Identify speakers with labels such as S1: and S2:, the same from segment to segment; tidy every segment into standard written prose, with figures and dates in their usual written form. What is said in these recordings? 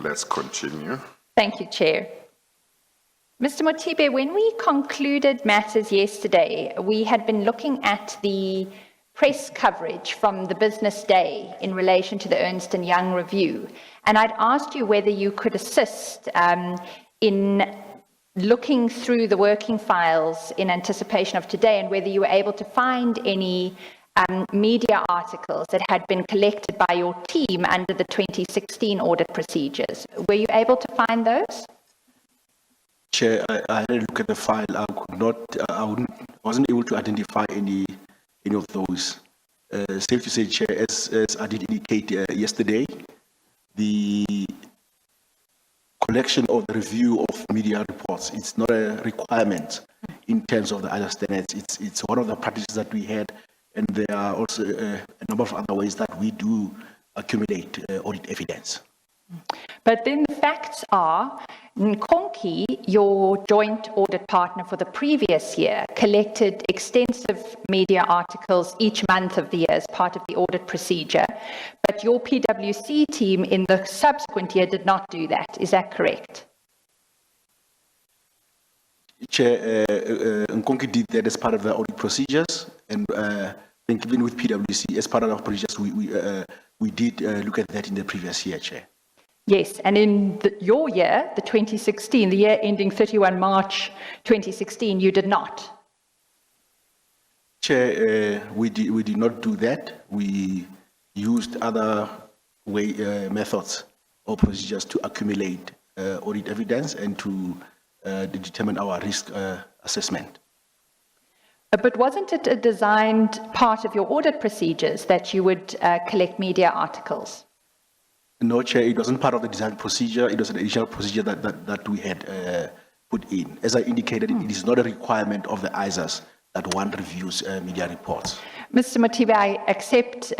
S1: let's continue.
S2: Thank you, Chair. Mr. Motibe, when we concluded matters yesterday, we had been looking at the press coverage from the business day in relation to the Ernst & Young review. And I'd asked you whether you could assist in looking through the working files in anticipation of today and whether you were able to find any media articles that had been collected by your team under the 2016 audit procedures. Were you able to find those?
S3: Chair, I had a look at the file. I could not. Wasn't able to identify any of those. Safe to say, Chair, as I did indicate yesterday, the collection of the review of media reports, it's not a requirement in terms of the other standards. It's one of the practices that we had, and there are also a number of other ways that we do accumulate audit evidence.
S2: But then the facts are, Nkonki, your joint audit partner for the previous year, collected extensive media articles each month of the year as part of the audit procedure. But your PwC team in the subsequent year did not do that. Is that correct?
S3: Chair, Nkonki did that as part of the audit procedures, and I think even with PwC, as part of our procedures, we did look at that in the previous year, Chair.
S2: Yes, and in your year, the 2016, the year ending 31 March 2016, you did not.
S3: Chair, we did not do that. We used other methods or procedures to accumulate audit evidence and to determine our risk assessment.
S2: But wasn't it a designed part of your audit procedures that you would collect media articles?
S3: No, Chair, it wasn't part of the design procedure. It was an additional procedure that we had put in. As I indicated, it is not a requirement of the ISAs that one reviews media reports.
S2: Mr. Motibe, I accept,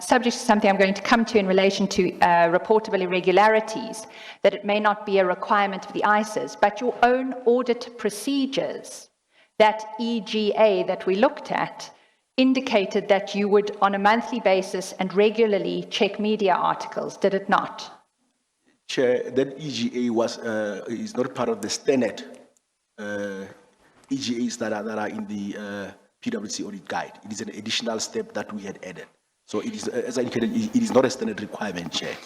S2: subject to something I'm going to come to in relation to reportable irregularities, that it may not be a requirement of the ISAs, but your own audit procedures, that EGA that we looked at, indicated that you would, on a monthly basis and regularly, check media articles, did it not?
S3: Chair, that EGA is not part of the standard EGAs that are in the PwC audit guide. It is an additional step that we had added. So it is, as I indicated, it is not a standard requirement, Chair.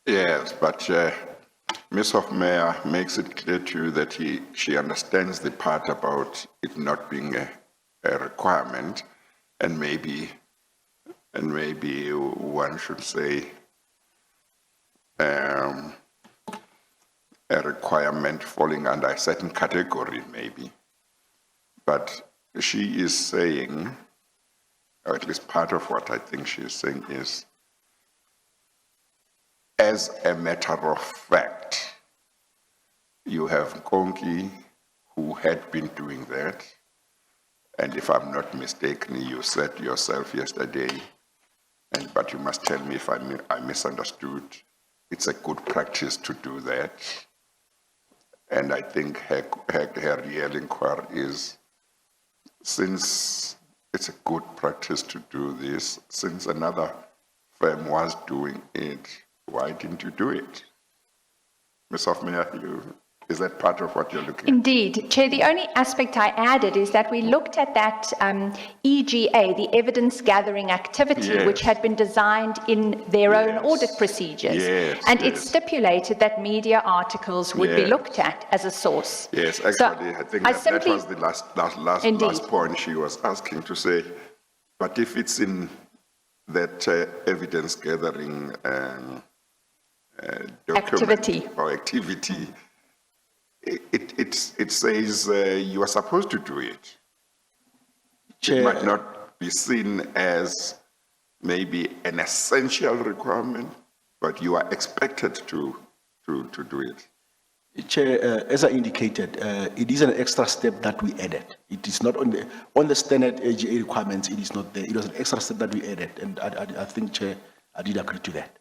S1: Yes, but Ms. Hofmeyr makes it clear to you that she understands the part about it not being a requirement. And maybe one should say a requirement falling under a certain category, maybe. But she is saying, or at least part of what I think she is saying is, as a matter of fact, you have Nkonki who had been doing that. And if I'm not mistaken, you said yourself yesterday, but you must tell me if I misunderstood, it's a good practice to do that. And I think her real inquiry is, since it's a good practice to do this, since another firm was doing it, why didn't you do it? Ms. Hofmeyr, is that part of what you're looking at?
S2: Indeed. Chair, the only aspect I added is that we looked at that EGA, the evidence gathering activity,
S1: yes,
S2: which had been designed in their
S1: yes,
S2: own audit procedures.
S1: Yes,
S2: and
S1: yes,
S2: it stipulated that media articles would be looked at as a source.
S1: Yes, actually,
S2: so
S1: I think that was the last point she was asking to say. But if it's in that evidence gathering
S2: activity
S1: or activity, it says you are supposed to do it.
S3: Chair,
S1: it might not be seen as maybe an essential requirement, but you are expected to do it.
S3: Chair, as I indicated, it is an extra step that we added. It is not on the standard AGA requirements. It is not there. It was an extra step that we added, and I think, Chair, I did agree to that.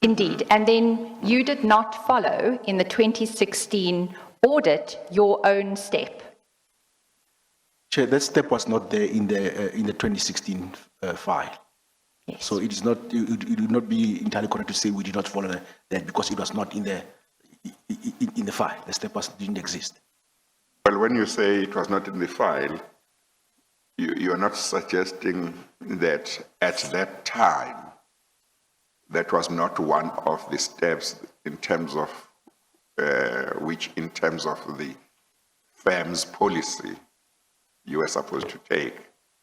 S2: Indeed, and then you did not follow in the 2016 audit your own step.
S3: Chair, that step was not there in the 2016 file.
S2: Yes.
S3: So it is not, it would not be entirely correct to say we did not follow that because it was not in the file. The step didn't exist.
S1: Well, when you say it was not in the file, you are not suggesting that at that time, that was not one of the steps in terms of in terms of the firm's policy you were supposed to take.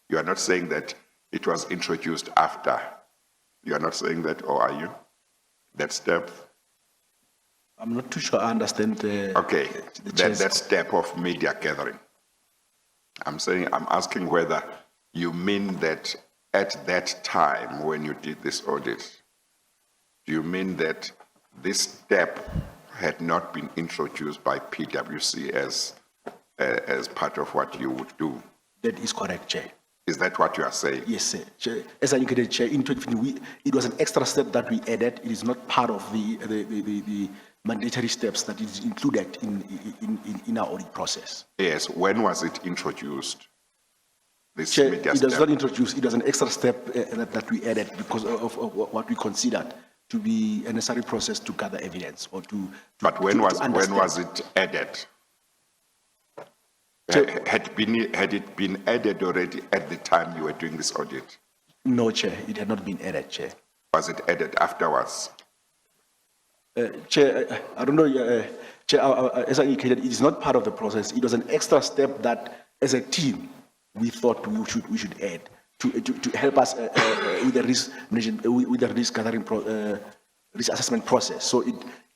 S1: You are not saying that it was introduced after. You are not saying that, or are you? That step?
S3: I'm not too sure I understand
S1: Okay,
S3: the chair's-
S1: that step of media gathering. I'm asking whether you mean that at that time when you did this audit, do you mean that this step had not been introduced by PwC as part of what you would do?
S3: That is correct, Chair.
S1: Is that what you are saying?
S3: Yes, sir. Chair, as I indicated, Chair, in 2015, it was an extra step that we added. It is not part of the mandatory steps that is included in our audit process.
S1: Yes, when was it introduced? This
S3: Chair,
S1: media
S3: it does
S1: step?
S3: not introduce, it was an extra step that we added because of what we considered to be a necessary process to gather evidence or to
S1: But when
S3: to
S1: was
S3: understand.
S1: it added?
S3: Chair-
S1: Had it been added already at the time you were doing this audit?
S3: No, Chair, it had not been added, Chair.
S1: Was it added afterwards?
S3: Chair, I don't know, Chair, as I indicated, it is not part of the process. It was an extra step that, as a team, we thought we should add to help us with the risk management, with the risk gathering, risk assessment process. So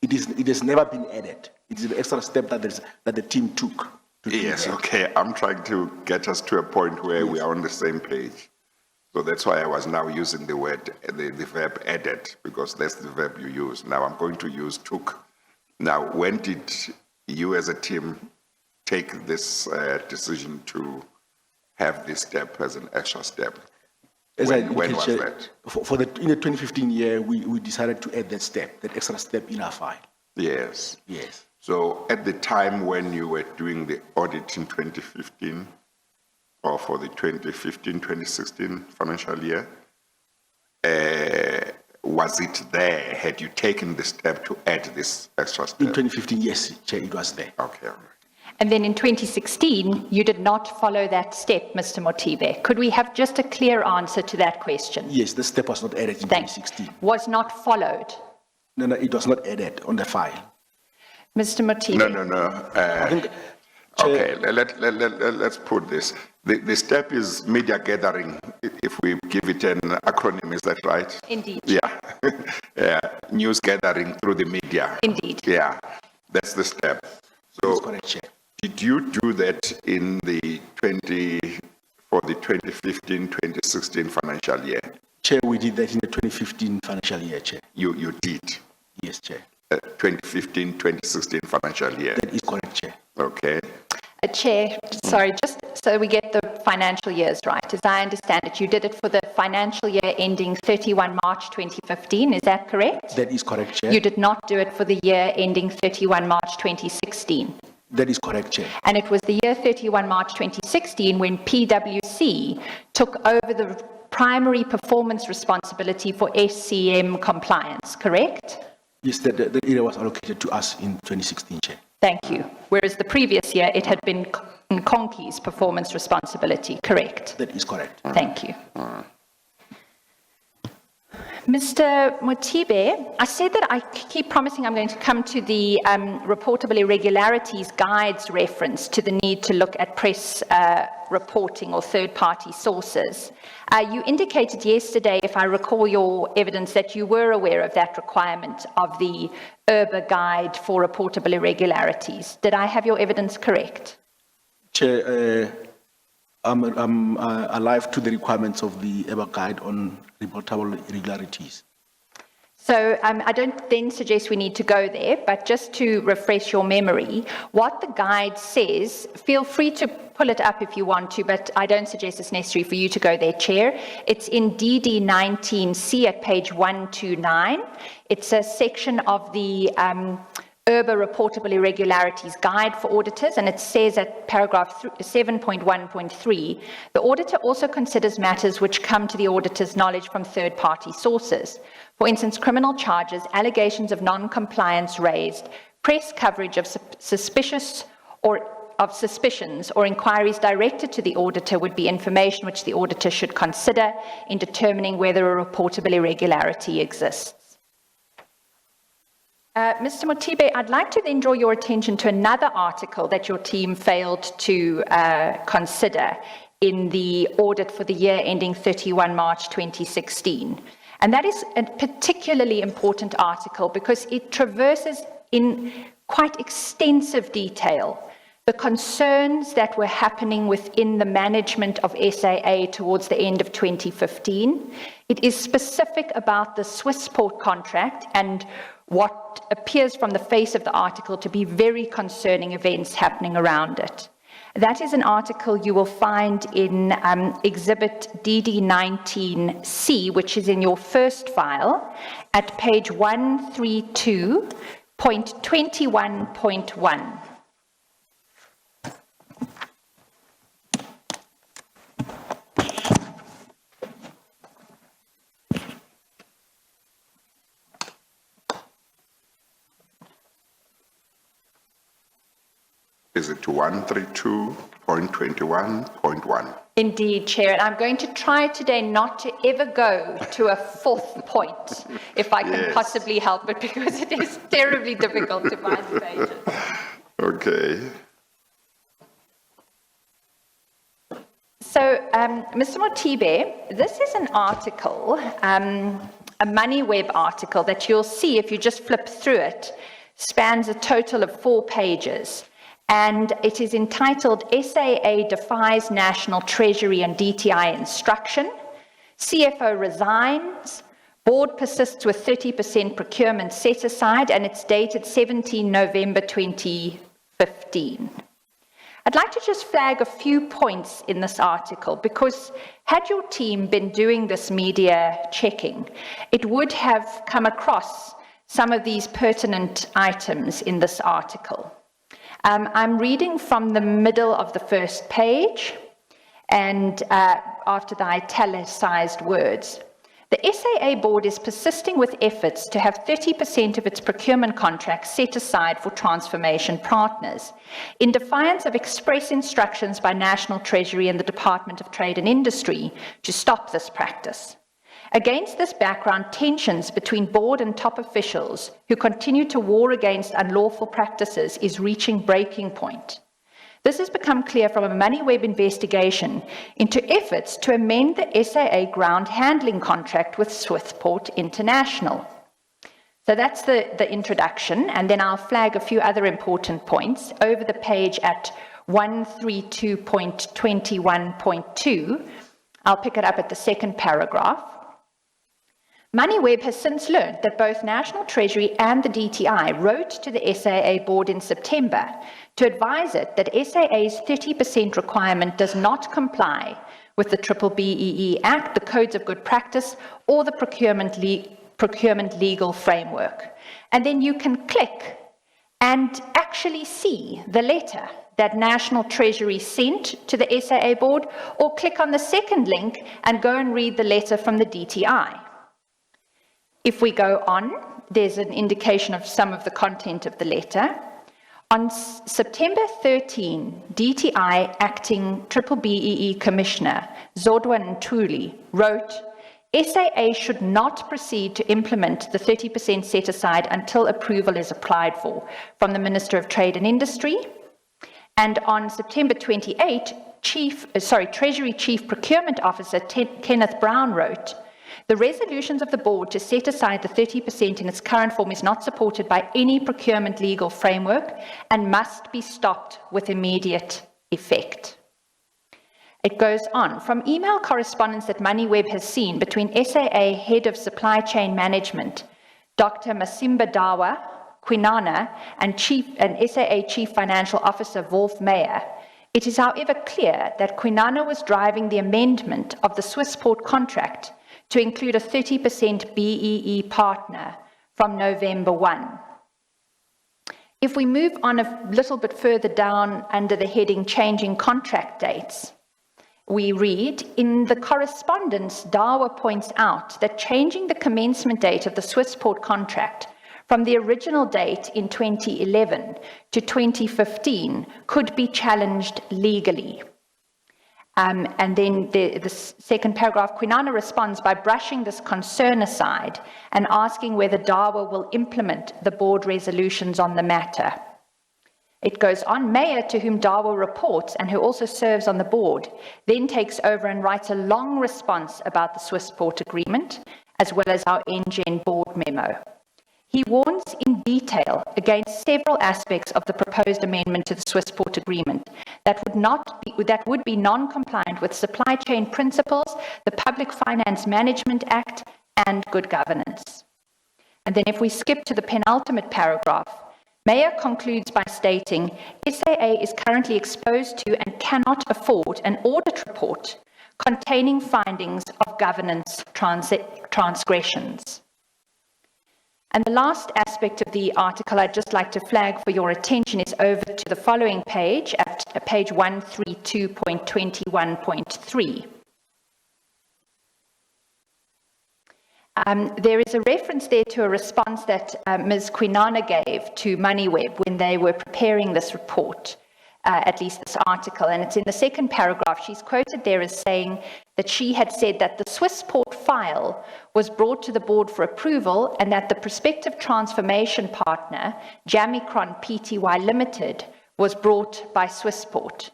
S3: it has never been added. It is an extra step that the team took. to do
S1: Yes,
S3: that.
S1: okay. I'm trying to get us to a point where we are on the same page. So that's why I was now using the word, the verb added, because that's the verb you use. Now I'm going to use took. Now, when did you as a team take this decision to have this step as an extra step?
S3: As
S1: When
S3: I
S1: was
S3: indicated,
S1: that?
S3: in the 2015 year, we decided to add that step, that extra step in our file.
S1: Yes.
S3: Yes.
S1: So at the time when you were doing the audit in 2015, or for the 2015-2016 financial year, was it there? Had you taken the step to add this extra
S3: In
S1: step?
S3: 2015, yes, Chair, it was there.
S1: Okay, all right.
S2: And then in 2016, you did not follow that step, Mr. Motibe. Could we have just a clear answer to that question?
S3: Yes, the step was not added in
S2: Thank
S3: 2016.
S2: Was not followed.
S3: No, it was not added on the file.
S2: Mr. Motibe.
S1: No.
S3: I think, Chair,
S1: Okay, let's put this. The step is media gathering, if we give it an acronym, is that right?
S2: Indeed.
S1: Yeah. Yeah. News gathering through the media.
S2: Indeed.
S1: Yeah, that's the step.
S3: that's
S1: So
S3: correct, Chair.
S1: did you do that for the 2015-2016 financial year?
S3: Chair, we did that in the 2015 financial year, Chair.
S1: You did.
S3: Yes, Chair.
S1: 2015-2016 financial year.
S3: That is correct, Chair.
S1: Okay.
S2: Chair, sorry, just so we get the financial years right, as I understand it, you did it for the financial year ending 31 March 2015, is that correct?
S3: That is correct, Chair.
S2: You did not do it for the year ending 31 March 2016.
S3: That is correct, Chair.
S2: And it was the year 31 March 2016 when PwC took over the primary performance responsibility for SCM compliance, correct?
S3: Yes, that area was allocated to us in 2016, Chair.
S2: Thank you. Whereas the previous year, it had been Nkonki's performance responsibility, correct?
S3: That is correct.
S2: Thank you. Mr. Motibe, I said that I keep promising I'm going to come to the reportable irregularities guides reference to the need to look at press reporting or third-party sources. You indicated yesterday, if I recall your evidence, that you were aware of that requirement of the URBA guide for reportable irregularities. Did I have your evidence correct?
S3: Chair, I'm alive to the requirements of the EBA guide on reportable irregularities.
S2: So I don't then suggest we need to go there, but just to refresh your memory, what the guide says, feel free to pull it up if you want to, but I don't suggest it's necessary for you to go there, Chair. It's in DD 19C at page 129. It's a section of the URBA Reportable Irregularities Guide for Auditors, and it says at paragraph 7.1.3, the auditor also considers matters which come to the auditor's knowledge from third-party sources. For instance, criminal charges, allegations of non-compliance raised, press coverage of suspicions or inquiries directed to the auditor would be information which the auditor should consider in determining whether a reportable irregularity exists. Mr. Mothibe, I'd like to then draw your attention to another article that your team failed to consider in the audit for the year ending 31 March 2016. And that is a particularly important article because it traverses in quite extensive detail the concerns that were happening within the management of SAA towards the end of 2015. It is specific about the Swissport contract and what appears from the face of the article to be very concerning events happening around it. That is an article you will find in Exhibit DD19C, which is in your first file, at page 132.21.1.
S1: Is it 132.21.1?
S2: Indeed, Chair, and I'm going to try today not to ever go to a fourth point, if I can possibly help it, because it is terribly difficult to find the pages.
S1: Okay.
S2: So, Mr. Mothibe, this is an article, a MoneyWeb article that you'll see if you just flip through it, spans a total of 4 pages. And it is entitled SAA Defies National Treasury and DTI Instruction, CFO Resigns, Board Persists with 30% Procurement Set Aside, and it's dated 17 November 2015. I'd like to just flag a few points in this article because had your team been doing this media checking, it would have come across some of these pertinent items in this article. I'm reading from the middle of the first page and after the italicized words. The SAA board is persisting with efforts to have 30% of its procurement contracts set aside for transformation partners, in defiance of express instructions by National Treasury and the Department of Trade and Industry to stop this practice. Against this background, tensions between board and top officials who continue to war against unlawful practices is reaching breaking point. This has become clear from a MoneyWeb investigation into efforts to amend the SAA ground handling contract with Swissport International. So that's the introduction, and then I'll flag a few other important points over the page at 132.21.2. I'll pick it up at the second paragraph. MoneyWeb has since learned that both National Treasury and the DTI wrote to the SAA board in September to advise it that SAA's 30% requirement does not comply with the BBBEE Act, the Codes of Good Practice, or the procurement legal framework. And then you can click and actually see the letter that National Treasury sent to the SAA board, or click on the second link and go and read the letter from the DTI. If we go on, there's an indication of some of the content of the letter. On September 13, DTI acting BBBEE Commissioner Zodwa Ntuli wrote, SAA should not proceed to implement the 30% set aside until approval is applied for from the Minister of Trade and Industry. And on September 28, Treasury Chief Procurement Officer Kenneth Brown wrote, the resolutions of the board to set aside the 30% in its current form is not supported by any procurement legal framework and must be stopped with immediate effect. It goes on. From email correspondence that MoneyWeb has seen between SAA Head of Supply Chain Management, Dr. Masimba Dawa Kwinana, and SAA Chief Financial Officer Wolf Meyer, it is however clear that Kwinana was driving the amendment of the Swissport contract to include a 30% BEE partner from November 1. If we move on a little bit further down under the heading Changing Contract Dates, we read, in the correspondence, DAWA points out that changing the commencement date of the Swissport contract from the original date in 2011 to 2015 could be challenged legally. And then the second paragraph, Kwinana responds by brushing this concern aside and asking whether DAWA will implement the board resolutions on the matter. It goes on, Mayor, to whom DAWA reports and who also serves on the board, then takes over and writes a long response about the Swissport agreement, as well as our NGN board memo. He warns in detail against several aspects of the proposed amendment to the Swissport agreement that would be non-compliant with supply chain principles, the Public Finance Management Act, and good governance. And then if we skip to the penultimate paragraph, Mayor concludes by stating, SAA is currently exposed to and cannot afford an audit report containing findings of governance transgressions. And the last aspect of the article I'd just like to flag for your attention is over to the following page, at page 132.21.3. There is a reference there to a response that Ms. Kwinana gave to MoneyWeb when they were preparing this report, at least this article, and it's in the second paragraph. She's quoted there as saying that she had said that the Swissport file was brought to the board for approval and that the prospective transformation partner, Jamicron Pty Limited, was brought by Swissport.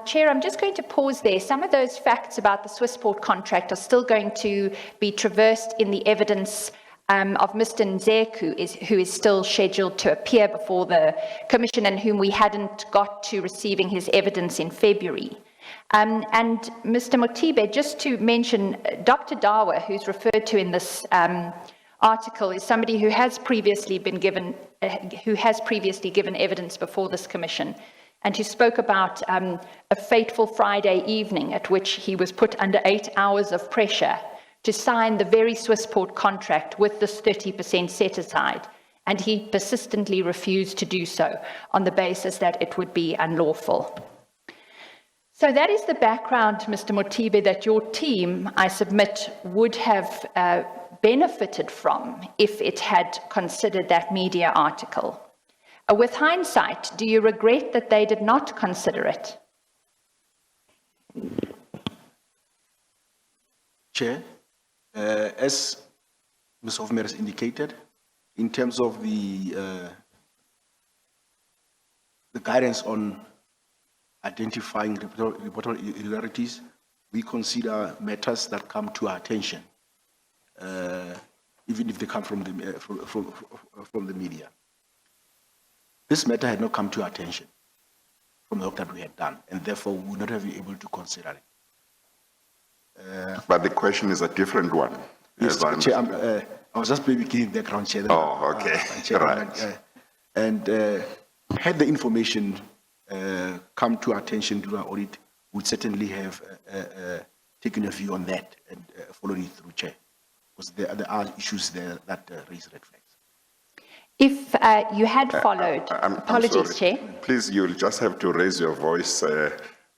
S2: Chair, I'm just going to pause there. Some of those facts about the Swissport contract are still going to be traversed in the evidence of Mr. Nzeku, who is still scheduled to appear before the Commission and whom we hadn't got to receiving his evidence in February. And Mr. Motibe, just to mention, Dr. Dawa, who's referred to in this article, is somebody who has previously given evidence before this Commission, and who spoke about a fateful Friday evening at which he was put under 8 hours of pressure to sign the very Swissport contract with this 30% set aside, and he persistently refused to do so on the basis that it would be unlawful. So that is the background, Mr. Motibe, that your team, I submit, would have benefited from if it had considered that media article. With hindsight, do you regret that they did not consider it?
S3: Chair, as Ms. Hofmeyr has indicated, in terms of the guidance on identifying reportable irregularities, we consider matters that come to our attention, even if they come from the media. This matter had not come to our attention from the work that we had done, and therefore we would not have been able to consider it.
S1: But the question is a different one.
S3: Yes, Chair, I was just beginning the background, Chair.
S1: Oh, okay. Right.
S3: And had the information come to our attention during our audit, we'd certainly have taken a view on that and followed it through, Chair, because there are issues there that raise red flags.
S2: If you had followed, apologies, Chair.
S1: Please, you'll just have to raise your voice. I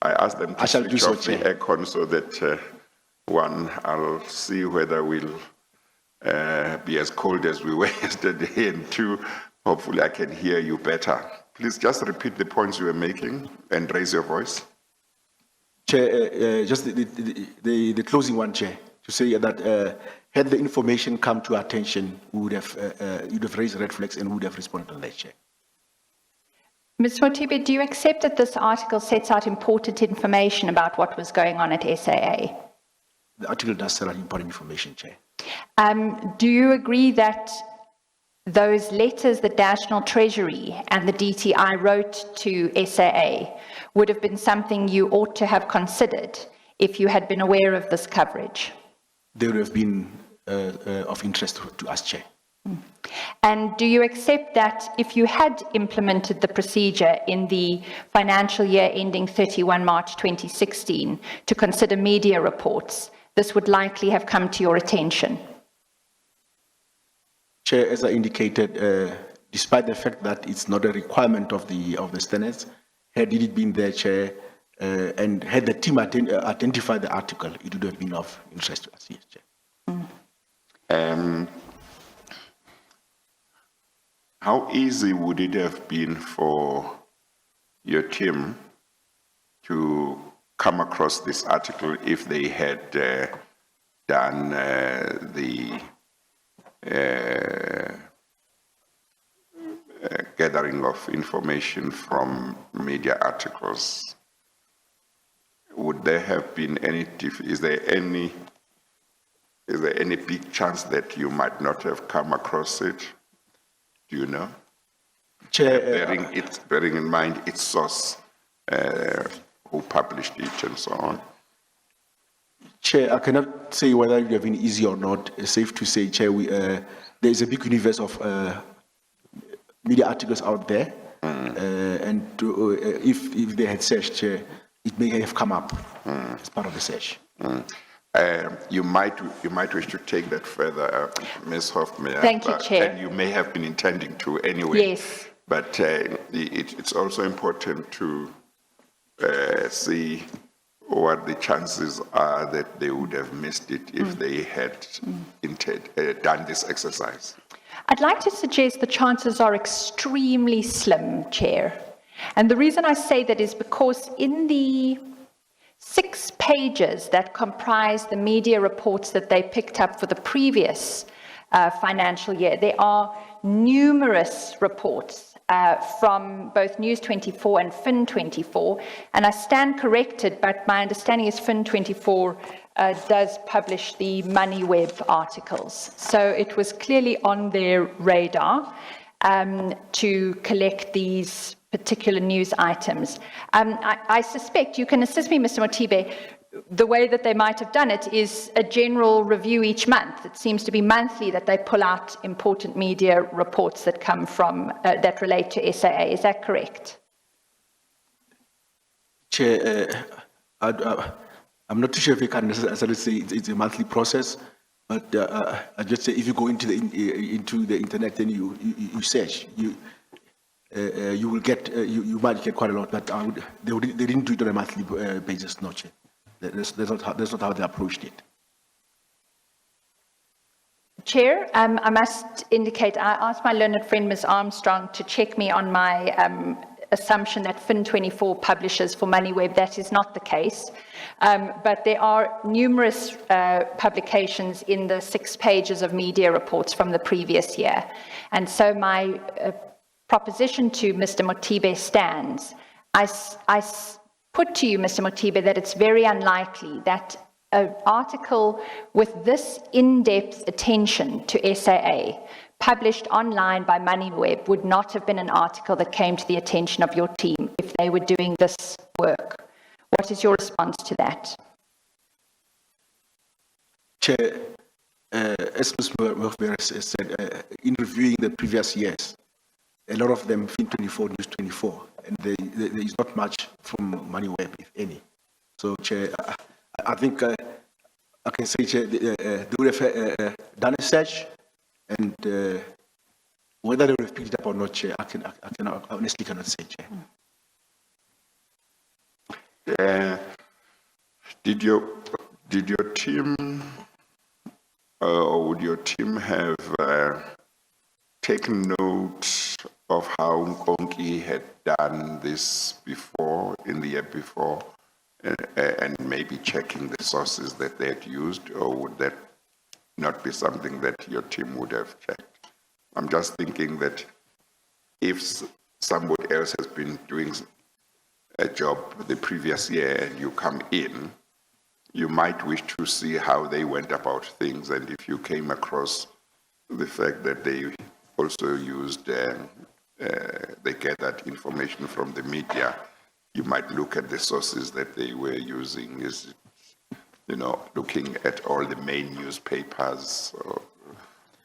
S1: asked them to switch off the aircon so that one, I'll see whether we'll be as cold as we were yesterday, and two, hopefully I can hear you better. Please just repeat the points you were making and raise your voice.
S3: Chair, just the closing one, Chair, to say that had the information come to our attention, we would have, you'd have raised red flags and would have responded on that, Chair.
S2: Ms. Motibe, do you accept that this article sets out important information about what was going on at SAA?
S3: The article does set out important information, Chair.
S2: Do you agree that those letters that the National Treasury and the DTI wrote to SAA would have been something you ought to have considered if you had been aware of this coverage?
S3: They would have been of interest to us, Chair.
S2: And do you accept that if you had implemented the procedure in the financial year ending 31 March 2016 to consider media reports, this would likely have come to your attention?
S3: Chair, as I indicated, despite the fact that it's not a requirement of the standards, had it been there, Chair, and had the team identified the article, it would have been of interest to us, yes, Chair.
S1: How easy would it have been for your team to come across this article if they had done the gathering of information from media articles? Would there have been any, is there any big chance that you might not have come across it? Do you know?
S3: Chair,
S1: Bearing in mind its source, who published it and so on.
S3: Chair, I cannot say whether it would have been easy or not. It's safe to say, Chair, there is a big universe of media articles out there, and if they had searched, Chair, it may have come up as part of the search.
S1: You might wish to take that further, Ms. Hofmeyr.
S2: Thank you, Chair.
S1: And you may have been intending to anyway.
S2: Yes.
S1: But it's also important to see what the chances are that they would have missed it if they had done this exercise.
S2: I'd like to suggest the chances are extremely slim, Chair. And the reason I say that is because in the 6 pages that comprise the media reports that they picked up for the previous financial year, there are numerous reports from both News24 and Fin24, and I stand corrected, but my understanding is Fin24 does publish the MoneyWeb articles. So it was clearly on their radar to collect these particular news items. I suspect, you can assist me, Mr. Motibe, the way that they might have done it is a general review each month. It seems to be monthly that they pull out important media reports that come from, that relate to SAA. Is that correct?
S3: Chair, I'm not too sure if I can necessarily say it's a monthly process, but I just say if you go into the internet and you search, you will get you might get quite a lot. But they didn't do it on a monthly basis, no, Chair. That's not how they approached it.
S2: Chair, I must indicate, I asked my learned friend, Ms. Armstrong, to check me on my assumption that Fin24 publishes for MoneyWeb. That is not the case. But there are numerous publications in the 6 pages of media reports from the previous year. And so my proposition to Mr. Motibe stands. I put to you, Mr. Motibe, that it's very unlikely that an article with this in-depth attention to SAA published online by MoneyWeb would not have been an article that came to the attention of your team if they were doing this work. What is your response to that?
S3: Chair, as Ms. Murphy said, in reviewing the previous years, a lot of them Fin24, News24, and there is not much from MoneyWeb, if any. So, Chair, I think I can say, Chair, they would have done a search, and whether they would have picked it up or not, Chair, I honestly cannot say, Chair.
S1: Did your team, or would your team have taken note of how Nkonki had done this before, in the year before, and maybe checking the sources that they had used, or would that not be something that your team would have checked? I'm just thinking that if somebody else has been doing a job the previous year and you come in, you might wish to see how they went about things, and if you came across the fact that they also used, they gathered information from the media, you might look at the sources that they were using, is, looking at all the main newspapers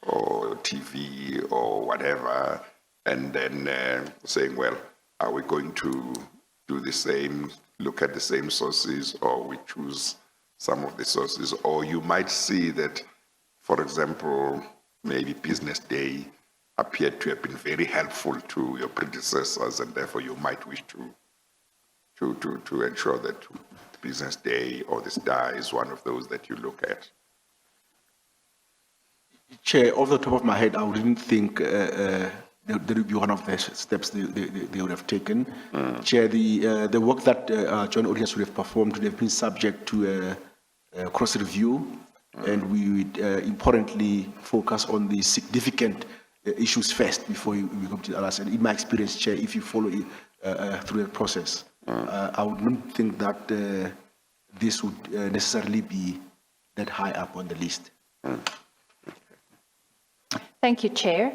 S1: or TV or whatever, and then saying, well, are we going to do the same, look at the same sources, or we choose some of the sources? Or you might see that, for example, maybe Business Day appeared to have been very helpful to your predecessors, and therefore you might wish to ensure that Business Day or the Star is one of those that you look at?
S3: Chair, off the top of my head, I wouldn't think that would be one of the steps they would have taken. Chair, the work that joint auditors would have performed would have been subject to a cross review, and we would importantly focus on the significant issues first before we come to others. And in my experience, Chair, if you follow through the process, I would not think that this would necessarily be that high up on the list.
S2: Thank you, Chair.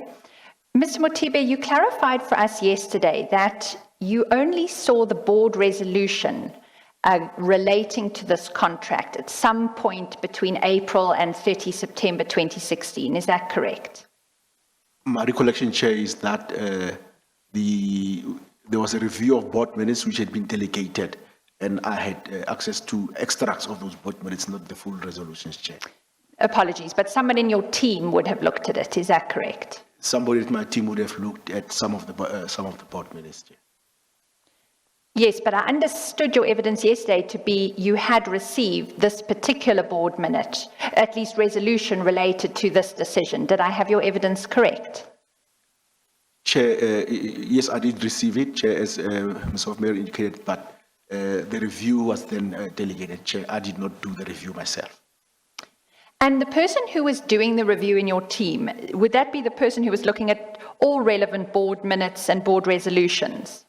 S2: Mr. Motibe, you clarified for us yesterday that you only saw the board resolution relating to this contract at some point between April and 30 September 2016. Is that correct?
S3: My recollection, Chair, is that there was a review of board minutes which had been delegated, and I had access to extracts of those board minutes, not the full resolutions, Chair.
S2: Apologies, but someone in your team would have looked at it. Is that correct?
S3: Somebody in my team would have looked at some of the board minutes, Chair.
S2: Yes, but I understood your evidence yesterday to be you had received this particular board minute, at least resolution related to this decision. Did I have your evidence correct?
S3: Chair, yes, I did receive it, Chair, as Ms. Mayor indicated, but the review was then delegated, Chair. I did not do the review myself.
S2: And the person who was doing the review in your team, would that be the person who was looking at all relevant board minutes and board resolutions?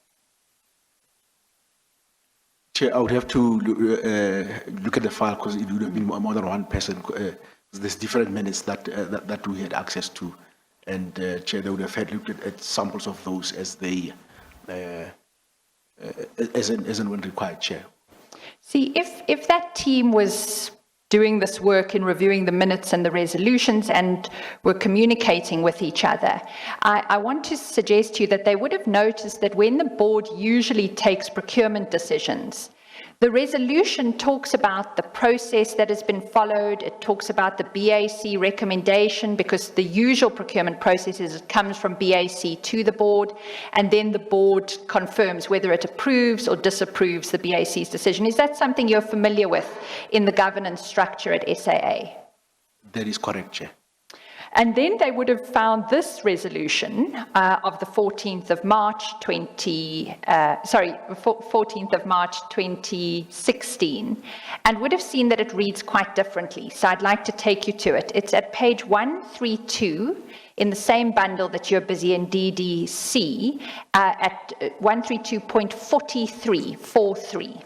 S3: Chair, I would have to look at the file because it would have been more than one person. There's different minutes that we had access to, and Chair, they would have had looked at samples of those as they, as and when required, Chair.
S2: See, if that team was doing this work in reviewing the minutes and the resolutions and were communicating with each other, I want to suggest to you that they would have noticed that when the board usually takes procurement decisions, the resolution talks about the process that has been followed. It talks about the BAC recommendation, because the usual procurement process is it comes from BAC to the board, and then the board confirms whether it approves or disapproves the BAC's decision. Is that something you're familiar with in the governance structure at SAA?
S3: That is correct, Chair.
S2: And then they would have found this resolution of the 14th of March 2016, and would have seen that it reads quite differently. So I'd like to take you to it. It's at page 132 in the same bundle that you're busy in DDC at 132.4343.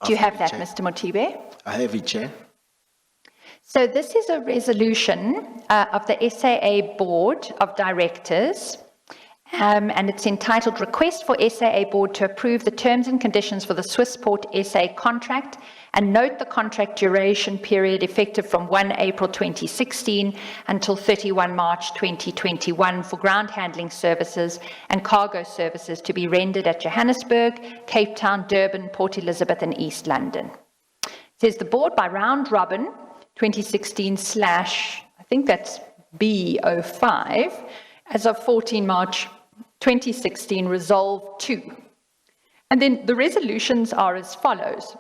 S2: Do you have that, Mr. Motibe?
S3: I have it, Chair.
S2: So this is a resolution of the SAA Board of Directors, and it's entitled Request for SAA Board to approve the terms and conditions for the Swissport SA contract and note the contract duration period effective from 1 April 2016 until 31 March 2021 for ground handling services and cargo services to be rendered at Johannesburg, Cape Town, Durban, Port Elizabeth and East London. It says the board by round robin 2016 / I think that's B05 as of 14 March 2016 resolved to. And then the resolutions are as follows.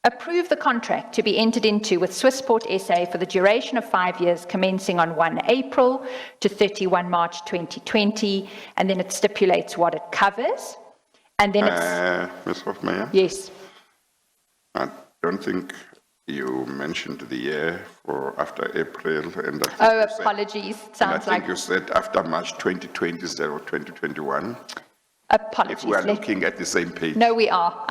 S2: Approve the contract to be entered into with Swissport SA for the duration of 5 years commencing on 1 April to 31 March 2020, and then it stipulates what it covers. And then it's...
S1: Ms. Hofmeyer?
S2: Yes.
S1: I don't think you mentioned the year for after April, and I think
S2: Oh,
S1: you said-
S2: apologies.
S1: and I
S2: Sounds
S1: think
S2: like...
S1: you said after March 2020 or 2021.
S2: Apologies.
S1: If we are looking at the same page.
S2: No, we are.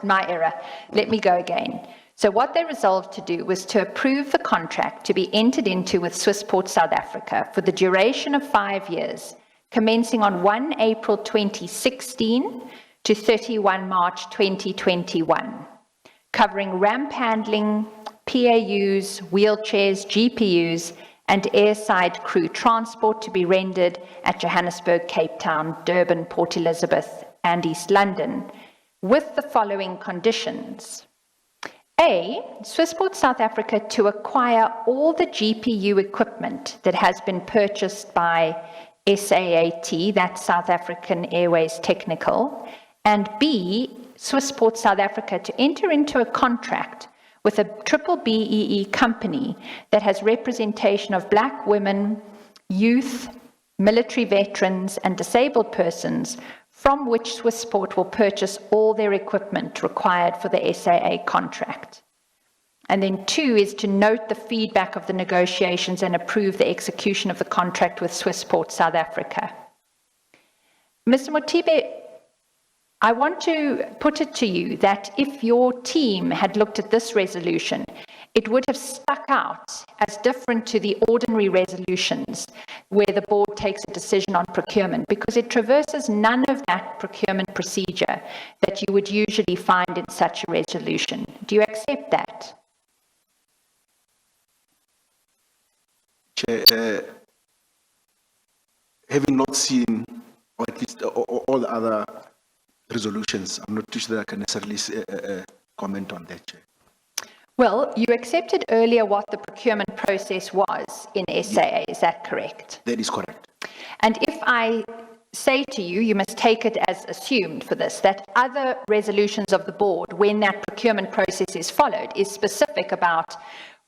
S2: My error. Let me go again. So what they resolved to do was to approve the contract to be entered into with Swissport South Africa for the duration of 5 years, commencing on 1 April 2016 to 31 March 2021, covering ramp handling, PAUs, wheelchairs, GPUs, and airside crew transport to be rendered at Johannesburg, Cape Town, Durban, Port Elizabeth, and East London, with the following conditions. A, Swissport South Africa to acquire all the GPU equipment that has been purchased by SAAT, that's South African Airways Technical, and B, Swissport South Africa to enter into a contract with a triple BEE company that has representation of black women, youth, military veterans, and disabled persons, from which Swissport will purchase all their equipment required for the SAA contract. And then 2 is to note the feedback of the negotiations and approve the execution of the contract with Swissport South Africa. Mr. Mothibe, I want to put it to you that if your team had looked at this resolution, it would have stuck out as different to the ordinary resolutions where the board takes a decision on procurement, because it traverses none of that procurement procedure that you would usually find in such a resolution. Do you accept that?
S3: Chair, having not seen, or at least all the other resolutions, I'm not too sure that I can necessarily comment on that, Chair.
S2: Well, you accepted earlier what the procurement process was in SAA, is that correct?
S3: That is correct.
S2: And if I say to you, you must take it as assumed for this, that other resolutions of the board, when that procurement process is followed, is specific about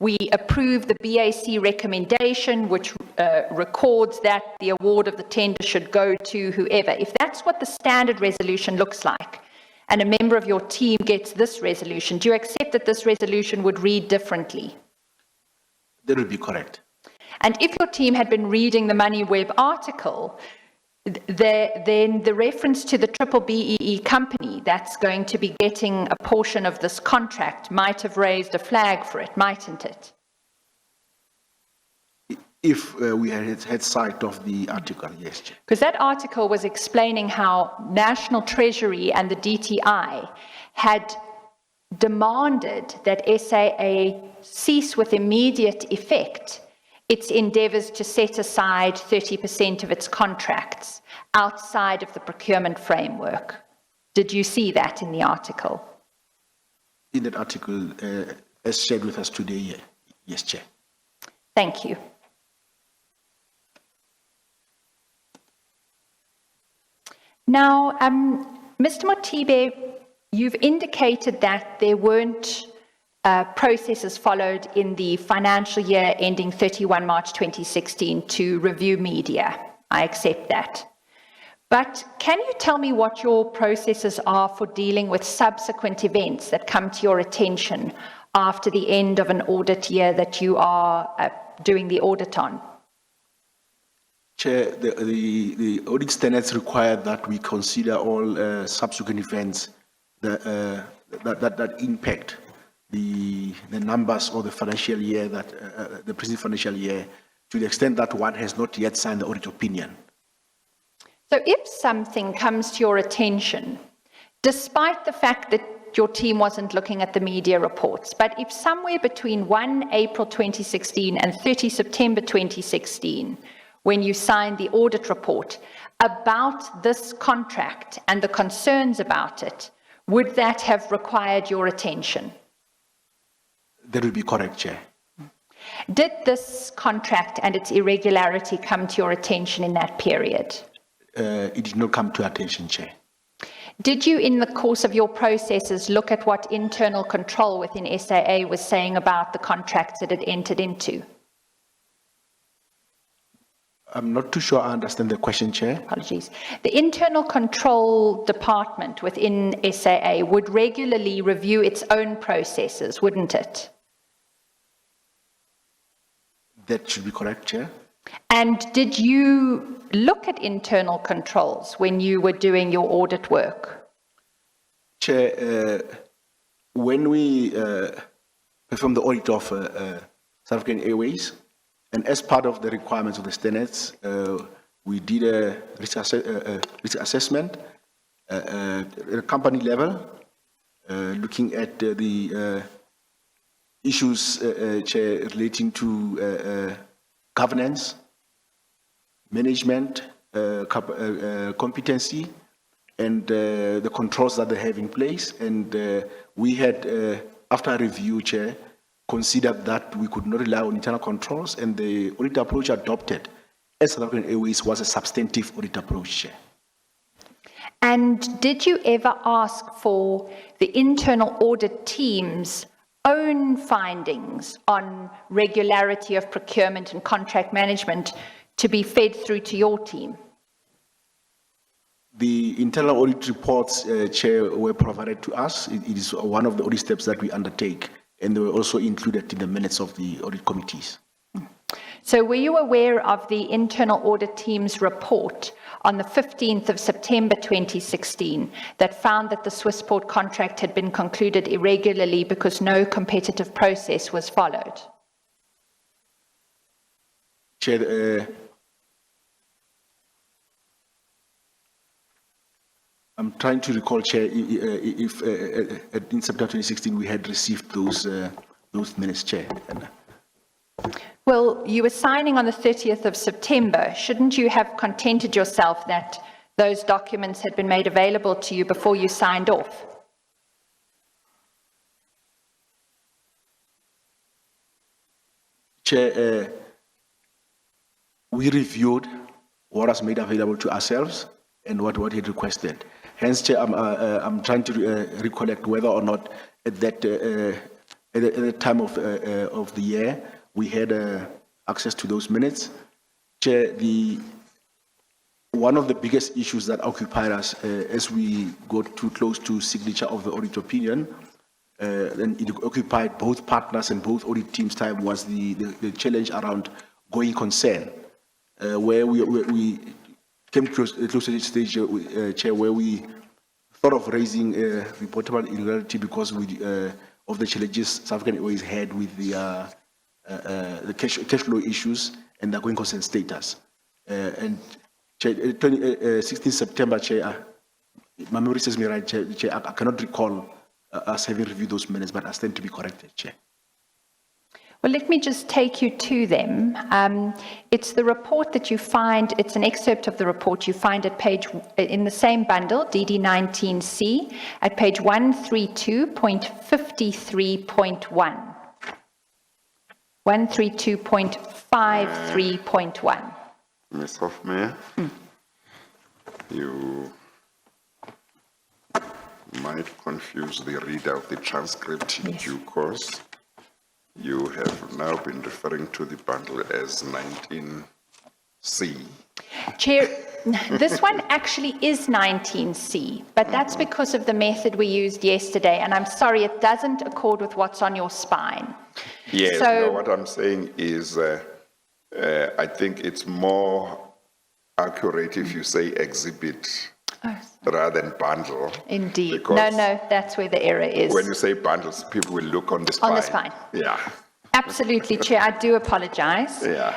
S2: we approve the BAC recommendation, which records that the award of the tender should go to whoever. If that's what the standard resolution looks like, and a member of your team gets this resolution, do you accept that this resolution would read differently?
S3: That would be correct.
S2: And if your team had been reading the MoneyWeb article, then the reference to the triple BEE company that's going to be getting a portion of this contract might have raised a flag for it, mightn't it?
S3: If we had sight of the article, yes, Chair.
S2: Because that article was explaining how National Treasury and the DTI had demanded that SAA cease with immediate effect its endeavours to set aside 30% of its contracts outside of the procurement framework. Did you see that in the article?
S3: In that article, as shared with us today, yes, Chair.
S2: Thank you. Now, Mr. Mothibe, you've indicated that there weren't processes followed in the financial year ending 31 March 2016 to review media. I accept that. But can you tell me what your processes are for dealing with subsequent events that come to your attention after the end of an audit year that you are doing the audit on?
S3: Chair, the audit standards require that we consider all subsequent events that impact the numbers of the financial year, the present financial year, to the extent that one has not yet signed the audit opinion.
S2: So if something comes to your attention, despite the fact that your team wasn't looking at the media reports, but if somewhere between 1 April 2016 and 30 September 2016, when you signed the audit report about this contract and the concerns about it, would that have required your attention?
S3: That would be correct, Chair.
S2: Did this contract and its irregularity come to your attention in that period?
S3: It did not come to attention, Chair.
S2: Did you, in the course of your processes, look at what internal control within SAA was saying about the contracts that it entered into?
S3: I'm not too sure I understand the question, Chair.
S2: Apologies. The internal control department within SAA would regularly review its own processes, wouldn't it?
S3: That should be correct, Chair.
S2: And did you look at internal controls when you were doing your audit work?
S3: Chair, when we performed the audit of South African Airways, and as part of the requirements of the standards, we did a risk assessment at a company level, looking at the issues, Chair, relating to governance, management, competency, and the controls that they have in place. And we had, after a review, Chair, considered that we could not rely on internal controls, and the audit approach adopted as South African Airways was a substantive audit approach, Chair.
S2: And did you ever ask for the internal audit team's own findings on regularity of procurement and contract management to be fed through to your team?
S3: The internal audit reports, Chair, were provided to us. It is one of the audit steps that we undertake, and they were also included in the minutes of the audit committees.
S2: So were you aware of the internal audit team's report on the 15th of September 2016 that found that the Swissport contract had been concluded irregularly because no competitive process was followed?
S3: Chair, I'm trying to recall, Chair, if in September 2016 we had received those minutes, Chair.
S2: Well, you were signing on the 30th of September. Shouldn't you have contented yourself that those documents had been made available to you before you signed off?
S3: Chair, we reviewed what was made available to ourselves and what had requested. Hence, Chair, I'm trying to recollect whether or not at that at the time of the year we had access to those minutes. Chair, one of the biggest issues that occupied us as we got too close to signature of the audit opinion, and it occupied both partners and both audit teams' time, was the challenge around going concern, where we came close to the stage, Chair, where we thought of raising a reportable irregularity because of the challenges South African Airways had with the cash flow issues and the going concern status. And Chair, 16 September, Chair, my memory says me right, Chair, I cannot recall us having reviewed those minutes, but I stand to be corrected, Chair.
S2: Well, let me just take you to them. It's the report that you find, it's an excerpt of the report you find at in the same bundle, DD19C, at page 132.53.1. 132.53.1.
S1: Ms. Hofmeyer, you might confuse the reader of the transcript in due course. You have now been referring to the bundle as 19C.
S2: Chair, this one actually is 19C, but that's because of the method we used yesterday, and I'm sorry, it doesn't accord with what's on your spine.
S1: Yes,
S2: So-
S1: no, what I'm saying is I think it's more accurate if you say exhibit rather than bundle.
S2: Indeed.
S1: Because
S2: No, that's where the error is.
S1: when you say bundles, people will look on the spine.
S2: On the spine.
S1: Yeah.
S2: Absolutely, Chair, I do apologize.
S1: Yeah.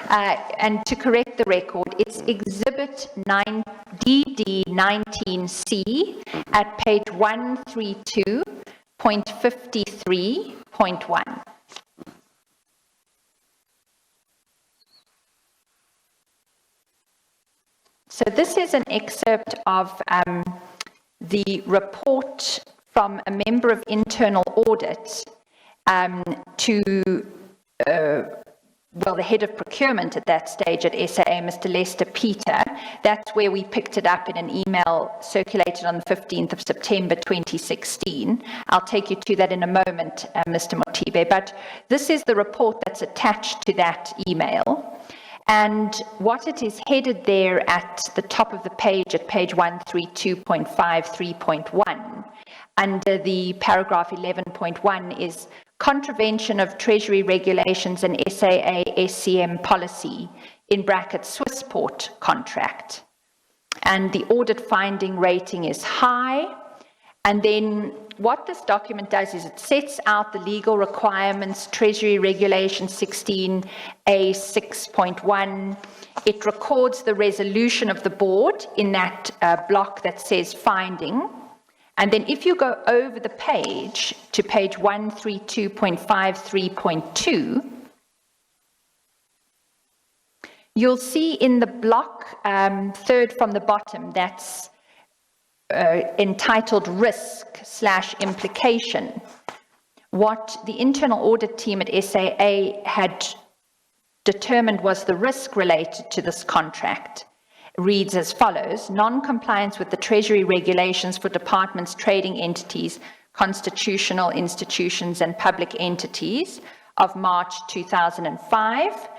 S2: And to correct the record, it's Exhibit 9, DD19C at page 132.53.1. So this is an excerpt of the report from a member of internal audit to the head of procurement at that stage at SAA, Mr. Lester Peter. That's where we picked it up in an email circulated on the 15th of September 2016. I'll take you to that in a moment, Mr. Motibe, but this is the report that's attached to that email. And what it is headed there at the top of the page, at page 132.53.1, under the paragraph 11.1 is contravention of Treasury regulations and SAA SCM policy, in brackets Swissport contract. And the audit finding rating is high. And then what this document does is it sets out the legal requirements, Treasury Regulation 16A6.1. It records the resolution of the board in that block that says finding. And then if you go over the page to page 132.53.2, you'll see in the block, third from the bottom, that's entitled Risk/Implication, what the internal audit team at SAA had determined was the risk related to this contract reads as follows: non-compliance with the Treasury regulations for departments, trading entities, constitutional institutions and public entities of March 2005.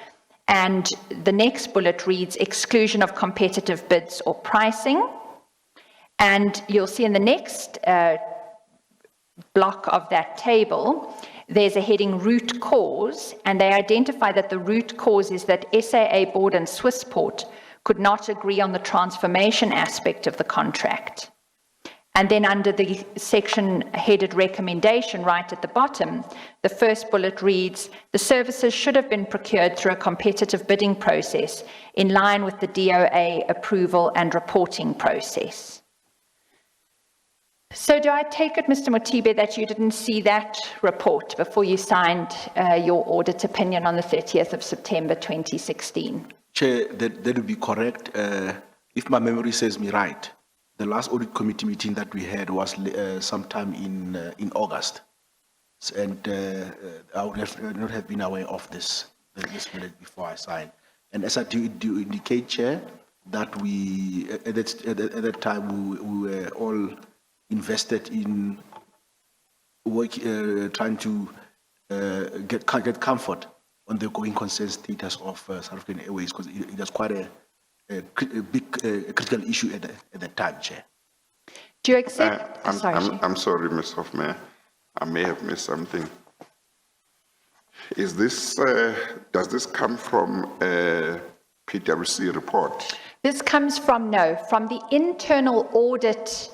S2: And the next bullet reads exclusion of competitive bids or pricing. And you'll see in the next block of that table, there's a heading root cause, and they identify that the root cause is that SAA Board and Swissport could not agree on the transformation aspect of the contract. And then under the section headed recommendation right at the bottom, the first bullet reads, the services should have been procured through a competitive bidding process in line with the DOA approval and reporting process. So do I take it, Mr. Motibe, that you didn't see that report before you signed your audit opinion on the 30th of September 2016?
S3: Chair, that would be correct. If my memory serves me right, the last audit committee meeting that we had was sometime in August. And I would not have been aware of this minute before I signed. And as I do indicate, Chair, that we, at that time, we were all invested in work, trying to get comfort on the going concern status of South African Airways, because it was quite a big critical issue at that time, Chair.
S2: Do you accept?
S1: I'm sorry, Ms. Hofmeyr. I may have missed something. Is this, does this come from a PwC report?
S2: This comes from the internal audit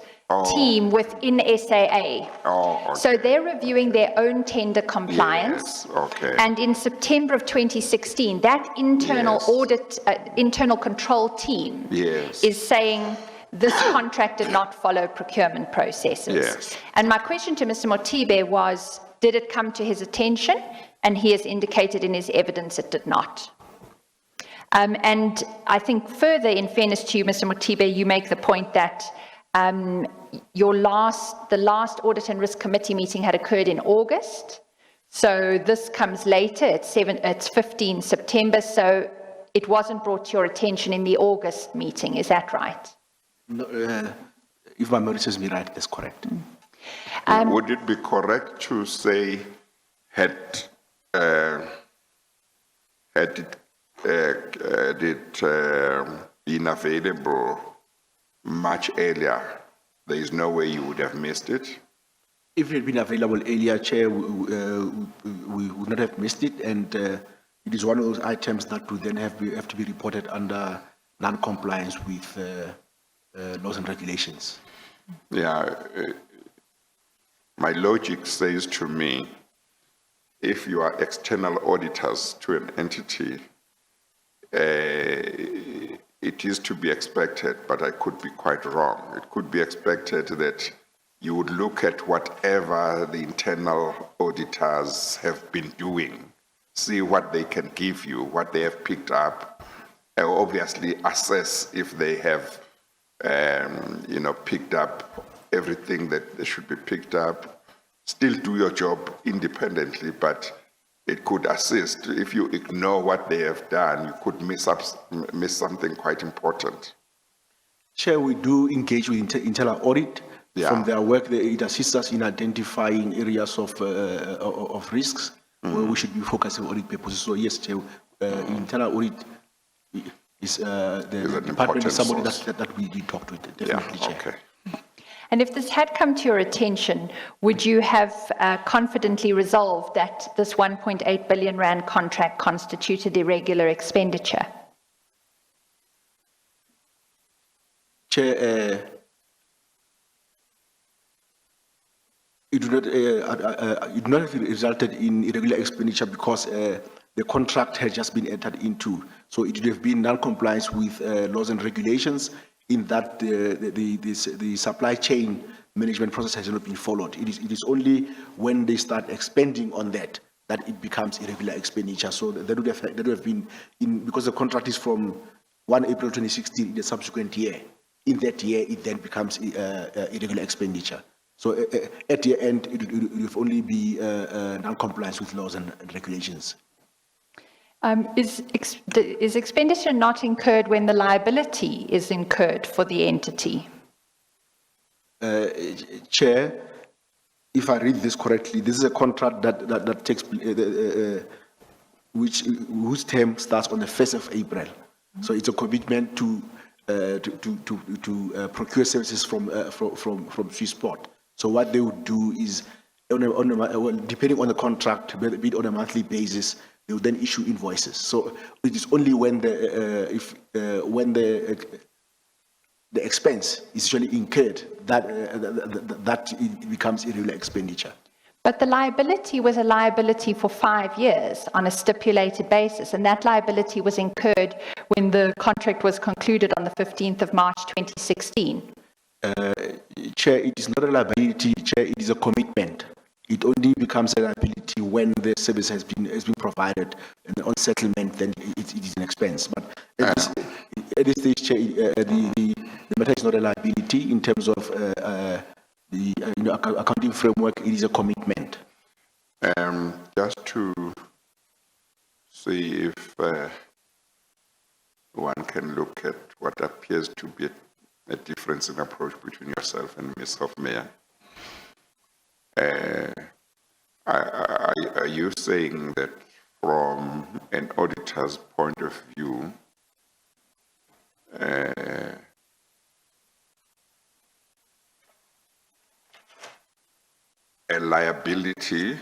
S2: team within SAA.
S1: Okay.
S2: So they're reviewing their own tender compliance.
S1: Yes, okay.
S2: And in September of 2016, that internal audit, internal control team is saying this contract did not follow procurement processes.
S1: Yes.
S2: And my question to Mr. Motibe was, did it come to his attention? And he has indicated in his evidence it did not. And I think further, in fairness to you, Mr. Motibe, you make the point that the last Audit and Risk Committee meeting had occurred in August. So this comes later, it's 15 September, so it wasn't brought to your attention in the August meeting, is that right?
S3: No, if my memory serves me right, that's correct.
S1: Would it be correct to say, had it been available much earlier, there is no way you would have missed it?
S3: If it had been available earlier, Chair, we would not have missed it, and it is one of those items that would then have to be reported under non-compliance with laws and regulations.
S1: Yeah, my logic says to me, if you are external auditors to an entity, it is to be expected, but I could be quite wrong. It could be expected that you would look at whatever the internal auditors have been doing, see what they can give you, what they have picked up, and obviously assess if they have, picked up everything that they should be picked up, still do your job independently, but it could assist. If you ignore what they have done, you could miss something quite important.
S3: Chair, we do engage with internal audit.
S1: Yeah.
S3: From their work, it assists us in identifying areas of risks where we should be focusing on audit purposes. So yes, Chair, internal audit is the department is somebody that we talk to, definitely, Chair.
S1: Okay.
S2: And if this had come to your attention, would you have confidently resolved that this 1.8 billion rand contract constituted irregular expenditure?
S3: Chair, it would not have resulted in irregular expenditure because the contract had just been entered into. So it would have been non-compliance with laws and regulations in that the supply chain management process has not been followed. It is only when they start expending on that it becomes irregular expenditure. So that would have been, because the contract is from 1 April 2016 in the subsequent year. in that year, it then becomes irregular expenditure. So at the end, it will only be non-compliance with laws and regulations.
S2: Is expenditure not incurred when the liability is incurred for the entity?
S3: Chair, if I read this correctly, this is a contract that takes whose term starts on the 1st of April. So it's a commitment to procure services from Swissport. So what they would do is, depending on the contract, be it on a monthly basis, they will then issue invoices. So it is only when the expense is usually incurred that it becomes irregular expenditure.
S2: But the liability was a liability for 5 years on a stipulated basis, and that liability was incurred when the contract was concluded on the 15th of March 2016.
S3: Chair, it is not a liability, Chair, it is a commitment. It only becomes a liability when the service has been provided, and on settlement, then it is an expense. But at this stage, Chair, the matter is not a liability in terms of the accounting framework. It is a commitment.
S1: Just to see if one can look at what appears to be a difference in approach between yourself and Ms. Hofmeyer. Are you saying that from an auditor's point of view, a liability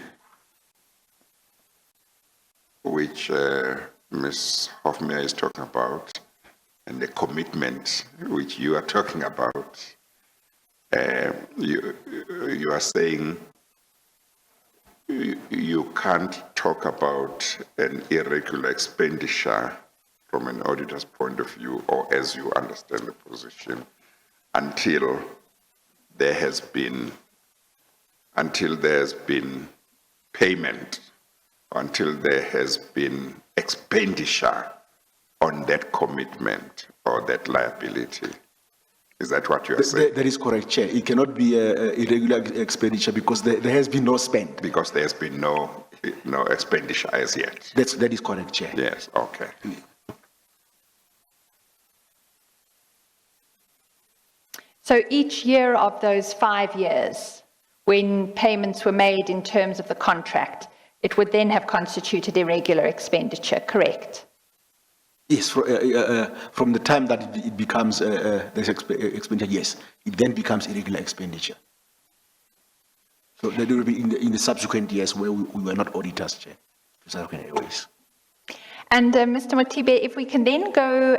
S1: which Ms. Hofmeyer is talking about, and the commitment which you are talking about, you are saying you can't talk about an irregular expenditure from an auditor's point of view, or as you understand the position, until there has been payment, until there has been expenditure on that commitment or that liability. Is that what you are saying?
S3: That is correct, Chair. It cannot be a irregular expenditure because there has been no spend.
S1: Because there has been no expenditure as yet.
S3: That is correct, Chair.
S1: Yes, okay.
S2: So each year of those 5 years, when payments were made in terms of the contract, it would then have constituted irregular expenditure, correct?
S3: Yes, from the time that it becomes expenditure, yes, it then becomes irregular expenditure. So that will be in the subsequent years where we were not auditors, Chair.
S2: And Mr. Motibe, if we can then go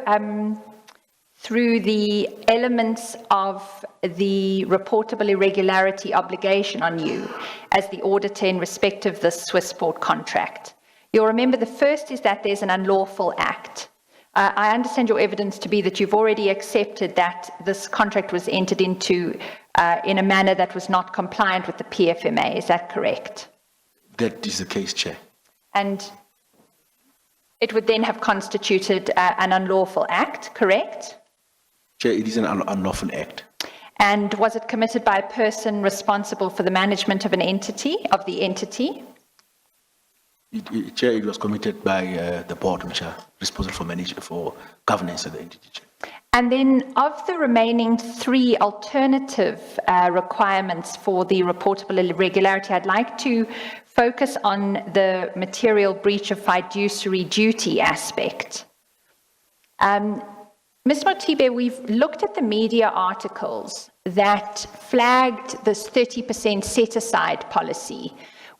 S2: through the elements of the reportable irregularity obligation on you as the auditor in respect of the Swissport contract. You'll remember the first is that there's an unlawful act. I understand your evidence to be that you've already accepted that this contract was entered into in a manner that was not compliant with the PFMA. Is that correct?
S3: That is the case, Chair.
S2: And it would then have constituted an unlawful act, correct?
S3: Chair, it is an unlawful act.
S2: And was it committed by a person responsible for the management of an entity, of the entity?
S3: Chair, it was committed by the board, which are responsible for governance of the entity, Chair.
S2: And then of the remaining 3 alternative requirements for the reportable irregularity, I'd like to focus on the material breach of fiduciary duty aspect. Ms. Motibe, we've looked at the media articles that flagged this 30% set-aside policy,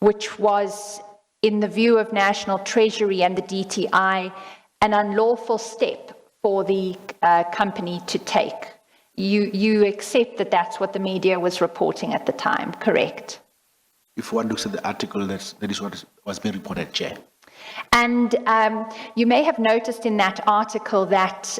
S2: which was, in the view of National Treasury and the DTI, an unlawful step for the company to take. You accept that that's what the media was reporting at the time, correct?
S3: If one looks at the article, that is what was being reported, Chair.
S2: And you may have noticed in that article that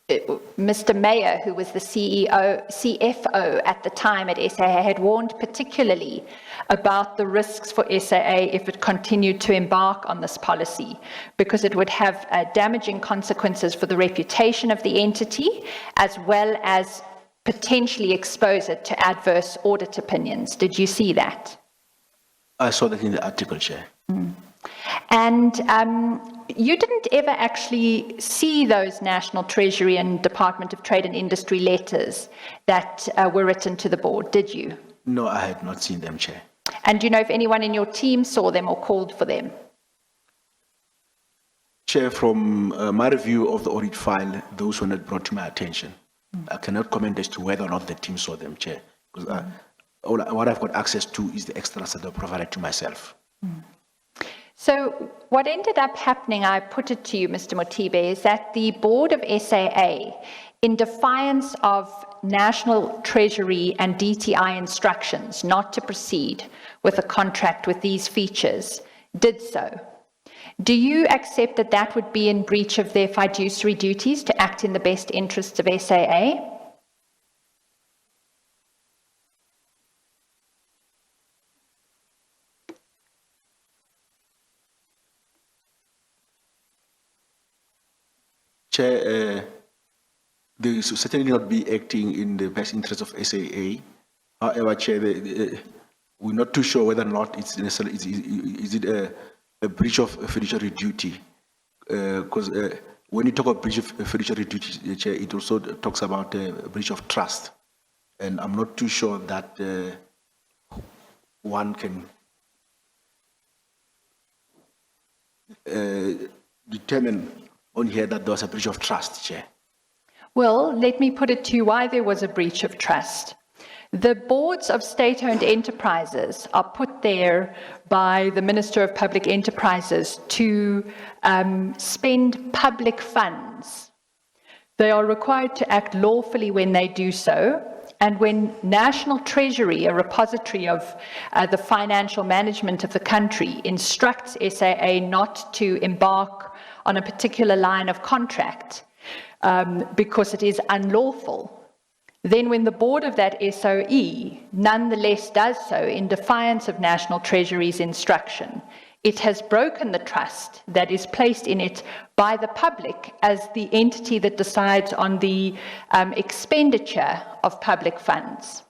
S2: Mr. Mayer, who was the CFO at the time at SAA, had warned particularly about the risks for SAA if it continued to embark on this policy, because it would have damaging consequences for the reputation of the entity, as well as potentially expose it to adverse audit opinions. Did you see that?
S3: I saw that in the article, Chair.
S2: And you didn't ever actually see those National Treasury and Department of Trade and Industry letters that were written to the board, did you?
S3: No, I had not seen them, Chair.
S2: And do you know if anyone in your team saw them or called for them?
S3: Chair, from my review of the audit file, those were not brought to my attention. I cannot comment as to whether or not the team saw them, Chair, because what I've got access to is the extras that are provided to myself.
S2: So what ended up happening, I put it to you, Mr. Motibe, is that the board of SAA, in defiance of National Treasury and DTI instructions not to proceed with a contract with these features, did so. Do you accept that that would be in breach of their fiduciary duties to act in the best interests of SAA?
S3: Chair, they should certainly not be acting in the best interest of SAA. However, Chair, we're not too sure whether or not it's necessarily, is it a breach of fiduciary duty? Because when you talk about breach of fiduciary duty, Chair, it also talks about a breach of trust. And I'm not too sure that one can determine on here that there was a breach of trust, Chair.
S2: Well, let me put it to you why there was a breach of trust. The boards of state-owned enterprises are put there by the Minister of Public Enterprises to spend public funds. They are required to act lawfully when they do so. And when National Treasury, a repository of the financial management of the country, instructs SAA not to embark on a particular line of contract because it is unlawful, then when the board of that SOE nonetheless does so in defiance of National Treasury's instruction, it has broken the trust that is placed in it by the public as the entity that decides on the expenditure of public funds.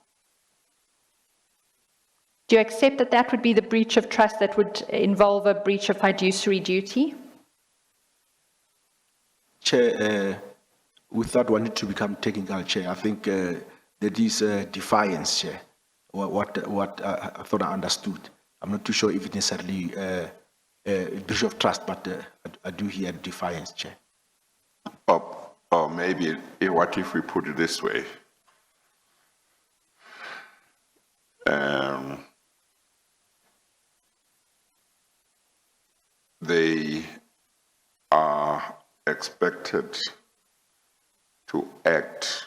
S2: Do you accept that that would be the breach of trust that would involve a breach of fiduciary duty?
S3: Chair, without wanting to become technical, Chair, I think that is defiance, Chair, what I thought I understood. I'm not too sure if it's necessarily a breach of trust, but I do hear defiance, Chair.
S1: Or maybe, what if we put it this way? They are expected to act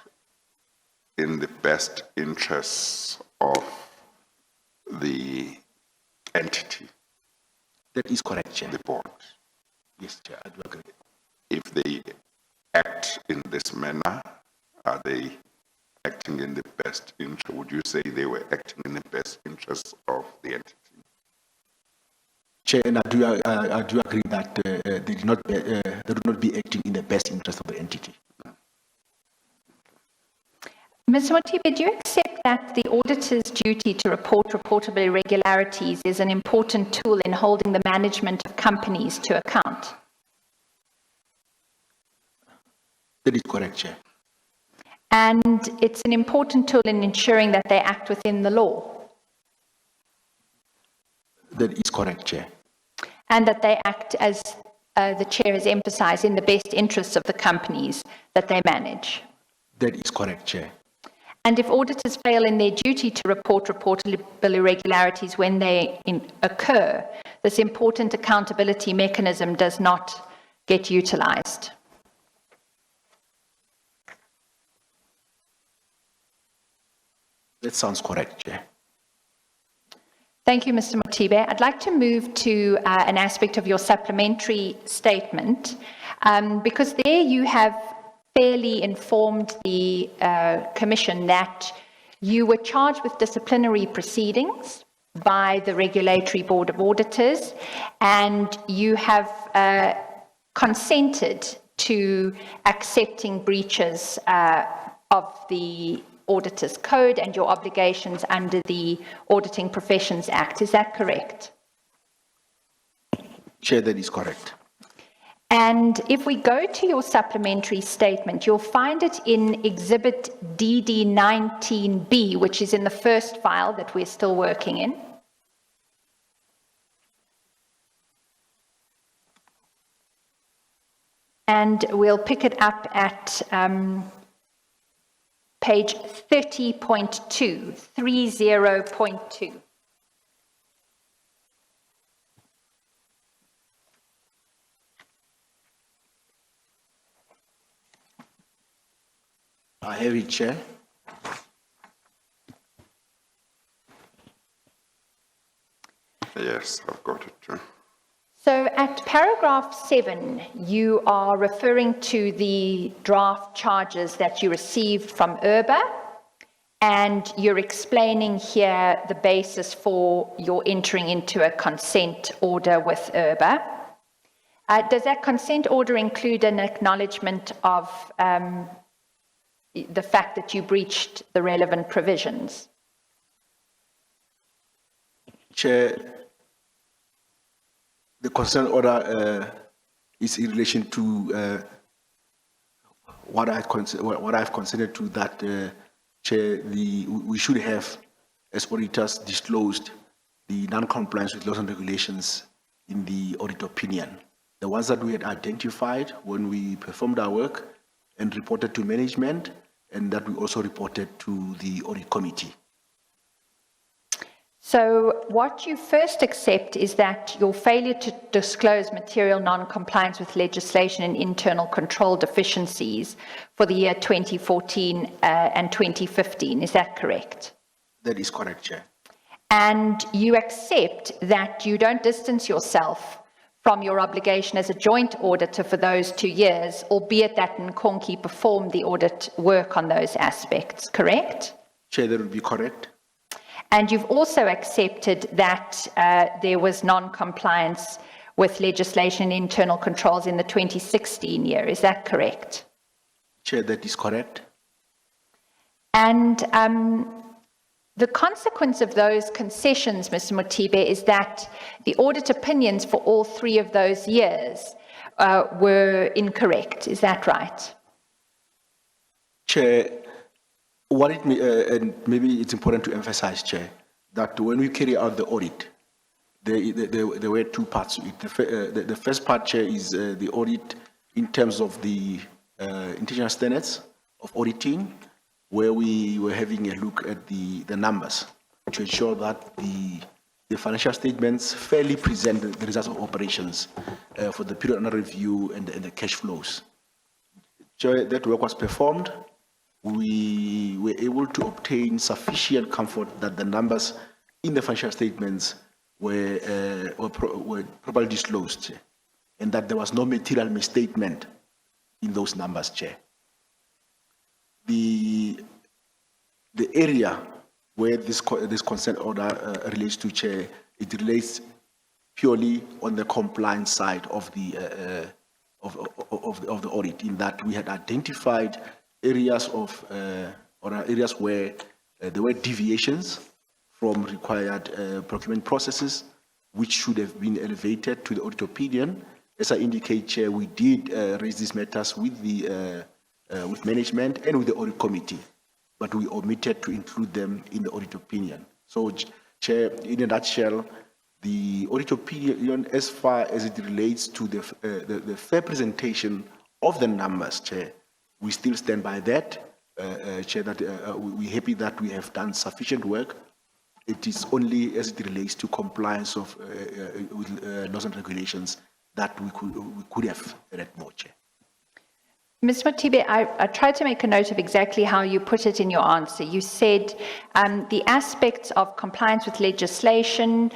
S1: in the best interests of the entity,
S3: That is correct, Chair.
S1: the board.
S3: Yes, Chair, I do agree.
S1: If they act in this manner, are they acting in the best interest? Would you say they were acting in the best interests of the entity?
S3: Chair, and I do agree that they do not be acting in the best interest of the entity.
S2: Mr. Motibe, do you accept that the auditor's duty to report reportable irregularities is an important tool in holding the management of companies to account?
S3: That is correct, Chair.
S2: And it's an important tool in ensuring that they act within the law?
S3: That is correct, Chair.
S2: And that they act, as the chair has emphasized, in the best interests of the companies that they manage?
S3: That is correct, Chair.
S2: And if auditors fail in their duty to report reportable irregularities when they occur, this important accountability mechanism does not get utilized?
S3: That sounds correct, Chair.
S2: Thank you, Mr. Motibe. I'd like to move to an aspect of your supplementary statement, because there you have fairly informed the Commission that you were charged with disciplinary proceedings by the Regulatory Board of Auditors, and you have consented to accepting breaches of the Auditor's Code and your obligations under the Auditing Professions Act. Is that correct?
S3: Chair, that is correct.
S2: And if we go to your supplementary statement, you'll find it in Exhibit DD19B, which is in the first file that we're still working in. And we'll pick it up at page 30.2, 30.2.
S3: I have it, Chair.
S1: Yes, I've got it, Chair.
S2: So at paragraph 7, you are referring to the draft charges that you received from URBA, and you're explaining here the basis for your entering into a consent order with URBA. Does that consent order include an acknowledgement of the fact that you breached the relevant provisions?
S3: Chair, the consent order is in relation to what I've considered to that, Chair. We should have, as auditors, disclosed the non-compliance with laws and regulations in the audit opinion. The ones that we had identified when we performed our work and reported to management, and that we also reported to the audit committee.
S2: So what you first accept is that your failure to disclose material non-compliance with legislation and internal control deficiencies for the year 2014 and 2015. Is that correct?
S3: That is correct, Chair.
S2: And you accept that you don't distance yourself from your obligation as a joint auditor for those 2 years, albeit that Nkonki performed the audit work on those aspects, correct?
S3: Chair, that would be correct.
S2: And you've also accepted that there was non-compliance with legislation and internal controls in the 2016 year. Is that correct?
S3: Chair, that is correct.
S2: And the consequence of those concessions, Mr. Mothibe, is that the audit opinions for all 3 of those years were incorrect. Is that right?
S3: Chair, what it and maybe it's important to emphasize, Chair, that when we carry out the audit, there were 2 parts to it. The first part, Chair, is the audit in terms of the international standards of auditing, where we were having a look at the numbers to ensure that the financial statements fairly present the results of operations for the period under review and the cash flows. Chair, that work was performed. We were able to obtain sufficient comfort that the numbers in the financial statements were properly disclosed, and that there was no material misstatement in those numbers, Chair. The area where this consent order relates to, Chair, it relates purely on the compliance side of the audit, in that we had identified areas areas where there were deviations from required procurement processes, which should have been elevated to the audit opinion. As I indicate, Chair, we did raise these matters with with management and with the audit committee, but we omitted to include them in the audit opinion. So, Chair, in a nutshell, the audit opinion, as far as it relates to the fair presentation of the numbers, Chair, we still stand by that, Chair, that we're happy that we have done sufficient work. It is only as it relates to compliance with laws and regulations that we could have read more, Chair.
S2: Ms. Mothibe, I tried to make a note of exactly how you put it in your answer. You said the aspects of compliance with legislation,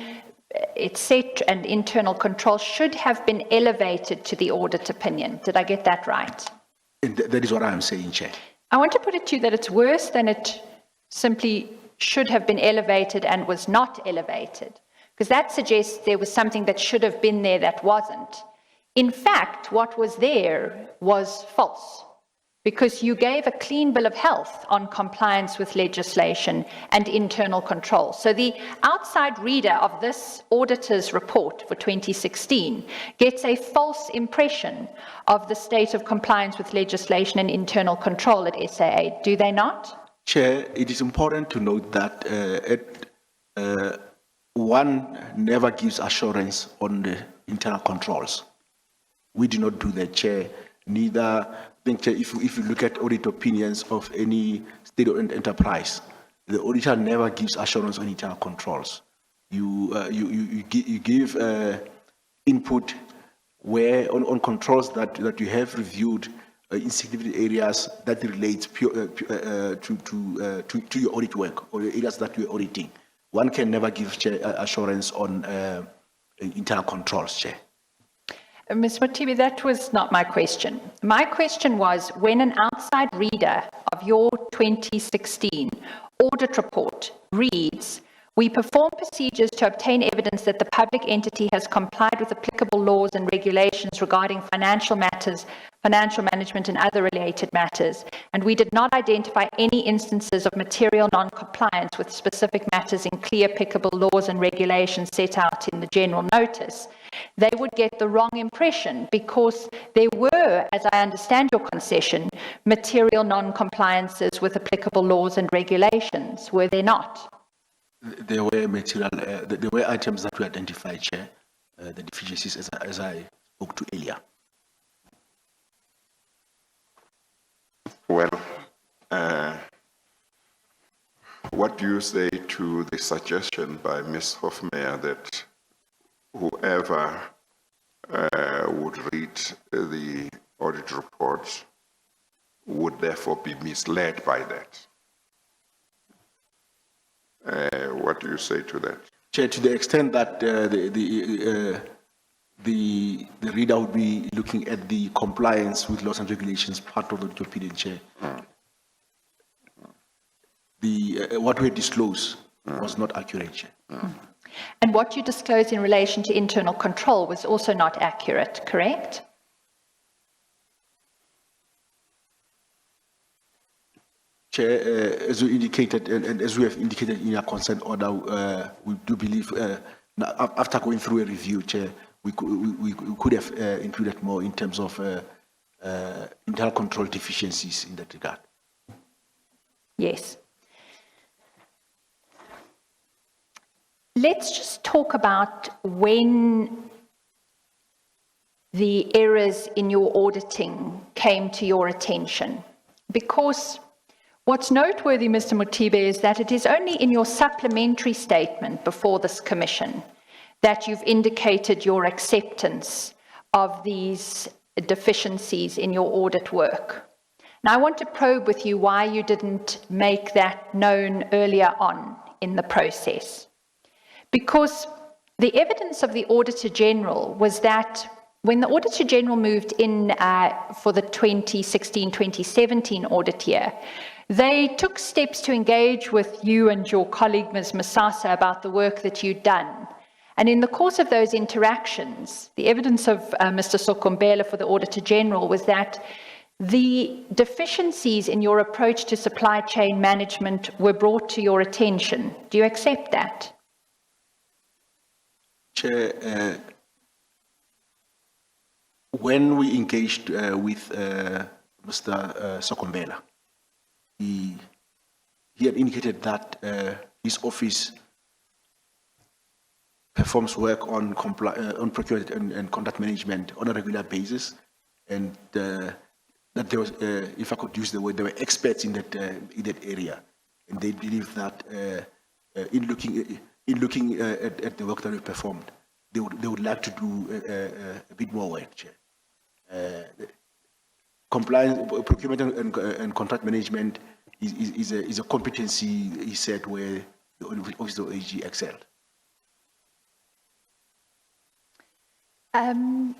S2: etc., and internal control should have been elevated to the audit opinion. Did I get that right?
S3: And that is what I am saying, Chair.
S2: I want to put it to you that it's worse than it simply should have been elevated and was not elevated, because that suggests there was something that should have been there that wasn't. In fact, what was there was false, because you gave a clean bill of health on compliance with legislation and internal control. So the outside reader of this auditor's report for 2016 gets a false impression of the state of compliance with legislation and internal control at SAA, do they not?
S3: Chair, it is important to note that one never gives assurance on the internal controls. We do not do that, Chair. Neither, I think, Chair, if you look at audit opinions of any state-owned enterprise, the auditor never gives assurance on internal controls. You give input where on controls that you have reviewed in significant areas that relate to your audit work or the areas that you're auditing. One can never give, Chair, assurance on internal controls, Chair.
S2: Ms. Mothibe, that was not my question. My question was, when an outside reader of your 2016 audit report reads, "We perform procedures to obtain evidence that the public entity has complied with applicable laws and regulations regarding financial matters, financial management and other related matters, and we did not identify any instances of material non-compliance with specific matters in clear applicable laws and regulations set out in the general notice," they would get the wrong impression, because there were, as I understand your concession, material non-compliances with applicable laws and regulations, were there not?
S3: There were there were items that we identified, Chair, the deficiencies as I spoke to earlier.
S1: Well, what do you say to the suggestion by Ms. Hofmeyr that whoever would read the audit report would therefore be misled by that? What do you say to that?
S3: Chair, to the extent that the reader would be looking at the compliance with laws and regulations part of the opinion, Chair, what we disclosed was not accurate, Chair.
S2: And what you disclosed in relation to internal control was also not accurate, correct?
S3: Chair, as we indicated, and as we have indicated in our consent order, we do believe, after going through a review, Chair, we could have included more in terms of internal control deficiencies in that regard.
S2: Yes. Let's just talk about when the errors in your auditing came to your attention. Because what's noteworthy, Mr. Mothibe, is that it is only in your supplementary statement before this commission that you've indicated your acceptance of these deficiencies in your audit work. Now, I want to probe with you why you didn't make that known earlier on in the process. Because the evidence of the Auditor General was that when the Auditor General moved in for the 2016-2017 audit year, they took steps to engage with you and your colleague, Ms. Masasa, about the work that you'd done. And in the course of those interactions, the evidence of Mr. Sokombela for the Auditor General was that the deficiencies in your approach to supply chain management were brought to your attention. Do you accept that?
S3: Chair, when we engaged with Mr. Sokombela, he had indicated that his office performs work on procurement and contract management on a regular basis, and that there was, if I could use the word, there were experts in that area, and they believe that in looking at the work that we performed, they would like to do a bit more work, Chair. Compliance, procurement and contract management is a competency, he said, where the Office of AG excelled.
S2: Mr.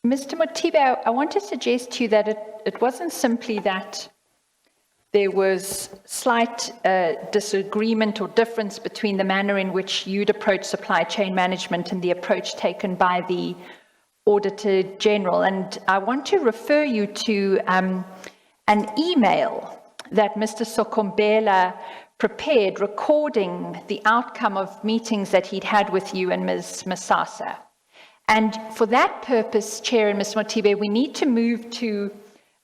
S2: Mr. Motibe, I want to suggest to you that it wasn't simply that there was slight disagreement or difference between the manner in which you'd approach supply chain management and the approach taken by the Auditor General. And I want to refer you to an email that Mr. Sokombela prepared recording the outcome of meetings that he'd had with you and Ms. Masasa. And for that purpose, Chair and Mr. Motibe, we need to move to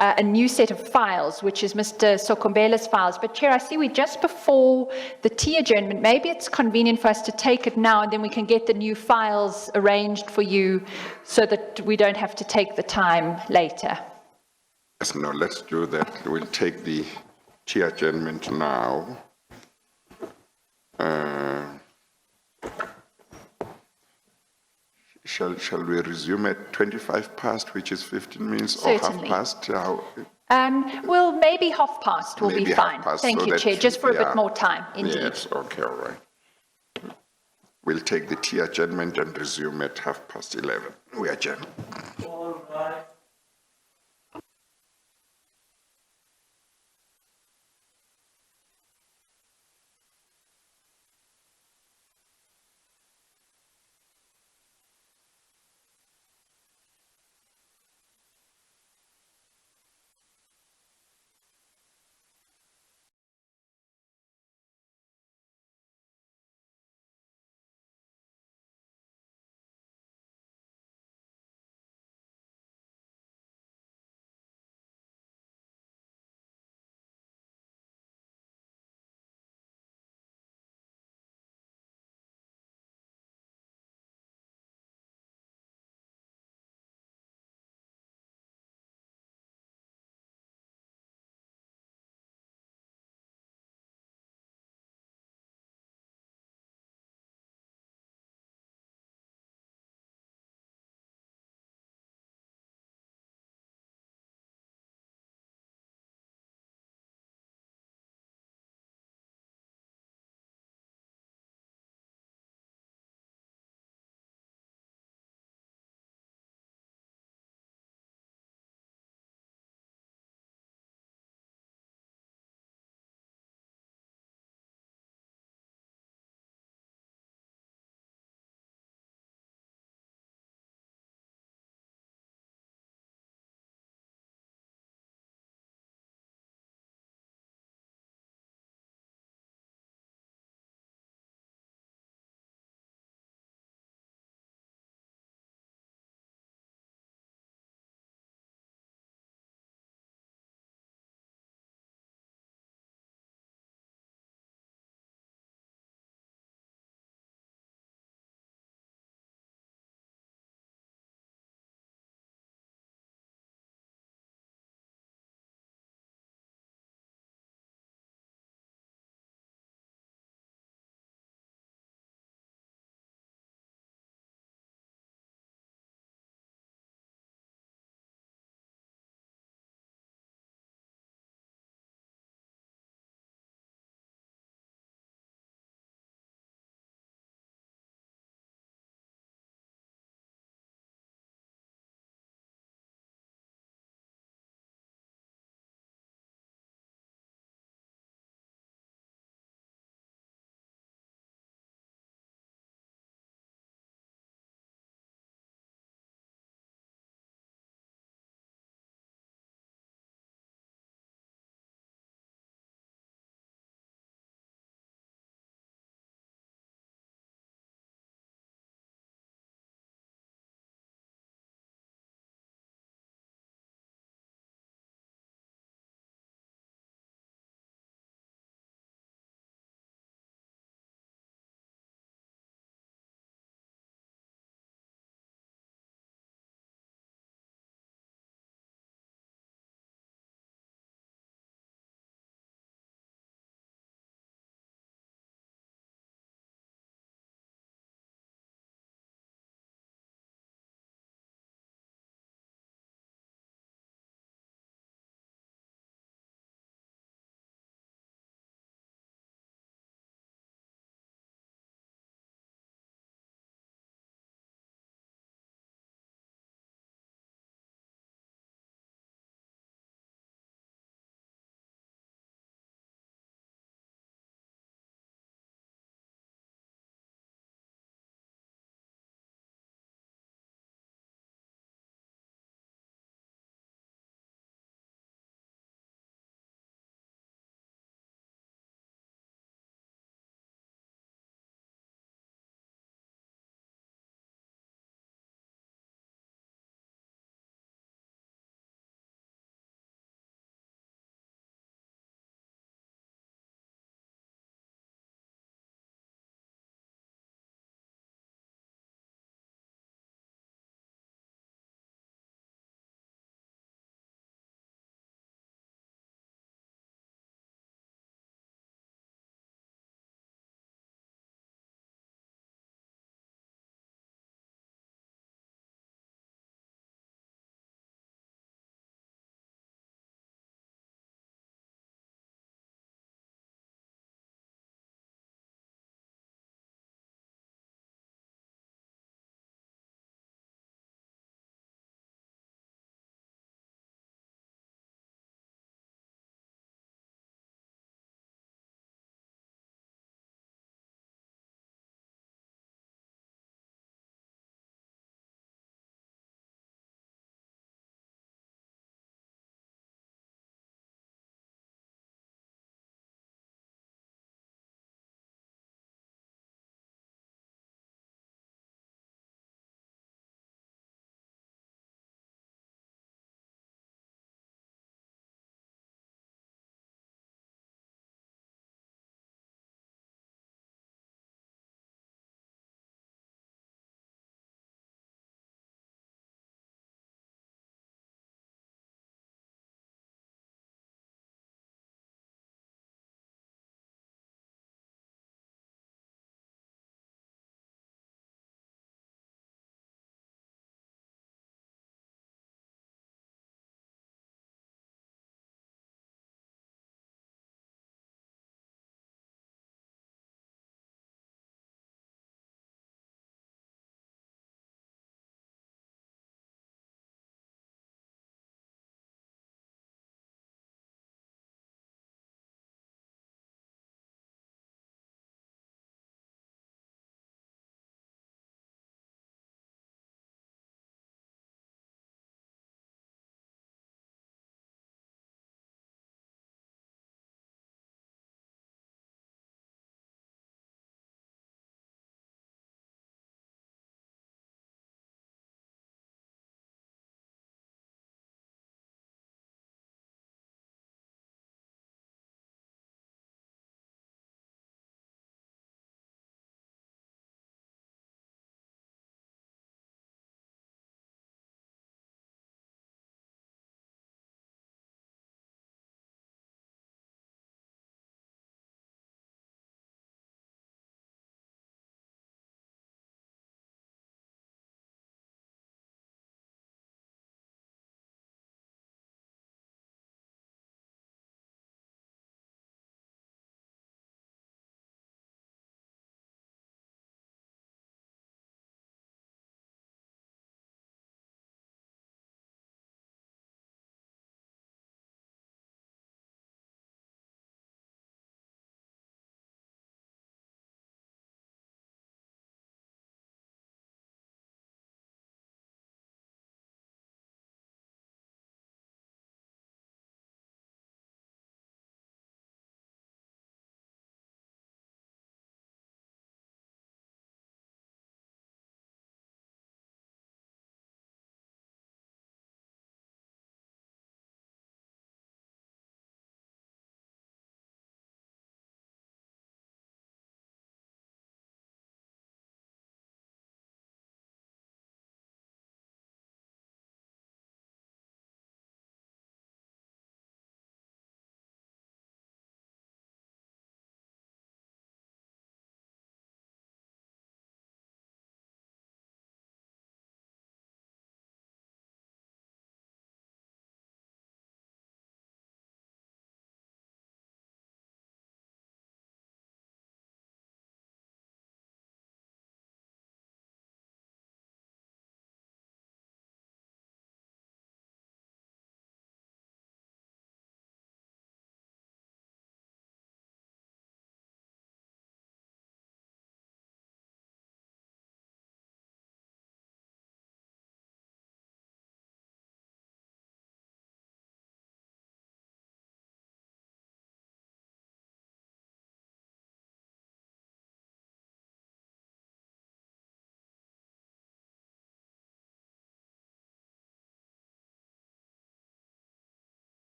S2: a new set of files, which is Mr. Sokombela's files. But Chair, I see we're just before the tea adjournment. Maybe it's convenient for us to take it now, and then we can get the new files arranged for you so that we don't have to take the time later.
S1: Yes, no, let's do that. We'll take the tea adjournment now. Shall we resume at 25 past, which is 15 minutes, or
S2: Certainly.
S1: half past?
S2: Well, maybe 1:30 will
S1: Maybe
S2: be fine.
S1: 1:30,
S2: Thank
S1: so
S2: you,
S1: that-
S2: Chair, just for a
S1: yeah.
S2: bit more time, indeed.
S1: Yes, okay, all right. We'll take the tea adjournment and resume at 11:30. We adjourn.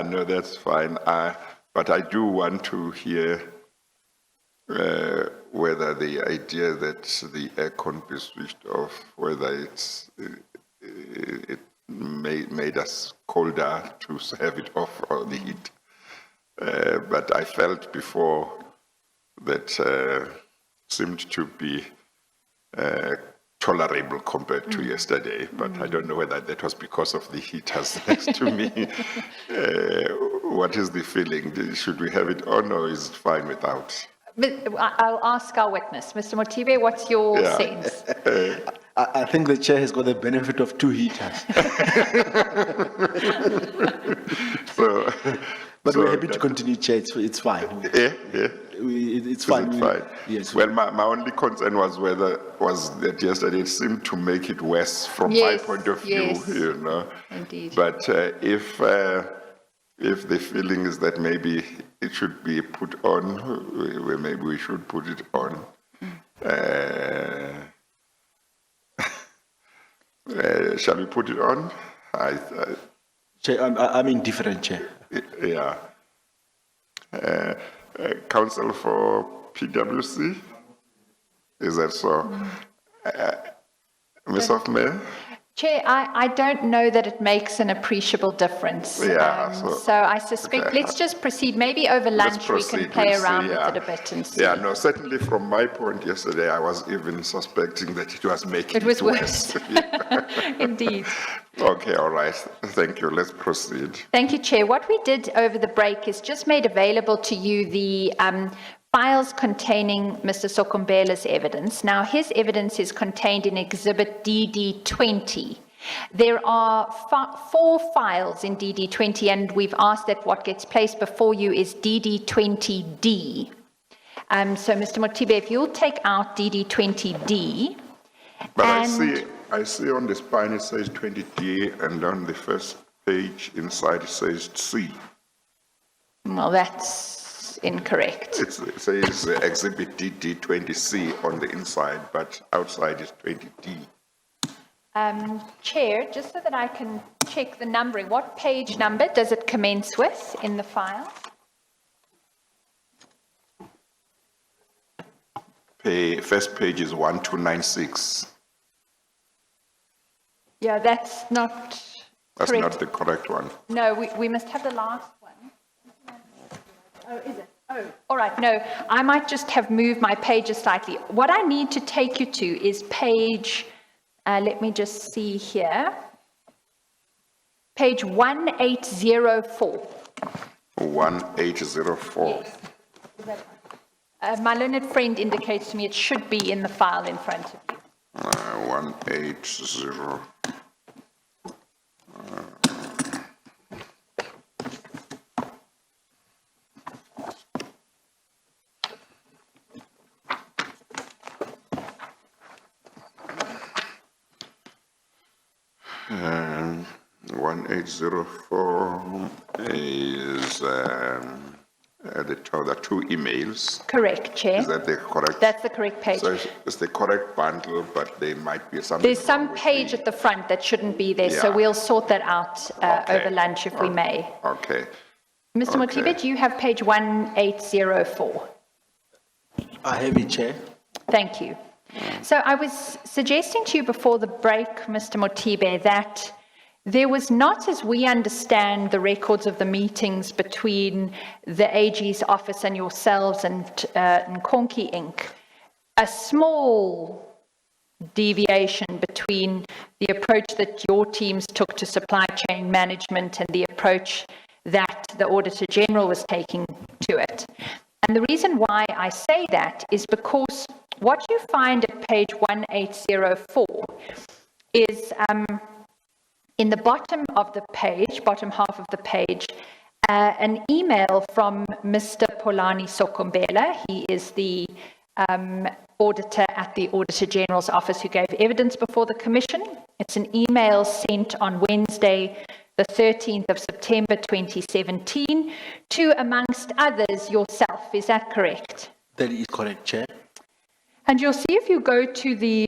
S1: no, that's fine. But I do want to hear whether the idea that the aircon be switched off, whether it made us colder to have it off, or the heat. But I felt before that seemed to be tolerable compared to yesterday, but I don't know whether that was because of the heaters next to me. What is the feeling? Should we have it on, or is it fine without?
S2: I'll ask our witness. Mr. Motibe, what's your sense?
S3: I think the chair has got the benefit of two heaters. But we're happy to continue, Chair. It's fine. It's fine.
S1: Is it fine?
S3: Yes.
S1: Well, my only concern was that yesterday it seemed to make it worse from my
S2: Yes,
S1: point of view,
S2: yes.
S1: you know.
S2: Indeed.
S1: But if the feeling is that maybe it should be put on, maybe we should put it on. Shall we put it on?
S3: Chair, I'm indifferent, Chair.
S1: Yeah. Counsel for PwC? Is that so? Ms. Hoffman?
S2: Chair, I don't know that it makes an appreciable difference.
S1: Yeah,
S2: so I suspect,
S1: okay.
S2: let's just proceed. Maybe over lunch we can play around with it a bit and see.
S1: Yeah, no, certainly from my point yesterday, I was even suspecting that it was making
S2: It was worse. Indeed.
S1: Okay, all right. Thank you. Let's proceed.
S2: Thank you, Chair. What we did over the break is just made available to you the files containing Mr. Sokombela's evidence. Now, his evidence is contained in Exhibit DD20. There are 4 files in DD20, and we've asked that what gets placed before you is DD20D. So, Mr. Motibe, if you'll take out DD20D.
S1: But I see on the spine it says 20D, and on the first page inside it says C.
S2: Well, that's incorrect.
S1: It says Exhibit DD20C on the inside, but outside is 20D.
S2: Chair, just so that I can check the numbering, what page number does it commence with in the file?
S1: First page is 1296.
S2: Yeah, that's not
S1: That's
S2: correct.
S1: not the correct one.
S2: No, we must have the last one. Oh, is it? Oh, all right. No, I might just have moved my pages slightly. What I need to take you to is page, let me just see here, page 1804.
S1: 1804.
S2: My learned friend indicates to me it should be in the file in front of you.
S1: 180. And 1804 is the 2 emails.
S2: Correct, Chair.
S1: Is that the correct?
S2: That's the correct page.
S1: So it's the correct bundle, but there might be something.
S2: There's some
S1: wrong with
S2: page
S1: the-
S2: at the front that shouldn't be there, so
S1: Yeah.
S2: we'll sort that out
S1: Okay.
S2: over lunch if we may.
S1: Okay.
S2: Mr.
S1: Okay.
S2: Motibe, do you have page 1804?
S3: I have it, Chair.
S2: Thank you. So I was suggesting to you before the break, Mr. Motibe, that there was not, as we understand the records of the meetings between the AG's office and yourselves and Nkonki Inc., a small deviation between the approach that your teams took to supply chain management and the approach that the Auditor General was taking to it. And the reason why I say that is because what you find at page 1804 is in the bottom of the page, bottom half of the page, an email from Mr. Polani Sokombela. He is the auditor at the Auditor General's office who gave evidence before the Commission. It's an email sent on Wednesday, the 13th of September 2017, to, amongst others, yourself. Is that correct?
S3: That is correct, Chair.
S2: And you'll see if you go to the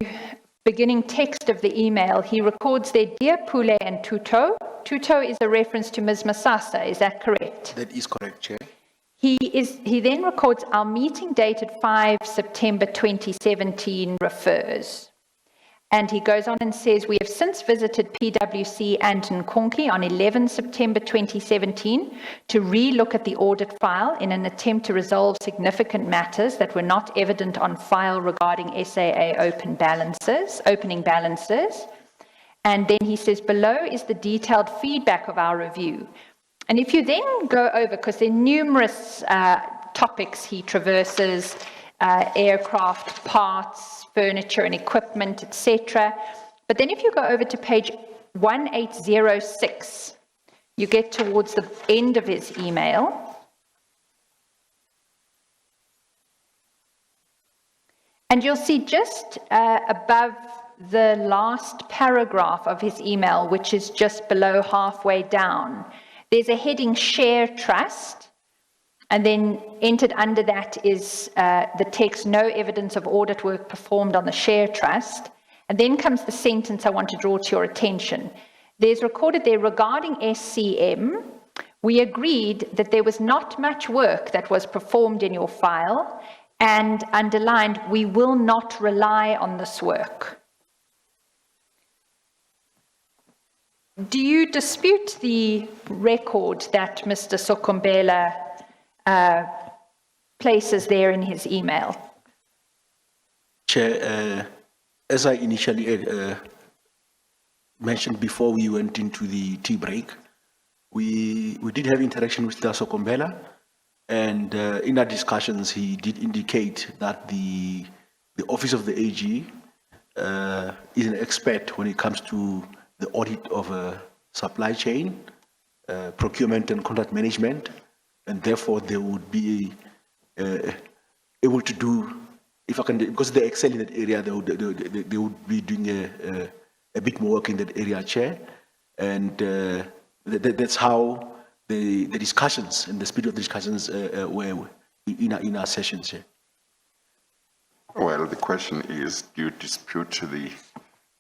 S2: beginning text of the email, he records there, Dear Pule and Tuto, Tuto is a reference to Ms. Masasa, is that correct?
S3: That is correct, Chair.
S2: He then records our meeting dated 5 September 2017 refers. And he goes on and says, we have since visited PwC and Nkonki on 11 September 2017 to re-look at the audit file in an attempt to resolve significant matters that were not evident on file regarding SAA opening balances. And then he says, below is the detailed feedback of our review. And if you then go over, because there are numerous topics he traverses, aircraft, parts, furniture and equipment, etc. But then if you go over to page 1806, you get towards the end of his email. And you'll see just above the last paragraph of his email, which is just below halfway down, there's a heading Share Trust. And then entered under that is the text, no evidence of audit work performed on the share trust. And then comes the sentence I want to draw to your attention. There's recorded there, regarding SCM, we agreed that there was not much work that was performed in your file, and underlined, we will not rely on this work. Do you dispute the record that Mr. Sokombela places there in his email?
S3: Chair, as I initially mentioned before we went into the tea break, we did have interaction with Mr. Sokombela, and in our discussions, he did indicate that the Office of the AG is an expert when it comes to the audit of a supply chain, procurement and contract management, and therefore they would be able to do, if I can, because they excel in that area, they would be doing a bit more work in that area, Chair. And that's how the discussions and the spirit of the discussions were in our session, Chair.
S1: Well, the question is, do you dispute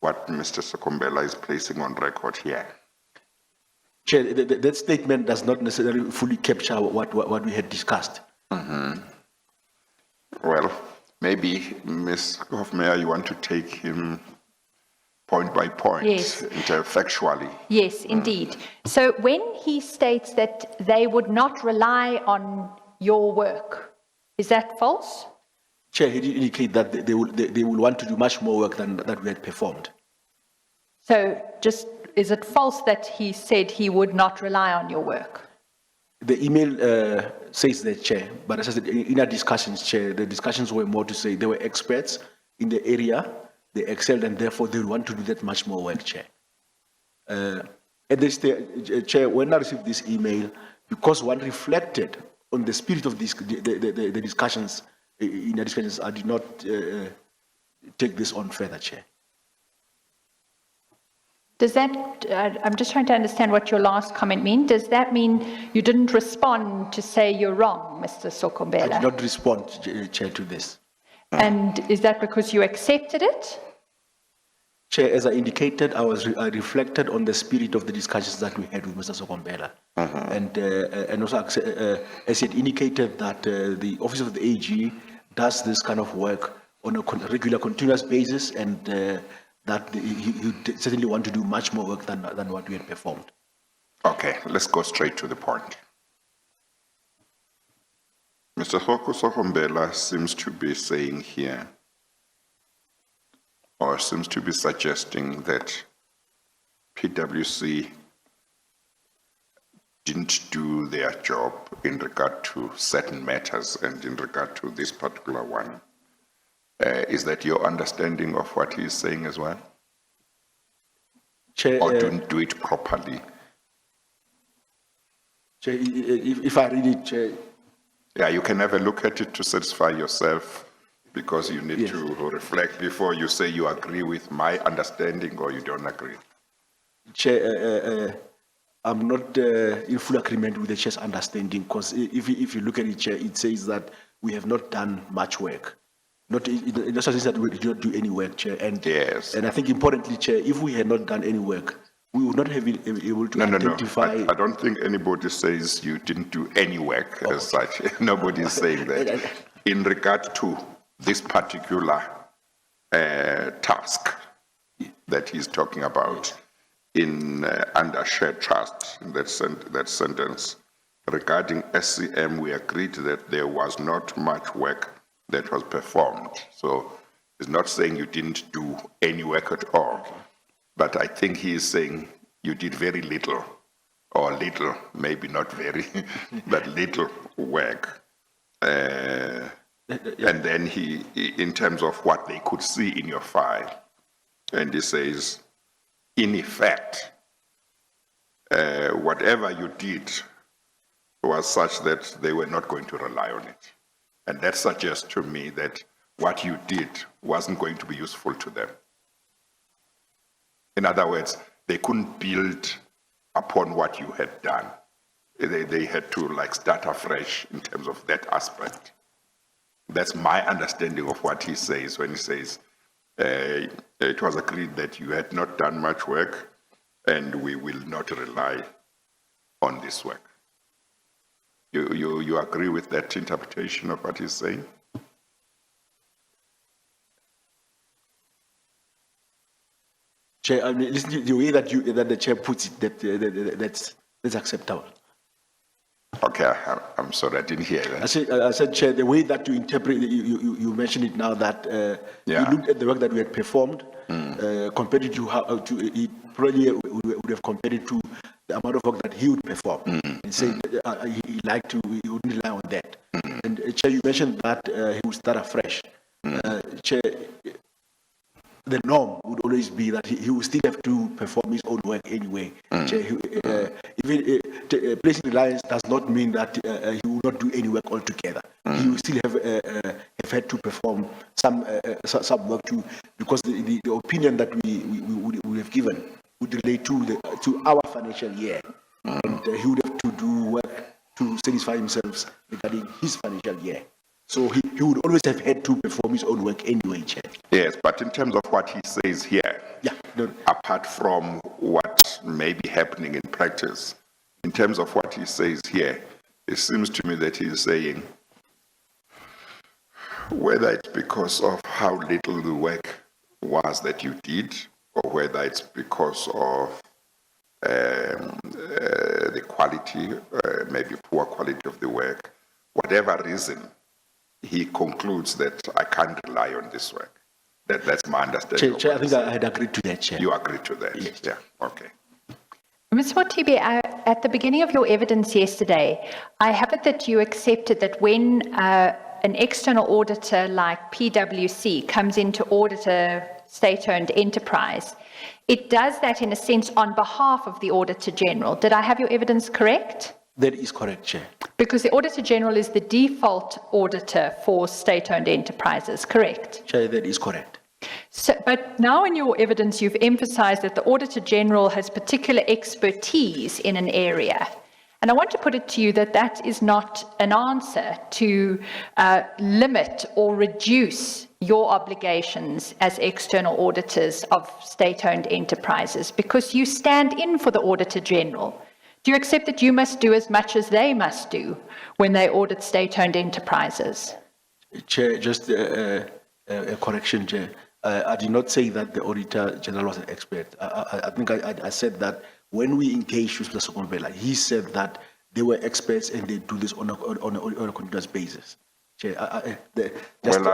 S1: what Mr. Sokombela is placing on record here?
S3: Chair, that statement does not necessarily fully capture what we had discussed.
S1: Mm-hmm. Well, maybe, Ms. Hofmeyer, you want to take him point by point,
S2: Yes.
S1: factually.
S2: Yes, indeed. So when he states that they would not rely on your work, is that false?
S3: Chair, he did indicate that they will want to do much more work than that we had performed.
S2: So just, is it false that he said he would not rely on your work?
S3: The email says that, Chair, but as I said, in our discussions, Chair, the discussions were more to say they were experts in the area, they excelled, and therefore they want to do that much more work, Chair. At this stage, Chair, when I received this email, because one reflected on the spirit of this, the discussions, in the discussions, I did not take this on further, Chair.
S2: Does that, I'm just trying to understand what your last comment means. Does that mean you didn't respond to say you're wrong, Mr. Sokombela?
S3: I did not respond, Chair, to this.
S2: And is that because you accepted it?
S3: Chair, as I indicated, I reflected on the spirit of the discussions that we had with Mr. Sokombela. And also, as it indicated that the Office of the AG does this kind of work on a regular, continuous basis, and that he certainly want to do much more work than what we had performed.
S1: Okay, let's go straight to the point. Mr. Sokombela seems to be saying here, or seems to be suggesting that PwC didn't do their job in regard to certain matters and in regard to this particular one. Is that your understanding of what he is saying as well?
S3: Chair,
S1: or didn't do it properly?
S3: Chair, if I read it, Chair.
S1: Yeah, you can have a look at it to satisfy yourself, because you need
S3: Yes.
S1: to reflect before you say you agree with my understanding or you don't agree.
S3: Chair, I'm not in full agreement with the Chair's understanding, because if you look at it, Chair, it says that we have not done much work. Not in the sense that we did not do any work, Chair. And,
S1: Yes.
S3: and I think importantly, Chair, if we had not done any work, we would not have been able to
S1: No.
S3: identify.
S1: I don't think anybody says you didn't do any work as such. Nobody is saying that. In regard to this particular task that he's talking about in under shared trust, in that sentence, regarding SCM, we agreed that there was not much work that was performed. So it's not saying you didn't do any work at all. But I think he is saying you did very little, or little, maybe not very, but little work. And then he, in terms of what they could see in your file, and he says, in effect, whatever you did was such that they were not going to rely on it. And that suggests to me that what you did wasn't going to be useful to them. In other words, they couldn't build upon what you had done. They had to like start afresh in terms of that aspect. That's my understanding of what he says when he says it was agreed that you had not done much work and we will not rely on this work. You agree with that interpretation of what he's saying?
S3: Chair, I mean, listen to the way that the chair puts it, that's acceptable.
S1: Okay, I'm sorry, I didn't hear that.
S3: I said, Chair, the way that you interpret, you mentioned it now that you looked at the work that we had performed, compared it to he probably would have compared it to the amount of work that he would perform. And said he wouldn't rely on that. And Chair, you mentioned that he would start afresh. Chair, the norm would always be that he will still have to perform his own work anyway. Even placing reliance does not mean that he will not do any work altogether. He will still have had to perform some work too, because the opinion that we would have given would relate to our financial year, and he would have to do work to satisfy himself regarding his financial year. So he would always have had to perform his own work anyway, Chair.
S1: Yes, but in terms of what he says here,
S3: No.
S1: apart from what may be happening in practice, in terms of what he says here, it seems to me that he's saying, whether it's because of how little the work was that you did, or whether it's because of the quality, maybe poor quality of the work, whatever reason, he concludes that I can't rely on this work. That's my understanding.
S3: Chair, I think I had agreed to that, Chair.
S1: You agree to that?
S3: Yes.
S1: Yeah, okay.
S2: Ms. Motibe, at the beginning of your evidence yesterday, I have it that you accepted that when an external auditor like PwC comes in to audit a state-owned enterprise, it does that in a sense on behalf of the Auditor General. Did I have your evidence correct?
S3: That is correct, Chair.
S2: Because the Auditor General is the default auditor for state-owned enterprises, correct?
S3: Chair, that is correct.
S2: So, but now in your evidence, you've emphasized that the Auditor General has particular expertise in an area. And I want to put it to you that that is not an answer to limit or reduce your obligations as external auditors of state-owned enterprises, because you stand in for the Auditor General. Do you accept that you must do as much as they must do when they audit state-owned enterprises?
S3: Chair, just a correction, Chair. I did not say that the Auditor General was an expert. I think I said that when we engaged with Mr. Sokombela, he said that they were experts and they do this on a continuous basis. Chair, I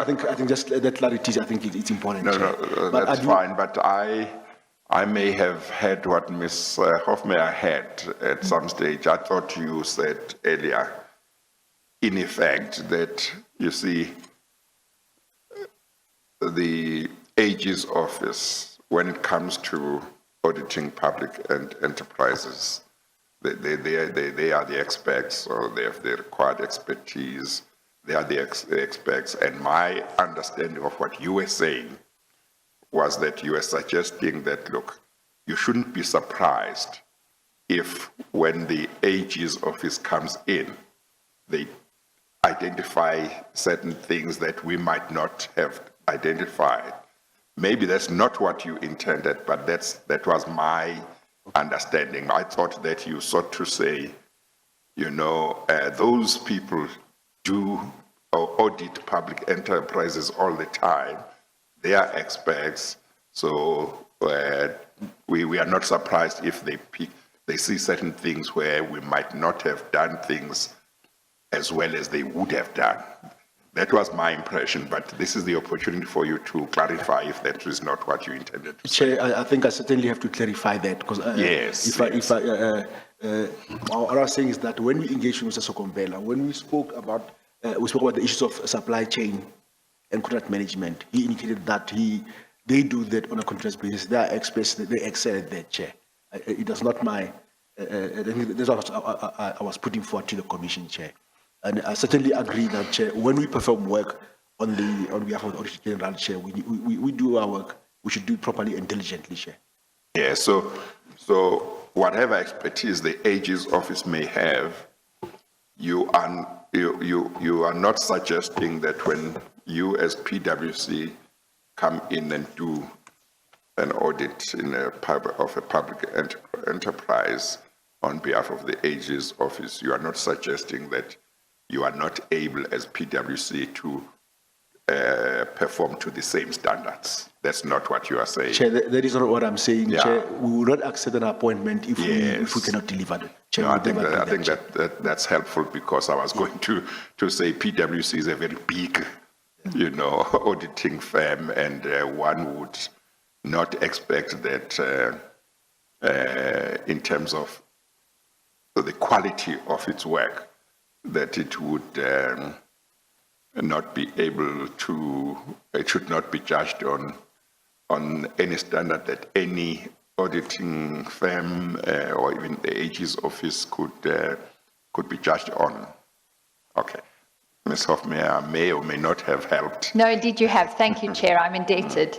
S3: think just that clarity, I think it's important.
S1: No, that's fine, but I may have had what Ms. Hofmeyer had at some stage. I thought you said earlier, in effect, that, you see, the AG's office, when it comes to auditing public enterprises, they are the experts, or they have the required expertise. They are the experts. And my understanding of what you were saying was that you were suggesting that, look, you shouldn't be surprised if when the AG's office comes in, they identify certain things that we might not have identified. Maybe that's not what you intended, but that was my understanding. I thought that you sought to say, you know, those people do audit public enterprises all the time. They are experts, so we are not surprised if they see certain things where we might not have done things as well as they would have done. That was my impression, but this is the opportunity for you to clarify if that is not what you intended to say.
S3: Chair, I think I certainly have to clarify that because
S1: Yes,
S3: what I was saying is that when we engaged with Mr. Sokombela, when we spoke about the issues of supply chain and contract management, he indicated that they do that on a contract basis. They are experts, they excel at that, Chair. It was not my, this is what I was putting forward to the Commission, Chair. And I certainly agree that, Chair, when we perform work on behalf of the Auditor General, Chair, we do our work, we should do it properly and diligently, Chair.
S1: Yeah, so whatever expertise the AG's office may have, you are not suggesting that when you as PwC come in and do an audit of a public enterprise on behalf of the AG's office, you are not suggesting that you are not able as PwC to perform to the same standards. That's not what you are saying.
S3: Chair, that is not what I'm saying,
S1: Yeah.
S3: Chair. We will not accept an appointment if we cannot deliver it. Chair,
S1: No, I
S3: we'll never
S1: think
S3: do that,
S1: that's helpful because I was going to say PwC is a very big, you know, auditing firm, and one would not expect that in terms of the quality of its work, that it would not be able to, it should not be judged on any standard that any auditing firm or even the AG's office could be judged on. Okay. Ms. Hofmeyr may or may not have helped.
S2: No, indeed you have. Thank you, Chair. I'm indebted.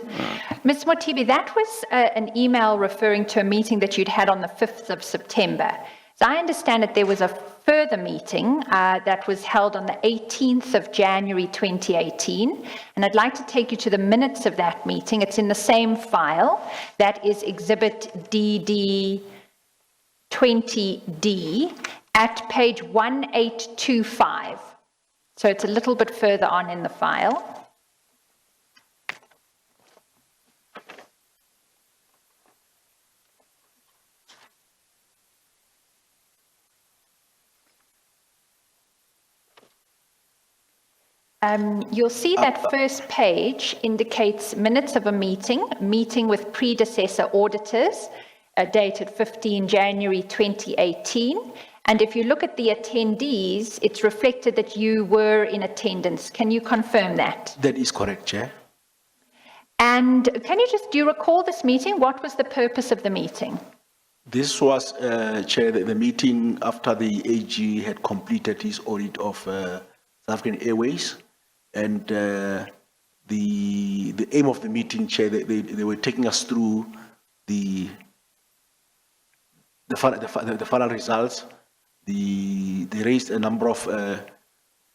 S2: Ms. Mothibi, that was an email referring to a meeting that you'd had on the 5th of September. So I understand that there was a further meeting that was held on the 18th of January 2018, and I'd like to take you to the minutes of that meeting. It's in the same file. That is Exhibit DD 20D at page 1825. So it's a little bit further on in the file. You'll see that first page indicates minutes of a meeting with predecessor auditors, dated 15 January 2018. And if you look at the attendees, it's reflected that you were in attendance. Can you confirm that?
S3: That is correct, Chair.
S2: And do you recall this meeting? What was the purpose of the meeting?
S3: This was, Chair, the meeting after the AG had completed his audit of South African Airways. And the aim of the meeting, Chair, they were taking us through the final results. They raised a number of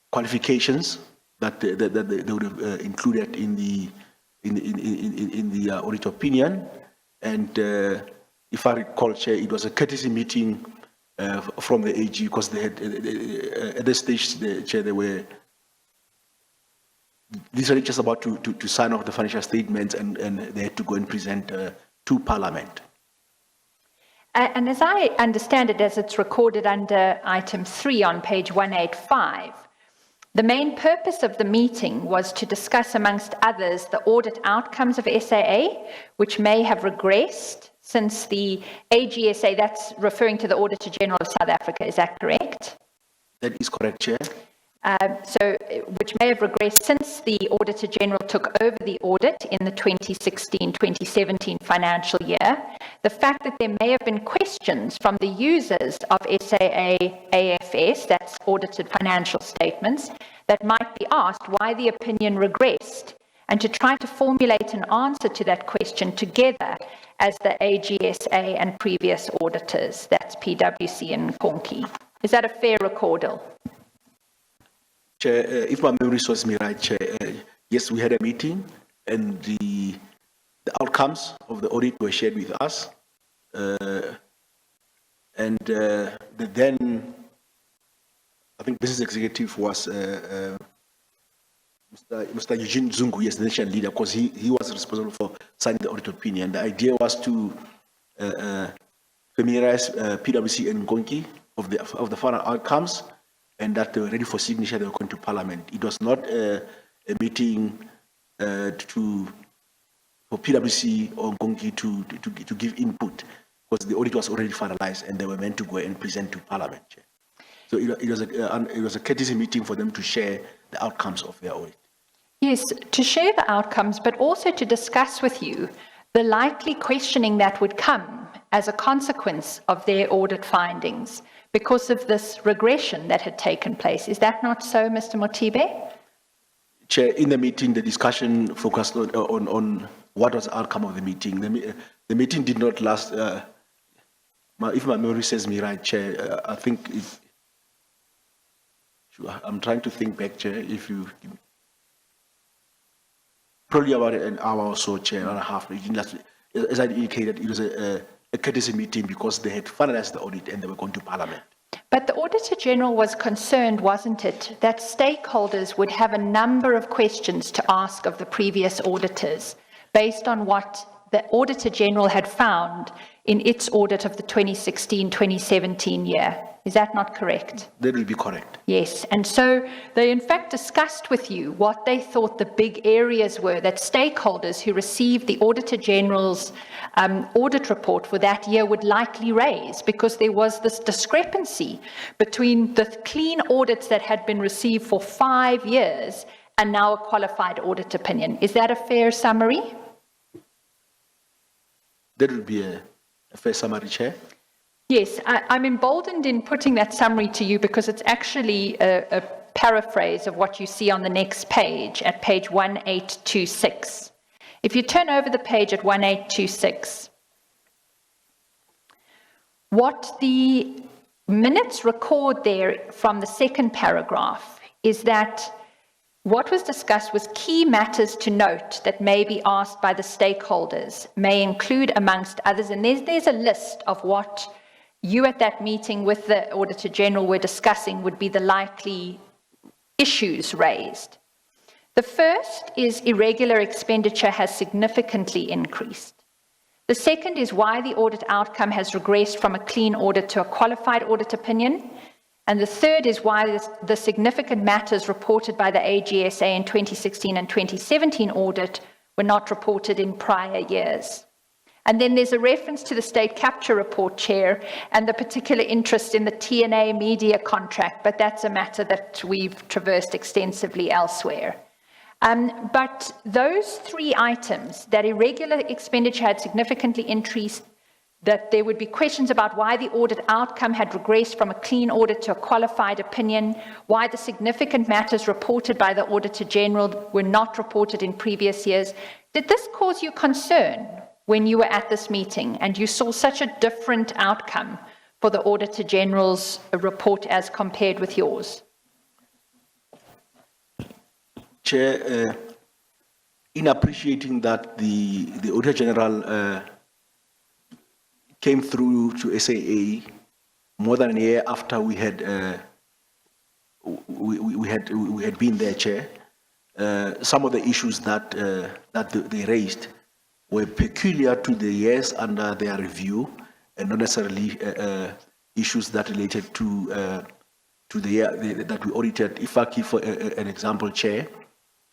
S3: qualifications that they would have included in the audit opinion. And if I recall, Chair, it was a courtesy meeting from the AG because they had at this stage, Chair, they were literally just about to sign off the financial statements, and they had to go and present to Parliament.
S2: And as I understand it, as it's recorded under item 3 on page 185, the main purpose of the meeting was to discuss, amongst others, the audit outcomes of SAA, which may have regressed since the AGSA, that's referring to the Auditor General of South Africa, is that correct?
S3: That is correct, Chair.
S2: Which may have regressed since the Auditor General took over the audit in the 2016-2017 financial year. The fact that there may have been questions from the users of SAA AFS, that's audited financial statements, that might be asked why the opinion regressed, and to try to formulate an answer to that question together as the AGSA and previous auditors, that's PwC and Konki. Is that a fair recordal?
S3: Chair, if my memory serves me right, Chair, yes, we had a meeting and the outcomes of the audit were shared with us. And then, I think business executive was Mr. Eugene Zungu, yes, the national leader, because he was responsible for signing the audit opinion. The idea was to familiarize PwC and Nkonki of the final outcomes, and that they were ready for signature. They were going to Parliament. It was not a meeting for PwC or Nkonki to give input, because the audit was already finalized and they were meant to go and present to Parliament. So it was a courtesy meeting for them to share the outcomes of their audit.
S2: Yes, to share the outcomes, but also to discuss with you the likely questioning that would come as a consequence of their audit findings because of this regression that had taken place. Is that not so, Mr. Motibe?
S3: Chair, in the meeting, the discussion focused on what was the outcome of the meeting. The meeting did not last, if my memory serves me right, Chair, I think I'm trying to think back, Chair, if you give me, probably about an hour or so, Chair, and a half. It didn't last. As I indicated, it was a courtesy meeting because they had finalized the audit and they were going to Parliament.
S2: But the Auditor General was concerned, wasn't it, that stakeholders would have a number of questions to ask of the previous auditors based on what the Auditor General had found in its audit of the 2016-2017 year. Is that not correct?
S3: That will be correct.
S2: Yes, and so they in fact discussed with you what they thought the big areas were that stakeholders who received the Auditor General's audit report for that year would likely raise, because there was this discrepancy between the clean audits that had been received for 5 years and now a qualified audit opinion. Is that a fair summary?
S3: That will be a fair summary, Chair.
S2: Yes, I'm emboldened in putting that summary to you because it's actually a paraphrase of what you see on the next page, at page 1826. If you turn over the page at 1826, what the minutes record there from the second paragraph is that what was discussed was key matters to note that may be asked by the stakeholders, may include amongst others, and there's a list of what you at that meeting with the Auditor General were discussing would be the likely issues raised. The first is irregular expenditure has significantly increased. The second is why the audit outcome has regressed from a clean audit to a qualified audit opinion. And the third is why the significant matters reported by the AGSA in 2016 and 2017 audit were not reported in prior years. And then there's a reference to the State Capture Report, Chair, and the particular interest in the TNA media contract, but that's a matter that we've traversed extensively elsewhere. But those three items, that irregular expenditure had significantly increased, that there would be questions about why the audit outcome had regressed from a clean audit to a qualified opinion, why the significant matters reported by the Auditor General were not reported in previous years. Did this cause you concern when you were at this meeting and you saw such a different outcome for the Auditor General's report as compared with yours?
S3: Chair, in appreciating that the Auditor General came through to SAA more than a year after we had been there, Chair, some of the issues that they raised were peculiar to the years under their review, and not necessarily issues that related to the year that we audited. If I give for an example, Chair,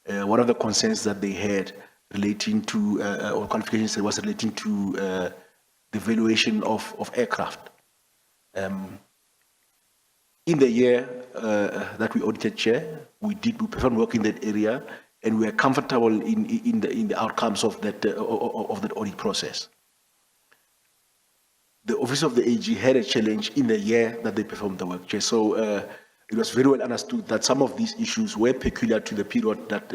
S3: one of the concerns that they had relating to, or qualifications, was relating to the valuation of aircraft. In the year that we audited, Chair, we performed work in that area, and we are comfortable in the outcomes of that audit process. The Office of the AG had a challenge in the year that they performed the work, Chair. So it was very well understood that some of these issues were peculiar to the period that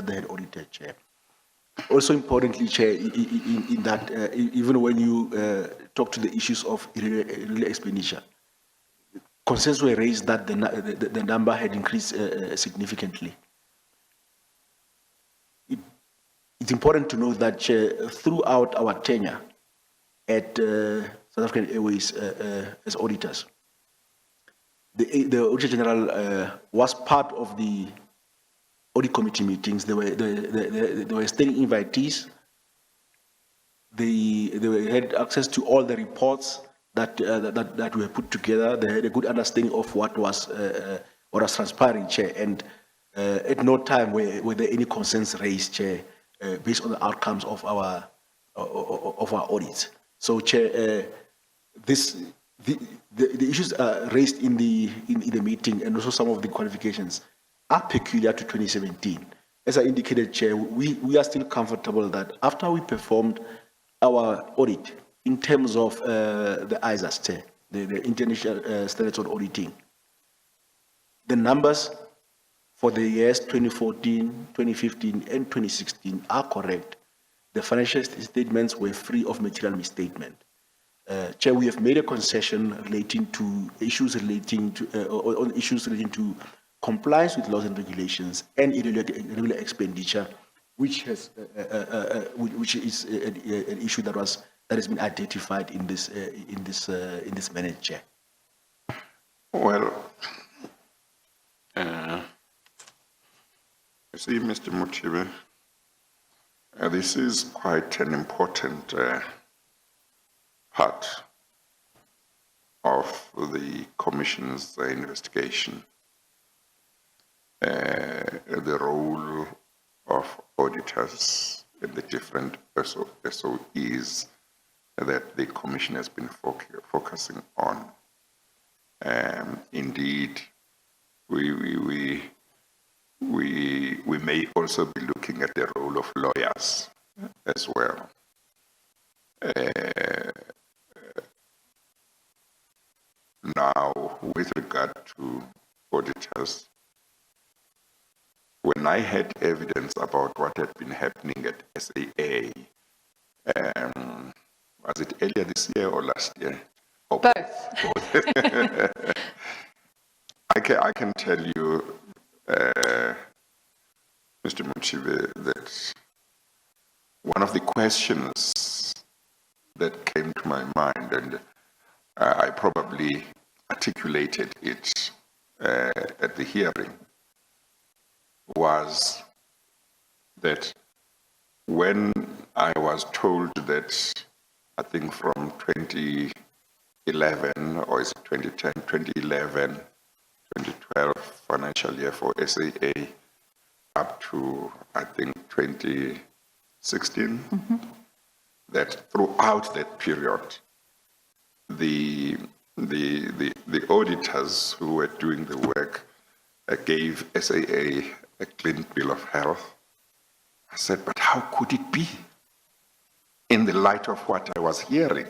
S3: they had audited, Chair. Also importantly, Chair, in that even when you talk to the issues of irregular expenditure, concerns were raised that the number had increased significantly. It's important to know that, Chair, throughout our tenure at South African Airways as auditors. The Auditor General was part of the audit committee meetings. There were standing invitees. They had access to all the reports that were put together. They had a good understanding of what was transpiring, Chair. And at no time were there any concerns raised, Chair, based on the outcomes of our audits. So, Chair, the issues raised in the meeting and also some of the qualifications are peculiar to 2017. As I indicated, Chair, we are still comfortable that after we performed our audit in terms of the ISAS, Chair, the International Standards on Auditing, the numbers for the years 2014, 2015, and 2016 are correct. The financial statements were free of material misstatement. Chair, we have made a concession relating to issues relating to compliance with laws and regulations and irregular expenditure, which is an issue that has been identified in this manner, Chair.
S1: Well, you see, Mr. Motibe, this is quite an important part of the Commission's investigation. The role of auditors and the different SOEs that the Commission has been focusing on. Indeed, we may also be looking at the role of lawyers as well. Now, with regard to auditors, when I had evidence about what had been happening at SAA, was it earlier this year or last year? Oh,
S2: Both.
S1: I can tell you, Mr. Motibe, that one of the questions that came to my mind, and I probably articulated it at the hearing, was that when I was told that, I think from 2011, or is it 2010, 2011, 2012 financial year for SAA, up to, I think, 2016, that throughout that period, the auditors who were doing the work gave SAA a clean bill of health. I said, but how could it be? In the light of what I was hearing,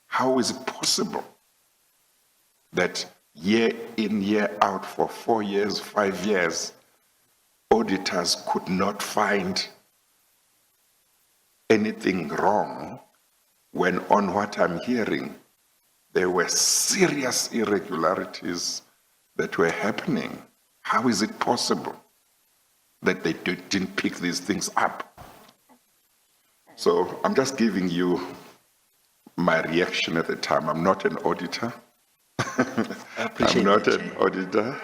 S1: how is it possible that year in, year out for 4 years, 5 years, auditors could not find anything wrong when, on what I'm hearing, there were serious irregularities that were happening? How is it possible that they didn't pick these things up? So I'm just giving you my reaction at the time. I'm not an auditor. I'm not an auditor.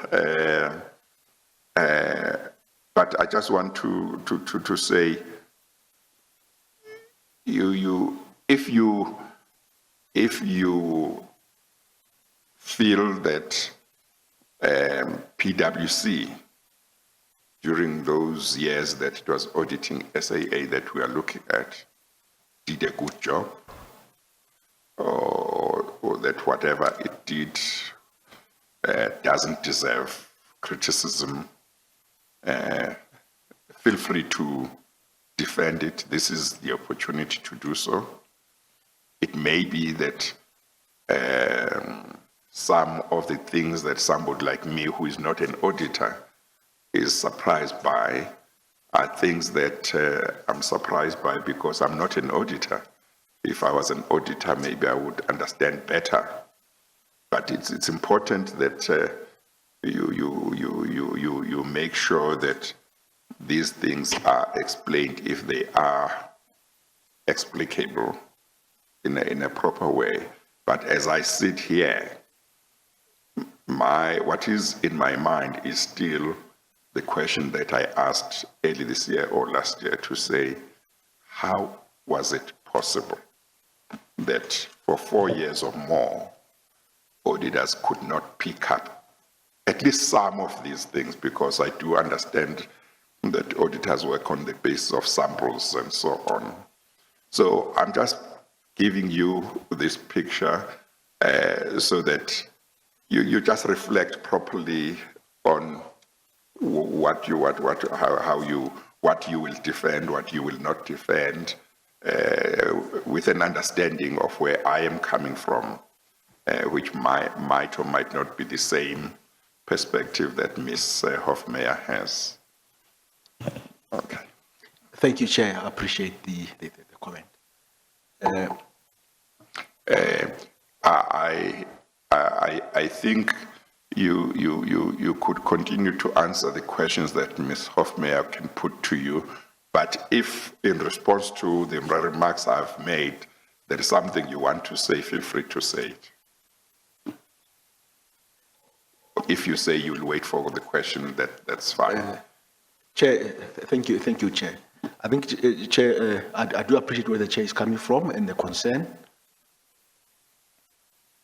S1: But I just want to say, if you feel that PwC, during those years that it was auditing SAA that we are looking at, did a good job, or that whatever it did doesn't deserve criticism, feel free to defend it. This is the opportunity to do so. It may be that some of the things that somebody like me, who is not an auditor, is surprised by, are things that I'm surprised by because I'm not an auditor. If I was an auditor, maybe I would understand better. But it's important that you make sure that these things are explained if they are explicable. in a proper way. But as I sit here, what is in my mind is still the question that I asked early this year or last year to say, how was it possible that for 4 years or more, auditors could not pick up at least some of these things? Because I do understand that auditors work on the basis of samples and so on. So I'm just giving you this picture so that you just reflect properly on what you will defend, what you will not defend, with an understanding of where I am coming from, which might or might not be the same perspective that Ms. Hofmeyr has. Okay.
S3: Thank you, Chair. I appreciate the comment.
S1: I think you could continue to answer the questions that Ms. Hofmeyr can put to you, but if in response to the remarks I've made, there is something you want to say, feel free to say it. If you say you'll wait for the question, that's fine.
S3: Chair, thank you, Chair. I think, Chair, I do appreciate where the Chair is coming from and the concern.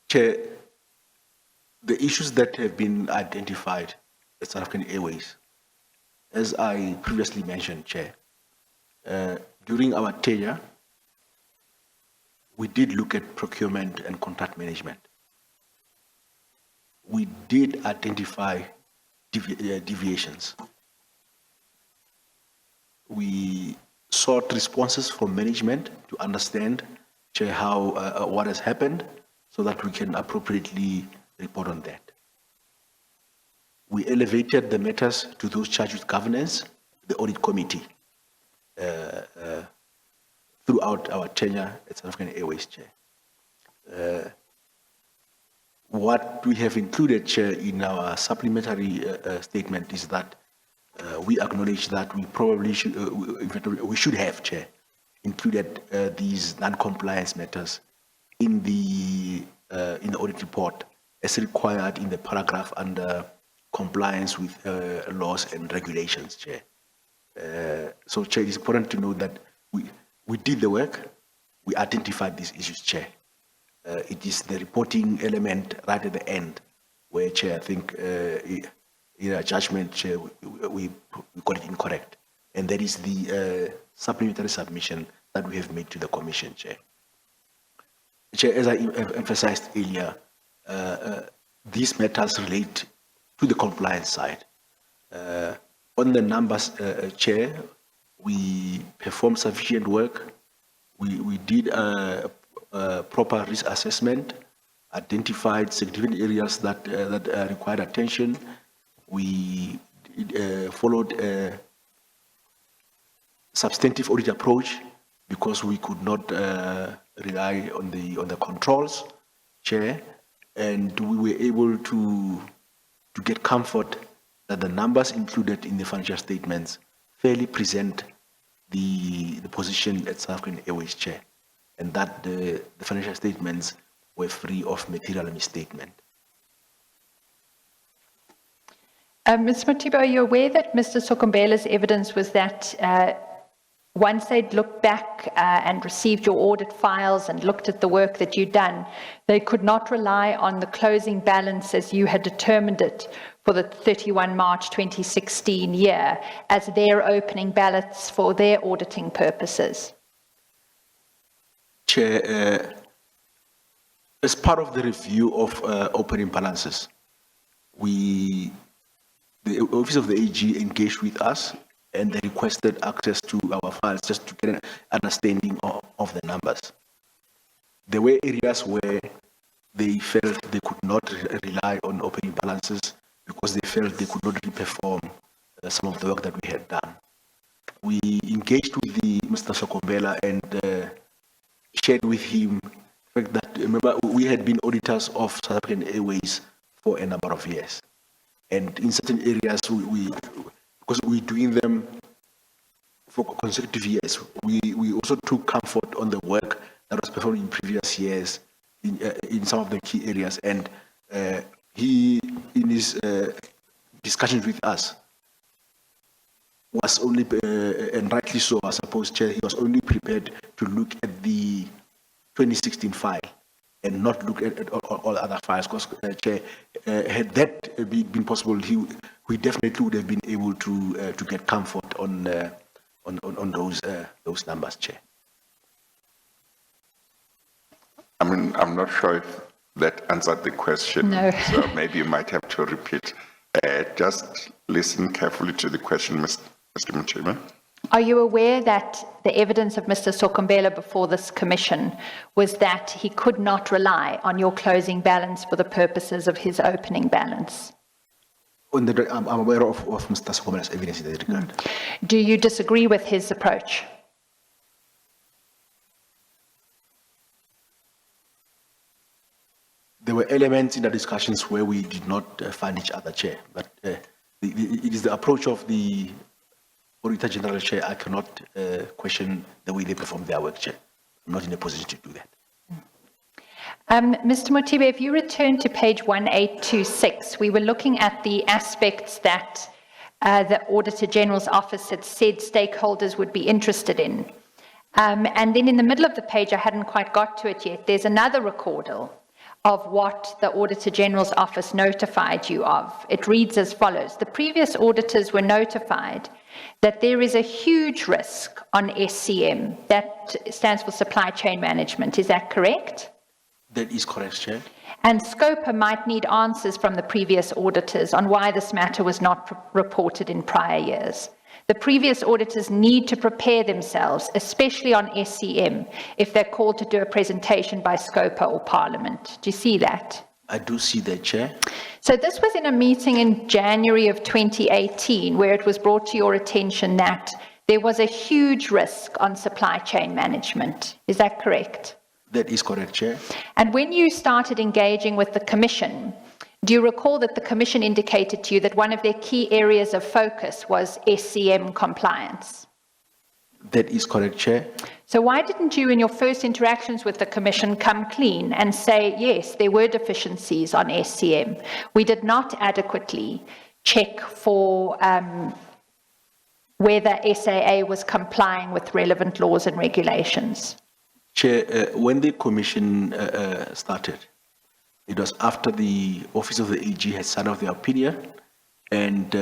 S3: Chair, the issues that have been identified at South African Airways, as I previously mentioned, Chair, during our tenure, we did look at procurement and contract management. We did identify deviations. We sought responses from management to understand, Chair, how what has happened, so that we can appropriately report on that. We elevated the matters to those charged with governance, the audit committee, throughout our tenure at South African Airways, Chair. What we have included, Chair, in our supplementary statement is that we acknowledge that we probably should, we should have, Chair, included these non-compliance matters in the audit report as required in the paragraph under compliance with laws and regulations, Chair. So, Chair, it is important to know that we did the work, we identified these issues, Chair. It is the reporting element right at the end where, Chair, I think in our judgment, Chair, we got it incorrect. And that is the supplementary submission that we have made to the Commission, Chair. Chair, as I have emphasized earlier, these matters relate to the compliance side. On the numbers, Chair, we performed sufficient work. We did a proper risk assessment, identified significant areas that required attention. We followed a substantive audit approach because we could not rely on the controls, Chair, and we were able to get comfort that the numbers included in the financial statements fairly present the position at South African Airways, Chair, and that the financial statements were free of material misstatement.
S2: Ms. Mothibe, are you aware that Mr. Sokombela's evidence was that once they'd looked back and received your audit files and looked at the work that you'd done, they could not rely on the closing balance as you had determined it for the 31 March 2016 year as their opening balance for their auditing purposes?
S3: Chair, as part of the review of opening balances, the Office of the AG engaged with us and they requested access to our files just to get an understanding of the numbers. There were areas where they felt they could not rely on opening balances because they felt they could not perform some of the work that we had done. We engaged with Mr. Sokombela and shared with him the fact that, remember, we had been auditors of South African Airways for a number of years. And in certain areas, because we're doing them for consecutive years, we also took comfort on the work that was performed in previous years in some of the key areas. And he, in his discussions with us, was only, and rightly so, I suppose, Chair, he was only prepared to look at the 2016 file and not look at all other files. Because, Chair, had that been possible, he definitely would have been able to get comfort on those numbers, Chair.
S1: I mean, I'm not sure if that answered the question.
S2: No.
S1: So maybe you might have to repeat. Just listen carefully to the question, Mr. Mothibe.
S2: Are you aware that the evidence of Mr. Sokumbela before this commission was that he could not rely on your closing balance for the purposes of his opening balance?
S3: I'm aware of Mr. Sokumbela's evidence in that regard.
S2: Do you disagree with his approach?
S3: There were elements in the discussions where we did not find each other, Chair. But it is the approach of the Auditor General, Chair. I cannot question the way they perform their work, Chair. I'm not in a position to do that.
S2: Mr. Mothibe, if you return to page 1826, we were looking at the aspects that the Auditor General's office had said stakeholders would be interested in. And then in the middle of the page, I hadn't quite got to it yet, there's another recordal of what the Auditor General's office notified you of. It reads as follows. The previous auditors were notified that there is a huge risk on SCM. That stands for Supply Chain Management. Is that correct?
S3: That is correct, Chair.
S2: And SCOPA might need answers from the previous auditors on why this matter was not reported in prior years. The previous auditors need to prepare themselves, especially on SCM, if they're called to do a presentation by SCOPA or Parliament. Do you see that?
S3: I do see that, Chair.
S2: So this was in a meeting in January of 2018, where it was brought to your attention that there was a huge risk on supply chain management. Is that correct?
S3: That is correct, Chair.
S2: And when you started engaging with the Commission, do you recall that the Commission indicated to you that one of their key areas of focus was SCM compliance?
S3: That is correct, Chair.
S2: So why didn't you, in your first interactions with the Commission, come clean and say, yes, there were deficiencies on SCM. We did not adequately check for whether SAA was complying with relevant laws and regulations?
S3: Chair, when the Commission started, it was after the Office of the AG had signed off their opinion, and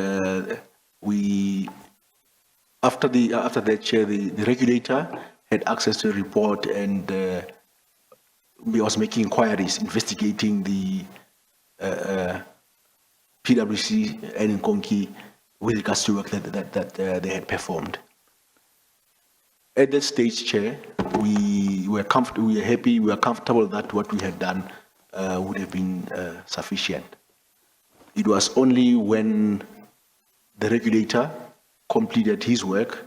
S3: after that, Chair, the regulator had access to the report, and we was making inquiries, investigating the PwC and Nkonki with regards to work that they had performed. At that stage, Chair, we were happy, we were comfortable that what we had done would have been sufficient. It was only when the regulator completed his work,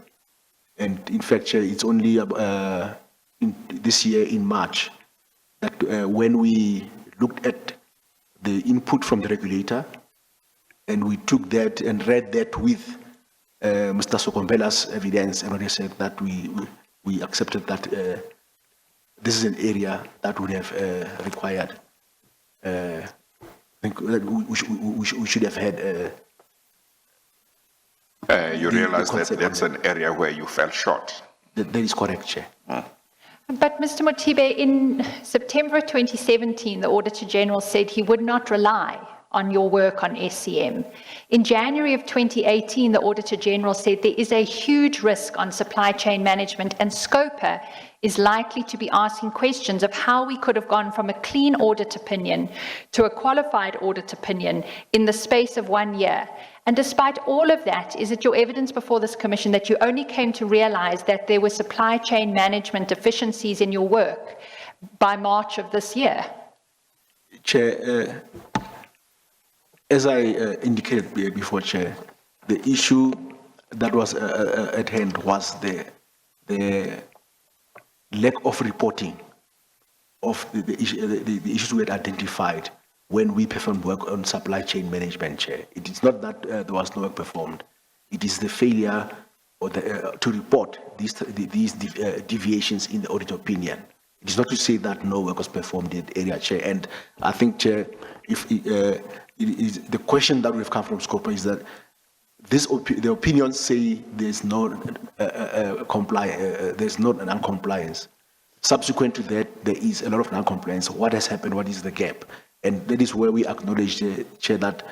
S3: and in fact, Chair, it's only this year in March that when we looked at the input from the regulator, and we took that and read that with Mr. Sokumbela's evidence, and we said that we accepted that this is an area that would have required. I think that we should have had.
S1: You realize that that's an area where you fell short.
S3: That is correct, Chair.
S2: But Mr. Mothibe, in September 2017, the Auditor General said he would not rely on your work on SCM. In January of 2018, the Auditor General said there is a huge risk on supply chain management, and SCOPA is likely to be asking questions of how we could have gone from a clean audit opinion to a qualified audit opinion in the space of 1 year. And despite all of that, is it your evidence before this Commission that you only came to realize that there were supply chain management deficiencies in your work by March of this year?
S3: Chair, as I indicated before, Chair, the issue that was at hand was the lack of reporting of the issues we had identified when we performed work on supply chain management, Chair. It is not that there was no work performed. It is the failure or to report these deviations in the audit opinion. It's not to say that no work was performed in the area, Chair. And I think, Chair, if the question that we've come from Scopa is that the opinions say there's no there's not an non-compliance. Subsequent to that, there is a lot of non-compliance. What has happened? What is the gap? And that is where we acknowledge, Chair, that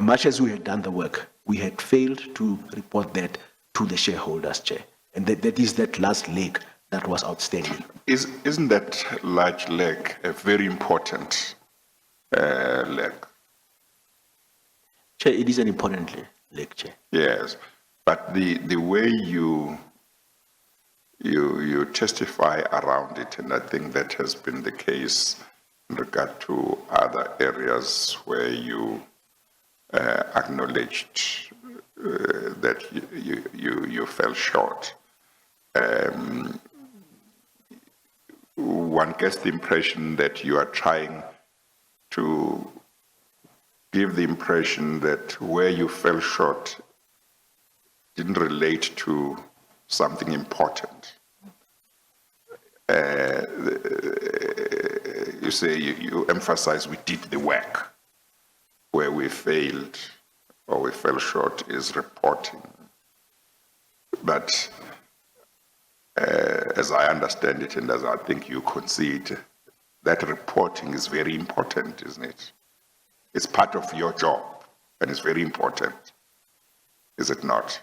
S3: much as we had done the work, we had failed to report that to the shareholders, Chair. And that is that last leg that was outstanding.
S1: Isn't that large leg a very important leg?
S3: Chair, it is an important leg, Chair.
S1: Yes, but the way you testify around it, and I think that has been the case in regard to other areas where you acknowledged that you fell short. One gets the impression that you are trying to give the impression that where you fell short didn't relate to something important. You say, you emphasize we did the work. Where we failed or we fell short is reporting. But as I understand it, and as I think you concede, that reporting is very important, isn't it? It's part of your job, and it's very important, is it not?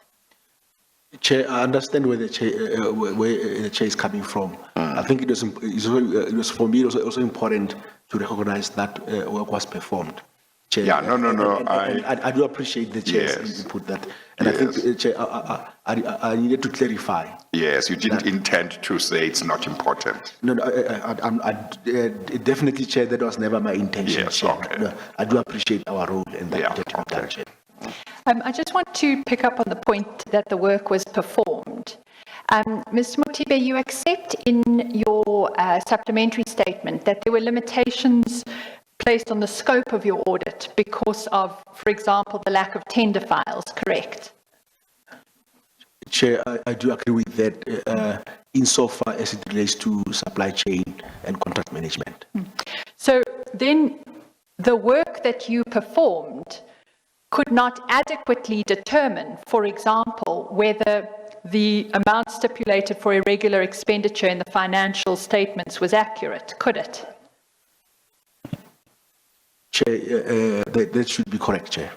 S3: Chair, I understand where the chair is coming from. I think it was for me also important to recognize that work was performed. Chair,
S1: Yeah, no.
S3: I do appreciate the chair's
S1: Yes.
S3: input that, and I think, Chair, I needed to clarify.
S1: Yes, you didn't intend to say it's not important.
S3: No, I definitely, Chair, that was never my intention.
S1: Yes,
S3: Chair.
S1: okay.
S3: No, I do appreciate our role in that
S1: Yeah,
S3: that you've done,
S1: okay.
S3: Chair.
S2: I just want to pick up on the point that the work was performed. Mr. Motibe, you accept in your supplementary statement that there were limitations placed on the scope of your audit because of, for example, the lack of tender files, correct?
S3: Chair, I do agree with that insofar as it relates to supply chain and contract management.
S2: So then the work that you performed could not adequately determine, for example, whether the amount stipulated for irregular expenditure in the financial statements was accurate, could it?
S3: Chair, that should be correct, Chair.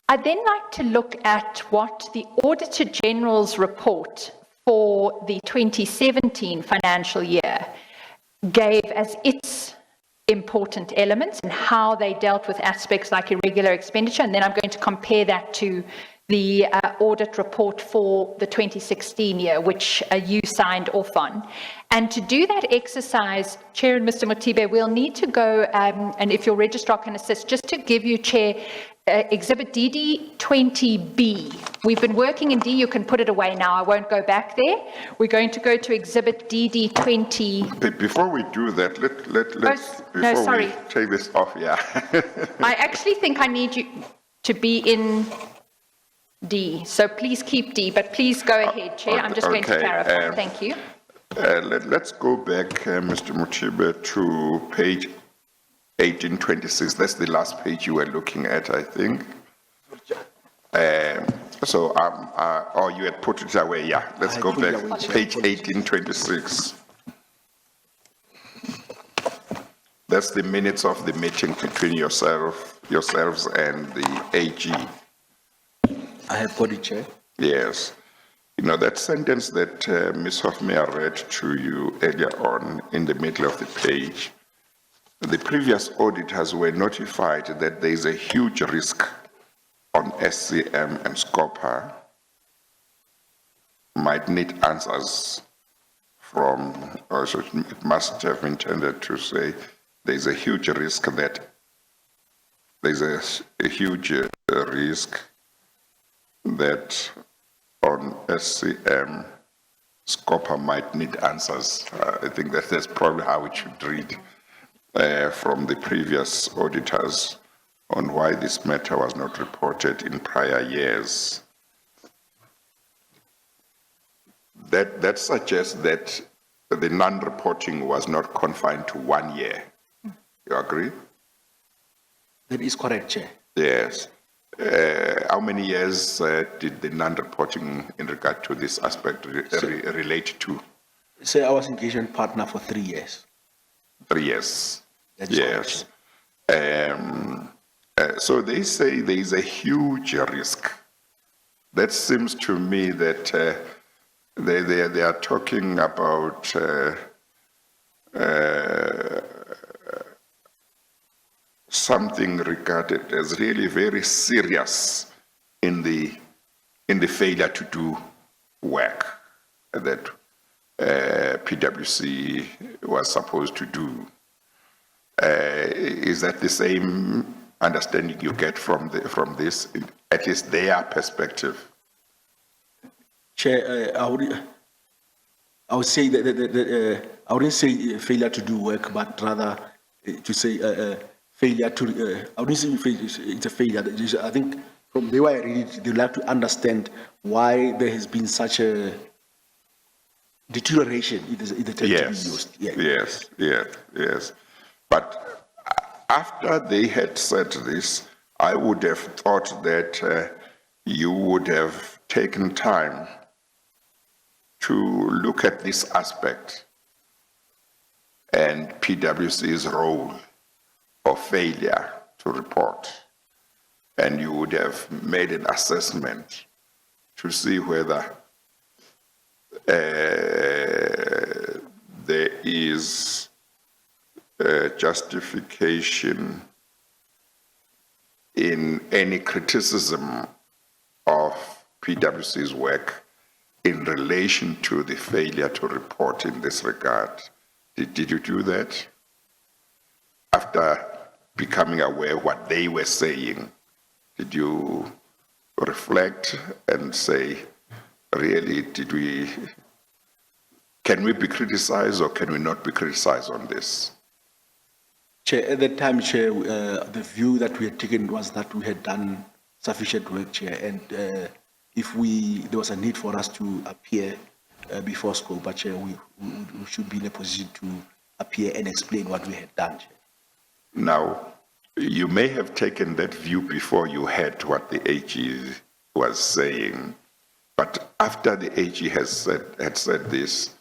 S2: I'd then like to look at what the Auditor General's report for the 2017 financial year gave as its important elements and how they dealt with aspects like irregular expenditure. And then I'm going to compare that to the audit report for the 2016 year, which you signed off on. And to do that exercise, Chair and Mr. Motibe, we'll need to go, and if your registrar can assist, just to give you, Chair, Exhibit DD20B. We've been working in D, you can put it away now, I won't go back there. We're going to go to Exhibit DD20.
S1: Before we do that, let's
S2: no, sorry.
S1: we take this off, yeah.
S2: I actually think I need you to be in D, so please keep D, but please go ahead, Chair. I'm just going to
S1: Okay,
S2: clarify. Thank you.
S1: Let's go back, Mr. Motibe, to page 1826. That's the last page you were looking at, I think. Or you had put it away, yeah. Let's go
S3: put it
S1: back,
S3: away, Chair.
S1: page 1826. That's the minutes of the meeting between yourselves and the AG.
S3: I have got it, Chair.
S1: Yes. You know, that sentence that Ms. Hofmeyr read to you earlier on in the middle of the page, the previous auditors were notified that there is a huge risk on SCM and Scopa might need answers from, or so it must have intended to say there's a huge risk that there's a huge risk that on SCM, Scopa might need answers. I think that's probably how it should read from the previous auditors on why this matter was not reported in prior years. that suggests that the non-reporting was not confined to 1 year. You agree?
S3: That is correct, Chair.
S1: Yes. How many years did the non-reporting in regard to this aspect relate to?
S3: Sir, I was engagement partner for 3 years.
S1: 3 years.
S3: That is
S1: Yes.
S3: correct,
S1: So they say there is a huge risk. That seems to me that they are talking about something regarded as really very serious in the failure to do work that PwC was supposed to do. Is that the same understanding you get from this, at least their perspective?
S3: Chair, I would say that I wouldn't say failure to do work, but rather to say failure to. I wouldn't say it's a failure. I think from the way I read it, they'd like to understand why there has been such a deterioration in the term to be used. Yeah.
S1: Yes. But after they had said this, I would have thought that you would have taken time to look at this aspect and PwC's role or failure to report. And you would have made an assessment to see whether there is justification in any criticism of PwC's work in relation to the failure to report in this regard. Did you do that? After becoming aware what they were saying, did you reflect and say, really, can we be criticized or can we not be criticized on this?
S3: Chair, at that time, Chair, the view that we had taken was that we had done sufficient work, Chair, and if there was a need for us to appear before SCOPA, Chair, we should be in a position to appear and explain what we had done, Chair.
S1: Now, you may have taken that view before you heard what the AG was saying, but after the AG had said this,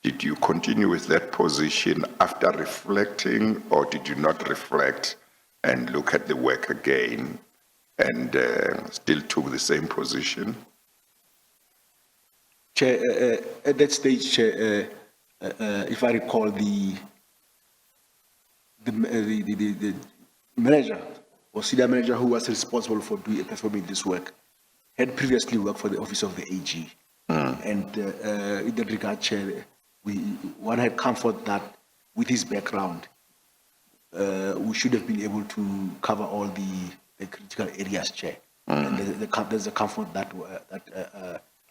S1: did you continue with that position after reflecting, or did you not reflect and look at the work again and still took the same position?
S3: Chair, at that stage, Chair, if I recall, the manager or senior manager who was responsible for performing this work had previously worked for the office of the AG. And in that regard, Chair, one had comfort that with his background, we should have been able to cover all the critical areas, Chair. And there's a comfort that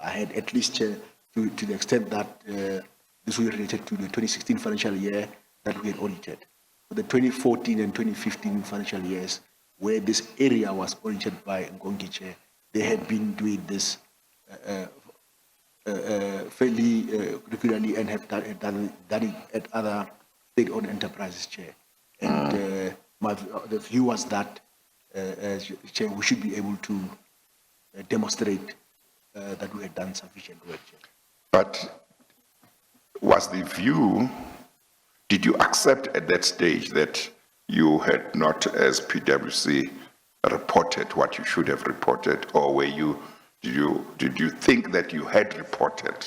S3: I had, at least, Chair, to the extent that this was related to the 2016 financial year that we had audited. For the 2014 and 2015 financial years, where this area was audited by Nkongi, Chair, they had been doing this fairly regularly and have done it at other state-owned enterprises, Chair. And the view was that, Chair, we should be able to demonstrate that we had done sufficient work, Chair.
S1: But was the view, did you accept at that stage that you had not, as PwC, reported what you should have reported, or did you think that you had reported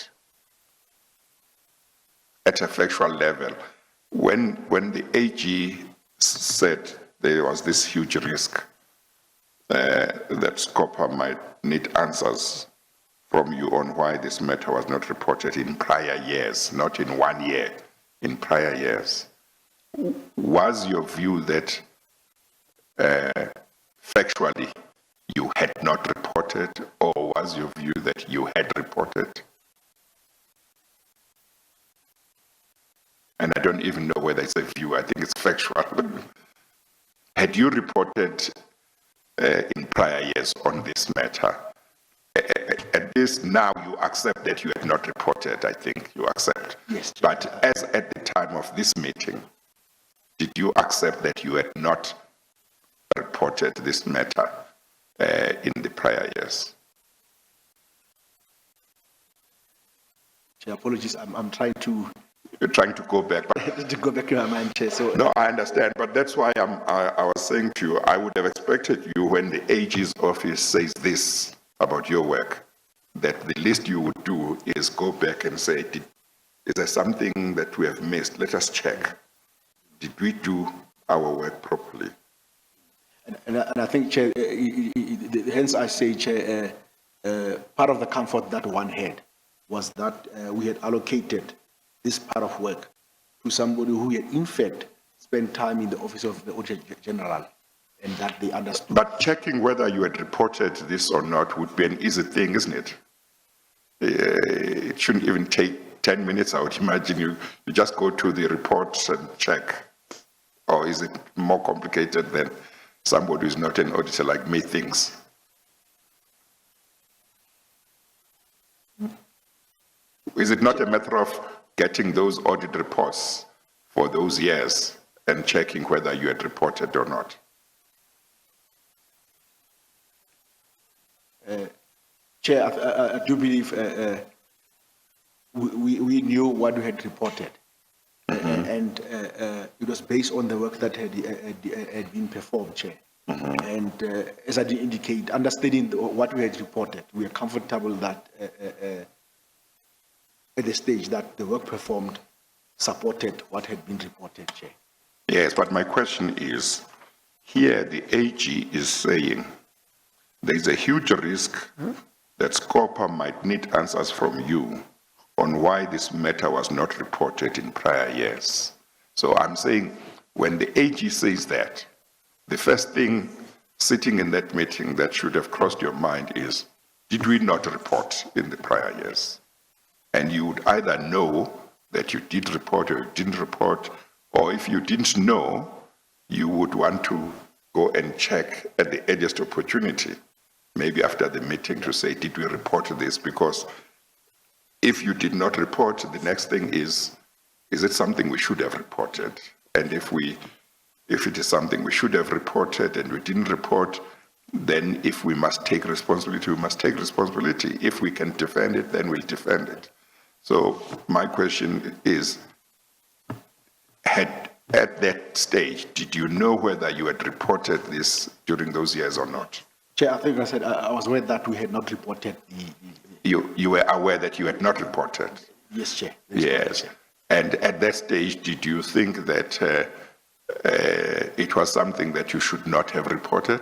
S1: at a factual level when the AG said there was this huge risk that SCOPA might need answers from you on why this matter was not reported in prior years, not in 1 year, in prior years? Was your view that factually you had not reported, or was your view that you had reported? And I don't even know whether it's a view, I think it's factual. Had you reported in prior years on this matter? At least now you accept that you had not reported, I think you accept.
S3: Yes.
S1: But as at the time of this meeting, did you accept that you had not reported this matter in the prior years?
S3: Chair, apologies, I'm trying to
S1: You're trying to go back, but
S3: to go back to my mind, Chair. So
S1: no, I understand, but that's why I was saying to you, I would have expected you, when the AG's office says this about your work, that the least you would do is go back and say, is there something that we have missed? Let us check. Did we do our work properly?
S3: And I think, Chair, hence I say, Chair, part of the comfort that one had was that we had allocated this part of work to somebody who had, in fact, spent time in the office of the Auditor General, and that they understood.
S1: But checking whether you had reported this or not would be an easy thing, isn't it? It shouldn't even take 10 minutes, I would imagine. You just go to the reports and check. Or is it more complicated than somebody who's not an auditor like me thinks? Is it not a matter of getting those audit reports for those years and checking whether you had reported or not?
S3: Chair, I do believe we knew what we had reported, and it was based on the work that had been performed, Chair. And as I did indicate, understanding what we had reported, we are comfortable that at the stage that the work performed supported what had been reported, Chair.
S1: Yes, but my question is, here the AG is saying there is a huge risk that Scopa might need answers from you on why this matter was not reported in prior years. So I'm saying, when the AG says that, the first thing sitting in that meeting that should have crossed your mind is, did we not report in the prior years? And you would either know that you did report or you didn't report, or if you didn't know, you would want to go and check at the earliest opportunity, maybe after the meeting, to say, did we report this? Because if you did not report, the next thing is it something we should have reported? And if it is something we should have reported and we didn't report, then if we must take responsibility, we must take responsibility. If we can defend it, then we'll defend it. So my question is, at that stage, did you know whether you had reported this during those years or not?
S3: Chair, I think I said I was aware that we had not reported
S1: You were aware that you had not reported?
S3: Yes, Chair.
S1: Yes. And at that stage, did you think that it was something that you should not have reported?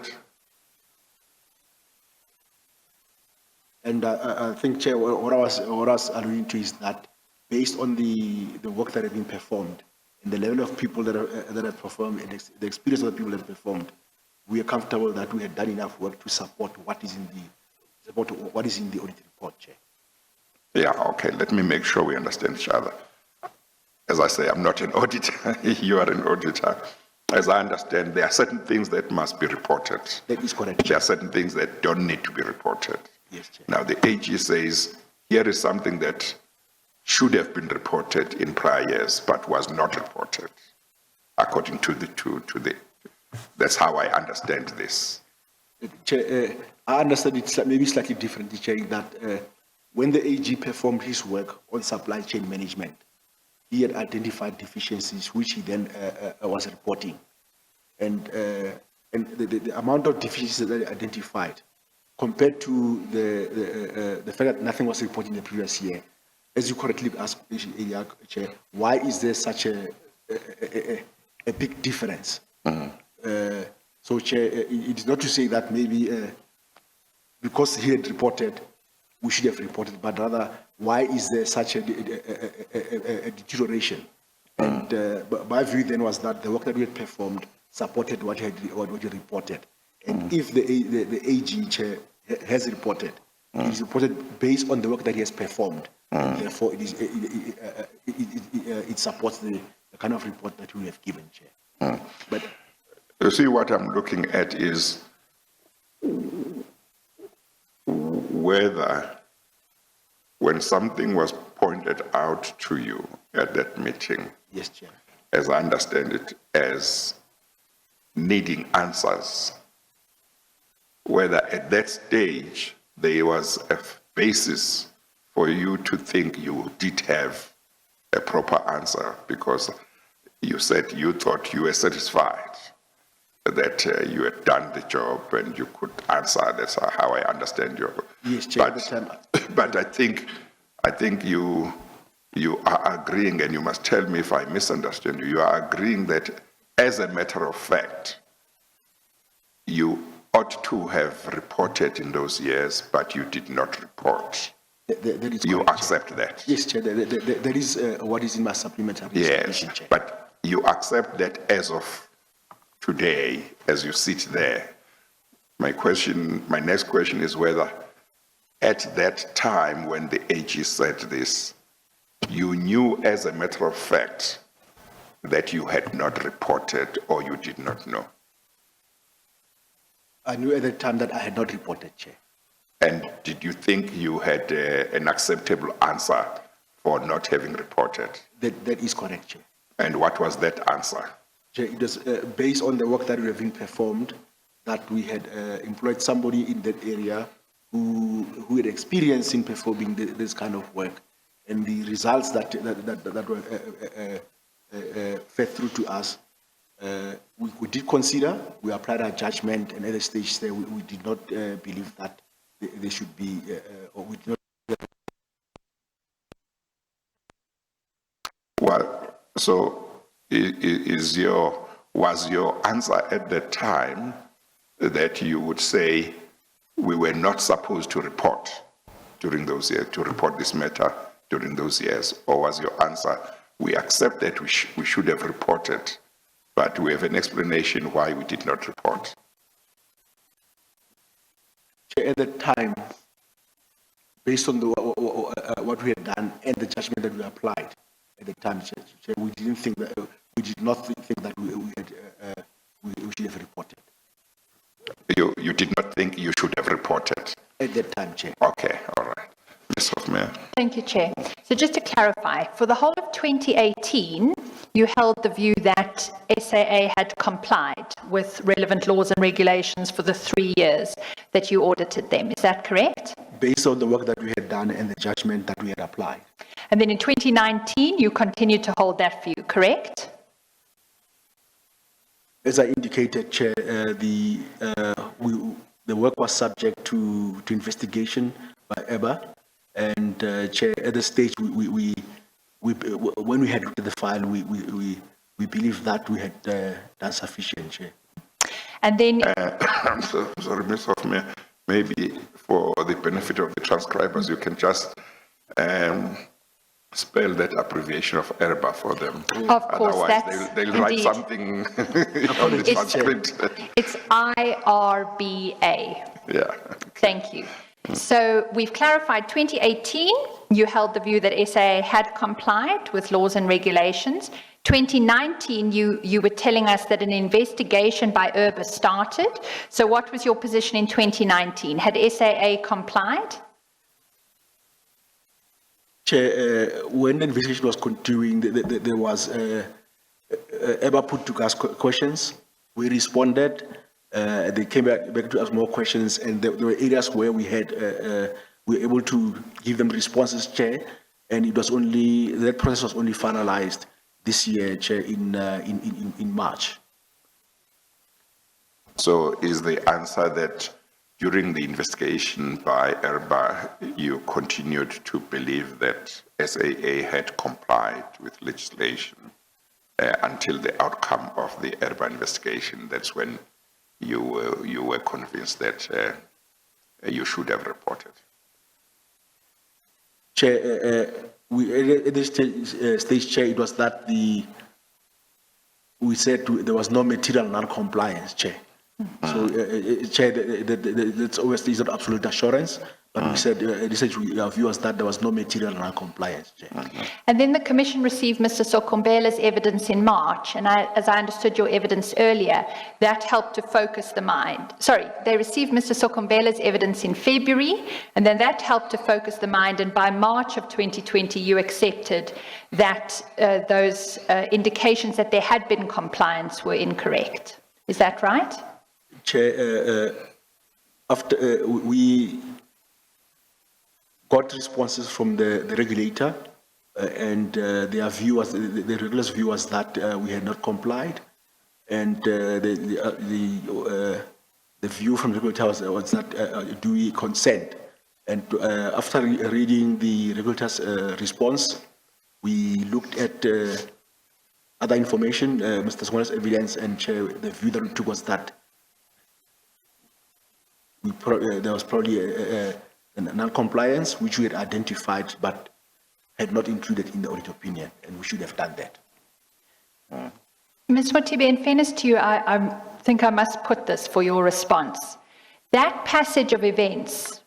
S3: And I think, Chair, what I was alluding to is that based on the work that had been performed and the level of people that have performed and the experience of the people that have performed, we are comfortable that we had done enough work to support what is in the audit report, Chair.
S1: Yeah, okay. Let me make sure we understand each other. As I say, I'm not an auditor. You are an auditor. As I understand, there are certain things that must be reported.
S3: That is correct.
S1: There are certain things that don't need to be reported.
S3: Yes, Chair.
S1: Now, the AG says, here is something that should have been reported in prior years, but was not reported, according to the that's how I understand this.
S3: Chair, I understand it maybe slightly differently, Chair, that when the AG performed his work on supply chain management, he had identified deficiencies which he then was reporting. And the amount of deficiencies that he identified compared to the fact that nothing was reported in the previous year, as you correctly asked, Chair, why is there such a big difference? So, Chair, it is not to say that maybe because he had reported, we should have reported, but rather, why is there such a deterioration? And my view then was that the work that we had performed supported what he reported. And if the AG, Chair, has reported, it is reported based on the work that he has performed. Therefore, it supports the kind of report that we have given, Chair. But
S1: you see, what I'm looking at is whether when something was pointed out to you at that meeting,
S3: Yes, Chair.
S1: as I understand it, as needing answers, whether at that stage there was a basis for you to think you did have a proper answer, because you said you thought you were satisfied that you had done the job and you could answer. That's how I understand your.
S3: Yes, Chair.
S1: But I think you are agreeing, and you must tell me if I misunderstand you. You are agreeing that, as a matter of fact, you ought to have reported in those years, but you did not report.
S3: That is
S1: You
S3: correct,
S1: accept that?
S3: Chair. Yes, Chair. That is what is in my supplementary
S1: Yes,
S3: submission, Chair.
S1: but you accept that as of today, as you sit there. My next question is whether at that time when the AG said this, you knew as a matter of fact that you had not reported, or you did not know.
S3: I knew at the time that I had not reported, Chair.
S1: And did you think you had an acceptable answer for not having reported?
S3: That is correct, Chair.
S1: And what was that answer?
S3: Chair, it was based on the work that we have been performed, that we had employed somebody in that area who had experience in performing this kind of work, and the results that were fed through to us, we did consider, we applied our judgment, and at the stage there, we did not believe that there should be, or we did not.
S1: Well, so was your answer at that time that you would say we were not supposed to report during those years, to report this matter during those years? Or was your answer, we accept that we should have reported, but we have an explanation why we did not report?
S3: At the time, based on what we had done and the judgment that we applied at the time, Chair, we did not think that we should have reported.
S1: You did not think you should have reported?
S3: At that time, Chair.
S1: Okay, all right. Ms. Hoffman.
S2: Thank you, Chair. So just to clarify, for the whole of 2018, you held the view that SAA had complied with relevant laws and regulations for the 3 years that you audited them. Is that correct?
S3: Based on the work that we had done and the judgment that we had applied.
S2: And then in 2019, you continued to hold that view, correct?
S3: As I indicated, Chair, the work was subject to investigation by EBA, and Chair, at the stage when we had looked at the file, we believe that we had done sufficient, Chair.
S2: And then,
S1: I'm so sorry, Ms. Hoffman, maybe for the benefit of the transcribers, you can just spell that abbreviation of ERBA for them.
S2: of course,
S1: Otherwise,
S2: that's
S1: they'll write
S2: indeed.
S1: something on the transcript.
S2: It's IRBA.
S1: Yeah.
S2: Thank you. So we've clarified 2018, you held the view that SAA had complied with laws and regulations. 2019, you were telling us that an investigation by ERBA started. So what was your position in 2019? Had SAA complied?
S3: Chair, when the investigation was continuing, there was EBA put to us questions. We responded. They came back to ask more questions, and there were areas where we were able to give them responses, Chair. And it was only that process was only finalized this year, Chair, in March.
S1: So is the answer that during the investigation by ERBA, you continued to believe that SAA had complied with legislation until the outcome of the ERBA investigation? That's when you were convinced that you should have reported.
S3: Chair, at this stage, Chair, it was that we said there was no material non-compliance, Chair. So, Chair, that's obviously not absolute assurance, But we said, our view was that there was no material non-compliance, Chair.
S2: And then the Commission received Mr. Sokombela's evidence in March, and as I understood your evidence earlier, that helped to focus the mind. Sorry, they received Mr. Sokombela's evidence in February, and then that helped to focus the mind, and by March of 2020, you accepted that those indications that there had been compliance were incorrect. Is that right?
S3: Chair, after we got responses from the regulator, and their view was, the regulator's view was that we had not complied, and the view from the regulator was that do we consent? And after reading the regulator's response, we looked at other information, Mr. Swan's evidence, and Chair, the view that we took was that there was probably a non-compliance, which we had identified but had not included in the audit opinion, and we should have done that.
S2: Ms. Motibe, in fairness to you, I think I must put this for your response. That passage of events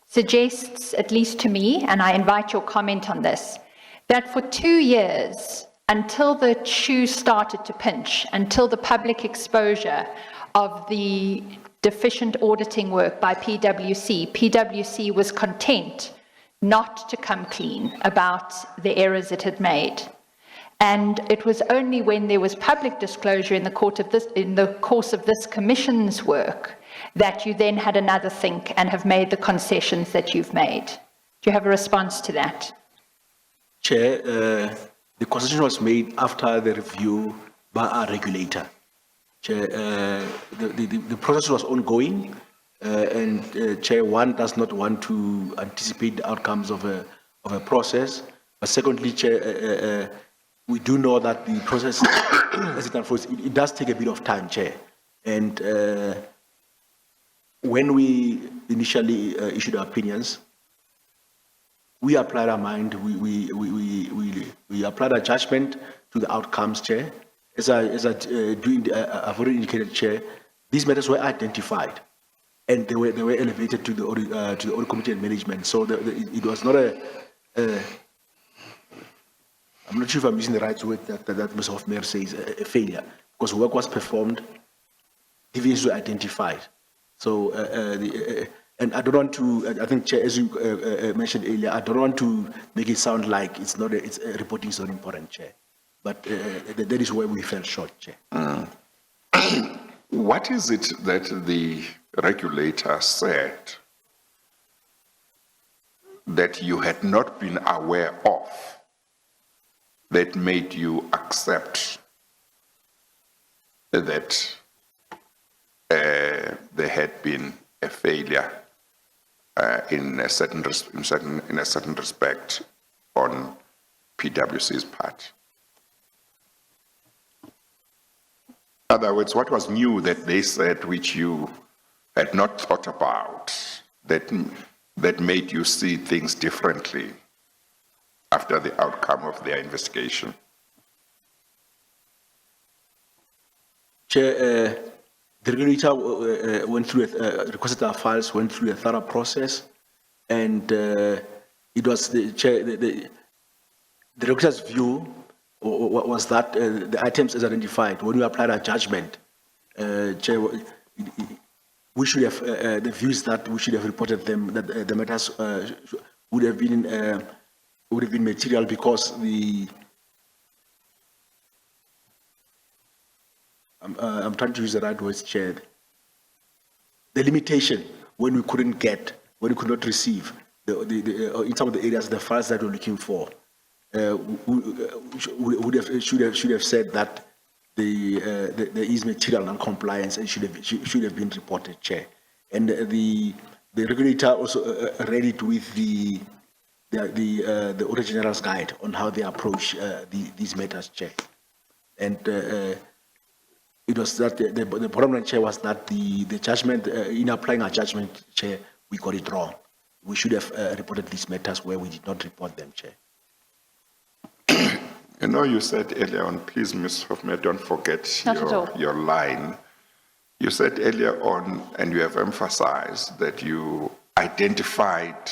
S2: suggests, at least to me, and I invite your comment on this, that for 2 years, until the shoe started to pinch, until the public exposure of the deficient auditing work by PwC was content not to come clean about the errors it had made. And it was only when there was public disclosure in the course of this Commission's work that you then had another think and have made the concessions that you've made. Do you have a response to that?
S3: Chair, the concession was made after the review by our regulator. Chair, the process was ongoing, and Chair, one does not want to anticipate the outcomes of a process. But secondly, Chair, we do know that the process, as it unfolds, it does take a bit of time, Chair. And when we initially issued our opinions, we applied our mind, we applied our judgment to the outcomes, Chair. I've already indicated, Chair, these matters were identified, and they were elevated to the audit committee and management. So it was not I'm not sure if I'm using the right word that Mr. Hofmeyer says, a failure, because work was performed, deviations were identified. So, and I don't want to, I think, Chair, as you mentioned earlier, I don't want to make it sound like reporting is not important, Chair. But that is where we fell short, Chair.
S1: What is it that the regulator said that you had not been aware of that made you accept that there had been a failure in a certain respect on PwC's part? In other words, what was new that they said which you had not thought about that made you see things differently after the outcome of their investigation?
S3: Chair, the regulator went through, requested our files, went through a thorough process, and it was the Chair, the regulator's view was that the items as identified, when we applied our judgment, Chair, we should have, the views that we should have reported them, that the matters would have been material, because I'm trying to use the right words, Chair. The limitation when we could not receive in some of the areas, the files that we're looking for, should have said that there is material non-compliance and should have been reported, Chair. And the regulator also read it with the Auditor General's guide on how they approach these matters, Chair. And it was that the bottom line, Chair, was that the judgment, in applying our judgment, Chair, we got it wrong. We should have reported these matters where we did not report them, Chair.
S1: You know, you said earlier on, please, Ms. Hofmeyer, don't forget your line. You said earlier on, and you have emphasized that you identified,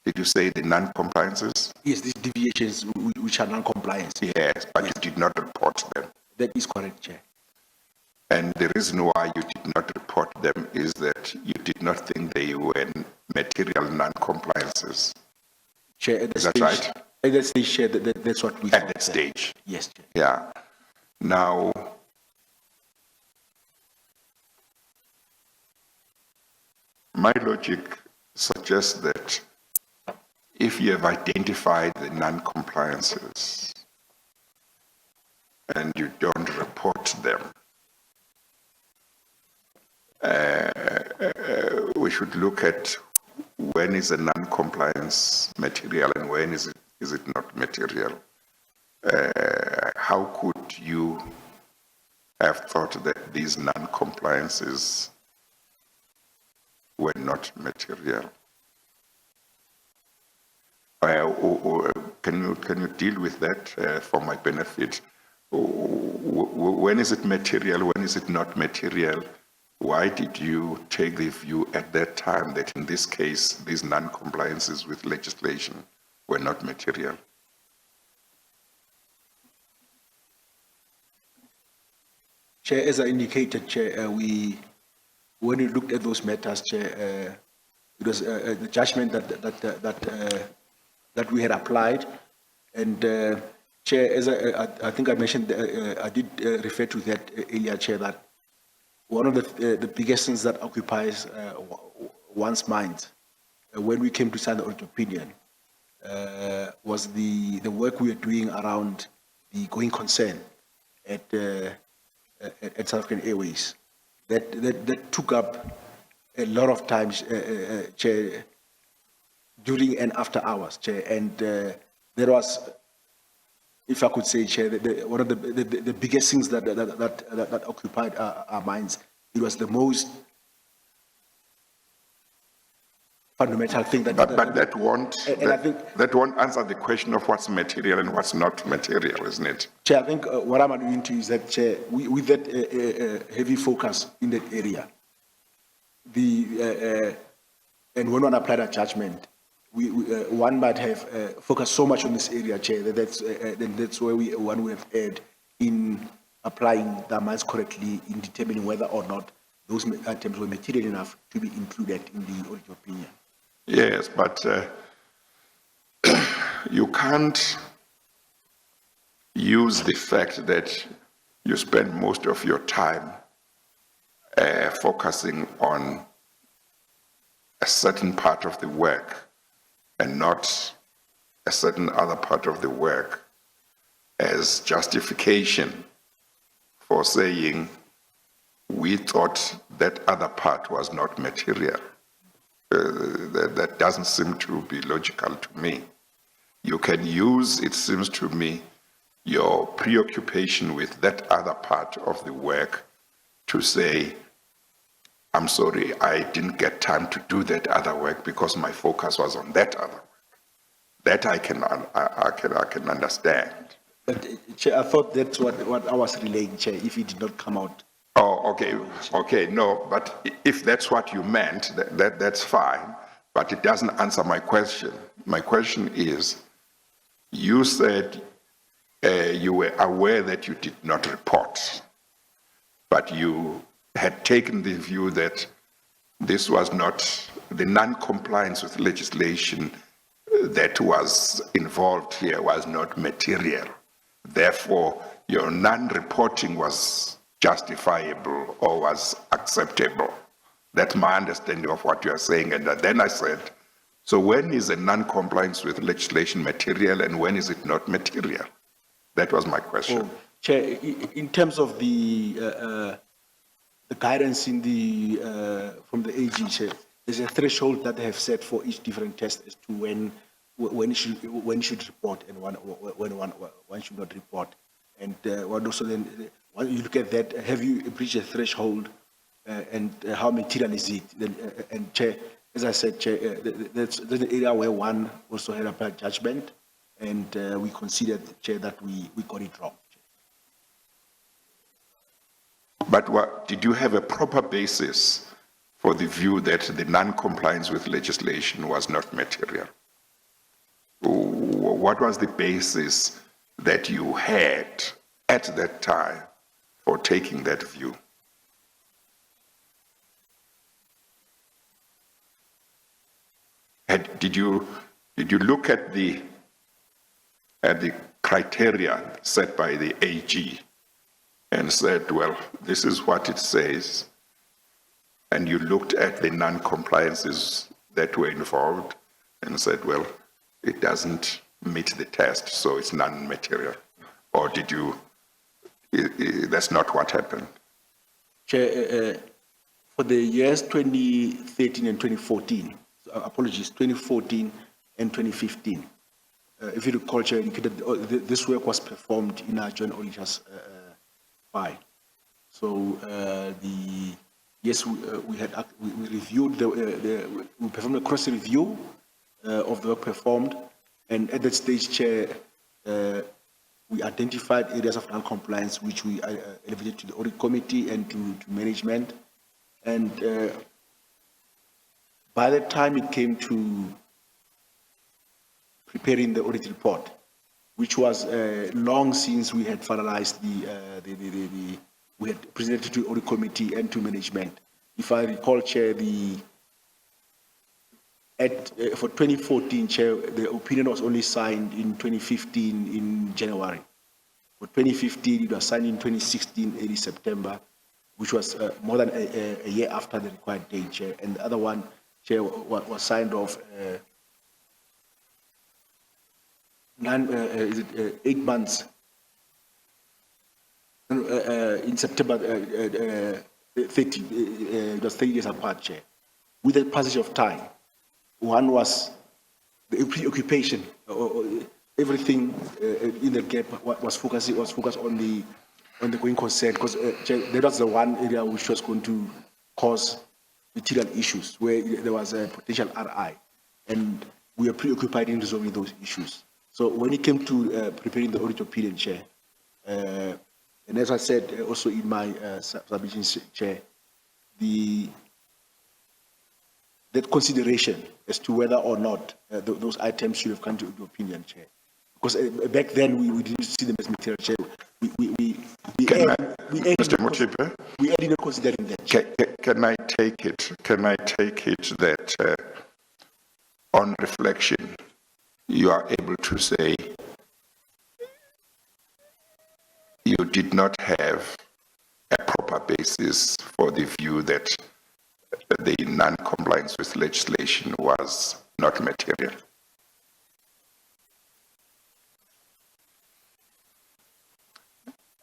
S1: did you say the non-compliances?
S3: Yes, these deviations which are non-compliance.
S1: Yes, but you did not report them.
S3: That is correct, Chair.
S1: And the reason why you did not report them is that you did not think they were material non-compliances.
S3: Chair, at that
S1: Is that
S3: stage,
S1: right?
S3: At that stage, Chair, that's what we
S1: At
S3: thought,
S1: that stage.
S3: Yes, Chair.
S1: Yeah. Now, my logic suggests that if you have identified the non-compliances and you don't report them, we should look at when is a non-compliance material and when is it not material. How could you have thought that these non-compliances were not material? Or can you deal with that for my benefit? When is it material? When is it not material? Why did you take the view at that time that in this case, these non-compliances with legislation were not material?
S3: Chair, as I indicated, Chair, when we looked at those matters, Chair, it was the judgment that we had applied, and Chair, as I think I mentioned, I did refer to that earlier, Chair, that one of the biggest things that occupies one's mind when we came to sign the audit opinion was the work we were doing around the going concern at South African Airways. That took up a lot of time, Chair, during and after hours, Chair, and there was, if I could say, Chair, one of the biggest things that occupied our minds. It was the most fundamental thing that.
S1: But that won't.
S3: And I think
S1: that won't answer the question of what's material and what's not material, isn't it?
S3: Chair, I think what I'm alluding to is that, Chair, with that heavy focus in that area, and when one applied a judgment, one might have focused so much on this area, Chair, that's where one would have erred in applying the amounts correctly in determining whether or not those items were material enough to be included in the audit opinion.
S1: Yes, but you can't use the fact that you spend most of your time focusing on a certain part of the work and not a certain other part of the work as justification for saying we thought that other part was not material. That doesn't seem to be logical to me. You can use, it seems to me, your preoccupation with that other part of the work to say, I'm sorry, I didn't get time to do that other work because my focus was on that other work. That I can understand.
S3: But, Chair, I thought that's what I was relaying, Chair, if it did not come out.
S1: Oh, okay, no, but if that's what you meant, that's fine, but it doesn't answer my question. My question is, you said you were aware that you did not report, but you had taken the view that this was not the non-compliance with legislation that was involved here was not material. Therefore, your non-reporting was justifiable or was acceptable. That's my understanding of what you are saying. And then I said, so when is a non-compliance with legislation material and when is it not material? That was my question.
S3: Oh, Chair, in terms of the guidance in from the AG, Chair, there's a threshold that they have set for each different test as to when you should report and when one should not report. And one also then, when you look at that, have you breached a threshold and how material is it? And Chair, as I said, Chair, that's an area where one also had applied judgment, and we considered, Chair, that we got it wrong.
S1: But did you have a proper basis for the view that the non-compliance with legislation was not material? What was the basis that you had at that time for taking that view? Did you look at the criteria set by the AG and said, well, this is what it says, and you looked at the non-compliances that were involved and said, well, it doesn't meet the test, so it's non-material? Or did you, that's not what happened?
S3: Chair, for the years 2013 and 2014, apologies, 2014 and 2015, if you recall, Chair, indicated this work was performed in our joint auditors' file. So we reviewed we performed a cross review of the work performed, and at that stage, Chair, we identified areas of non-compliance which we elevated to the audit committee and to management. And by the time it came to preparing the audit report, which was long since we had finalized we had presented to the audit committee and to management. If I recall, Chair, for 2014, Chair, the opinion was only signed in 2015 in January. For 2015, it was signed in 2016, early September, which was more than a year after the required date, Chair. And the other one, Chair, was signed off 8 months in September 30. It was 30 days apart, Chair. With the passage of time, one was the preoccupation, everything in the gap was focused on the going concern, because that was the one area which was going to cause material issues, where there was a potential RI, and we were preoccupied in resolving those issues. So when it came to preparing the audit opinion, Chair, and as I said also in my submission, Chair, that consideration as to whether or not those items should have come to the opinion, Chair. Because back then we didn't see them as material, Chair.
S1: Mr. Mothipe?
S3: We are not considering that, Chair.
S1: Can I take it that on reflection, you are able to say you did not have a proper basis for the view that the non-compliance with legislation was not material?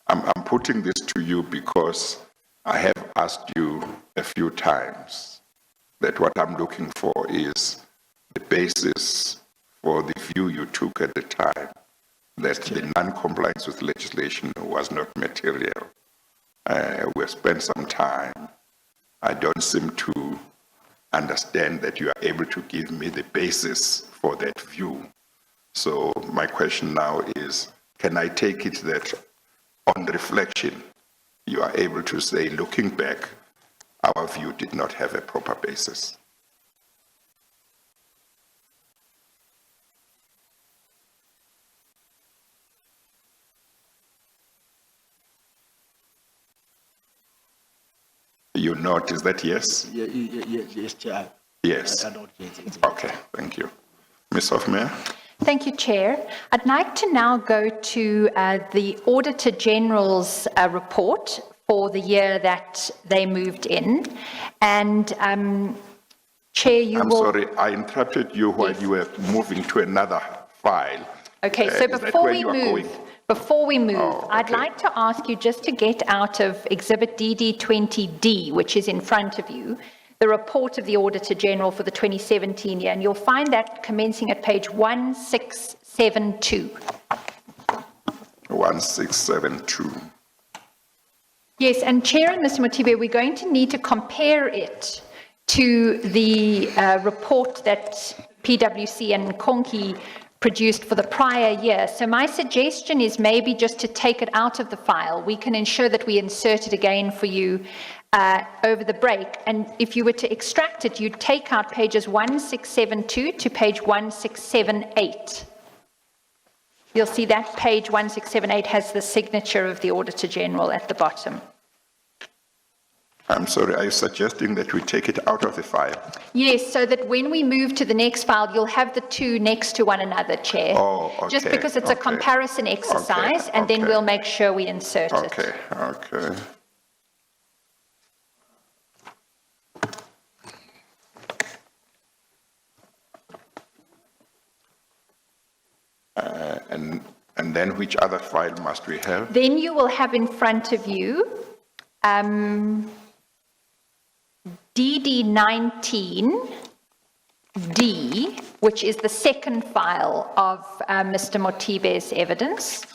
S1: I'm putting this to you because I have asked you a few times that what I'm looking for is the basis for the view you took at the time that the non-compliance with legislation was not material. We've spent some time. I don't seem to understand that you are able to give me the basis for that view. So my question now is, can I take it that on reflection, you are able to say, looking back, our view did not have a proper basis? You nod, is that yes?
S3: Yes, Chair.
S1: Yes.
S3: I don't, yes.
S1: Okay, thank you. Ms. Hofmeyr?
S2: Thank you, Chair. I'd like to now go to the Auditor General's report for the year that they moved in. And Chair, you
S1: I'm
S2: will...
S1: sorry, I interrupted you while you were moving to another file.
S2: Okay, so
S1: Is that
S2: before
S1: where
S2: we
S1: you are
S2: move,
S1: Oh,
S2: I'd
S1: okay.
S2: like to ask you just to get out of Exhibit DD20D, which is in front of you, the report of the Auditor General for the 2017 year, and you'll find that commencing at page 1672.
S1: 1672.
S2: Yes, and Chair and Mr. Mothibe, we're going to need to compare it to the report that PwC and Konki produced for the prior year. So my suggestion is maybe just to take it out of the file. We can ensure that we insert it again for you over the break. And if you were to extract it, you'd take out pages 1672 to page 1678. You'll see that page 1678 has the signature of the Auditor General at the bottom.
S1: I'm sorry, are you suggesting that we take it out of the file?
S2: Yes, so that when we move to the next file, you'll have the two next to one another, Chair.
S1: Oh, okay.
S2: Just because it's a
S1: Okay.
S2: comparison exercise, and then
S1: okay.
S2: we'll make sure we insert it.
S1: Okay, okay. And then which other file must we have?
S2: Then you will have in front of you DD19D, which is the second file of Mr. Motibe's evidence.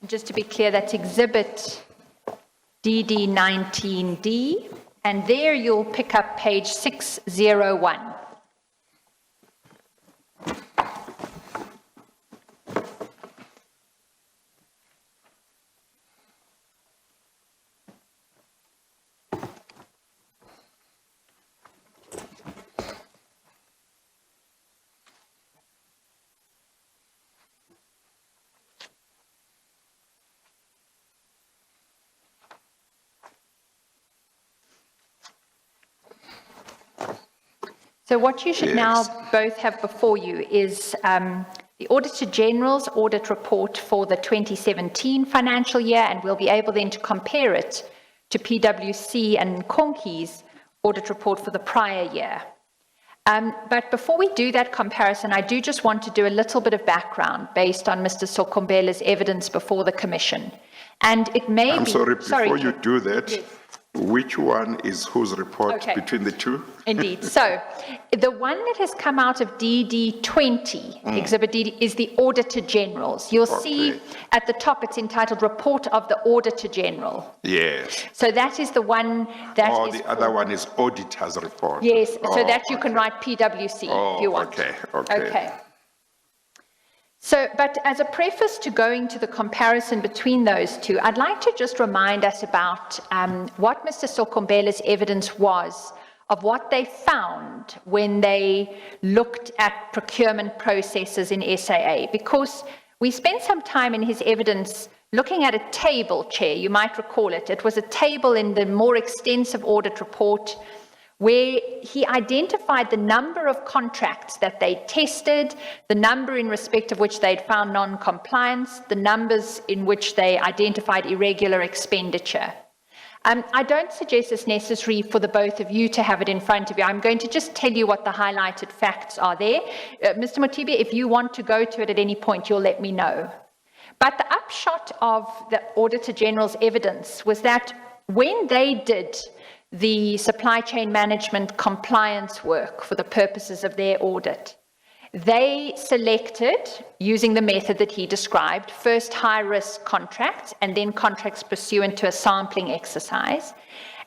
S2: Just to be clear, that's exhibit DD19D, and there you'll pick up page 601. So what you should now both have before you is the Auditor General's audit report for the 2017 financial year, and we'll be able then to compare it to PwC and Konki's audit report for the prior year. But before we do that comparison, I do just want to do a little bit of background based on Mr. Sokombele's evidence before the Commission. And it may be...
S1: I'm sorry, before you do that,
S2: Yes.
S1: which one is whose report
S2: Okay.
S1: between the two?
S2: Indeed. So the one that has come out of DD20, Exhibit DD, is the Auditor General's. You'll see
S1: Okay.
S2: at the top, it's entitled Report of the Auditor General.
S1: Yes.
S2: So that is the one that
S1: Or
S2: is...
S1: the other one is auditor's report?
S2: Yes, so
S1: Oh,
S2: that you can write PwC if you want.
S1: okay, okay.
S2: Okay. So, but as a preface to going to the comparison between those two, I'd like to just remind us about what Mr. Sokombele's evidence was of what they found when they looked at procurement processes in SAA, because we spent some time in his evidence looking at a table, Chair, you might recall it. It was a table in the more extensive audit report where he identified the number of contracts that they tested, the number in respect of which they'd found non-compliance, the numbers in which they identified irregular expenditure. I don't suggest it's necessary for the both of you to have it in front of you. I'm going to just tell you what the highlighted facts are there. Mr. Motibe, if you want to go to it at any point, you'll let me know. But the upshot of the Auditor General's evidence was that when they did the supply chain management compliance work for the purposes of their audit, they selected, using the method that he described, first high-risk contracts and then contracts pursuant to a sampling exercise.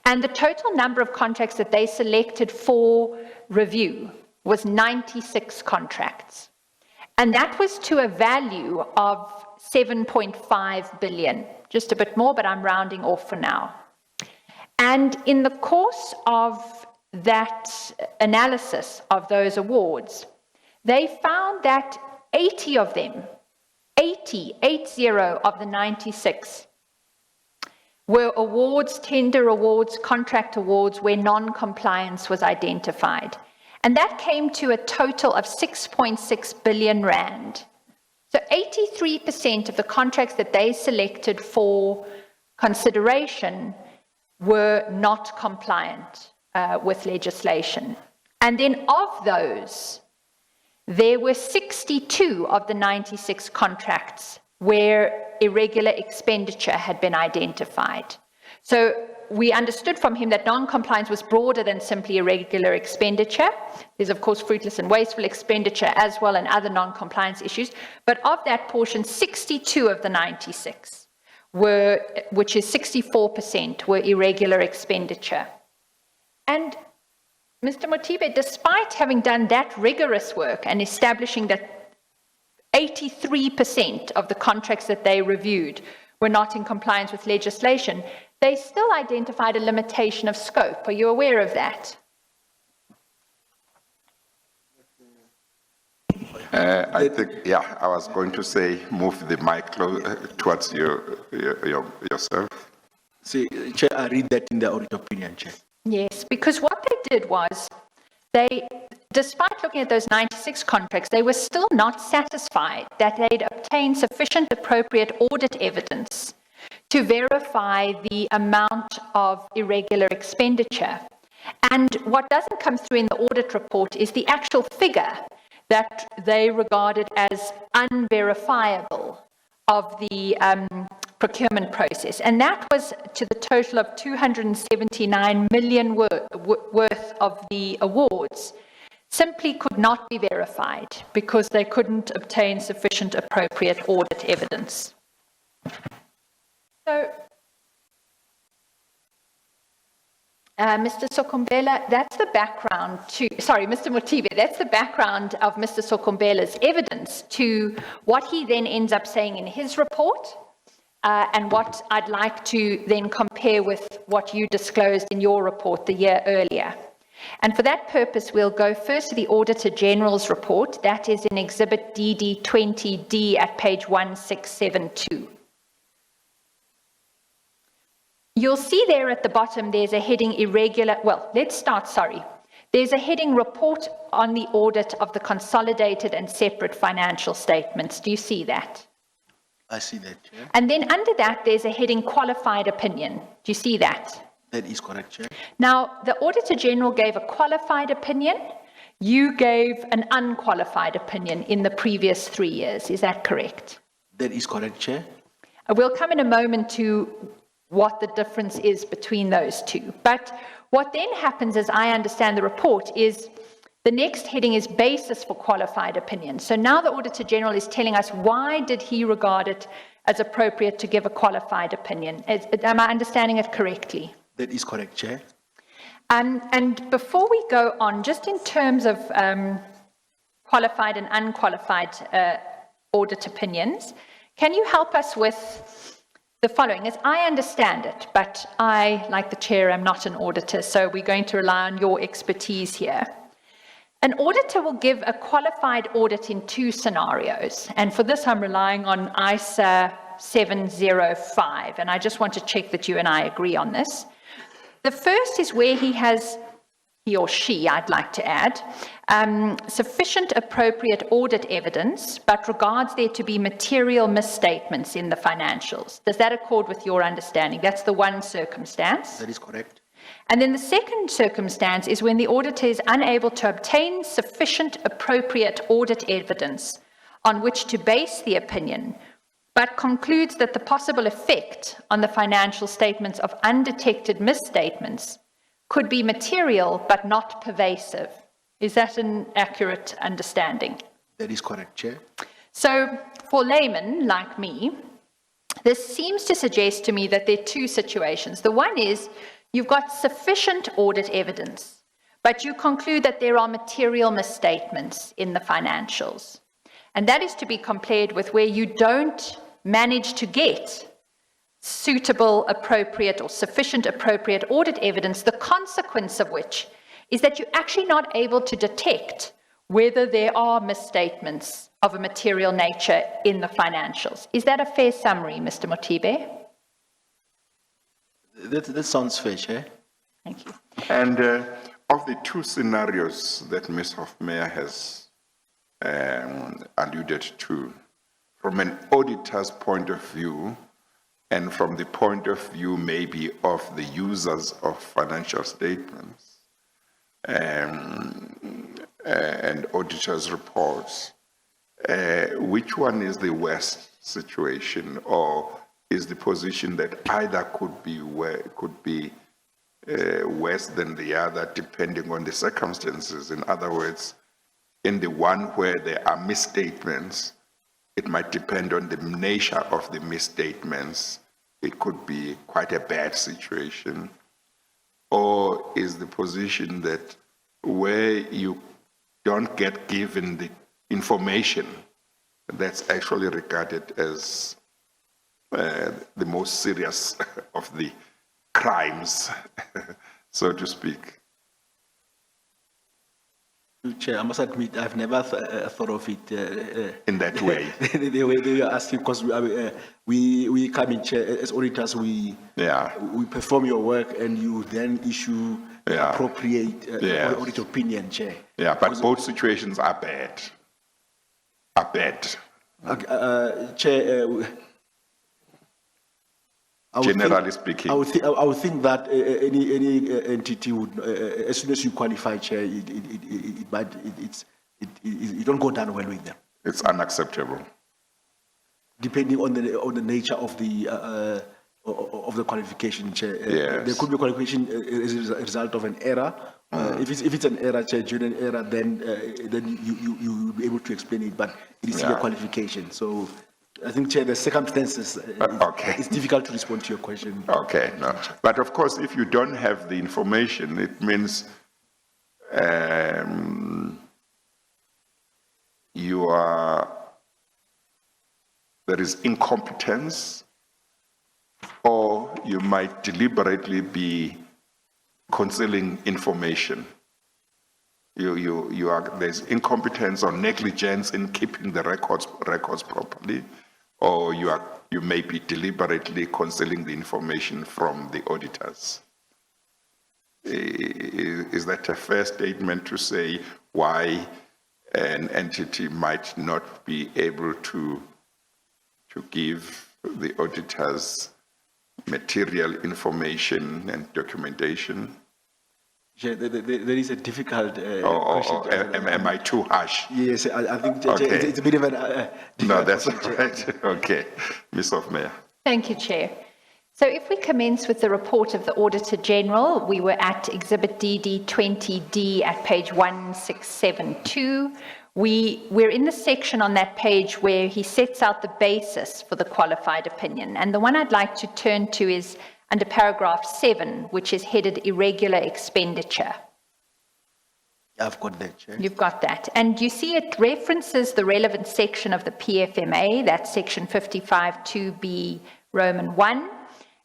S2: And the total number of contracts that they selected for review was 96 contracts. And that was to a value of 7.5 billion, just a bit more, but I'm rounding off for now. And in the course of that analysis of those awards, they found that 80 of them, 80 of the 96, were awards, tender awards, contract awards where non-compliance was identified. And that came to a total of 6.6 billion rand. So 83% of the contracts that they selected for consideration were not compliant with legislation. And then of those, there were 62 of the 96 contracts where irregular expenditure had been identified. So we understood from him that non-compliance was broader than simply irregular expenditure. There's, of course, fruitless and wasteful expenditure as well and other non-compliance issues. But of that portion, 62 of the 96 were, which is 64%, were irregular expenditure. And Mr. Motibe, despite having done that rigorous work and establishing that 83% of the contracts that they reviewed were not in compliance with legislation, they still identified a limitation of scope. Are you aware of that?
S1: I think, yeah, I was going to say, move the mic towards yourself.
S3: See, Chair, I read that in the audit opinion, Chair.
S2: Yes, because what they did was they, despite looking at those 96 contracts, they were still not satisfied that they'd obtained sufficient appropriate audit evidence to verify the amount of irregular expenditure. And what doesn't come through in the audit report is the actual figure that they regarded as unverifiable of the procurement process. And that was to the total of 279 million worth of the awards simply could not be verified because they couldn't obtain sufficient appropriate audit evidence. So, Mr. Sokumbela, that's the background to, sorry, Mr. Motibe, that's the background of Mr. Sokumbela's evidence to what he then ends up saying in his report, and what I'd like to then compare with what you disclosed in your report the year earlier. And for that purpose, we'll go first to the Auditor General's report. That is in Exhibit DD20D at page 1672. You'll see there at the bottom, there's a heading irregular, well, let's start, sorry. There's a heading report on the audit of the consolidated and separate financial statements. Do you see that?
S3: I see that, Chair.
S2: And then under that, there's a heading qualified opinion. Do you see that?
S3: That is correct, Chair.
S2: Now, the Auditor General gave a qualified opinion. You gave an unqualified opinion in the previous 3 years. Is that correct?
S3: That is correct, Chair.
S2: We'll come in a moment to what the difference is between those two. But what then happens, as I understand the report, is the next heading is basis for qualified opinion. So now the Auditor General is telling us why did he regard it as appropriate to give a qualified opinion. Am I understanding it correctly?
S3: That is correct, Chair.
S2: And before we go on, just in terms of qualified and unqualified audit opinions, can you help us with the following? As I understand it, but I, like the chair, am not an auditor, so we're going to rely on your expertise here. An auditor will give a qualified audit in two scenarios, and for this I'm relying on ISA 705, and I just want to check that you and I agree on this. The first is where he or she, I'd like to add, sufficient appropriate audit evidence, but regards there to be material misstatements in the financials. Does that accord with your understanding? That's the one circumstance.
S3: That is correct.
S2: And then the second circumstance is when the auditor is unable to obtain sufficient appropriate audit evidence on which to base the opinion, but concludes that the possible effect on the financial statements of undetected misstatements could be material but not pervasive. Is that an accurate understanding?
S3: That is correct, Chair.
S2: So for laymen like me, this seems to suggest to me that there are two situations. The one is you've got sufficient audit evidence, but you conclude that there are material misstatements in the financials. And that is to be compared with where you don't manage to get suitable, appropriate, or sufficient appropriate audit evidence, the consequence of which is that you're actually not able to detect whether there are misstatements of a material nature in the financials. Is that a fair summary, Mr. Motibe?
S3: That sounds fair, Chair.
S2: Thank you.
S1: And of the two scenarios that Ms. Hofmeyer has alluded to, from an auditor's point of view, and from the point of view maybe of the users of financial statements and auditors' reports, which one is the worst situation, or is the position that either could be worse than the other depending on the circumstances? In other words, in the one where there are misstatements, it might depend on the nature of the misstatements. It could be quite a bad situation. Or is the position that where you don't get given the information, that's actually regarded as the most serious of the crimes, so to speak?
S3: Chair, I must admit, I've never thought of it
S1: In that way?
S3: the way they are asking, because we come in, Chair, as auditors, we perform your work and you then issue appropriate
S1: Yes.
S3: audit opinion, Chair.
S1: Yeah, but both situations are bad. Are bad.
S3: Chair, I would
S1: Generally
S3: think-
S1: speaking.
S3: I would think that any entity would, as soon as you qualify, Chair, you don't go down well with them,
S1: It's unacceptable.
S3: depending on the nature of the qualification, Chair.
S1: Yes.
S3: There could be a qualification as a result of an error. If it's an error, Chair, genuine error, then you will be able to explain it. But it is still a qualification. So I think, Chair, the circumstances.
S1: Okay.
S3: It's difficult to respond to your question.
S1: Okay, no. But of course, if you don't have the information, it means there is incompetence, or you might deliberately be concealing information. There's incompetence or negligence in keeping the records properly, or you may be deliberately concealing the information from the auditors. Is that a fair statement to say why an entity might not be able to give the auditors material information and documentation?
S3: Chair, there is a difficult question.
S1: Or am I too harsh?
S3: Yes, I think, Chair,
S1: Okay.
S3: it's a bit of an.
S1: No, that's all right. Okay. Ms. Hofmeyer.
S2: Thank you, Chair. So if we commence with the report of the Auditor General, we were at Exhibit DD 20D at page 1672. We're in the section on that page where he sets out the basis for the qualified opinion. And the one I'd like to turn to is under paragraph 7, which is headed irregular expenditure.
S3: I've got that, Chair.
S2: You've got that. And you see it references the relevant section of the PFMA, that's section 55(2)(b) Roman 1.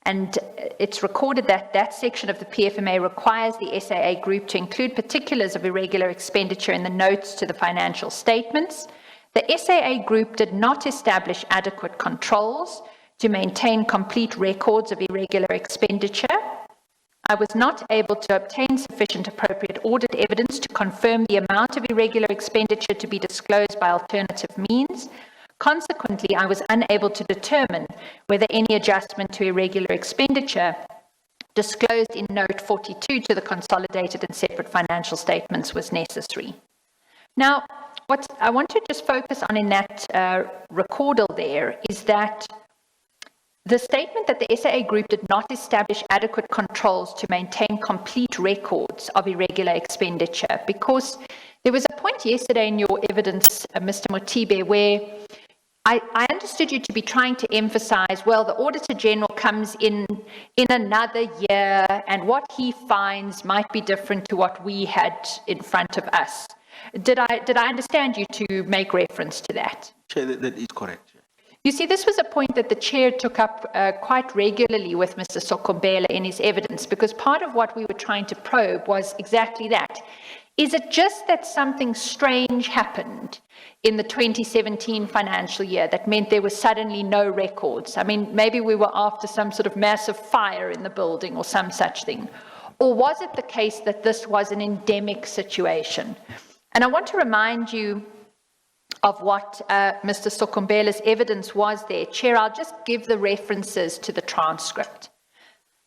S2: And it's recorded that that section of the PFMA requires the SAA group to include particulars of irregular expenditure in the notes to the financial statements. The SAA group did not establish adequate controls to maintain complete records of irregular expenditure. I was not able to obtain sufficient appropriate audit evidence to confirm the amount of irregular expenditure to be disclosed by alternative means. Consequently, I was unable to determine whether any adjustment to irregular expenditure disclosed in Note 42 to the consolidated and separate financial statements was necessary. Now, what I want to just focus on in that recordal there is that the statement that the SAA group did not establish adequate controls to maintain complete records of irregular expenditure, because there was a point yesterday in your evidence, Mr. Motibe, where I understood you to be trying to emphasize, well, the Auditor General comes in another year and what he finds might be different to what we had in front of us. Did I understand you to make reference to that?
S3: Chair, that is correct. Chair.
S2: You see, this was a point that the chair took up quite regularly with Mr. Sokombela in his evidence, because part of what we were trying to probe was exactly that. Is it just that something strange happened in the 2017 financial year that meant there was suddenly no records? I mean, maybe we were after some sort of massive fire in the building or some such thing. Or was it the case that this was an endemic situation? And I want to remind you of what Mr. Sokombela's evidence was there. Chair, I'll just give the references to the transcript.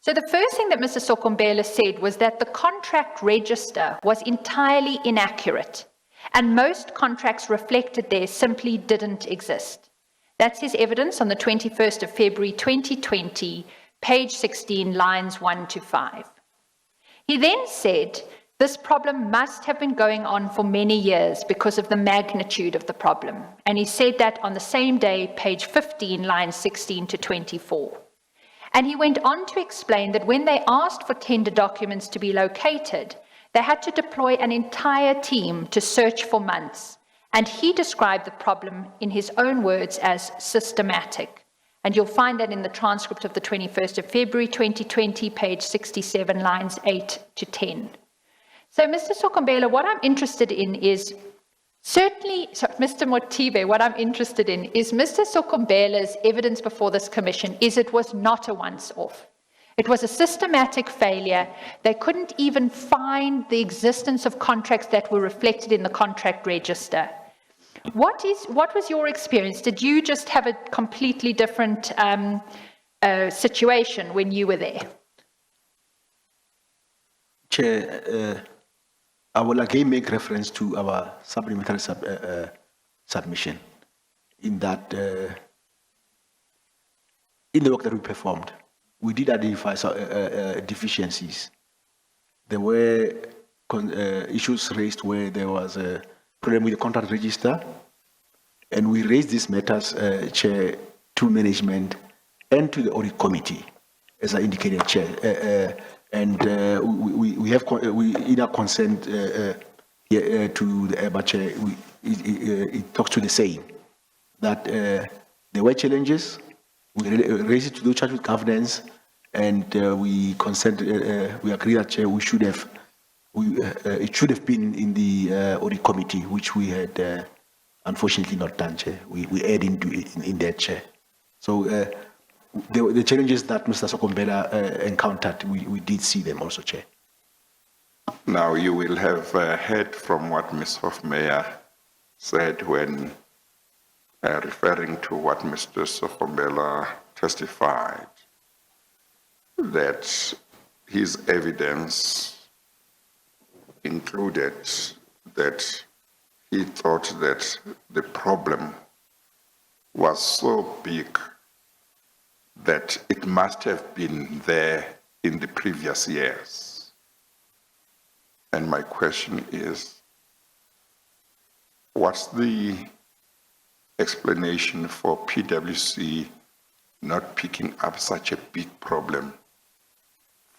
S2: So the first thing that Mr. Sokombela said was that the contract register was entirely inaccurate, and most contracts reflected there simply didn't exist. That's his evidence on the 21st of February 2020, page 16, lines 1 to 5. He then said, this problem must have been going on for many years because of the magnitude of the problem. And he said that on the same day, page 15, lines 16 to 24. And he went on to explain that when they asked for tender documents to be located, they had to deploy an entire team to search for months. And he described the problem in his own words as systematic. And you'll find that in the transcript of the 21st of February 2020, page 67, lines 8 to 10. So, Mr. Sokombela, what I'm interested in is Mr. Motibe, what I'm interested in is Mr. Sokombela's evidence before this commission is it was not a once-off. It was a systematic failure. They couldn't even find the existence of contracts that were reflected in the contract register. What was your experience? Did you just have a completely different situation when you were there?
S3: Chair, I will again make reference to our supplementary submission in that in the work that we performed, we did identify deficiencies. There were issues raised where there was a problem with the contract register, and we raised these matters, Chair, to management and to the audit committee, as I indicated, Chair. We have in our consent to the EBA Chair, it talks to the same, that there were challenges, we raised it to do charge with governance, and we consent, we agree that Chair, we should have, it should have been in the audit committee, which we had unfortunately not done, Chair. We add in that, Chair. So the challenges that Mr. Sokombela encountered, we did see them also, Chair.
S1: Now, you will have heard from what Ms. Hofmeyer said when referring to what Mr. Sokombela testified, that his evidence included that he thought that the problem was so big that it must have been there in the previous years. And my question is, what's the explanation for PwC not picking up such a big problem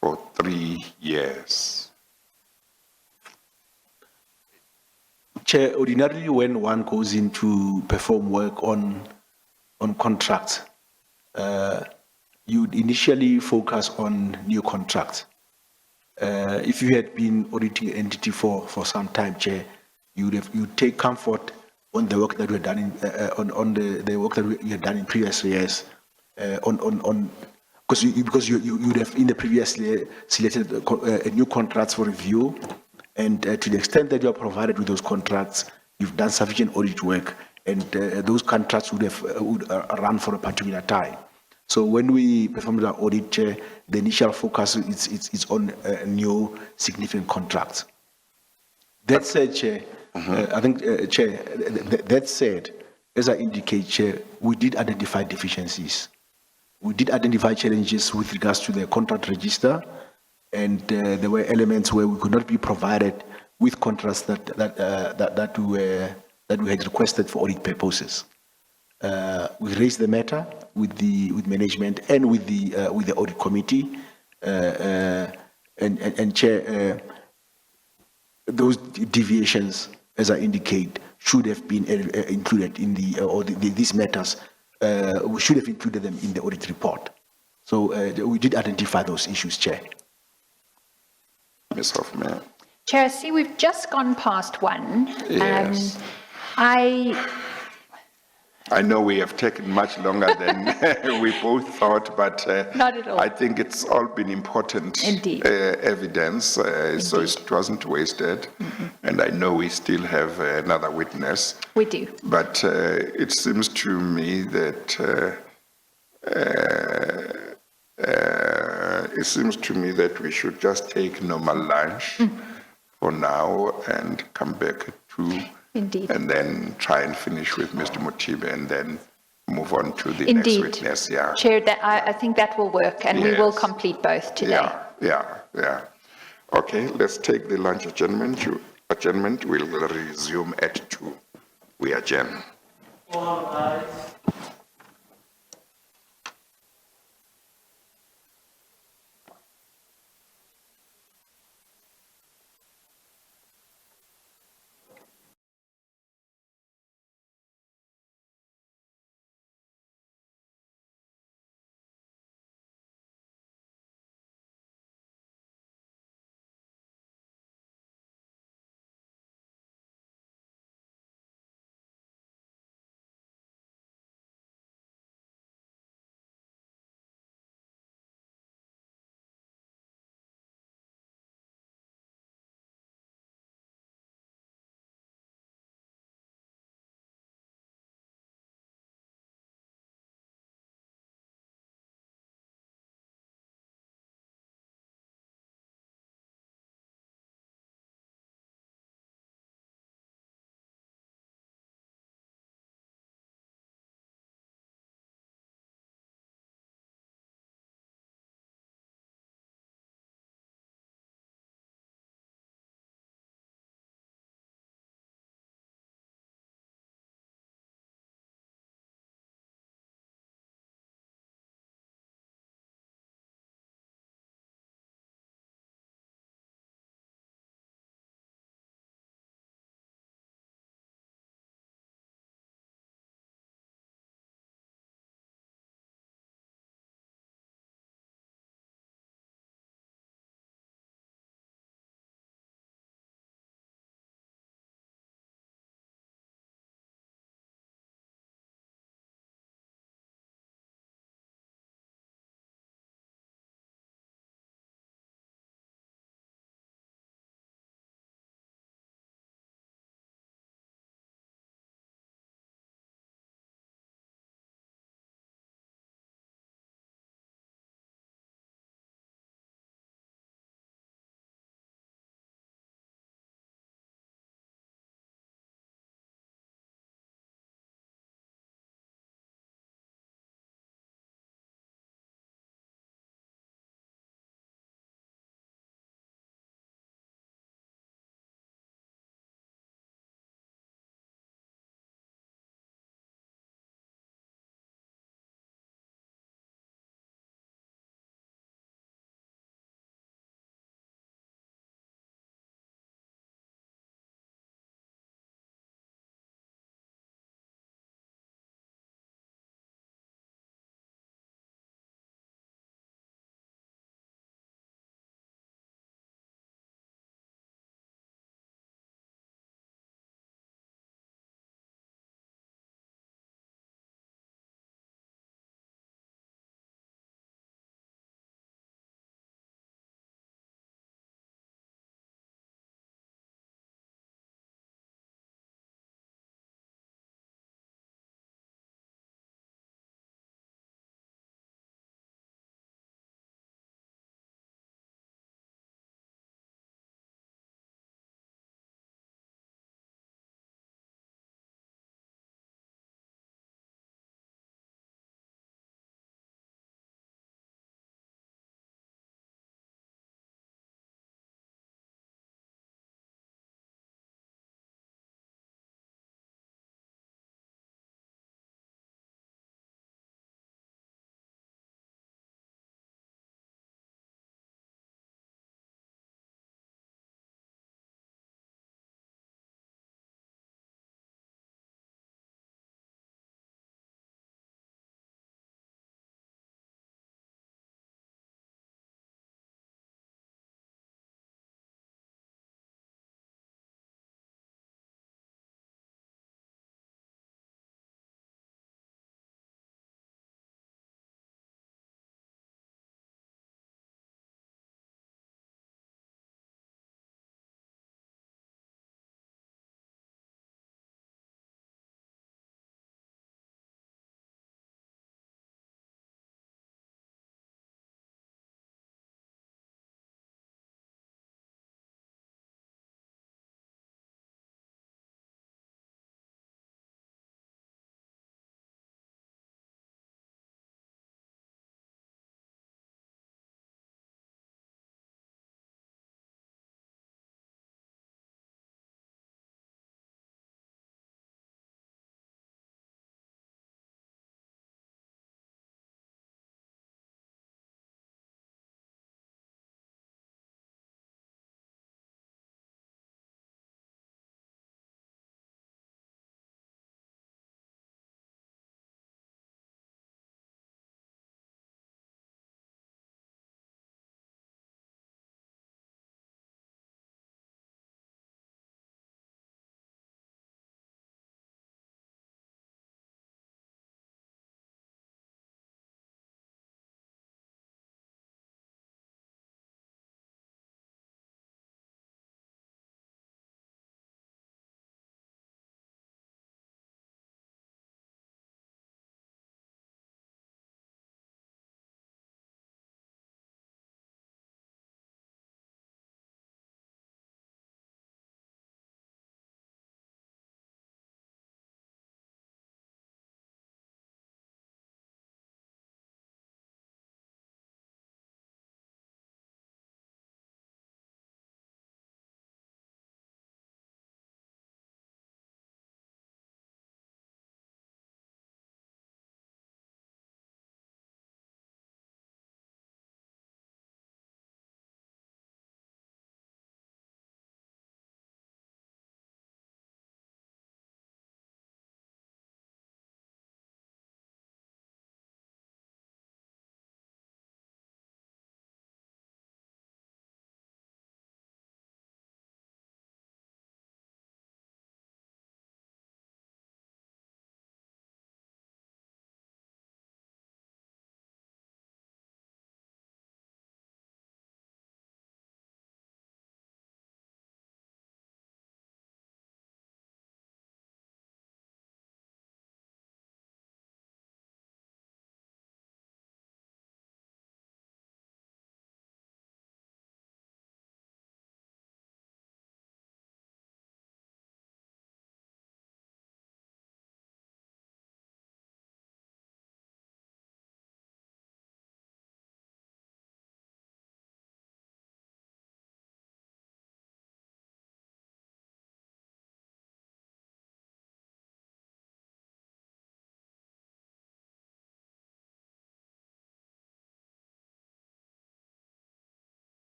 S1: for 3 years?
S3: Chair, ordinarily when one goes in to perform work on contracts, you'd initially focus on new contracts. If you had been auditing an entity for some time, Chair, you'd take comfort on the work that we had done in on the work that we had done in previous years, because you'd have in the previous year selected new contracts for review, and to the extent that you are provided with those contracts, you've done sufficient audit work, and those contracts would run for a particular time. So when we performed the audit, Chair, the initial focus is on new significant contracts. That said, Chair, I think, Chair, that said, as I indicate, Chair, we did identify deficiencies. We did identify challenges with regards to the contract register, and there were elements where we could not be provided with contracts that we had requested for audit purposes. We raised the matter with management and with the audit committee, and Chair, those deviations, as I indicate, should have been included in these matters. We should have included them in the audit report. So we did identify those issues, Chair.
S1: Ms. Hofmeyer.
S2: Chair, I see we've just gone past 1.
S1: Yes. I know we have taken much longer than we both thought, but
S2: Not at all.
S1: I think it's all been important
S2: Indeed.
S1: Evidence, so it wasn't wasted. And I know we still have another witness.
S2: We do.
S1: But it seems to me that we should just take normal lunch for now and come back to.
S2: Indeed.
S1: And then try and finish with Mr. Motibe and then move on to the
S2: Indeed.
S1: next witness. Yeah.
S2: Chair, I think that will work, and we will
S1: Yes.
S2: complete both today.
S1: Yeah. Okay, let's take the lunch adjournment. We'll resume at 2. We adjourn.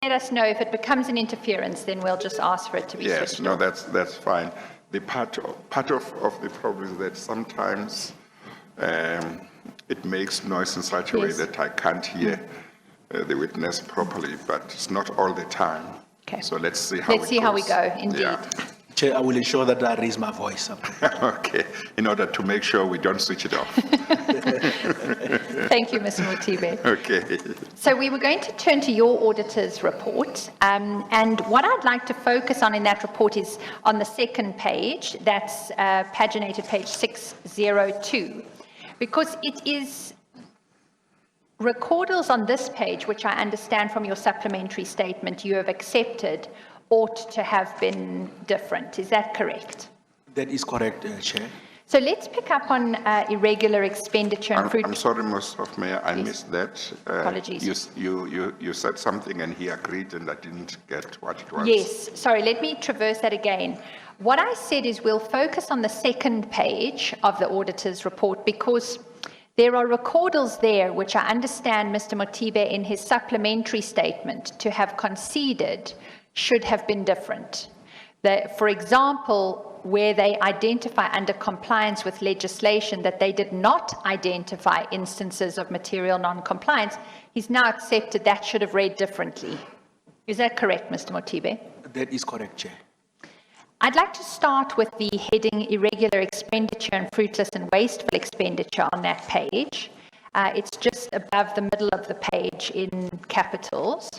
S2: let us know. If it becomes an interference, then we'll just ask for it to be
S1: Yes,
S2: switched
S1: no,
S2: off.
S1: that's fine. The part of the problem is that sometimes it makes noise in such a way
S2: Yes.
S1: that I can't hear the witness properly, but it's not all the time.
S2: Okay.
S1: So let's see how
S2: Let's see how we
S1: goes.
S2: go, indeed.
S1: Yeah.
S3: Chair, I will ensure that I raise my voice.
S1: Okay, in order to make sure we don't switch it off.
S2: Thank you, Mr. Motibe.
S1: Okay.
S2: So we were going to turn to your auditor's report, and what I'd like to focus on in that report is on the second page, that's paginated page 602, because it is recordals on this page, which I understand from your supplementary statement you have accepted, ought to have been different. Is that correct?
S3: That is correct, Chair.
S2: So let's pick up on irregular expenditure and fruit.
S1: I'm sorry, Mr. Mayor, I missed that.
S2: Apologies.
S1: You said something and he agreed and I didn't get what it was.
S2: Yes, sorry, let me traverse that again. What I said is we'll focus on the second page of the auditor's report because there are recordals there which I understand Mr. Motibe in his supplementary statement to have conceded should have been different. For example, where they identify under compliance with legislation that they did not identify instances of material non-compliance, he's now accepted that should have read differently. Is that correct, Mr. Motibe?
S3: That is correct, Chair.
S2: I'd like to start with the heading irregular expenditure and fruitless and wasteful expenditure on that page. It's just above the middle of the page in capitals.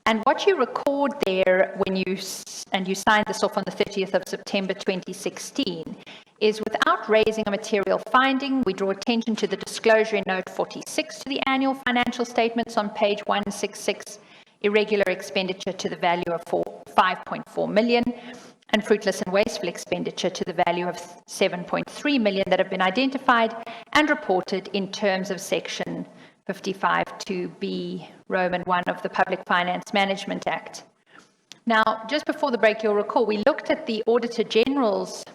S2: And what you record there when you signed this off on the 30th of September 2016 is without raising a material finding, we draw attention to the disclosure in note 46 to the annual financial statements on page 166, irregular expenditure to the value of 5.4 million and fruitless and wasteful expenditure to the value of 7.3 million that have been identified and reported in terms of section 55(2)(b) Roman 1 of the Public Finance Management Act. Now, just before the break, you'll recall, we looked at the Auditor General's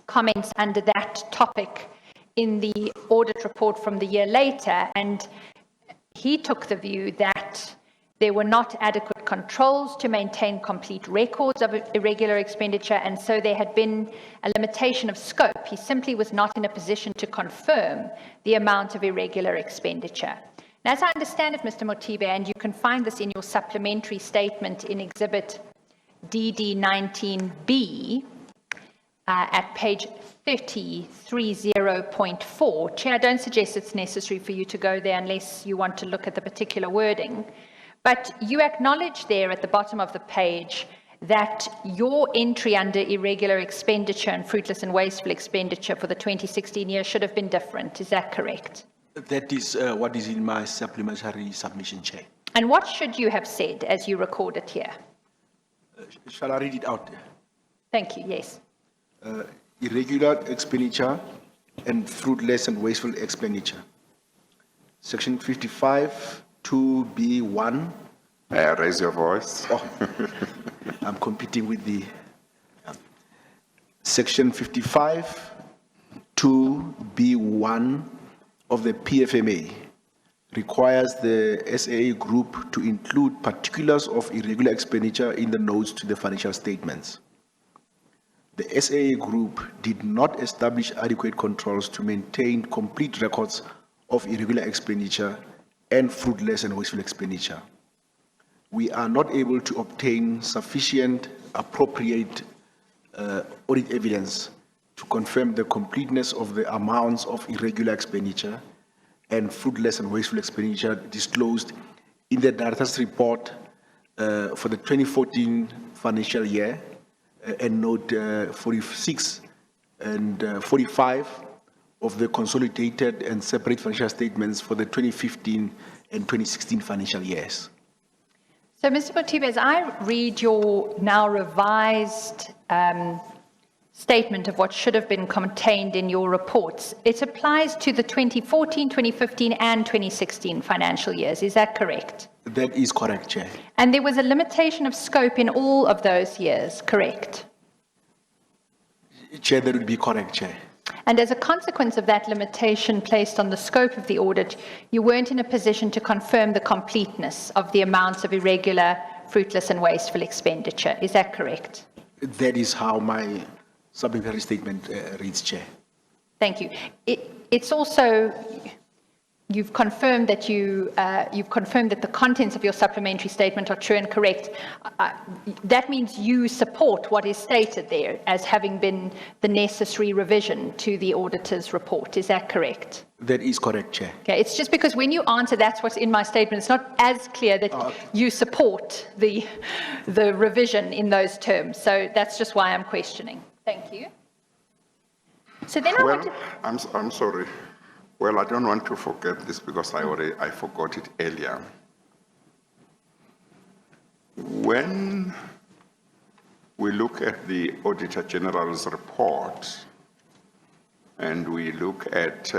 S2: comments under that topic in the audit report from the year later, and he took the view that there were not adequate controls to maintain complete records of irregular expenditure, and so there had been a limitation of scope. He simply was not in a position to confirm the amount of irregular expenditure. Now, as I understand it, Mr. Motibe, and you can find this in your supplementary statement in Exhibit DD19B at page 3030.4. Chair, I don't suggest it's necessary for you to go there unless you want to look at the particular wording. But you acknowledge there at the bottom of the page that your entry under irregular expenditure and fruitless and wasteful expenditure for the 2016 year should have been different. Is that correct?
S3: That is what is in my supplementary submission, Chair.
S2: And what should you have said as you record it here?
S3: Shall I read it out?
S2: Thank you. Yes.
S3: Irregular expenditure and fruitless and wasteful expenditure. Section 55, 2B1.
S1: May I raise your voice?
S3: Oh, I'm competing with the Section 55, 2B1 of the PFMA requires the SAA Group to include particulars of irregular expenditure in the notes to the financial statements. The SAA Group did not establish adequate controls to maintain complete records of irregular expenditure and fruitless and wasteful expenditure. We are not able to obtain sufficient, appropriate audit evidence to confirm the completeness of the amounts of irregular expenditure and fruitless and wasteful expenditure disclosed in the Director's report for the 2014 financial year and note 46 and 45 of the consolidated and separate financial statements for the 2015 and 2016 financial years.
S2: So, Mr. Motibe, as I read your now revised statement of what should have been contained in your reports, it applies to the 2014, 2015, and 2016 financial years. Is that correct?
S3: That is correct, Chair.
S2: And there was a limitation of scope in all of those years, correct?
S3: Chair, that would be correct, Chair.
S2: And as a consequence of that limitation placed on the scope of the audit, you weren't in a position to confirm the completeness of the amounts of irregular, fruitless and wasteful expenditure. Is that correct?
S3: That is how my supplementary statement reads, Chair.
S2: Thank you. It's also, you've confirmed that the contents of your supplementary statement are true and correct. That means you support what is stated there as having been the necessary revision to the auditor's report. Is that correct?
S3: That is correct, Chair.
S2: Okay, it's just because when you answer that's what's in my statement, it's not as clear that you support the revision in those terms. So that's just why I'm questioning. Thank you. So then I want to...
S1: I'm sorry. Well, I don't want to forget this because I forgot it earlier. When we look at the Auditor General's report and we look at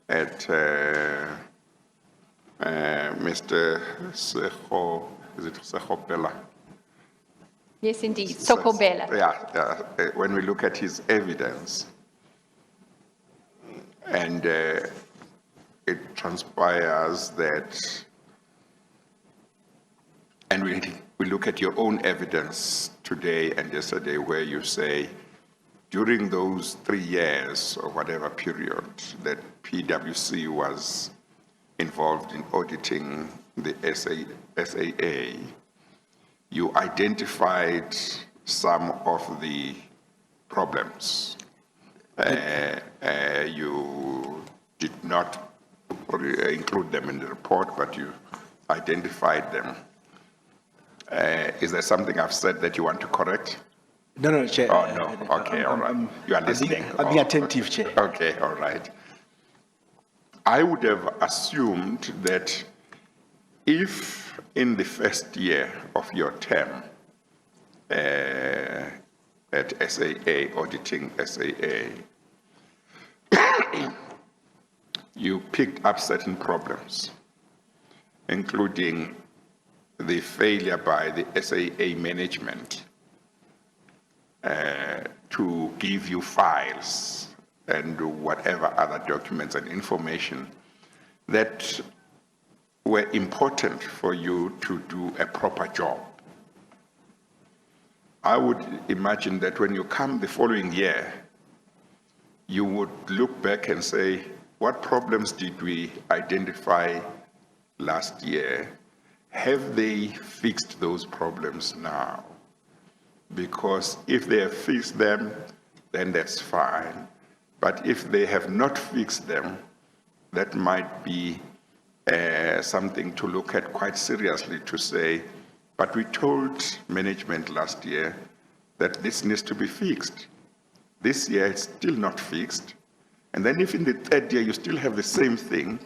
S1: Mr. Sekho, is it Sekopela?
S2: Yes, indeed. Sokobela.
S1: Yeah. When we look at his evidence, and it transpires that, and we look at your own evidence today and yesterday where you say during those 3 years or whatever period that PwC was involved in auditing the SAA, you identified some of the problems. You did not include them in the report, but you identified them. Is there something I've said that you want to correct?
S3: No, Chair.
S1: Oh, no. Okay, all right. You are listening.
S3: I'm being attentive, Chair.
S1: Okay, all right. I would have assumed that if in the first year of your term at SAA, auditing SAA, you picked up certain problems, including the failure by the SAA management to give you files and whatever other documents and information that were important for you to do a proper job. I would imagine that when you come the following year, you would look back and say, what problems did we identify last year? Have they fixed those problems now? Because if they have fixed them, then that's fine. But if they have not fixed them, that might be something to look at quite seriously to say, but we told management last year that this needs to be fixed. This year it's still not fixed. And then if in the third year you still have the same thing,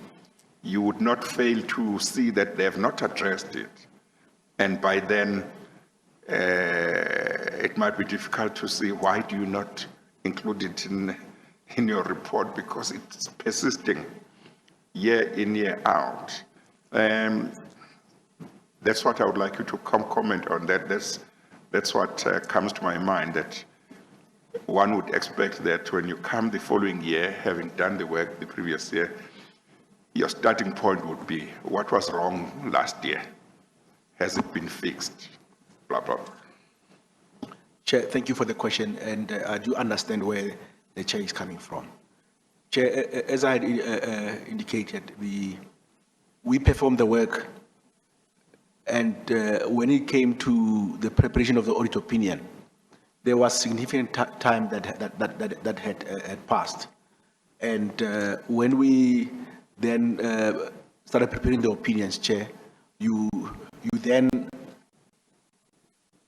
S1: you would not fail to see that they have not addressed it. And by then, it might be difficult to see why do you not include it in your report, because it's persisting year in, year out. That's what I would like you to comment on. That's what comes to my mind, that one would expect that when you come the following year, having done the work the previous year, your starting point would be, what was wrong last year? Has it been fixed? Blah, blah, blah.
S3: Chair, thank you for the question, and I do understand where the chair is coming from. Chair, as I had indicated, we performed the work, and when it came to the preparation of the audit opinion, there was significant time that had passed. And when we then started preparing the opinions, Chair, you then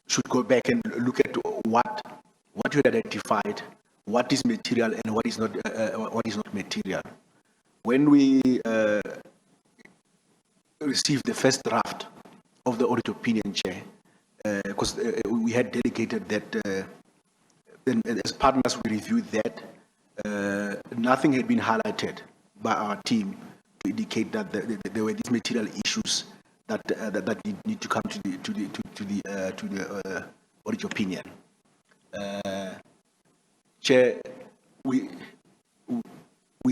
S3: should go back and look at what you had identified, what is material and what is not material. When we received the first draft of the audit opinion, Chair, because we had dedicated that, then as partners we reviewed that, nothing had been highlighted by our team to indicate that there were these material issues that need to come to the audit opinion. Chair, we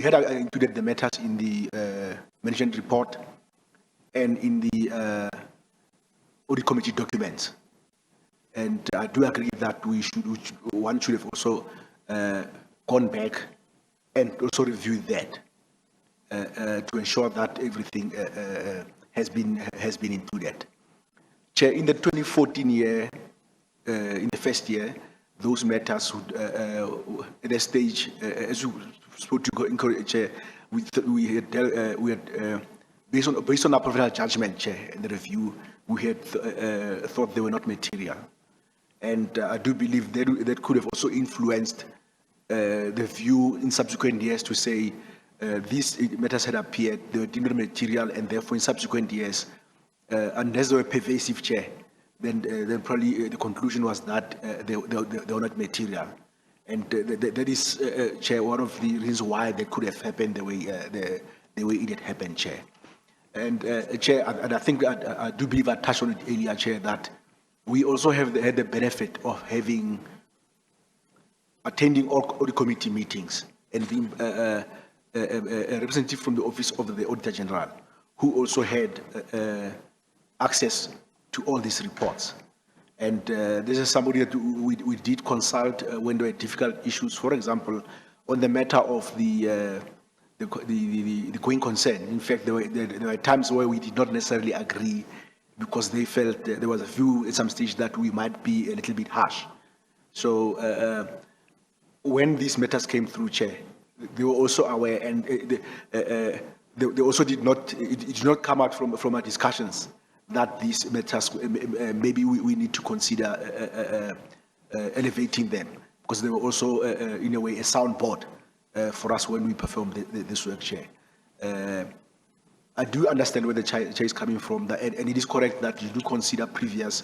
S3: had included the matters in the management report and in the audit committee documents. And I do agree that one should have also gone back and also reviewed that to ensure that everything has been included. Chair, in the 2014 year, in the first year, those matters would, at a stage, as you spoke to encourage, Chair, we had based on our professional judgment, Chair, in the review, we had thought they were not material. And I do believe that could have also influenced the view in subsequent years to say these matters had appeared, they were deemed material, and therefore in subsequent years, unless they were pervasive, Chair, then probably the conclusion was that they were not material. And that is, Chair, one of the reasons why they could have happened the way it had happened, Chair. And Chair, and I think I do believe I touched on it earlier, Chair, that we also had the benefit of attending all audit committee meetings and being a representative from the Office of the Auditor General, who also had access to all these reports. And this is somebody that we did consult when there were difficult issues. For example, on the matter of the going concern. In fact, there were times where we did not necessarily agree because they felt there was a view at some stage that we might be a little bit harsh. So when these matters came through, Chair, they were also aware, and they also did not, it did not come out from our discussions that these matters, maybe we need to consider elevating them, because they were also, in a way, a soundboard for us when we perform this work, Chair. I do understand where the Chair is coming from, and it is correct that you do consider previous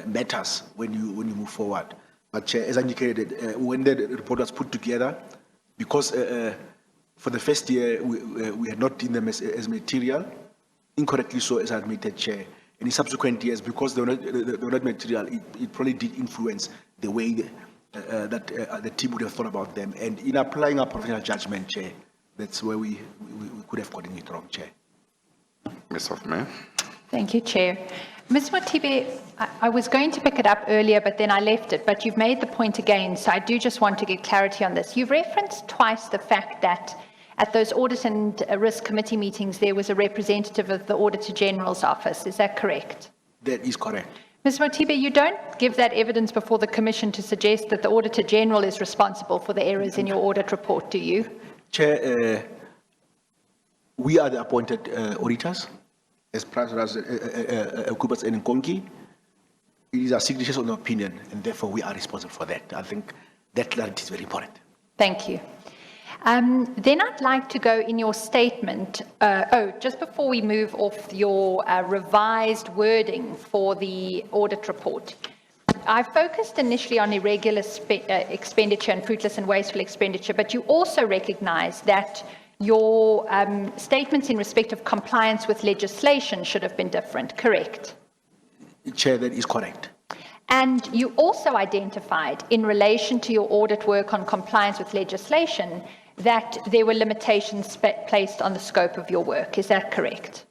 S3: matters when you move forward. But Chair, as indicated, when the report was put together, because for the first year we had not deemed them as material, incorrectly so, as I admitted, Chair. And in subsequent years, because they were not material, it probably did influence the way that the team would have thought about them. And in applying our professional judgment, Chair, that's where we could have gotten it wrong, Chair.
S1: Ms. Hoffman.
S2: Thank you, Chair. Ms. Mothibe, I was going to pick it up earlier, but then I left it. But you've made the point again, so I do just want to get clarity on this. You've referenced twice the fact that at those Audit and Risk Committee meetings, there was a representative of the Auditor General's office. Is that correct?
S3: That is correct.
S2: Ms. Mothibe, you don't give that evidence before the Commission to suggest that the Auditor General is responsible for the errors in your audit report, do you?
S3: Chair, we are the appointed auditors, as Prime Minister Kubas and Nkonki. It is our signatures on the opinion, and therefore we are responsible for that. I think that clarity is very important.
S2: Thank you. Then I'd like to go in your statement, just before we move off your revised wording for the audit report. I focused initially on irregular expenditure and fruitless and wasteful expenditure, but you also recognize that your statements in respect of compliance with legislation should have been different, correct?
S3: Chair, that is correct.
S2: And you also identified, in relation to your audit work on compliance with legislation, that there were limitations placed on the scope of your work. Is that correct?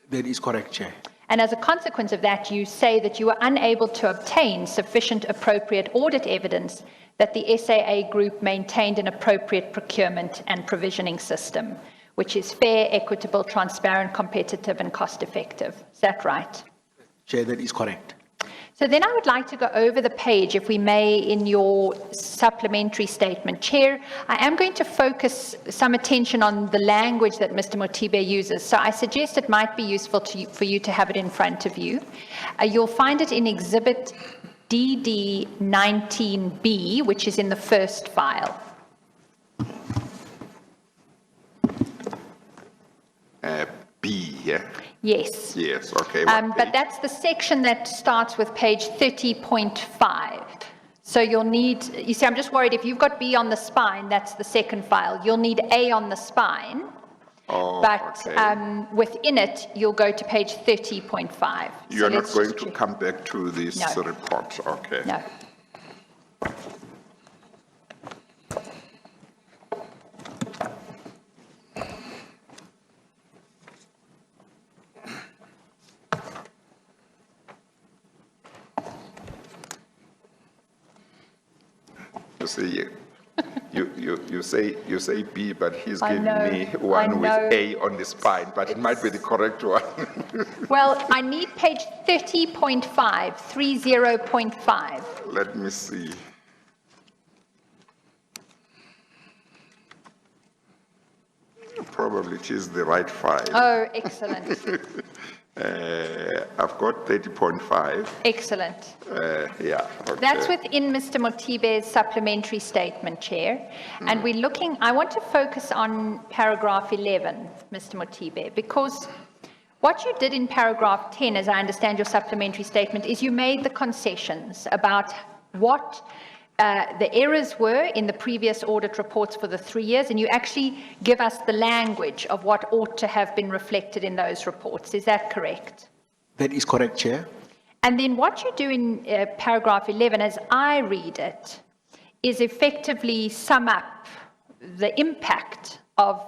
S3: That is correct, Chair.
S2: And as a consequence of that, you say that you were unable to obtain sufficient appropriate audit evidence that the SAA Group maintained an appropriate procurement and provisioning system, which is fair, equitable, transparent, competitive, and cost-effective. Is that right?
S3: Chair, that is correct.
S2: So then I would like to go over the page, if we may, in your supplementary statement. Chair, I am going to focus some attention on the language that Mr. Mothibe uses. So I suggest it might be useful for you to have it in front of you. You'll find it in Exhibit DD 19B, which is in the first file.
S1: B, yeah?
S2: Yes.
S1: Yes, okay.
S2: But that's the section that starts with page 30.5. So you'll need, you see, I'm just worried if you've got B on the spine, that's the second file. You'll need A on the spine.
S1: Oh,
S2: But
S1: okay.
S2: within it, you'll go to page 30.5.
S1: You're not going to come back to this
S2: No.
S1: report, okay?
S2: No.
S1: You see, you say B, but he's
S2: I
S1: giving
S2: know,
S1: me
S2: I
S1: one with
S2: know.
S1: A on the spine, but it might be the correct one.
S2: Well, I need page 30.5, 30.5.
S1: Let me see. Probably it is the right file.
S2: Oh, excellent,
S1: I've got 30.5.
S2: excellent.
S1: Yeah. Okay.
S2: That's within Mr. Motibe's supplementary statement, Chair. And we're looking, I want to focus on paragraph 11, Mr. Motibe, because what you did in paragraph 10, as I understand your supplementary statement, is you made the concessions about what the errors were in the previous audit reports for the 3 years, and you actually give us the language of what ought to have been reflected in those reports. Is that correct?
S3: That is correct, Chair.
S2: And then what you do in paragraph 11, as I read it, is effectively sum up the impact of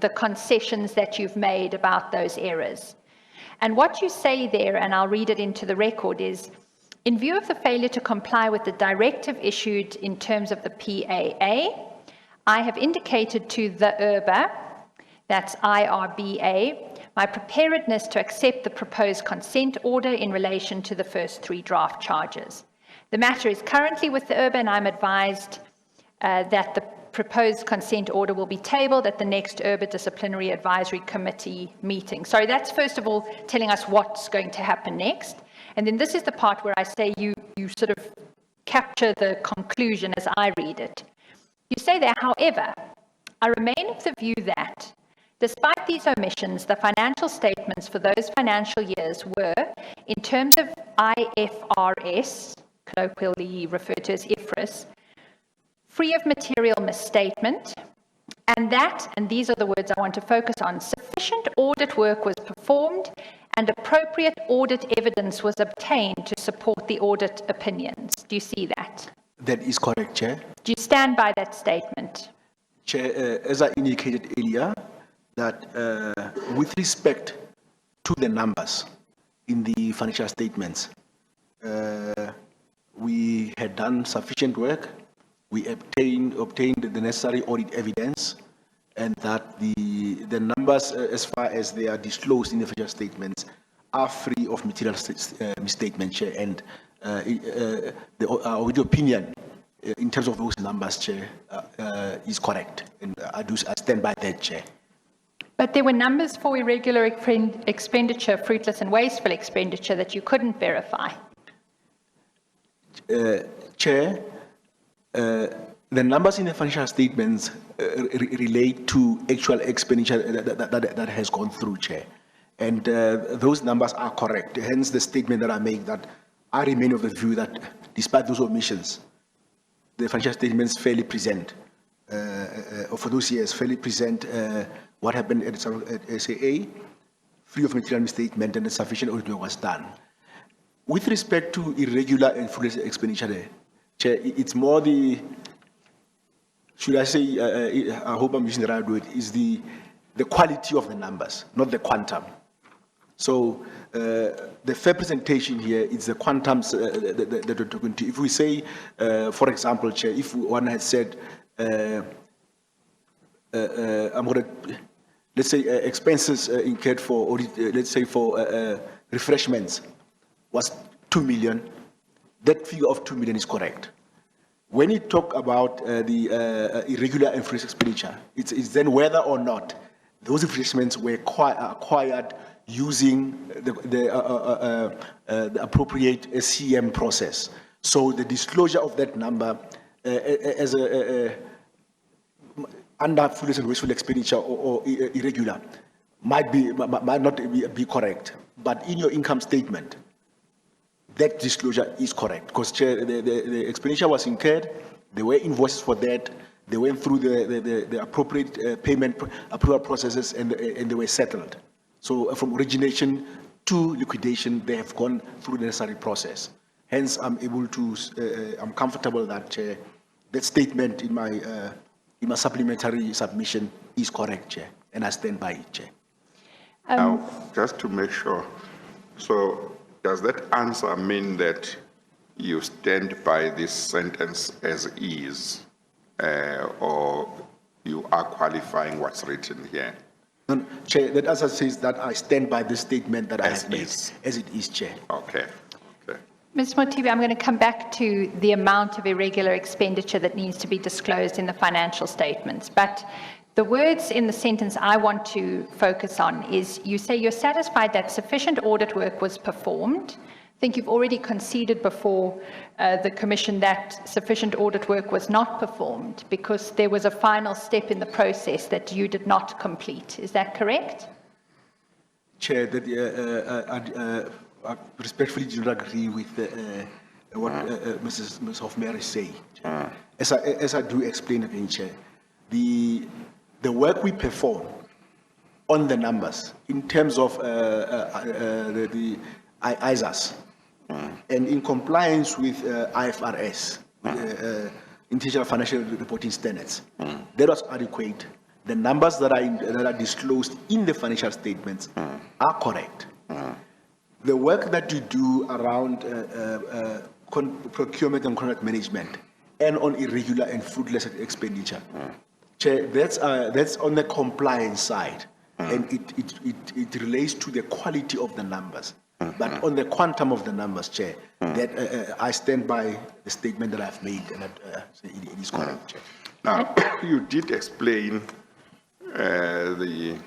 S2: the concessions that you've made about those errors. And what you say there, and I'll read it into the record, is, in view of the failure to comply with the directive issued in terms of the PAA, I have indicated to the IRBA, that's IRBA, my preparedness to accept the proposed consent order in relation to the first 3 draft charges. The matter is currently with the IRBA, and I'm advised that the proposed consent order will be tabled at the next IRBA Disciplinary Advisory Committee meeting. So that's first of all telling us what's going to happen next. And then this is the part where I say you sort of capture the conclusion as I read it. You say there, however, I remain of the view that, despite these omissions, the financial statements for those financial years were, in terms of IFRS, colloquially referred to as IFRS, free of material misstatement, and that, and these are the words I want to focus on, sufficient audit work was performed and appropriate audit evidence was obtained to support the audit opinions. Do you see that?
S3: That is correct, Chair.
S2: Do you stand by that statement?
S3: Chair, as I indicated earlier, that with respect to the numbers in the financial statements, we had done sufficient work. We obtained the necessary audit evidence, and that the numbers, as far as they are disclosed in the financial statements, are free of material misstatement, Chair. And our opinion in terms of those numbers, Chair, is correct, and I stand by that, Chair.
S2: But there were numbers for irregular expenditure, fruitless and wasteful expenditure that you couldn't verify.
S3: Chair, the numbers in the financial statements relate to actual expenditure that has gone through, Chair. And those numbers are correct. Hence the statement that I make, that I remain of the view that despite those omissions, the financial statements fairly present, for those years, fairly present what happened at SAA, free of material misstatement, and the sufficient audit work was done. With respect to irregular and fruitless expenditure, Chair, it's more the, should I say, I hope I'm using the right word, is the quality of the numbers, not the quantum. So the fair presentation here is the quantums that we're talking to. If we say, for example, Chair, if one had said, let's say expenses incurred for audit, let's say for refreshments was 2 million, that figure of 2 million is correct. When you talk about the irregular and fruitless expenditure, it's then whether or not those refreshments were acquired using the appropriate SCM process. So the disclosure of that number as under fruitless and wasteful expenditure or irregular might not be correct, but in your income statement, that disclosure is correct, because Chair, the expenditure was incurred, there were invoices for that, they went through the appropriate payment approval processes, and they were settled. So from origination to liquidation, they have gone through the necessary process. Hence, I'm comfortable that Chair, that statement in my supplementary submission is correct, Chair, and I stand by it, Chair.
S1: Now, just to make sure, so does that answer mean that you stand by this sentence as is, or you are qualifying what's written here?
S3: No, Chair, that answer says that I stand by the statement that I
S1: As
S3: have made,
S1: is.
S3: as it is, Chair.
S1: Okay, okay.
S2: Mr. Motibe, I'm going to come back to the amount of irregular expenditure that needs to be disclosed in the financial statements. But the words in the sentence I want to focus on is you say you're satisfied that sufficient audit work was performed. I think you've already conceded before the Commission that sufficient audit work was not performed because there was a final step in the process that you did not complete. Is that correct?
S3: Chair, that I respectfully do not agree with what Ms. Hofmeyr is saying. As I do explain again, Chair, the work we perform on the numbers in terms of the ISAS and in compliance with IFRS, International Financial Reporting Standards, that was adequate. The numbers that are disclosed in the financial statements are correct. The work that you do around procurement and contract management and on irregular and fruitless expenditure, Chair, that's on the compliance side, and it relates to the quality of the numbers. But on the quantum of the numbers, Chair, that I stand by the statement that I've made, and it is correct, Chair.
S1: Now, you did explain you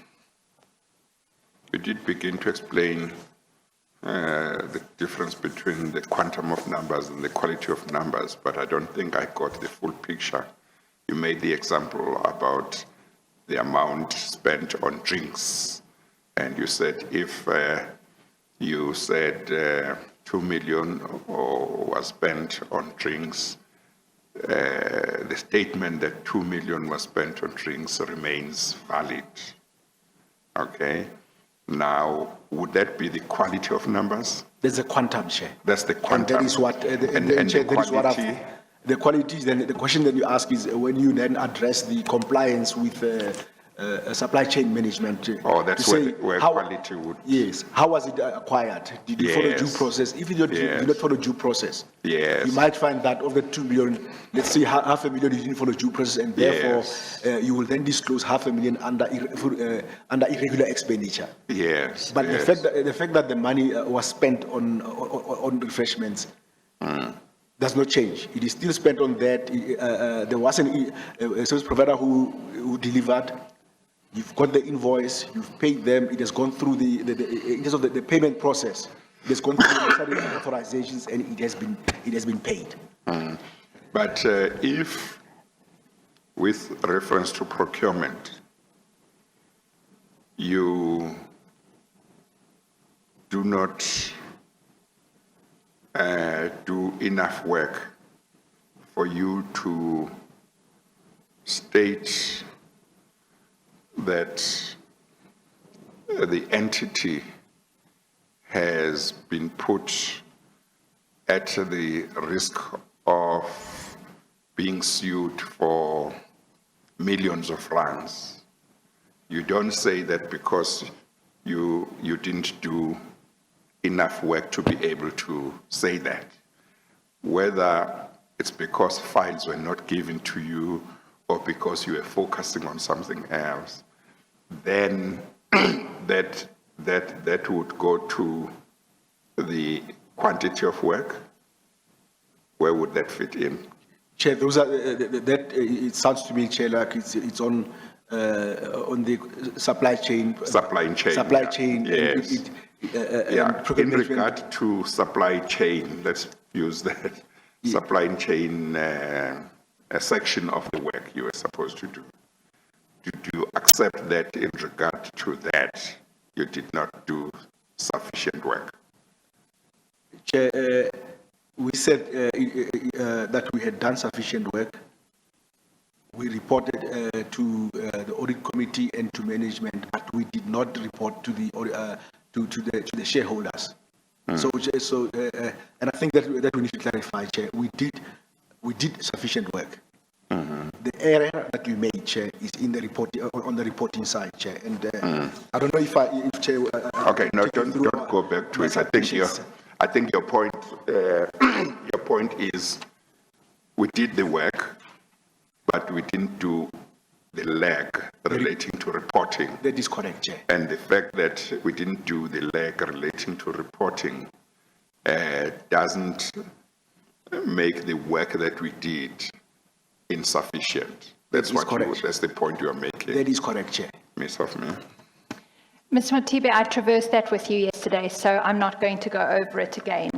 S1: did begin to explain the difference between the quantum of numbers and the quality of numbers, but I don't think I got the full picture. You made the example about the amount spent on drinks, and you said if you said 2 million was spent on drinks, the statement that 2 million was spent on drinks remains valid. Okay. Now, would that be the quality of numbers?
S3: There's a quantum, Chair.
S1: That's the quantum.
S3: And that is what, Chair, that is what I've, the quality, then the question that you ask is when you then address the compliance with supply chain management.
S1: Oh, that's where quality would.
S3: Yes. How was it acquired? Did you follow due process? If you did not follow due process,
S1: yes,
S3: you might find that of the 2 million, let's say 500,000 you didn't follow due process, and therefore you will then disclose 500,000 under irregular expenditure.
S1: Yes.
S3: But
S1: yes.
S3: the fact that the money was spent on refreshments does not change. It is still spent on that. There was a service provider who delivered. You've got the invoice, you've paid them, it has gone through in terms of the payment process, it has gone through the necessary authorizations, and it has been paid.
S1: But if, with reference to procurement, you do not do enough work for you to state that the entity has been put at the risk of being sued for millions of rands. You don't say that because you didn't do enough work to be able to say that. Whether it's because files were not given to you or because you were focusing on something else, then that would go to the quantity of work. Where would that fit in?
S3: Chair, those are it sounds to me, Chair, like it's on the supply chain.
S1: Supply chain.
S3: Supply chain.
S1: Yes. In regard to supply chain, let's use that supply chain a section of the work you were supposed to do. Did you accept that in regard to that you did not do sufficient work?
S3: Chair, we said that we had done sufficient work. We reported to the audit committee and to management, but we did not report to the shareholders. So, and I think that we need to clarify, Chair. We did sufficient work. The error that we made, Chair, is in the reporting on the reporting side, Chair. And I don't know if Chair.
S1: Okay, no, don't go back to it. I think your point, your point is we did the work, but we didn't do the leg relating to reporting.
S3: That is correct, Chair.
S1: And the fact that we didn't do the leg relating to reporting doesn't make the work that we did insufficient. That's
S3: That is correct.
S1: that's the point you are making,
S3: That is correct, Chair.
S1: Ms. Hoffman.
S2: Mr. Motibe, I traversed that with you yesterday, so I'm not going to go over it again.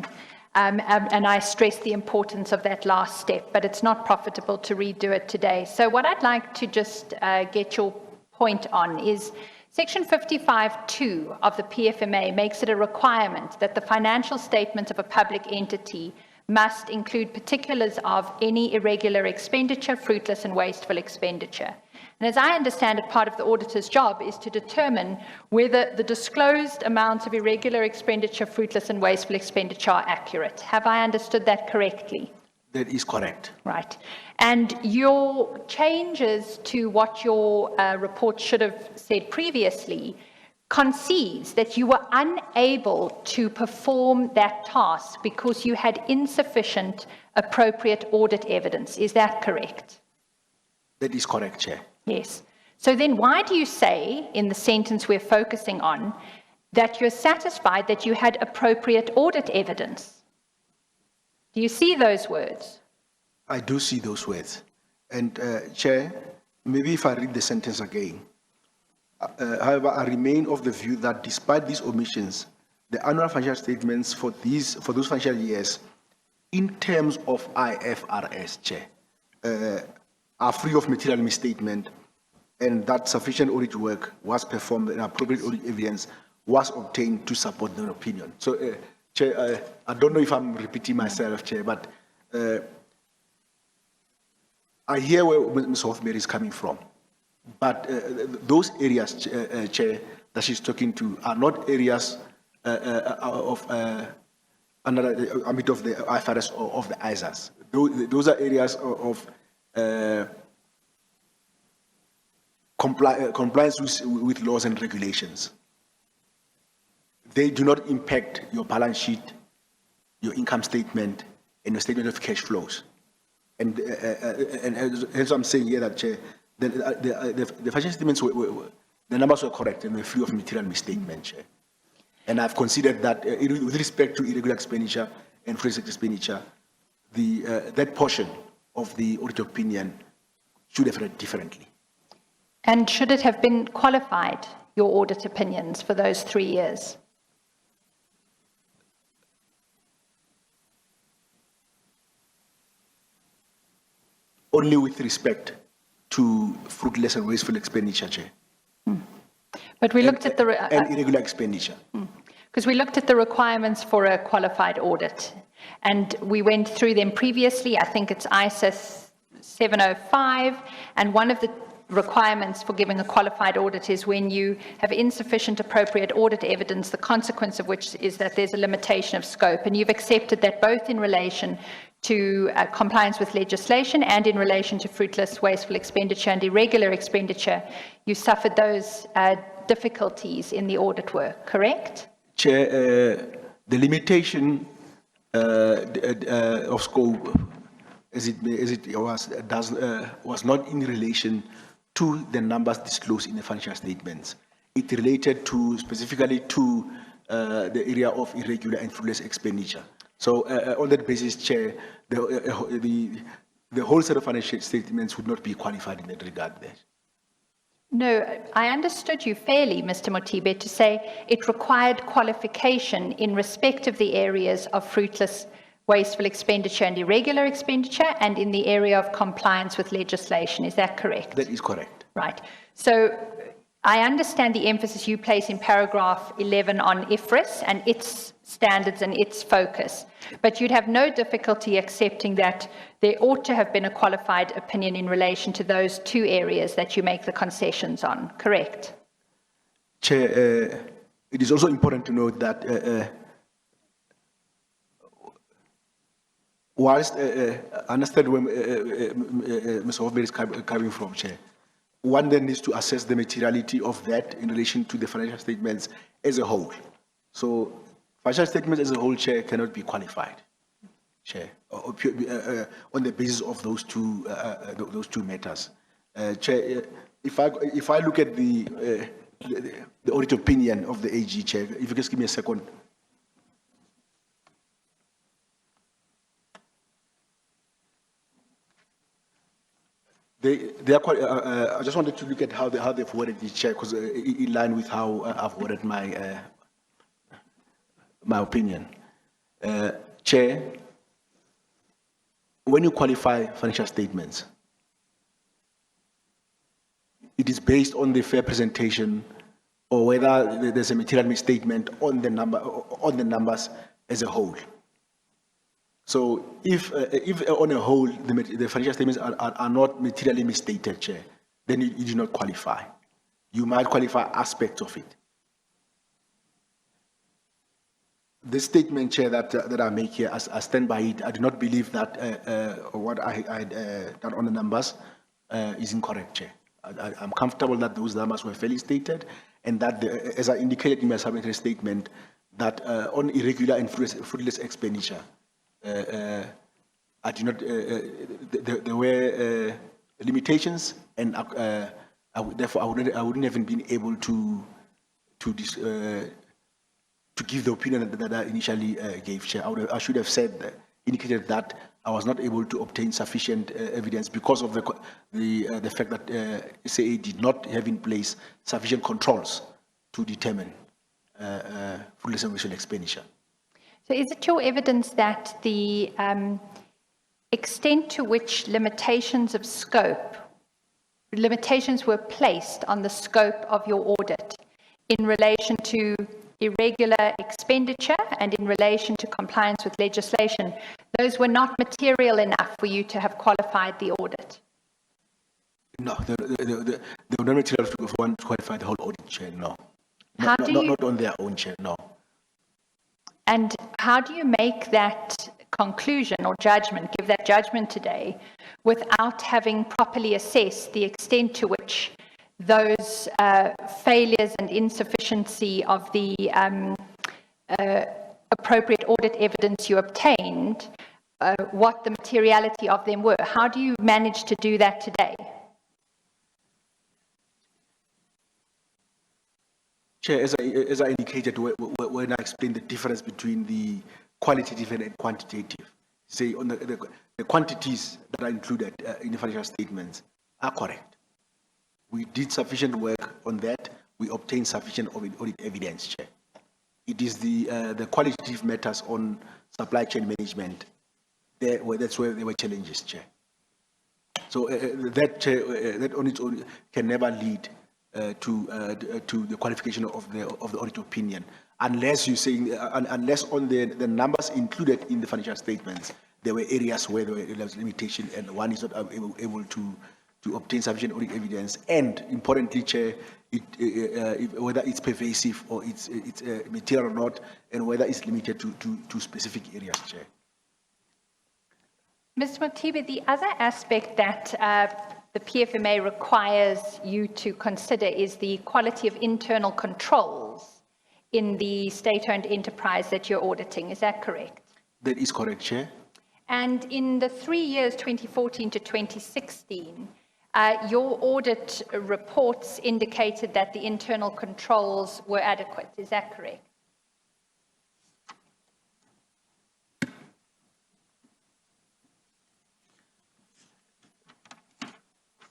S2: And I stress the importance of that last step, but it's not profitable to redo it today. So what I'd like to just get your point on is Section 55(2) of the PFMA makes it a requirement that the financial statement of a public entity must include particulars of any irregular expenditure, fruitless and wasteful expenditure. And as I understand it, part of the auditor's job is to determine whether the disclosed amounts of irregular expenditure, fruitless and wasteful expenditure are accurate. Have I understood that correctly?
S3: That is correct.
S2: Right. And your changes to what your report should have said previously concedes that you were unable to perform that task because you had insufficient appropriate audit evidence. Is that correct?
S3: That is correct, Chair.
S2: Yes. So then why do you say, in the sentence we're focusing on, that you're satisfied that you had appropriate audit evidence? Do you see those words?
S3: I do see those words. And, Chair, maybe if I read the sentence again. However, I remain of the view that despite these omissions, the annual financial statements for those financial years, in terms of IFRS, Chair, are free of material misstatement, and that sufficient audit work was performed and appropriate audit evidence was obtained to support their opinion. So, Chair, I don't know if I'm repeating myself, Chair, but I hear where Ms. Hoffman is coming from. But those areas, Chair, that she's talking to are not areas of under the ambit of the IFRS or of the ISAs. Those are areas of compliance with laws and regulations. They do not impact your balance sheet, your income statement, and your statement of cash flows. And as I'm saying here, that Chair, the financial statements the numbers were correct and they're free of material misstatement, Chair. And I've considered that with respect to irregular expenditure and free expenditure, that portion of the audit opinion should have read differently.
S2: And should it have been qualified, your audit opinions, for those 3 years?
S3: Only with respect to fruitless and wasteful expenditure, Chair.
S2: But we looked at the...
S3: and irregular expenditure.
S2: Because we looked at the requirements for a qualified audit, and we went through them previously. I think it's ISA 705, and one of the requirements for giving a qualified audit is when you have insufficient appropriate audit evidence, the consequence of which is that there's a limitation of scope. And you've accepted that both in relation to compliance with legislation and in relation to fruitless, wasteful expenditure and irregular expenditure, you suffered those difficulties in the audit work, correct?
S3: Chair, the limitation of scope, as it was not in relation to the numbers disclosed in the financial statements. It related to specifically to the area of irregular and fruitless expenditure. So on that basis, Chair, the whole set of financial statements would not be qualified in that regard there.
S2: No, I understood you fairly, Mr. Motibe, to say it required qualification in respect of the areas of fruitless, wasteful expenditure and irregular expenditure, and in the area of compliance with legislation. Is that correct?
S3: That is correct.
S2: Right. So I understand the emphasis you place in paragraph 11 on IFRS and its standards and its focus, but you'd have no difficulty accepting that there ought to have been a qualified opinion in relation to those two areas that you make the concessions on, correct?
S3: Chair, it is also important to note that whilst I understand where Ms. Hoffman is coming from, Chair, one then needs to assess the materiality of that in relation to the financial statements as a whole. So Financial statements as a whole, Chair, cannot be qualified, Chair, on the basis of those two matters. Chair, if I look at the audit opinion of the AG, Chair, if you just give me a second. They are quite, I just wanted to look at how they've worded the Chair, because in line with how I've worded my opinion. Chair, when you qualify financial statements, it is based on the fair presentation or whether there's a material misstatement on the numbers as a whole. So if on a whole the financial statements are not materially misstated, Chair, then you do not qualify. You might qualify aspects of it. This statement, Chair, that I make here, I stand by it. I do not believe that what I done on the numbers is incorrect, Chair. I'm comfortable that those numbers were fairly stated, and that, as I indicated in my supplementary statement, that on irregular and fruitless expenditure, I do not. There were limitations, and therefore I wouldn't have been able to give the opinion that I initially gave, Chair. I should have indicated that I was not able to obtain sufficient evidence because of the fact that SAA did not have in place sufficient controls to determine fruitless and wasteful expenditure.
S2: So is it your evidence that the extent to which limitations were placed on the scope of your audit in relation to irregular expenditure and in relation to compliance with legislation, those were not material enough for you to have qualified the audit?
S3: No, they were not material for one to qualify the whole audit, Chair, no.
S2: Not
S3: on their own, Chair, no.
S2: And how do you make that conclusion or judgment, give that judgment today, without having properly assessed the extent to which those failures and insufficiency of the appropriate audit evidence you obtained, what the materiality of them were? How do you manage to do that today?
S3: Chair, as I indicated when I explained the difference between the qualitative and quantitative, say on the quantities that are included in the financial statements are correct. We did sufficient work on that. We obtained sufficient audit evidence, Chair. It is the qualitative matters on supply chain management. That's where there were challenges, Chair. So that on its own can never lead to the qualification of the audit opinion, unless you say unless on the numbers included in the financial statements there were areas where there was limitation and one is not able to obtain sufficient audit evidence, and importantly, Chair, whether it's pervasive or it's material or not, and whether it's limited to specific areas, Chair.
S2: Mr. Mothibe, the other aspect that the PFMA requires you to consider is the quality of internal controls in the state-owned enterprise that you're auditing. Is that correct?
S3: That is correct, Chair.
S2: And in the 3 years, 2014 to 2016, your audit reports indicated that the internal controls were adequate. Is that correct?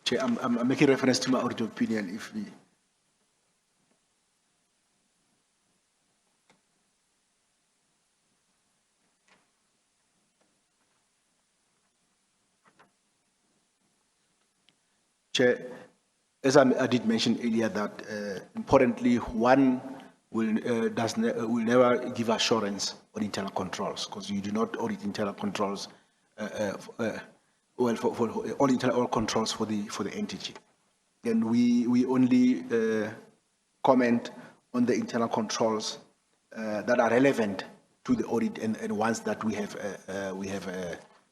S3: Chair, I'm making reference to my audit opinion. If we Chair, as I did mention earlier, that importantly, one will never give assurance on internal controls, because you do not audit internal controls. For all internal controls for the entity, and we only comment on the internal controls that are relevant to the audit and ones that we have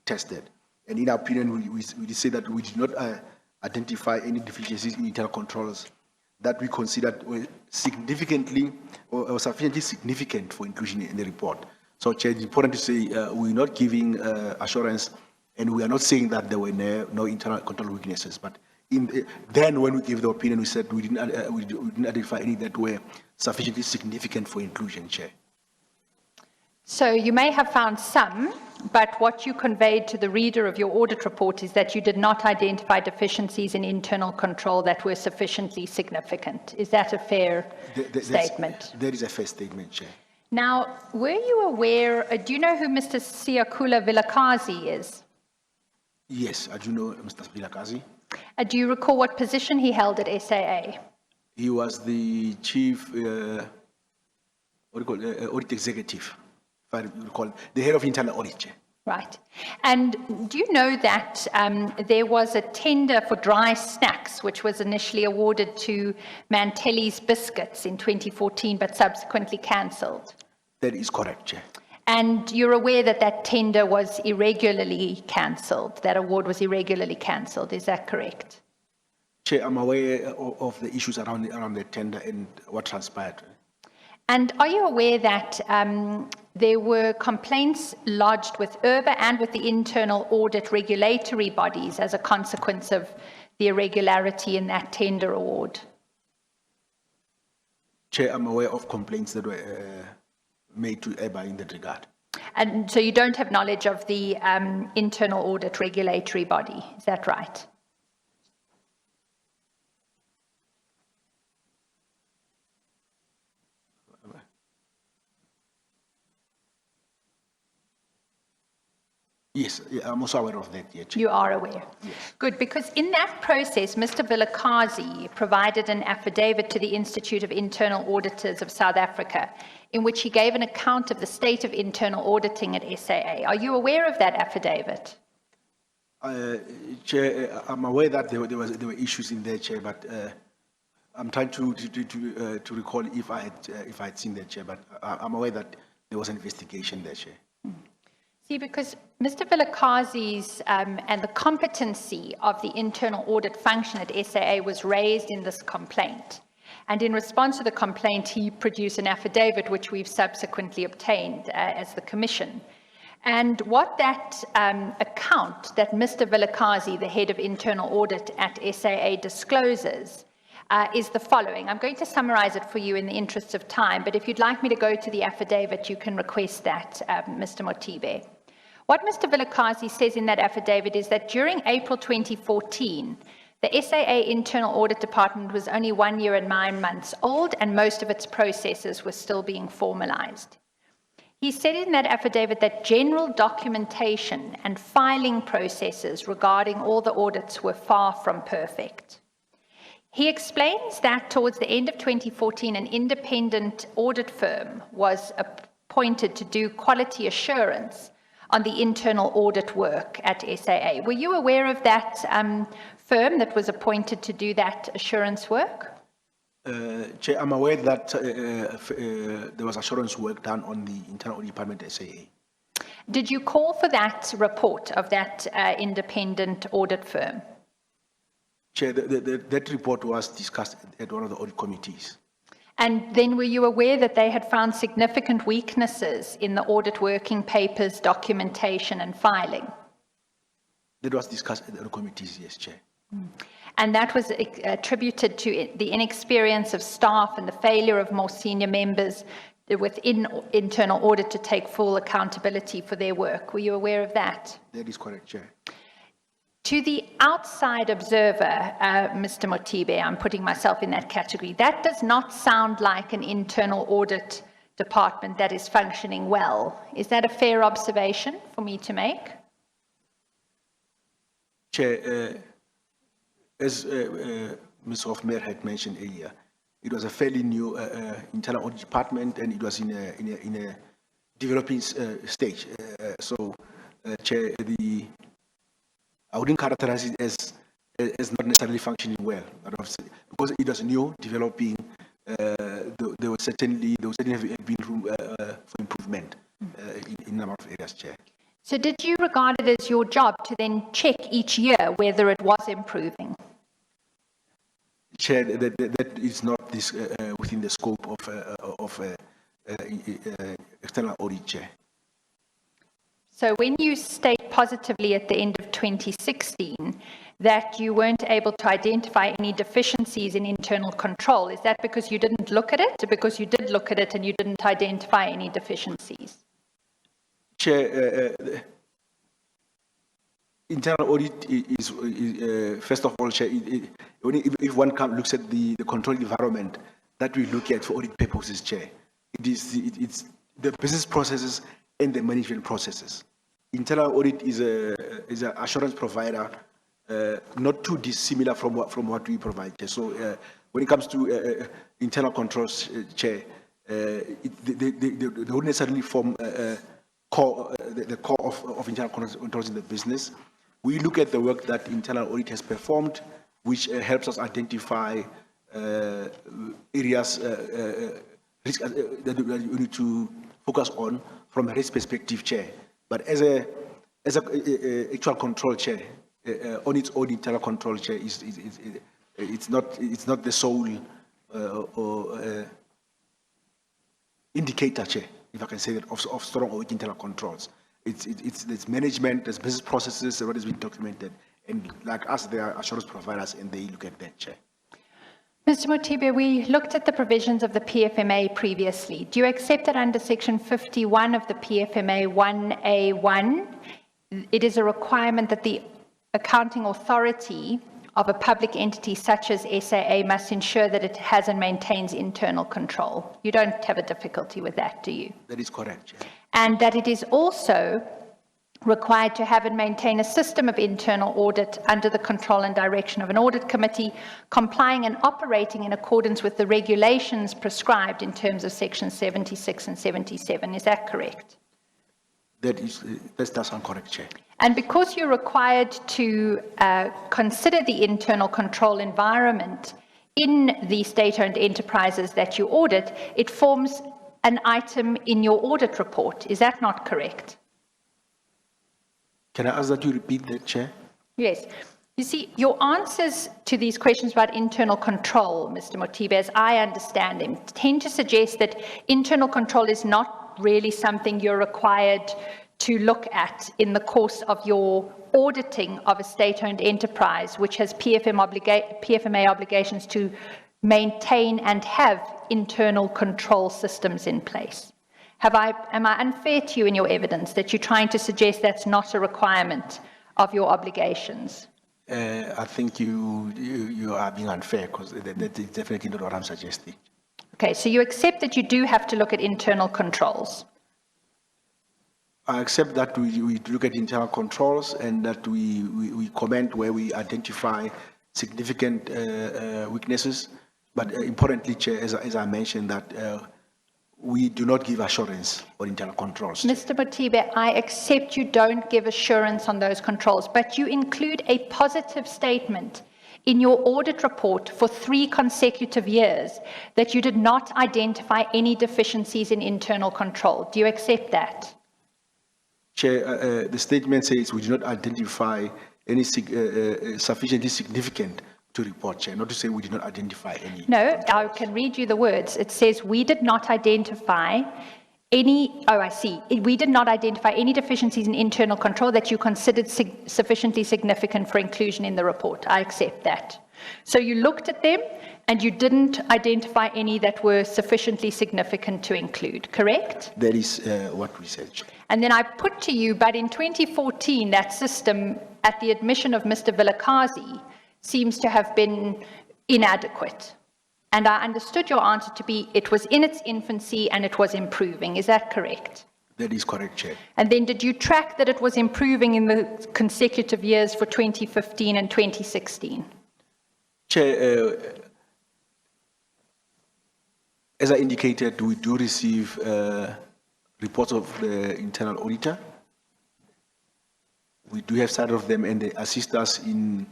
S3: tested. And in our opinion, we say that we did not identify any deficiencies in internal controls that we considered were significantly or sufficiently significant for inclusion in the report. So, Chair, it's important to say we're not giving assurance, and we are not saying that there were no internal control weaknesses. But then, when we gave the opinion, we said we didn't identify any that were sufficiently significant for inclusion, Chair.
S2: So you may have found some, but what you conveyed to the reader of your audit report is that you did not identify deficiencies in internal control that were sufficiently significant. Is that a fair statement?
S3: That is a fair statement, Chair.
S2: Now, were you aware, do you know who Mr. Siyakhula Vilakazi is?
S3: Yes, I do know Mr. Vilakazi.
S2: Do you recall what position he held at SAA?
S3: He was the chief audit executive, if I recall, the head of internal audit, Chair.
S2: Right. And do you know that there was a tender for dry snacks, which was initially awarded to Mantelli's Biscuits in 2014, but subsequently cancelled?
S3: That is correct, Chair.
S2: And you're aware that that tender was irregularly cancelled, that award was irregularly cancelled, is that correct?
S3: Chair, I'm aware of the issues around the tender and what transpired.
S2: And are you aware that there were complaints lodged with IRBA and with the internal audit regulatory bodies as a consequence of the irregularity in that tender award?
S3: Chair, I'm aware of complaints that were made to IRBA in that regard.
S2: And so you don't have knowledge of the internal audit regulatory body, is that right?
S3: Yes, I'm also aware of that, yeah, Chair.
S2: You are aware?
S3: Yes.
S2: Good, because in that process, Mr. Vilakazi provided an affidavit to the Institute of Internal Auditors of South Africa, in which he gave an account of the state of internal auditing at SAA. Are you aware of that affidavit?
S3: Chair, I'm aware that there were issues in there, Chair, but I'm trying to recall if I had seen that, Chair, but I'm aware that there was an investigation there, Chair.
S2: See, because Mr. Vilakazi's and the competency of the internal audit function at SAA was raised in this complaint. And in response to the complaint, he produced an affidavit which we've subsequently obtained as the Commission. And what that account that Mr. Vilakazi, the head of internal audit at SAA, discloses is the following. I'm going to summarize it for you in the interest of time, but if you'd like me to go to the affidavit, you can request that, Mr. Motibe. What Mr. Vilakazi says in that affidavit is that during April 2014, the SAA Internal Audit Department was only 1 year and 9 months old, and most of its processes were still being formalized. He said in that affidavit that general documentation and filing processes regarding all the audits were far from perfect. He explains that towards the end of 2014, an independent audit firm was appointed to do quality assurance on the internal audit work at SAA. Were you aware of that firm that was appointed to do that assurance work?
S3: Chair, I'm aware that there was assurance work done on the internal audit department at SAA.
S2: Did you call for that report of that independent audit firm?
S3: Chair, that report was discussed at one of the audit committees.
S2: And then were you aware that they had found significant weaknesses in the audit working papers, documentation and filing?
S3: That was discussed at the committees, yes, Chair.
S2: And that was attributed to the inexperience of staff and the failure of more senior members within internal audit to take full accountability for their work. Were you aware of that?
S3: That is correct, Chair.
S2: To the outside observer, Mr. Motibe, I'm putting myself in that category, that does not sound like an internal audit department that is functioning well. Is that a fair observation for me to make?
S3: Chair, as Ms. Hofmeyr had mentioned earlier, it was a fairly new internal audit department, and it was in a developing stage. Chair, I wouldn't characterize it as not necessarily functioning well, because it was new, developing. There was certainly have been room for improvement in a number of areas, Chair.
S2: So did you regard it as your job to then check each year whether it was improving?
S3: Chair, that is not this, within the scope of external audit, Chair.
S2: So when you state positively at the end of 2016 that you weren't able to identify any deficiencies in internal control, is that because you didn't look at it, or because you did look at it and you didn't identify any deficiencies?
S3: Chair, internal audit is first of all, Chair, if one looks at the control environment that we look at for audit purposes, Chair, it's the business processes and the management processes. Internal audit is an assurance provider, not too dissimilar from what we provide, Chair. So when it comes to internal controls, Chair, they wouldn't necessarily form the core of internal controls in the business. We look at the work that internal audit has performed, which helps us identify areas risk that we need to focus on from a risk perspective, Chair. But as a actual control, Chair, on its own, internal control, Chair, it's not the sole indicator, Chair, if I can say that, of strong audit internal controls. It's management, there's business processes, what has been documented, and like us, they are assurance providers, and they look at that, Chair.
S2: Mr. Mothibe, we looked at the provisions of the PFMA previously. Do you accept that under Section 51 of the PFMA 1A1, it is a requirement that the accounting authority of a public entity such as SAA must ensure that it has and maintains internal control? You don't have a difficulty with that, do you?
S3: That is correct, Chair.
S2: And that it is also required to have and maintain a system of internal audit under the control and direction of an audit committee, complying and operating in accordance with the regulations prescribed in terms of Sections 76 and 77. Is that correct?
S3: That sounds correct, Chair.
S2: And because you're required to consider the internal control environment in the state-owned enterprises that you audit, it forms an item in your audit report. Is that not correct?
S3: Can I ask that you repeat that, Chair?
S2: Yes. You see, your answers to these questions about internal control, Mr. Mothibe, as I understand them, tend to suggest that internal control is not really something you're required to look at in the course of your auditing of a state-owned enterprise, which has PFMA obligations to maintain and have internal control systems in place. Am I unfair to you in your evidence that you're trying to suggest that's not a requirement of your obligations?
S3: I think you are being unfair, because that is definitely not what I'm suggesting.
S2: Okay, so you accept that you do have to look at internal controls?
S3: I accept that we look at internal controls and that we comment where we identify significant weaknesses. But importantly, Chair, as I mentioned, that we do not give assurance on internal controls.
S2: Mr. Mothibe, I accept you don't give assurance on those controls, but you include a positive statement in your audit report for 3 consecutive years that you did not identify any deficiencies in internal control. Do you accept that?
S3: Chair, the statement says we do not identify any sufficiently significant to report, Chair, not to say we did not identify any.
S2: No, I can read you the words. It says we did not identify any, oh, I see. We did not identify any deficiencies in internal control that you considered sufficiently significant for inclusion in the report. I accept that. So you looked at them and you didn't identify any that were sufficiently significant to include, correct?
S3: That is what we said, Chair.
S2: And then I put to you, but in 2014, that system, at the admission of Mr. Vilakazi, seems to have been inadequate. And I understood your answer to be it was in its infancy and it was improving. Is that correct?
S3: That is correct, Chair.
S2: And then did you track that it was improving in the consecutive years for 2015 and 2016?
S3: Chair, as I indicated, we do receive reports of the internal auditor. We do have sight of them, and they assist us in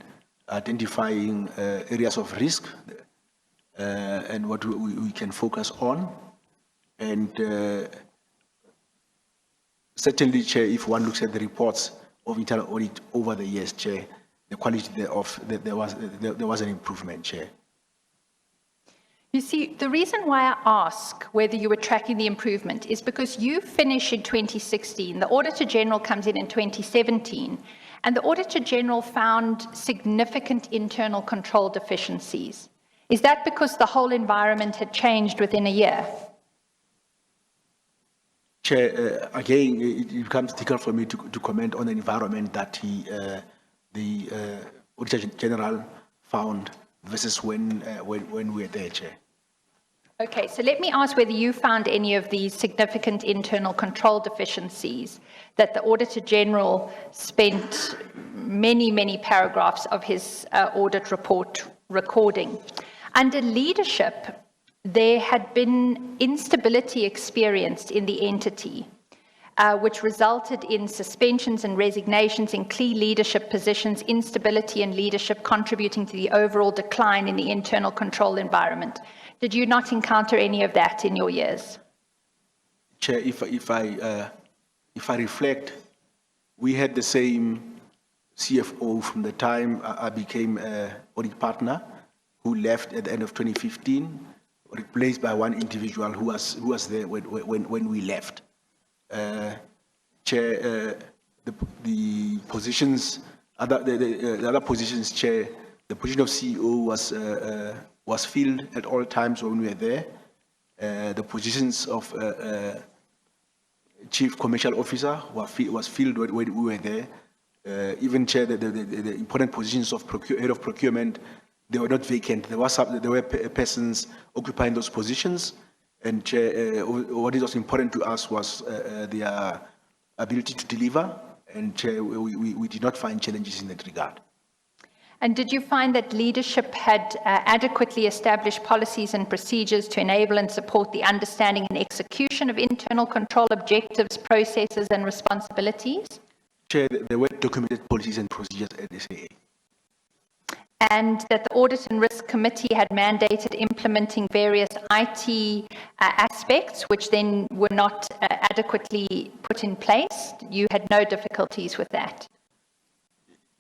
S3: identifying areas of risk and what we can focus on. And certainly, Chair, if one looks at the reports of internal audit over the years, Chair, the quality thereof, there was an improvement, Chair.
S2: You see, the reason why I ask whether you were tracking the improvement is because you finish in 2016, the Auditor General comes in 2017, and the Auditor General found significant internal control deficiencies. Is that because the whole environment had changed within a year?
S3: Chair, again, it becomes difficult for me to comment on the environment that the Auditor General found versus when we were there, Chair.
S2: Okay, so let me ask whether you found any of these significant internal control deficiencies that the Auditor General spent many, many paragraphs of his audit report recording. Under leadership, there had been instability experienced in the entity, which resulted in suspensions and resignations in key leadership positions, instability in leadership contributing to the overall decline in the internal control environment. Did you not encounter any of that in your years?
S3: Chair, if I reflect, we had the same CFO from the time I became audit partner, who left at the end of 2015, replaced by one individual who was there when we left. Chair, the positions, the other positions, Chair, the position of CEO was filled at all times when we were there. The positions of Chief Commercial Officer was filled when we were there. Even Chair, the important positions of head of procurement, they were not vacant. There were persons occupying those positions. And Chair, what is also important to us was their ability to deliver. And Chair, we did not find challenges in that regard.
S2: And did you find that leadership had adequately established policies and procedures to enable and support the understanding and execution of internal control objectives, processes, and responsibilities?
S3: Chair, there were documented policies and procedures at SAA.
S2: And that the Audit and Risk Committee had mandated implementing various IT aspects, which then were not adequately put in place. You had no difficulties with that.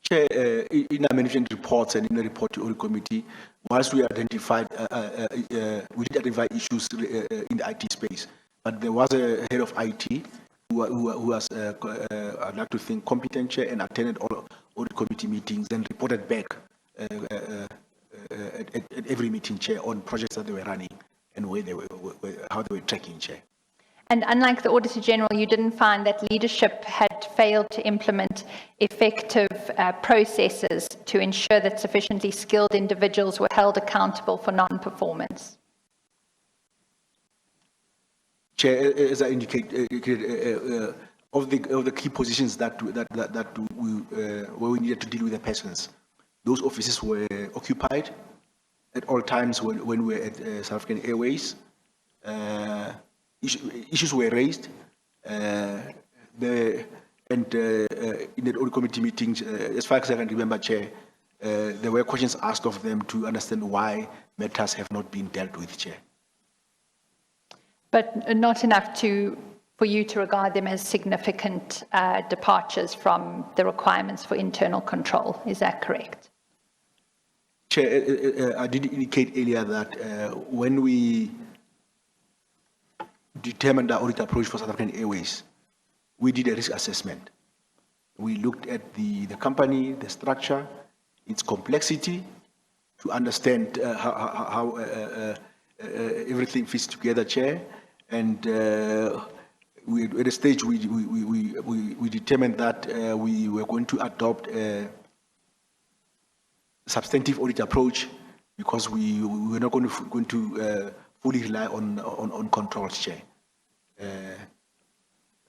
S3: Chair, in our management reports and in the report to Audit Committee, whilst we identified, we did identify issues in the IT space, but there was a head of IT who was, I'd like to think, competent, Chair, and attended all Audit Committee meetings and reported back at every meeting, Chair, on projects that they were running and where they were, how they were tracking, Chair.
S2: And unlike the Auditor General, you didn't find that leadership had failed to implement effective processes to ensure that sufficiently skilled individuals were held accountable for non-performance?
S3: Chair, as I indicated, of the key positions that we, where we needed to deal with the persons, those offices were occupied at all times when we were at South African Airways. Issues were raised, in the Audit Committee meetings, as far as I can remember, Chair, there were questions asked of them to understand why matters have not been dealt with, Chair. But
S2: not enough for you to regard them as significant departures from the requirements for internal control. Is that correct?
S3: Chair, I did indicate earlier that when we determined our audit approach for South African Airways, we did a risk assessment. We looked at the company, the structure, its complexity, to understand how everything fits together, Chair. And at a stage, we determined that we were going to adopt a substantive audit approach because we were not going to fully rely on controls, Chair.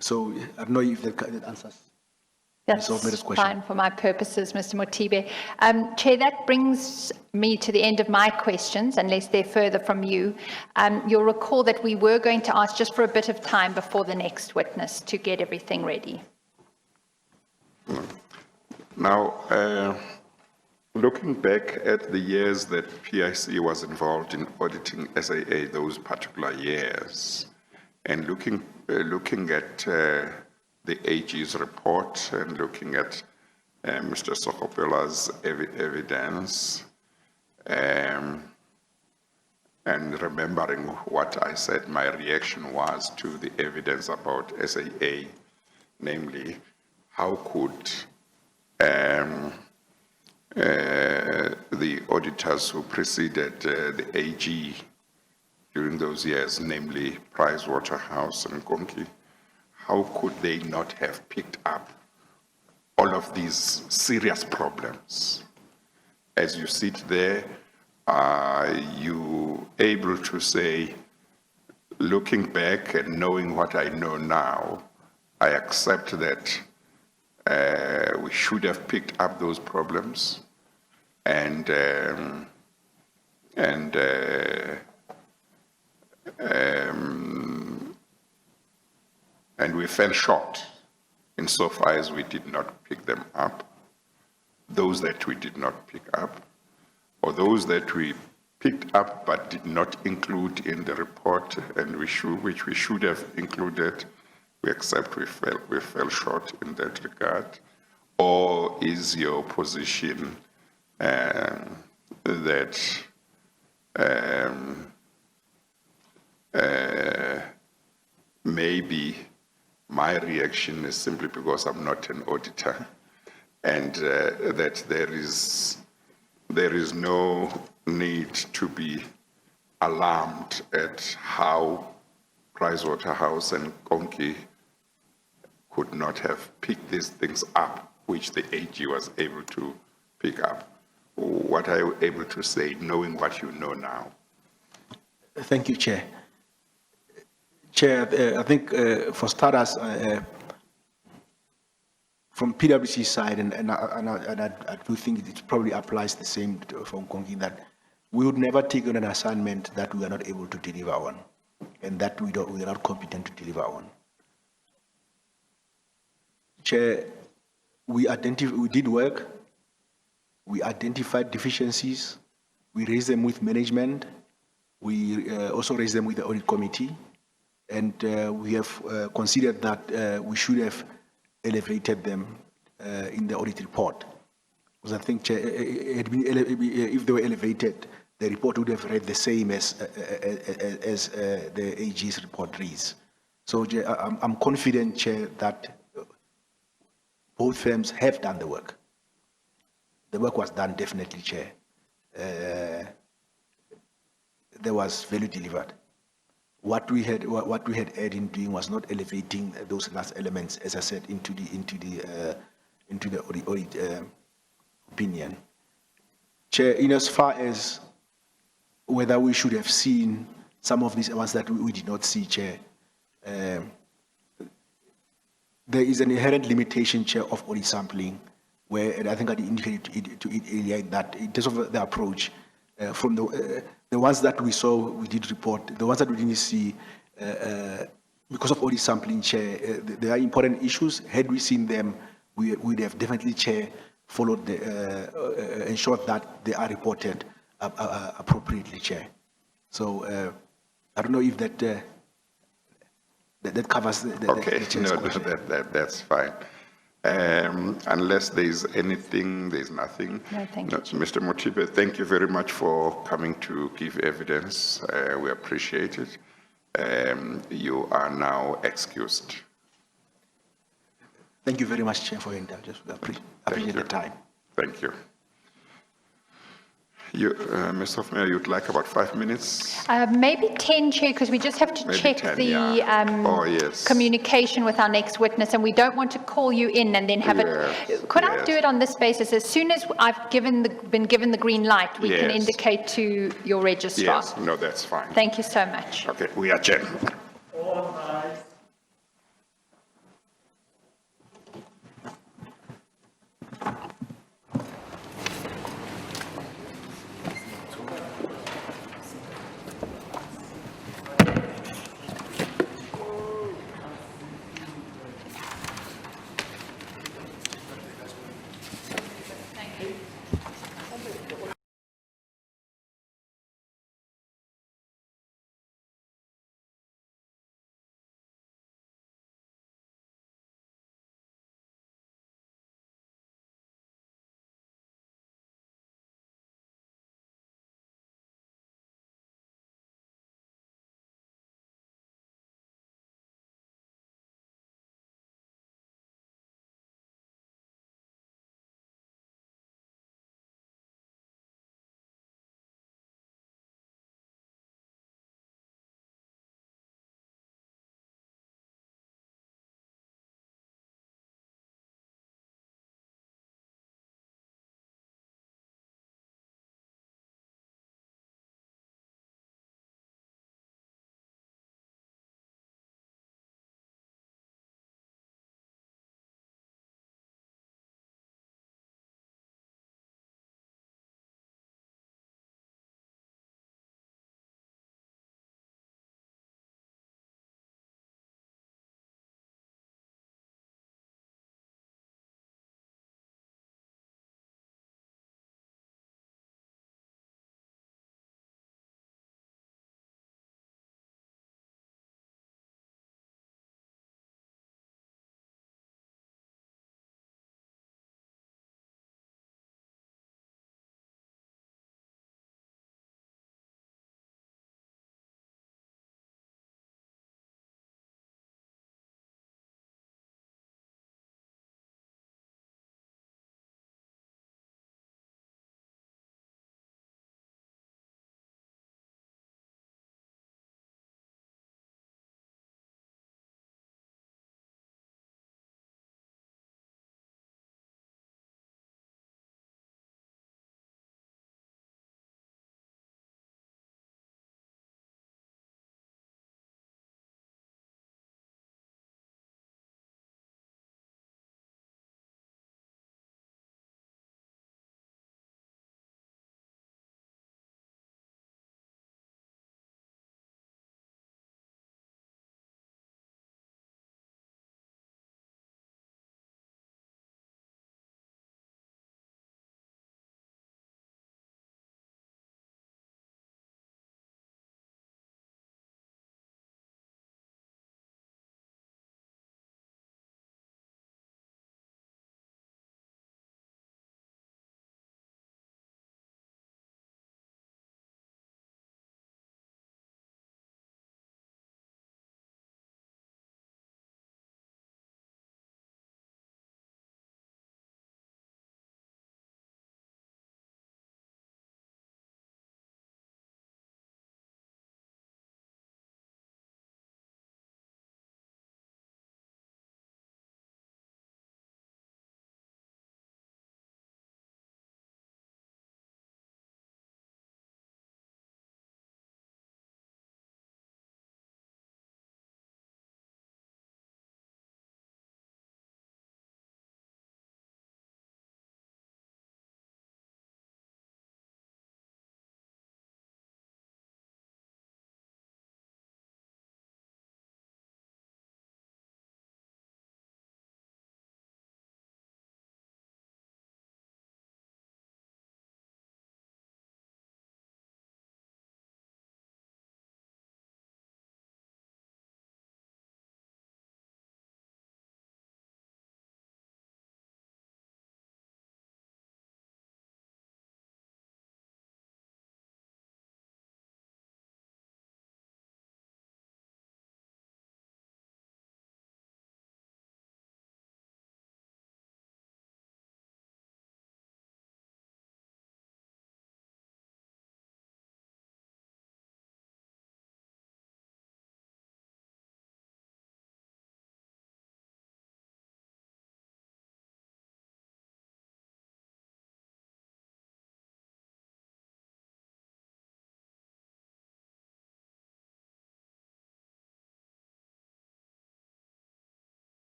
S3: So I don't know if that answers
S2: That's fine for my purposes, Mr. Mothibe. Chair, that brings me to the end of my questions, unless they're further from you. You'll recall that we were going to ask just for a bit of time before the next witness to get everything ready.
S1: Now, looking back at the years that PIC was involved in auditing SAA, those particular years, and looking at the AG's report and looking at Mr. Sokopela's evidence, and and remembering what I said my reaction was to the evidence about SAA, namely, how could the auditors who preceded the AG during those years, namely Pricewaterhouse and Konki, how could they not have picked up all of these serious problems? As you sit there, are you able to say, looking back and knowing what I know now, I accept that we should have picked up those problems and we fell short insofar as we did not pick them up, those that we did not pick up, or those that we picked up but did not include in the report and which we should have included. We accept we fell short in that regard. Or is your position that maybe my reaction is simply because I'm not an auditor, and that there is no need to be alarmed at how Pricewaterhouse and Konki could not have picked these things up, which the AG was able to pick up. What are you able to say, knowing what you know now?
S3: Thank you, Chair. Chair, I think for starters, from PwC side, and I do think it probably applies the same from Konki, that we would never take on an assignment that we are not able to deliver on, and that we are not competent to deliver on. Chair, we did work, we identified deficiencies, we raised them with management, we also raised them with the audit committee, and we have considered that we should have elevated them in the audit report. Because I think, Chair, if they were elevated, the report would have read the same as the AG's report reads. So I'm confident, Chair, that both firms have done the work. The work was done definitely, Chair. There was value delivered. What we had erred in doing was not elevating those last elements, as I said, into the audit opinion. Chair, in as far as whether we should have seen some of these ones that we did not see, Chair, there is an inherent limitation, Chair, of audit sampling, where, and I think I indicated to it earlier, that in terms of the approach, from the ones that we saw, we did report. The ones that we didn't see, because of audit sampling, Chair, there are important issues. Had we seen them, we would have definitely, Chair, followed ensured that they are reported appropriately, Chair. So I don't know if that covers the
S1: Okay,
S3: Chair's
S1: no,
S3: question.
S1: that's fine. Unless there's anything, there's nothing.
S2: No, thank you, Chair.
S1: Mr. Motibe, thank you very much for coming to give evidence. We appreciate it. You are now excused.
S3: Thank you very much, Chair, for your indulgence. We appreciate the time.
S1: Thank you. Ms. Hoffman, you'd like about 5 minutes?
S2: Maybe 10, Chair, because we just have to
S1: Maybe
S2: check
S1: 10,
S2: the
S1: yeah. Oh, yes.
S2: communication with our next witness, and we don't want to call you in and then have
S1: Yes,
S2: it. Could I
S1: yes.
S2: do it on this basis? As soon as I've been given the green light, we can
S1: Yes.
S2: indicate to your registrar.
S1: Yes, no, that's fine.
S2: Thank you so much.
S1: Okay, we adjourn.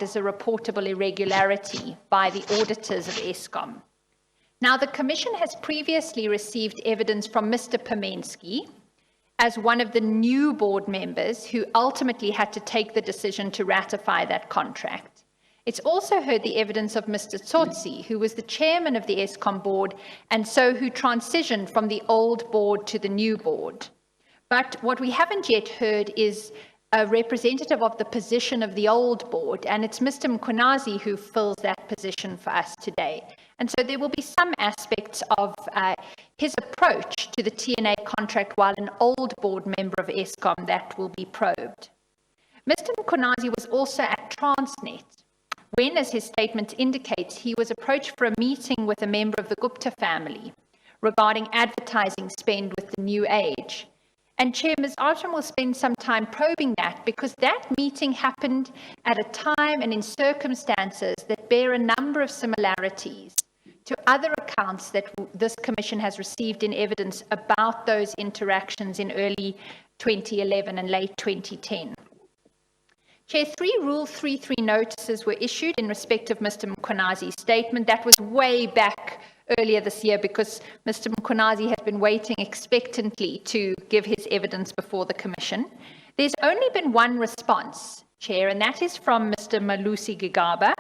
S2: as a reportable irregularity by the auditors of Eskom. Now, the Commission has previously received evidence from Mr. Pomensky as one of the new board members who ultimately had to take the decision to ratify that contract. It's also heard the evidence of Mr. Tsotsi, who was the chairman of the Eskom board and so who transitioned from the old board to the new board. But what we haven't yet heard is a representative of the position of the old board, and it's Mr. Mkhwanazi who fills that position for us today. And so there will be some aspects of his approach to the TNA contract while an old board member of Eskom that will be probed. Mr. Mkhwanazi was also at Transnet when, as his statement indicates, he was approached for a meeting with a member of the Gupta family regarding advertising spend with the New Age. And Chair, Ms. Armstrong will spend some time probing that because that meeting happened at a time and in circumstances that bear a number of similarities to other accounts that this Commission has received in evidence about those interactions in early 2011 and late 2010. Chair, 3 Rule 33 notices were issued in respect of Mr. Mkhwanazi's statement. That was way back earlier this year because Mr. Mkhwanazi had been waiting expectantly to give his evidence before the Commission. There's only been one response, Chair, and that is from Mr. Malusi Gigaba.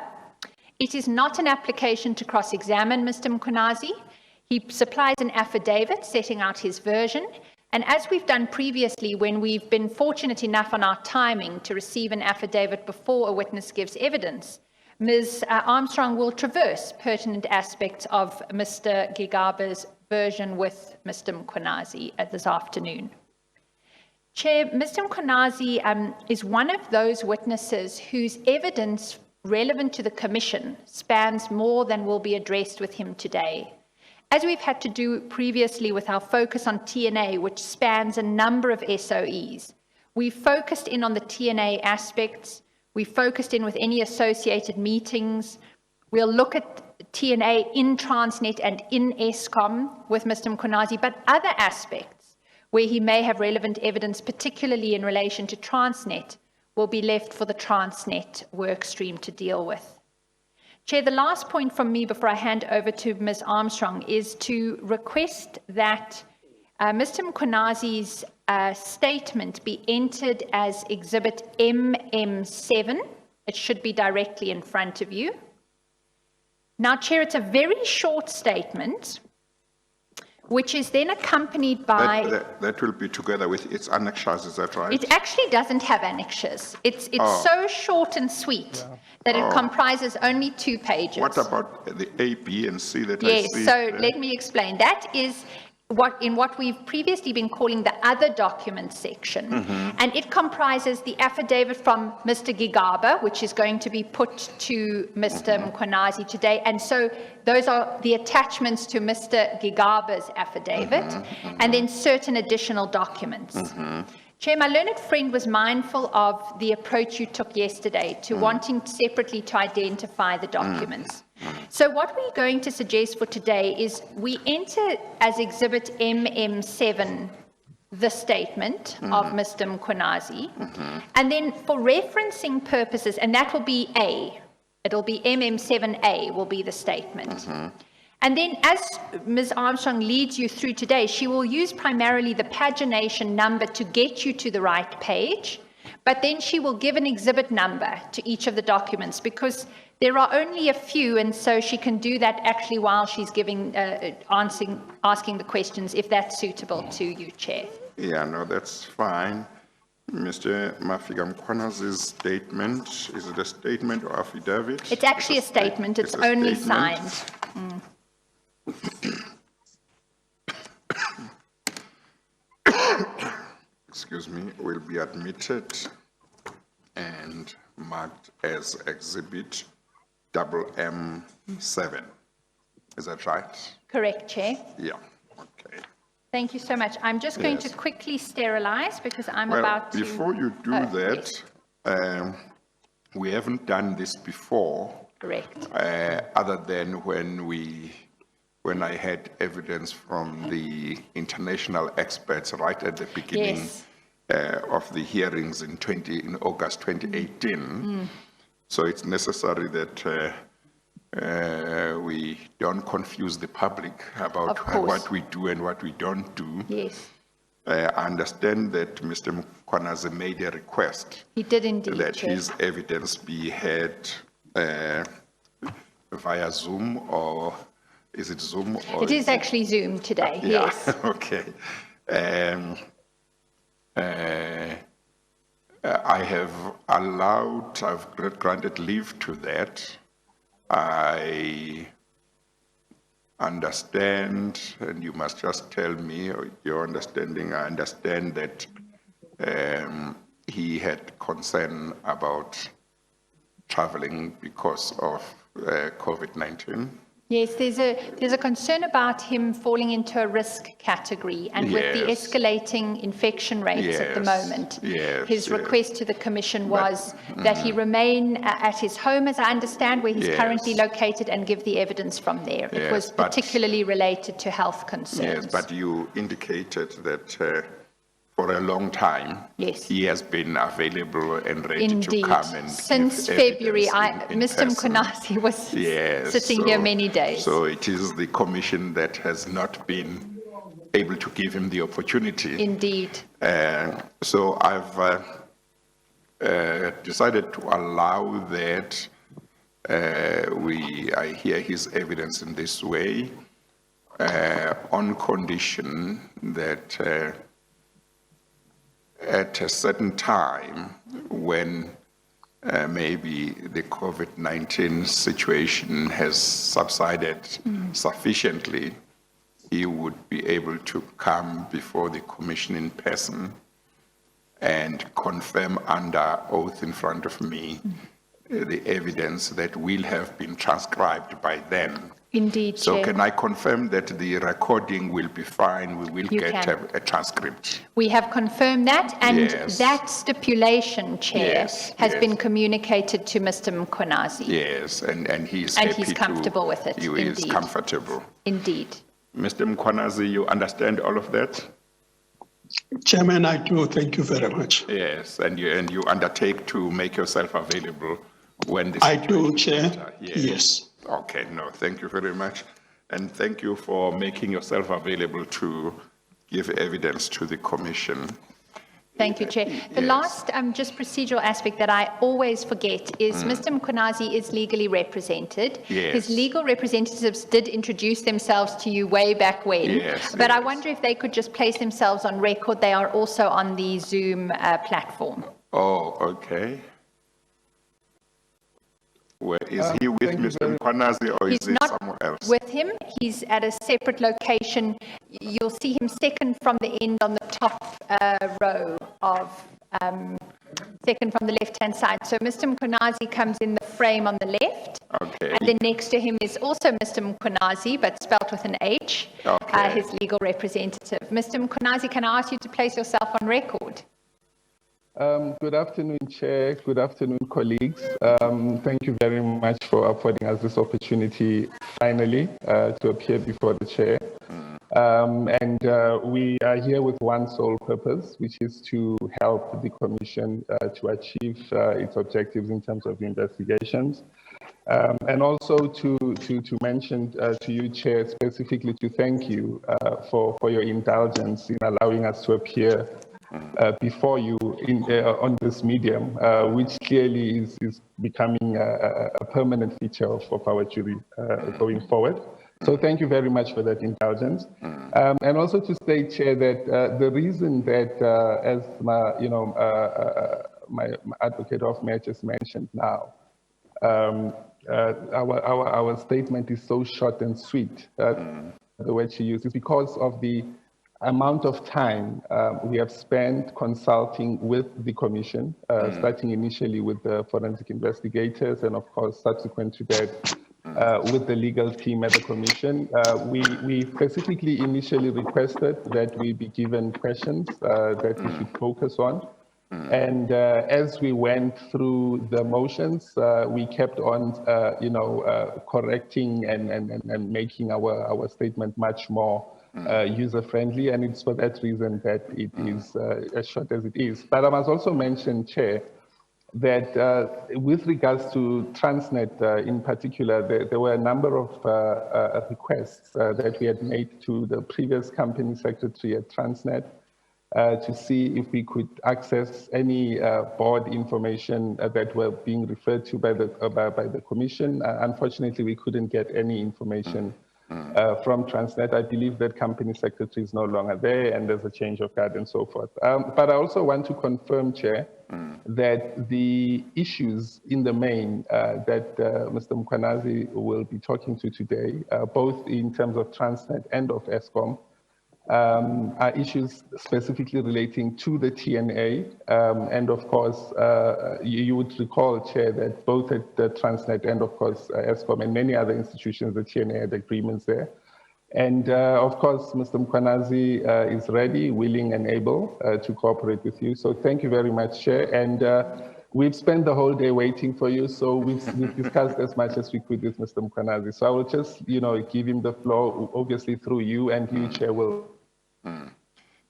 S2: It is not an application to cross-examine Mr. Mkhwanazi. He supplies an affidavit setting out his version. And as we've done previously, when we've been fortunate enough on our timing to receive an affidavit before a witness gives evidence, Ms. Armstrong will traverse pertinent aspects of Mr. Gigaba's version with Mr. Mkhwanazi this afternoon. Chair, Mr. Mkhwanazi is one of those witnesses whose evidence relevant to the Commission spans more than will be addressed with him today. As we've had to do previously with our focus on TNA, which spans a number of SOEs, we've focused in on the TNA aspects, we focused in with any associated meetings. We'll look at TNA in Transnet and in Eskom with Mr. Mkhwanazi, but other aspects where he may have relevant evidence, particularly in relation to Transnet, will be left for the Transnet work stream to deal with. Chair, the last point from me before I hand over to Ms. Armstrong is to request that Mr. Mkhwanazi's statement be entered as Exhibit MM7. It should be directly in front of you. Now, Chair, it's a very short statement, which is then accompanied by...
S1: That will be together with its annexures, is that right?
S2: It actually doesn't have annexures. It's so short and sweet that it comprises only 2 pages.
S1: What about the A, B, and C that I
S2: Yes,
S1: see?
S2: so let me explain. That is what we've previously been calling the other documents section. And it comprises the affidavit from Mr. Gigaba, which is going to be put to Mr. Mkhwanazi today. And so those are the attachments to Mr. Gigaba's affidavit, and then certain additional documents. Chair, my learned friend was mindful of the approach you took yesterday to wanting separately to identify the documents. So what we're going to suggest for today is we enter as Exhibit MM7 the statement of Mr. Mkhwanazi, and then for referencing purposes, and that will be A, it'll be MM7A will be the statement. And then as Ms. Armstrong leads you through today, she will use primarily the pagination number to get you to the right page, but then she will give an exhibit number to each of the documents because there are only a few, and so she can do that actually while she's giving, asking the questions, if that's suitable to you, Chair.
S1: Yeah, no, that's fine. Mr. Mafika Mkhwanazi's statement, is it a statement or affidavit?
S2: It's actually a statement. It's only signed.
S1: Excuse me, will be admitted and marked as Exhibit MM7. Is that right?
S2: Correct, Chair.
S1: Yeah, okay.
S2: Thank you so much. I'm just going to quickly sterilize because I'm about to...
S1: Before you do that,
S2: yes.
S1: We haven't done this before.
S2: Correct.
S1: Other than when I had evidence from the international experts right at the beginning
S2: Yes.
S1: of the hearings in August 2018. So it's necessary that we don't confuse the public about
S2: Of course.
S1: what we do and what we don't do.
S2: Yes,
S1: I understand that Mr. Mkhwanazi made a request
S2: he did indeed,
S1: that
S2: Chair.
S1: his evidence be heard via Zoom, or is it Zoom? Or
S2: It is actually Zoom today,
S1: Yeah,
S2: yes.
S1: okay. I have I've granted leave to that. I understand, and you must just tell me your understanding. I understand that he had concern about traveling because of COVID-19.
S2: Yes, there's a concern about him falling into a risk category, and with the
S1: Yes.
S2: escalating infection rates at the
S1: Yes,
S2: moment,
S1: yes,
S2: his
S1: yes.
S2: request to the Commission was that he remain at his home, as I understand, where he's
S1: Yes.
S2: currently located, and give the evidence from there. It
S1: Yes,
S2: was
S1: but-
S2: particularly related to health
S1: Yes,
S2: concerns.
S1: but you indicated that for a long time,
S2: Yes.
S1: he has been available and ready
S2: Indeed.
S1: to come and
S2: Since
S1: give
S2: February,
S1: evidence in
S2: Mr.
S1: person.
S2: Mkhwanazi was
S1: Yes,
S2: sitting here many days.
S1: So it is the commission that has not been able to give him the opportunity.
S2: Indeed.
S1: So I've decided to allow that I hear his evidence in this way, on condition that at a certain time when maybe the COVID-19 situation has subsided sufficiently, he would be able to come before the commission in person and confirm under oath in front of me the evidence that will have been transcribed by them.
S2: Indeed,
S1: So
S2: Chair.
S1: can I confirm that the recording will be fine? We will
S2: You
S1: get
S2: can.
S1: a transcript.
S2: We have confirmed that, and
S1: Yes.
S2: that stipulation, Chair,
S1: Yes,
S2: has
S1: yes.
S2: been communicated to Mr. Mkhwanazi.
S1: Yes, and he's
S2: And
S1: happy
S2: he's comfortable with it,
S1: He is
S2: indeed.
S1: comfortable.
S2: Indeed.
S1: Mr. Mkhwanazi, you understand all of that?
S4: Chairman, I do. Thank you very much.
S1: Yes, and you undertake to make yourself available when the
S4: I do,
S1: situation
S4: Chair.
S1: is better.
S4: Yes.
S1: Okay, no, thank you very much. And thank you for making yourself available to give evidence to the commission.
S2: Thank you, Chair. The
S1: Yes.
S2: last just procedural aspect that I always forget is Mr. Mkhwanazi is legally represented.
S1: Yes.
S2: His legal representatives did introduce themselves to you way back when.
S1: Yes,
S2: But I
S1: yes.
S2: wonder if they could just place themselves on record. They are also on the Zoom platform.
S1: Oh, okay. Where is he with
S5: thank you
S1: Mr.
S5: very
S1: Mkhwanazi or is
S2: He's
S1: he
S2: not
S1: somewhere else?
S2: with him. He's at a separate location. You'll see him second from the end on the top row of, second from the left-hand side. So Mr. Mkhwanazi comes in the frame on the left.
S1: Okay.
S2: And then next to him is also Mr. Mkhwanazi, but spelt with an H,
S1: Okay.
S2: his legal representative. Mr. Mkhwanazi, can I ask you to place yourself on record?
S5: Good afternoon, Chair. Good afternoon, colleagues. Thank you very much for affording us this opportunity, finally, to appear before the Chair. We are here with one sole purpose, which is to help the Commission to achieve its objectives in terms of investigations. And also to mention to you, Chair, specifically to thank you for your indulgence in allowing us to appear before you on this medium, which clearly is becoming a permanent feature of our jury going forward. So thank you very much for that indulgence. And also to state, Chair, that the reason that, as my advocate of mayor just mentioned now, our statement is so short and sweet, the word she used, is because of the amount of time we have spent consulting with the commission, starting initially with the forensic investigators, and of course, subsequent to that, with the legal team at the commission. We specifically initially requested that we be given questions that we should focus on. And as we went through the motions, we kept on, correcting and making our statement much more user-friendly, and it's for that reason that it is as short as it is. But I must also mention, Chair, that with regards to Transnet in particular, there were a number of requests that we had made to the previous company secretary at Transnet to see if we could access any board information that were being referred to by the commission. Unfortunately, we couldn't get any information from Transnet. I believe that company secretary is no longer there and there's a change of guard and so forth. But I also want to confirm, Chair, that the issues in the main that Mr. Mkhwanazi will be talking to today, both in terms of Transnet and of Eskom, are issues specifically relating to the TNA. And of course, you would recall, Chair, that both at the Transnet and of course Eskom and many other institutions, the TNA had agreements there. And of course, Mr. Mkhwanazi is ready, willing and able to cooperate with you. So thank you very much, Chair. And we've spent the whole day waiting for you. So we've discussed as much as we could with Mr. Mkhwanazi. So I will just, give him the floor, obviously through you, and you, Chair, will.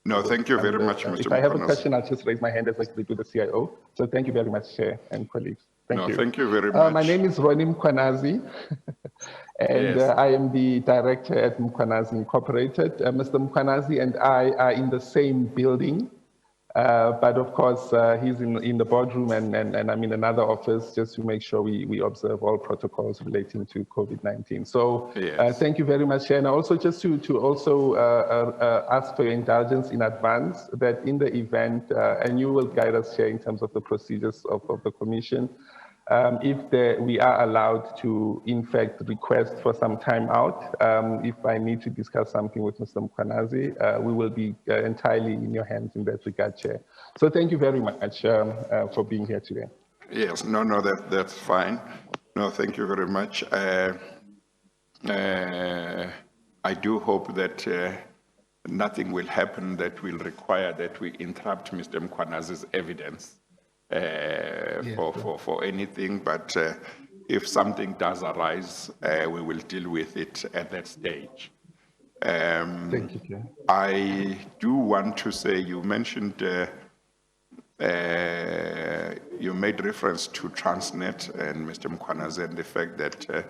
S1: No, thank you very much, Mr.
S5: If I have a
S1: Mkhwanazi.
S5: question, I'll just raise my hand as I speak with the CIO. So thank you very much, Chair and colleagues. Thank you.
S1: Thank you very much.
S5: My name is Ronnie Mkhwanazi, and
S1: Yes.
S5: I am the director at Mkhwanazi Incorporated. Mr. Mkhwanazi and I are in the same building, but of course, he's in the boardroom and I'm in another office just to make sure we observe all protocols relating to COVID-19. So
S1: Yes.
S5: thank you very much, Chair. And also just to also ask for your indulgence in advance that in the event, and you will guide us, Chair, in terms of the procedures of the commission, if we are allowed to, in fact, request for some time out, if I need to discuss something with Mr. Mkhwanazi, we will be entirely in your hands in that regard, Chair. So thank you very much for being here today.
S1: Yes, no, that's fine. No, thank you very much. I do hope that nothing will happen that will require that we interrupt Mr. Mkhwanazi's evidence for anything, but if something does arise, we will deal with it at that stage.
S5: Thank you, Chair.
S1: I do want to say, you mentioned, you made reference to Transnet and Mr. Mkhwanazi and the fact that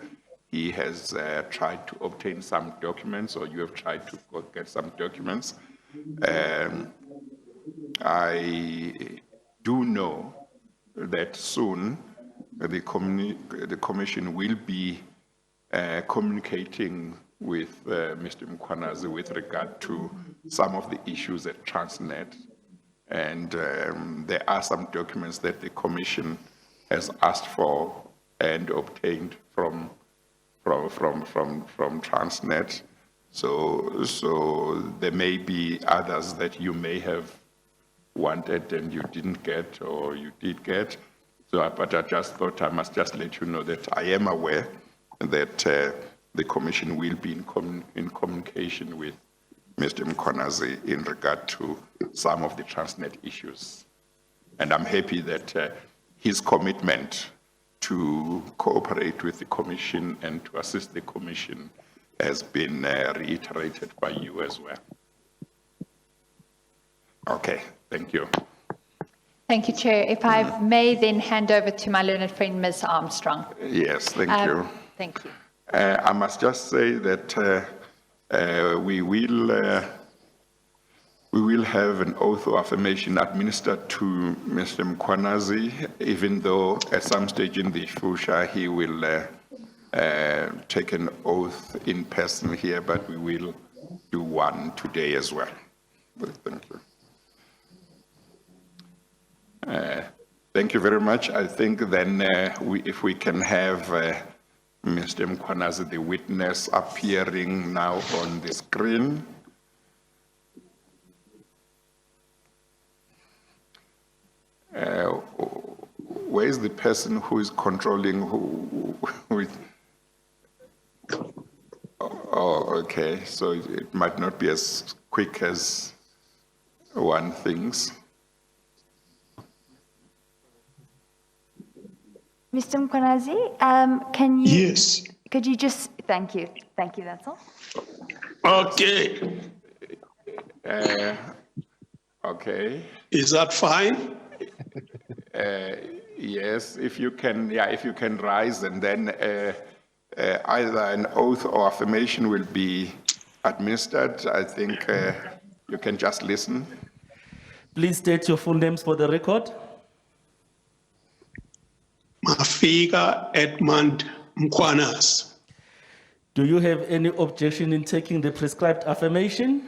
S1: he has tried to obtain some documents, or you have tried to get some documents. I do know that soon the commission will be communicating with Mr. Mkhwanazi with regard to some of the issues at Transnet. And there are some documents that the commission has asked for and obtained from Transnet. So there may be others that you may have wanted and you didn't get, or you did get. So, but I just thought I must just let you know that I am aware that the commission will be in communication with Mr. Mkhwanazi in regard to some of the Transnet issues. And I'm happy that his commitment to cooperate with the commission and to assist the commission has been reiterated by you as well. Okay, thank you.
S2: Thank you, Chair. If I may then hand over to my learned friend, Ms. Armstrong.
S1: Yes, thank you.
S2: Thank you.
S1: I must just say that we will have an oath of affirmation administered to Mr. Mkhwanazi, even though at some stage in the future he will take an oath in person here, but we will do one today as well. Thank you. Thank you very much. I think then if we can have Mr. Mkhwanazi, the witness, appearing now on the screen. Where is the person who is controlling who oh, okay. So it might not be as quick as one thinks.
S6: Mr. Mkhwanazi, can you?
S4: Yes.
S6: Could you just, thank you, that's all.
S4: Okay.
S1: Okay.
S4: Is that fine?
S1: Yes, if you can, if you can rise, and then either an oath or affirmation will be administered. I think you can just listen.
S7: Please state your full names for the record.
S4: Mafika Edmund Mkwanas.
S7: Do you have any objection in taking the prescribed affirmation?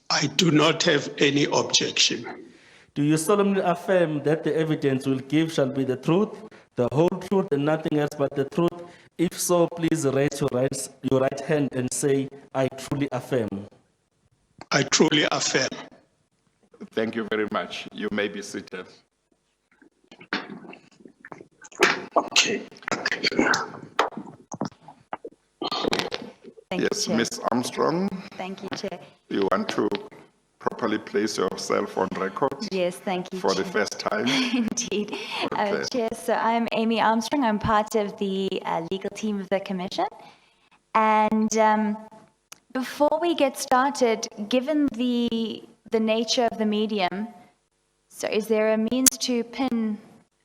S4: I do not have any objection.
S7: Do you solemnly affirm that the evidence will give shall be the truth, the whole truth, and nothing else but the truth? If so, please raise your right hand and say, I truly affirm.
S4: I truly affirm.
S1: Thank you very much. You may be seated.
S4: Okay.
S6: Thank
S1: Yes,
S6: you, Chair.
S1: Ms. Armstrong,
S6: Thank you, Chair.
S1: you want to properly place yourself on record
S6: Yes, thank you,
S1: for the
S6: Chair.
S1: first time?
S6: Indeed.
S1: Okay.
S6: Chair, so I'm Amy Armstrong. I'm part of the legal team of the Commission. And before we get started, given the nature of the medium, so is there a means to pin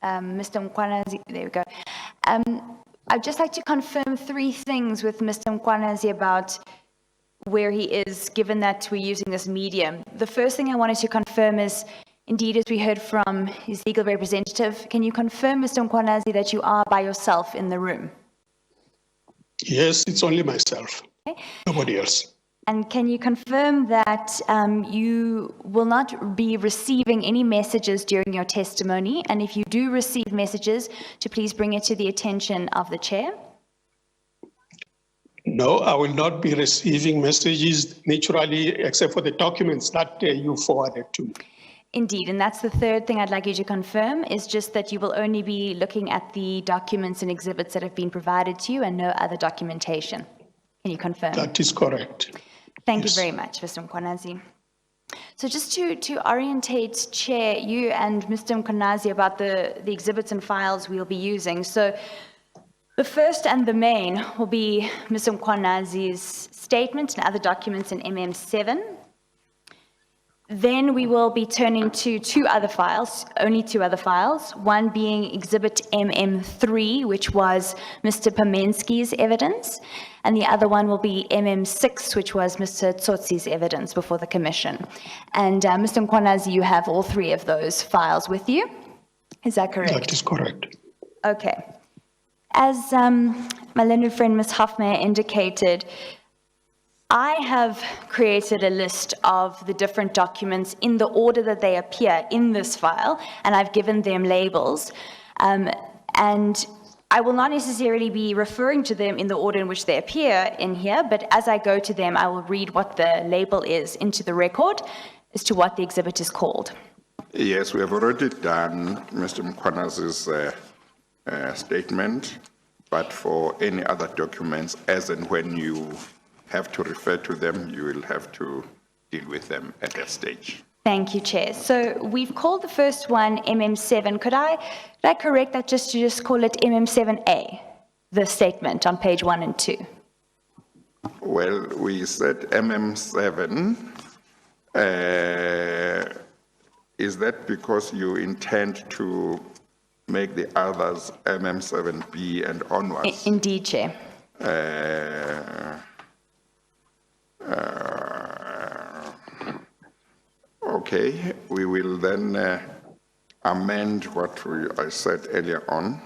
S6: Mr. Mkwanazi? There we go. I'd just like to confirm 3 things with Mr. Mkwanazi about where he is, given that we're using this medium. The first thing I wanted to confirm is, indeed, as we heard from his legal representative, can you confirm, Mr. Mkwanazi, that you are by yourself in the room?
S4: Yes, it's only myself,
S6: Okay.
S4: nobody else.
S6: And can you confirm that you will not be receiving any messages during your testimony? And if you do receive messages, to please bring it to the attention of the chair?
S4: No, I will not be receiving messages naturally, except for the documents that you forwarded to me.
S6: Indeed, and that's the third thing I'd like you to confirm, is just that you will only be looking at the documents and exhibits that have been provided to you and no other documentation. Can you confirm?
S4: That is correct.
S6: Thank
S4: Yes.
S6: you very much, Mr. Mkwanazi. So just to orientate Chair, you and Mr. Mkwanazi about the exhibits and files we'll be using. So the first and the main will be Mr. Mkwanazi's statement and other documents in MM7. Then we will be turning to 2 other files, only 2 other files, one being Exhibit MM3, which was Mr. Pamensky's evidence, and the other one will be MM6, which was Mr. Tsotsi's evidence before the Commission. And Mr. Mkwanazi, you have all 3 of those files with you. Is that correct?
S4: That is correct.
S6: Okay. As my learned friend Ms. Hofmeyer indicated, I have created a list of the different documents in the order that they appear in this file, and I've given them labels. And I will not necessarily be referring to them in the order in which they appear in here, but as I go to them, I will read what the label is into the record as to what the exhibit is called.
S1: Yes, we have already done Mr. Mkwanazi's statement, but for any other documents, as and when you have to refer to them, you will have to deal with them at that stage.
S6: Thank you, Chair. So we've called the first one MM7. Could I correct that just to call it MM7A, the statement on page 1 and 2?
S1: Well, we said MM7. Is that because you intend to make the others MM7B and onwards?
S6: Indeed, Chair.
S1: Okay, we will then amend what I said earlier on.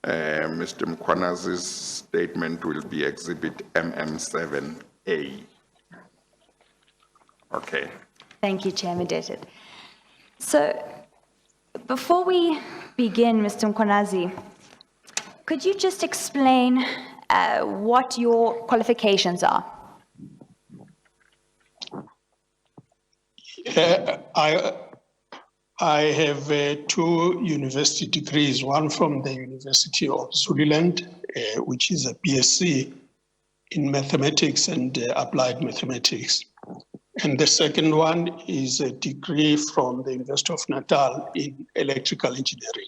S1: Mr. Mkwanazi's statement will be Exhibit MM7A. Okay.
S6: Thank you, Chair Medetted. So before we begin, Mr. Mkwanazi, could you just explain what your qualifications are?
S4: I have 2 university degrees, one from the University of Zululand, which is a BSc in mathematics and applied mathematics. And the second one is a degree from the University of Natal in electrical engineering.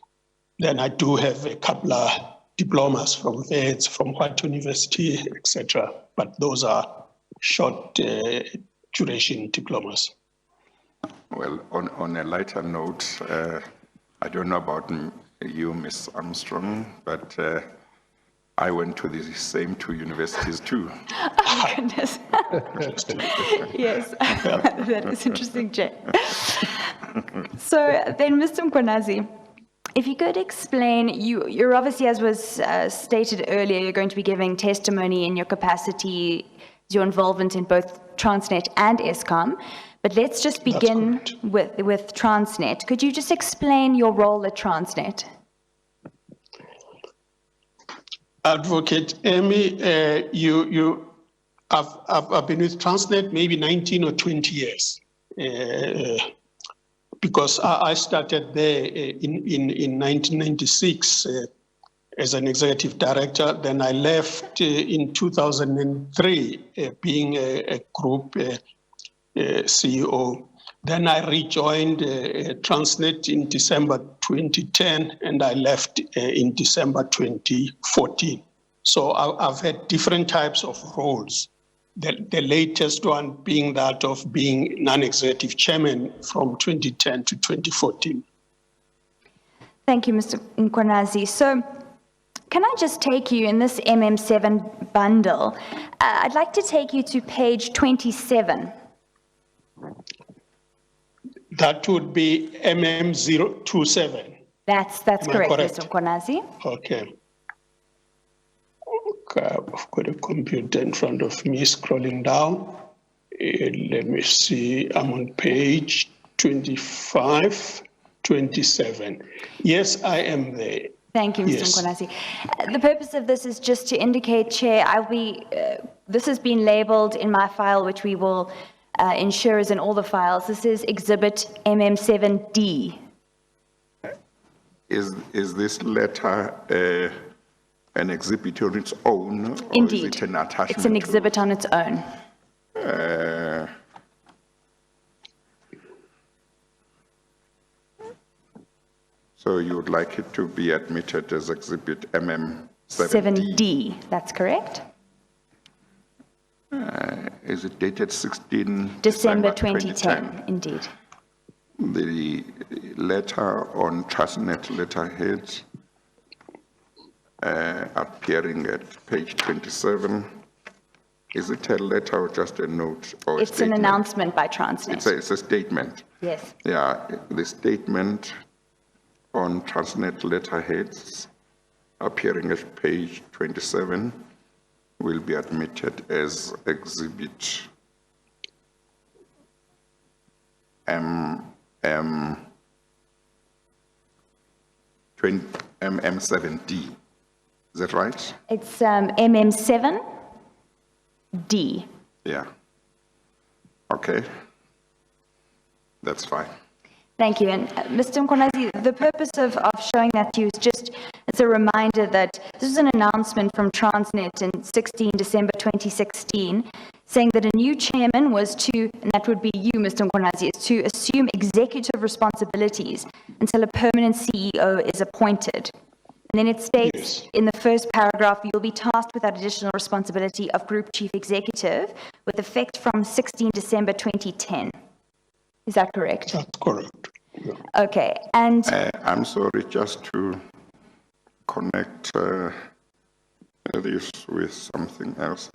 S4: Then I do have a couple of diplomas from VETS, from White University, etc. But those are short duration diplomas.
S1: Well, on a lighter note, I don't know about you, Miss Armstrong, but I went to the same two universities too.
S6: Oh, goodness. Yes, that is interesting, Jay. So then, Mr. Mkhwanazi, if you could explain, you're obviously, as was stated earlier, you're going to be giving testimony in your capacity, your involvement in both Transnet and Eskom. But let's just begin with Transnet. Could you just explain your role at Transnet?
S4: Advocate Amy, I've been with Transnet maybe 19 or 20 years, because I started there in 1996 as an executive director. Then I left in 2003, being a group CEO. Then I rejoined Transnet in December 2010, and I left in December 2014. So I've had different types of roles. The latest one being that of being non-executive chairman from 2010 to 2014.
S6: Thank you, Mr. Mkhwanazi. So can I just take you in this MM7 bundle? I'd like to take you to page 27.
S4: That would be MM027.
S6: That's
S4: Am I
S6: correct,
S4: correct?
S6: Mr. Mkhwanazi.
S4: Okay. I've got a computer in front of me scrolling down. Let me see, I'm on page 25, 27. Yes, I am there.
S6: Thank you, Mr.
S4: Yes.
S6: Mkhwanazi. The purpose of this is just to indicate, Chair, this has been labeled in my file, which we will ensure is in all the files. This is Exhibit MM7D.
S1: Is this letter an exhibit on its own? Or
S6: Indeed.
S1: Is it an attachment?
S6: It's an exhibit on its own.
S1: So you would like it to be admitted as exhibit MM7D?
S6: 7D, that's correct.
S1: Is it dated 16
S6: December 2010, indeed.
S1: The letter on Transnet letterhead appearing at page 27. Is it a letter or just a note or a
S6: It's an
S1: statement?
S6: announcement by Transnet.
S1: It's a statement.
S6: Yes.
S1: Yeah, the statement on Transnet letterheads appearing at page 27 will be admitted as exhibit MM7D. Is that right?
S6: It's MM7D.
S1: Yeah. Okay. That's fine.
S6: Thank you. And Mr. Mkhwanazi, the purpose of showing that to you is just as a reminder that this is an announcement from Transnet in 16 December 2016, saying that a new chairman was to, and that would be you, Mr. Mkhwanazi, is to assume executive responsibilities until a permanent CEO is appointed. And then it states in the first paragraph, you'll be tasked with that additional responsibility of Group Chief Executive with effect from 16 December 2010. Is that correct?
S4: That's correct. Yeah.
S6: Okay, and
S1: I'm sorry, just to connect this with something else.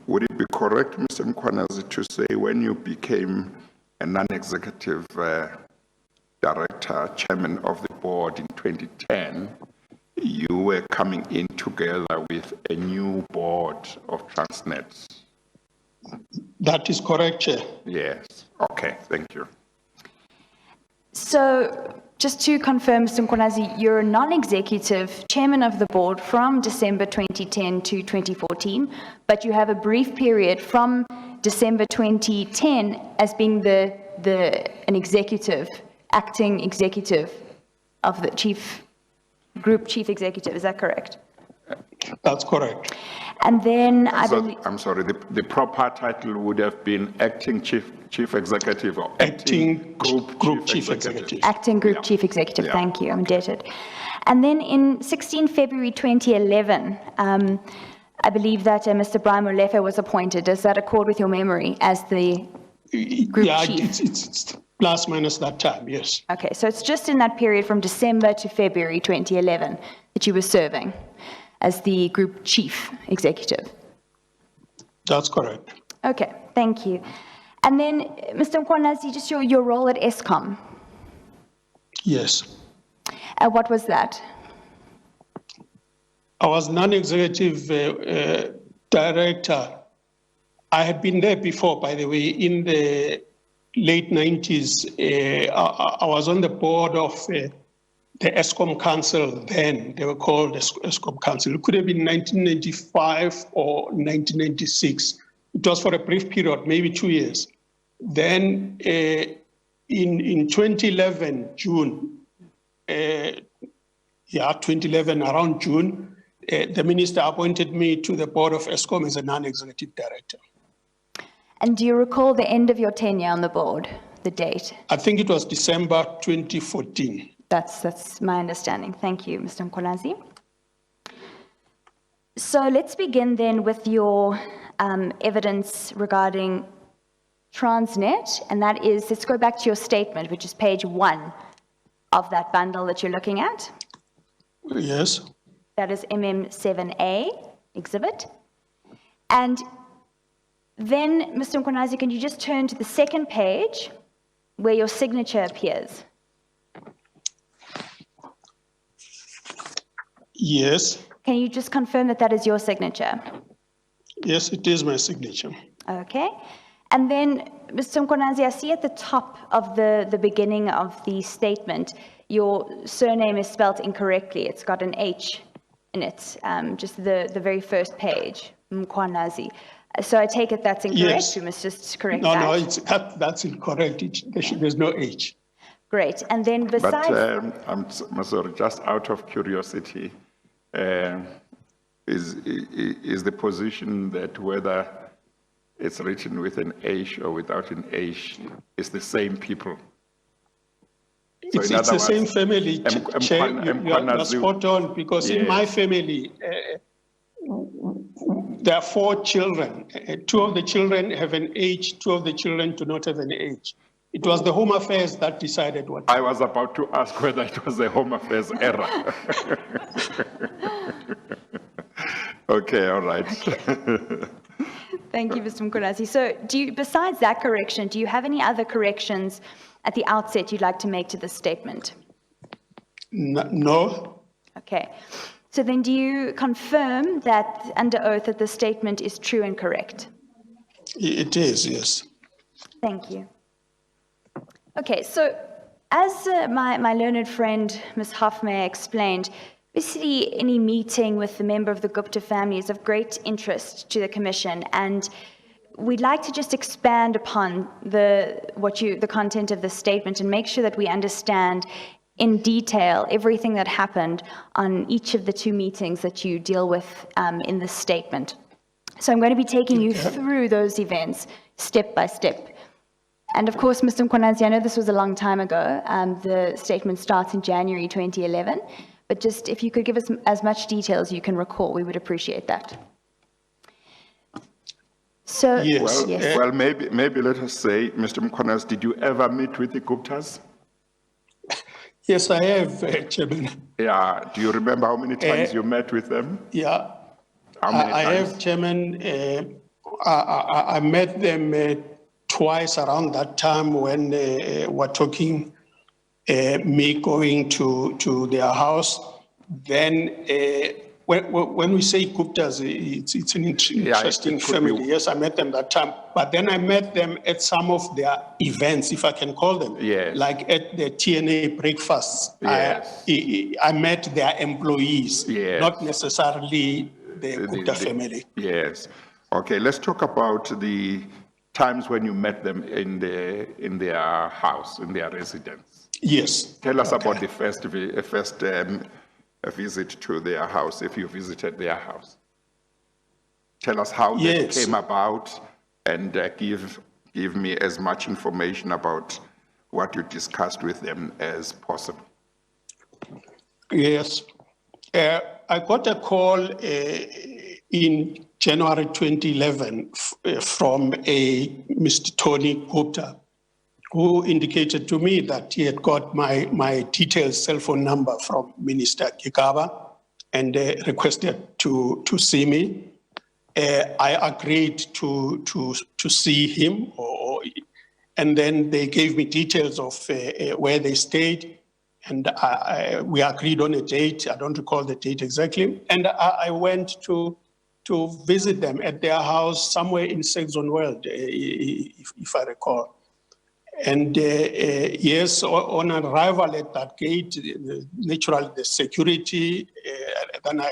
S1: Would it be correct, Mr. Mkhwanazi, to say when you became a non-executive director, chairman of the board in 2010, you were coming in together with a new board of Transnet?
S4: That is correct, Chair.
S1: Yes. Okay, thank you.
S6: so just to confirm, Mr. Mkhwanazi, you're a non-executive chairman of the board from December 2010 to 2014, but you have a brief period from December 2010 as being an executive, acting executive of the group chief executive. Is that correct?
S4: That's correct.
S6: And then I
S1: So,
S6: believe,
S1: I'm sorry, the proper title would have been acting chief executive or
S4: Acting Group Chief Executive.
S6: acting group
S1: Yeah.
S6: chief executive,
S1: Yeah.
S6: thank you, I'm indebted. And then in 16 February 2011, I believe that Mr. Brian Molefe was appointed. Does that accord with your memory as the group
S4: Yeah,
S6: chief?
S4: Plus minus that time, yes.
S6: Okay, so it's just in that period from December to February 2011 that you were serving as the group chief executive.
S4: That's correct.
S6: Okay, thank you. And then, Mr. Mkhwanazi, just your role at Eskom.
S4: Yes.
S6: What was that?
S4: I was non-executive director. I had been there before, by the way, in the late 90s. I was on the board of the Eskom Council then. They were called Eskom Council. It could have been 1995 or 1996. It was for a brief period, maybe 2 years. Then in 2011, June, 2011, around June, the minister appointed me to the board of Eskom as a non-executive director.
S6: And do you recall the end of your tenure on the board, the date?
S4: I think it was December 2014.
S6: That's my understanding. Thank you, Mr. Mkhwanazi. So let's begin then with your evidence regarding Transnet, and that is, let's go back to your statement, which is page 1 of that bundle that you're looking at.
S4: Yes.
S6: That is MM7A exhibit. And then, Mr. Mkhwanazi, can you just turn to the second page where your signature appears?
S4: Yes.
S6: Can you just confirm that that is your signature?
S4: Yes, it is my signature.
S6: Okay. And then, Mr. Mkhwanazi, I see at the top of the beginning of the statement, your surname is spelled incorrectly. It's got an H in it, just the very first page, Mkhwanazi. So I take it that's incorrect.
S4: Yes.
S6: We must just correct
S4: No,
S6: that.
S4: no, that's incorrect. There's no H.
S6: Great. And then
S1: But
S6: besides,
S1: I'm sorry, just out of curiosity, is the position that whether it's written with an H or without an H is the same people? So
S4: It's
S1: in other
S4: the same
S1: words,
S4: family, Chair. You're
S1: Mkhwanazi-
S4: spot on, because in
S1: Yes.
S4: my family, there are 4 children. 2 of the children have an H, 2 of the children do not have an H. It was the Home Affairs that decided what.
S1: I was about to ask whether it was a Home Affairs error. Okay, all right.
S6: thank you, Mr. Mkhwanazi. So besides that correction, do you have any other corrections at the outset you'd like to make to this statement?
S4: No,
S6: Okay. So then do you confirm that under oath that the statement is true and correct?
S4: it is, yes.
S6: Thank you. Okay, so as my learned friend, Ms. Hofmeyer, explained, basically any meeting with the member of the Gupta family is of great interest to the Commission, and we'd like to just expand upon the content of the statement and make sure that we understand in detail everything that happened on each of the 2 meetings that you deal with in this statement. So I'm going to be taking you through those events step by step. And of course, Mr. Mkhwanazi, I know this was a long time ago. The statement starts in January 2011, but just if you could give us as much detail as you can recall, we would appreciate that. So,
S4: Yes.
S1: Well, maybe let us say, Mr. Mkhwanazi, did you ever meet with the Guptas?
S4: Yes, I have, Chairman.
S1: Yeah. Do you remember how many times you met with them?
S4: Yeah,
S1: How many
S4: I
S1: times?
S4: have, Chairman. I met them twice around that time when we're talking, me going to their house. Then when we say Guptas, it's an interesting
S1: it could
S4: family.
S1: be-
S4: Yes, I met them that time. But then I met them at some of their events, if I can call them.
S1: Yes.
S4: Like at the TNA breakfasts.
S1: Yes.
S4: I met their employees,
S1: Yes.
S4: not necessarily the Gupta family.
S1: Yes. Okay, let's talk about the times when you met them in their house, in their residence.
S4: Yes.
S1: Tell us about the first visit to their house, if you visited their house. Tell us how that
S4: Yes.
S1: came about, and give me as much information about what you discussed with them as possible.
S4: Yes. I got a call in January 2011 from a Mr. Tony Gupta, who indicated to me that he had got my detailed cell phone number from Minister Gigaba and requested to see me. I agreed to see him, and then they gave me details of where they stayed, and we agreed on a date. I don't recall the date exactly, and I went to visit them at their house somewhere in Saxon World, if I recall. And yes, on arrival at that gate, naturally the security, then I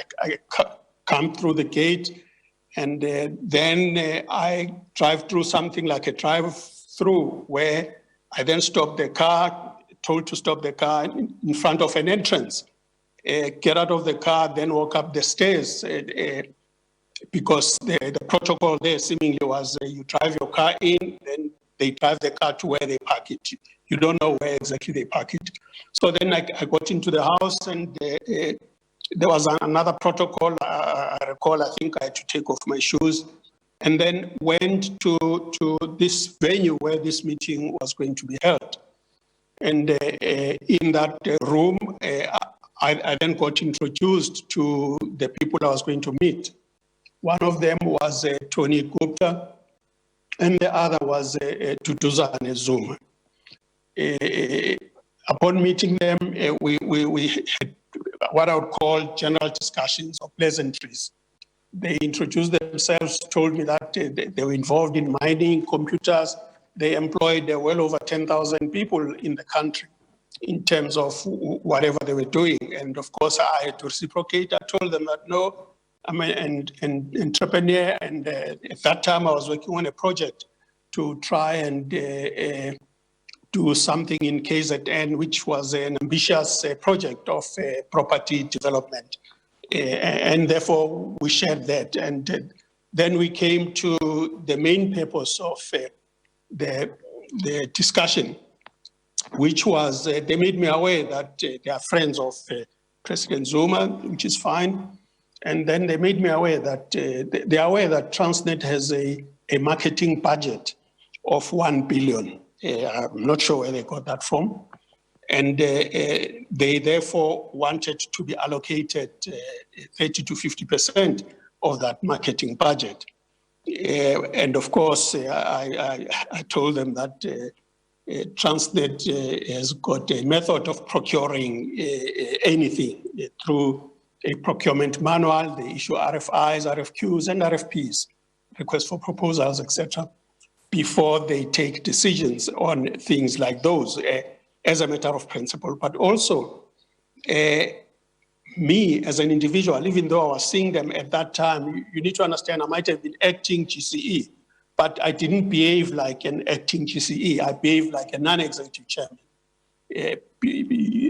S4: come through the gate, and then I drive through something like a drive-through where I then stopped the car, told to stop the car in front of an entrance. Get out of the car, then walk up the stairs because the protocol there seemingly was you drive your car in, then they drive the car to where they park it. You don't know where exactly they park it. So then I got into the house, and there was another protocol. I recall, I think I had to take off my shoes, and then went to this venue where this meeting was going to be held. And in that room, I then got introduced to the people I was going to meet. One of them was Tony Gupta, and the other was Duduzane Zuma. Upon meeting them, we had what I would call general discussions or pleasantries. They introduced themselves, told me that they were involved in mining, computers. They employed well over 10,000 people in the country in terms of whatever they were doing. And of course, I had to reciprocate. I told them that, no, I'm an entrepreneur, and at that time I was working on a project to try and do something in KZN, which was an ambitious project of property development. And therefore, we shared that. And then we came to the main purpose of the discussion, which was they made me aware that they are friends of President Zuma, which is fine. And then they made me aware that they are aware that Transnet has a marketing budget of 1 billion. I'm not sure where they got that from. And they therefore wanted to be allocated 30 to 50% of that marketing budget. And of course, I told them that Transnet has got a method of procuring anything through a procurement manual. They issue RFIs, RFQs, and RFPs, requests for proposals, etc., before they take decisions on things like those as a matter of principle. But also, me as an individual, even though I was seeing them at that time, you need to understand I might have been acting GCE, but I didn't behave like an acting GCE. I behaved like a non-executive chairman.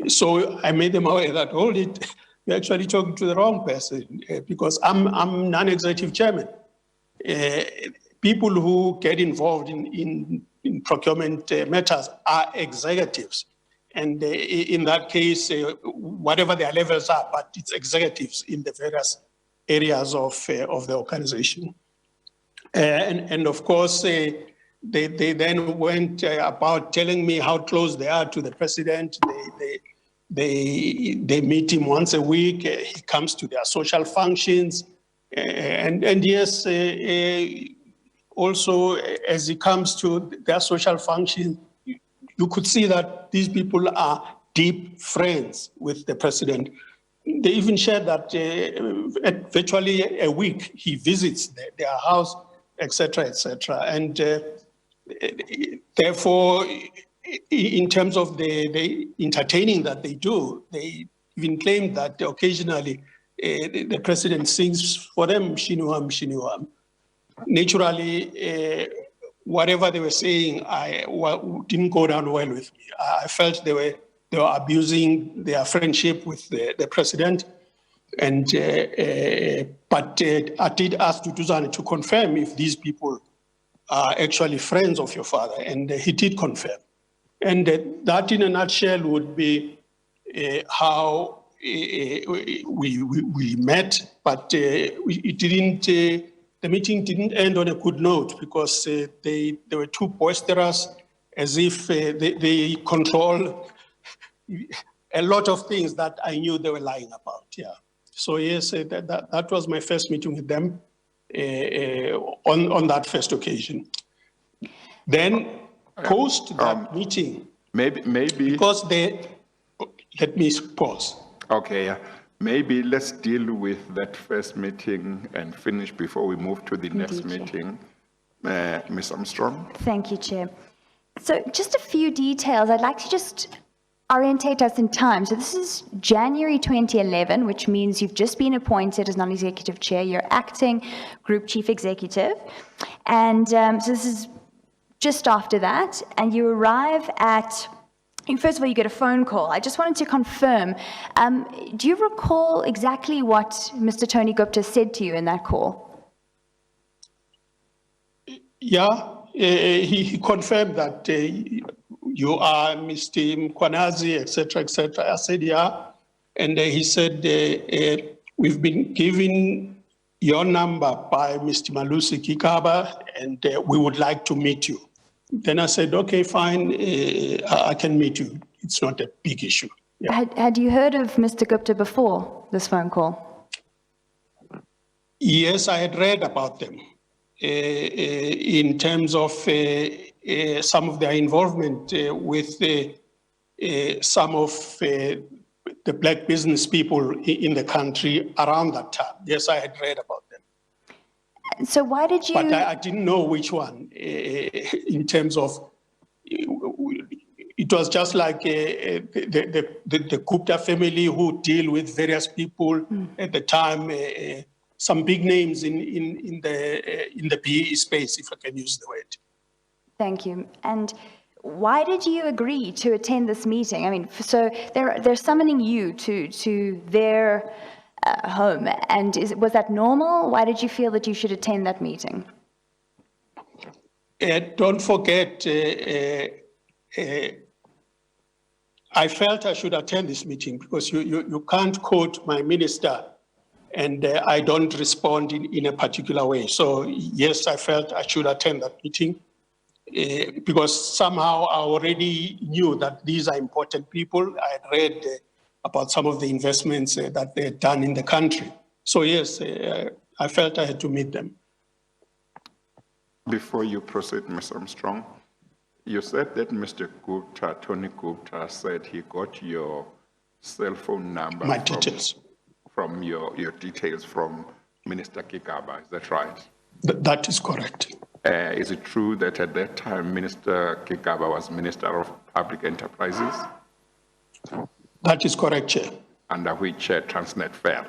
S4: So I made them aware that, hold it, you're actually talking to the wrong person because I'm non-executive chairman. People who get involved in procurement matters are executives. And in that case, whatever their levels are, but it's executives in the various areas of the organization. And of course, they then went about telling me how close they are to the president. They meet him once a week. He comes to their social functions. And yes, also as he comes to their social functions, you could see that these people are deep friends with the president. They even shared that at virtually a week, he visits their house, etc., etc. And therefore, in terms of the entertaining that they do, they even claim that occasionally the president sings for them, Shinuam, Shinuam. Naturally, whatever they were saying didn't go down well with me. I felt they were abusing their friendship with the president. And but I did ask Duduzane to confirm if these people are actually friends of your father, and he did confirm. And that, in a nutshell, would be how we met. But it didn't. The meeting didn't end on a good note because they were too boisterous as if they control a lot of things that I knew they were lying about. Yeah. So yes, that was my first meeting with them on that first occasion. Then post that meeting,
S1: Maybe,
S4: because let me pause.
S1: okay, yeah. Maybe let's deal with that first meeting and finish before we move to the next
S6: Indeed, Chair.
S1: meeting. Ms. Armstrong?
S6: Thank you, Chair. So just a few details. I'd like to just orientate us in time. So this is January 2011, which means you've just been appointed as non-executive chair. You're acting group chief executive. And so this is just after that. And you arrive at, first of all, you get a phone call. I just wanted to confirm, do you recall exactly what Mr. Tony Gupta said to you in that call?
S4: Yeah, he confirmed that you are Mr. Mkwanazi, etc., etc. I said, yeah. And he said, we've been given your number by Mr. Malusi Kikaba, and we would like to meet you. Then I said, okay, fine, I can meet you. It's not a big issue. Yeah.
S6: Had you heard of Mr. Gupta before this phone call?
S4: Yes, I had read about them in terms of some of their involvement with some of the black business people in the country around that time. Yes, I had read about them.
S6: So why did you...
S4: But I didn't know which one in terms of... It was just like the Gupta family who deal with various people at the time, some big names in the PE space, if I can use the word.
S6: Thank you. And why did you agree to attend this meeting? I mean, so they're summoning you to their home, and was that normal? Why did you feel that you should attend that meeting?
S4: Don't forget, I felt I should attend this meeting because you can't quote my minister and I don't respond in a particular way. So yes, I felt I should attend that meeting because somehow I already knew that these are important people. I had read about some of the investments that they had done in the country. So yes, I felt I had to meet them.
S1: Before you proceed, Ms. Armstrong, you said that Mr. Gupta, Tony Gupta, said he got your cell phone number.
S4: My details.
S1: From your details from Minister Kikaba, is that right?
S4: That is correct.
S1: Is it true that at that time Minister Kikaba was Minister of Public Enterprises?
S4: That is correct, Chair.
S1: Under which Transnet fell?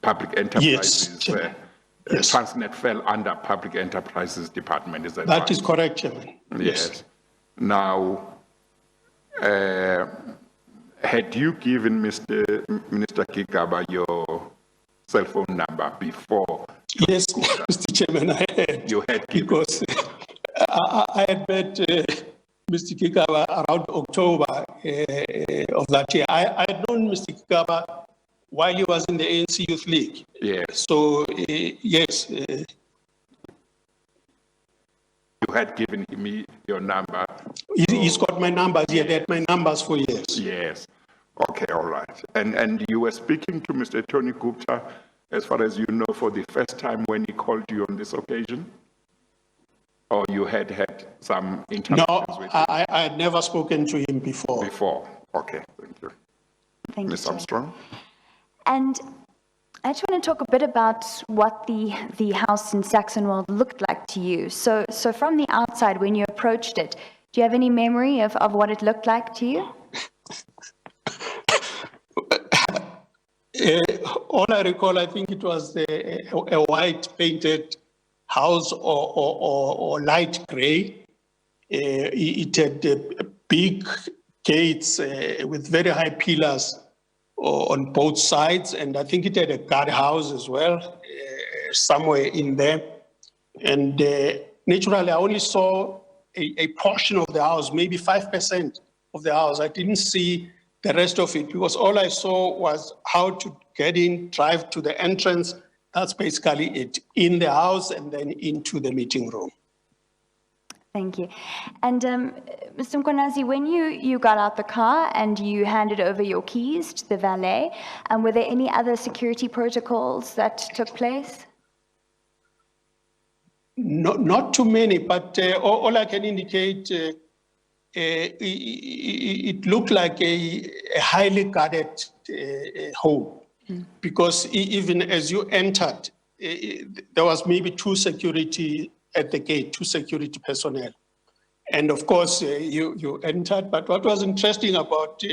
S1: Public Enterprises.
S4: Yes, Chairman. Yes.
S1: Transnet fell under Public Enterprises Department, is that right?
S4: That is correct, Chairman.
S1: Yes. Now, had you given Minister Kikaba your cell phone number before?
S4: Yes, Mr. Chairman, I had.
S1: You had given.
S4: Because I had met Mr. Kikaba around October of that year. I had known Mr. Kikaba while he was in the ANC Youth League.
S1: Yes.
S4: So, yes.
S1: You had given me your number.
S4: He's got my numbers. He had my numbers for years.
S1: Yes. Okay, all right. And you were speaking to Mr. Tony Gupta, as far as you know, for the first time when he called you on this occasion? Or you had had some interactions with him?
S4: I had never spoken to him before.
S1: Before. Okay, thank you.
S6: Thank
S1: Ms.
S6: you, Chair.
S1: Armstrong?
S6: And I just want to talk a bit about what the house in Saxonwold looked like to you. So from the outside, when you approached it, do you have any memory of what it looked like to you?
S4: All I recall, I think it was a white painted house or light gray. It had big gates with very high pillars on both sides, and I think it had a guard house as well, somewhere in there. And naturally, I only saw a portion of the house, maybe 5% of the house. I didn't see the rest of it because all I saw was how to get in, drive to the entrance. That's basically it, in the house and then into the meeting room.
S6: Thank you. And Mr. Mkonazi, when you got out the car and you handed over your keys to the valet, were there any other security protocols that took place?
S4: Not too many, but all I can indicate, it looked like a highly guarded home, because even as you entered, there was maybe two security at the gate, two security personnel. And of course, you entered, but what was interesting about,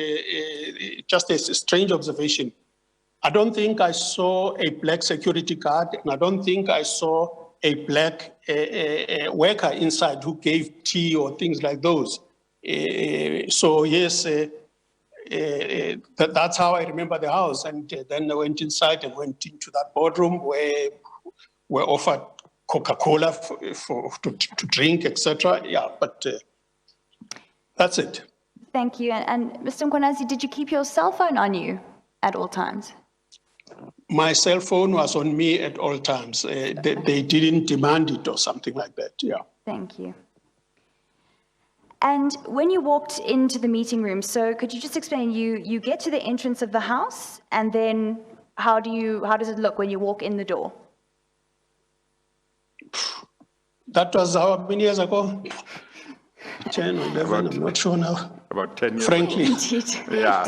S4: just a strange observation, I don't think I saw a black security guard, and I don't think I saw a black worker inside who gave tea or things like those. So yes, that's how I remember the house. And then I went inside and went into that boardroom where we're offered Coca-Cola to drink, etc. Yeah, but that's it.
S6: Thank you. And Mr. Mkonazi, did you keep your cell phone on you at all times?
S4: My cell phone was on me at all times. They didn't demand it or something like that, yeah.
S6: Thank you. And when you walked into the meeting room, so could you just explain, you get to the entrance of the house, and then how does it look when you walk in the door?
S4: That was how many years ago? 10 or 11, I'm not sure now.
S1: About 10 years
S4: Frankly.
S6: Indeed.
S1: Yeah.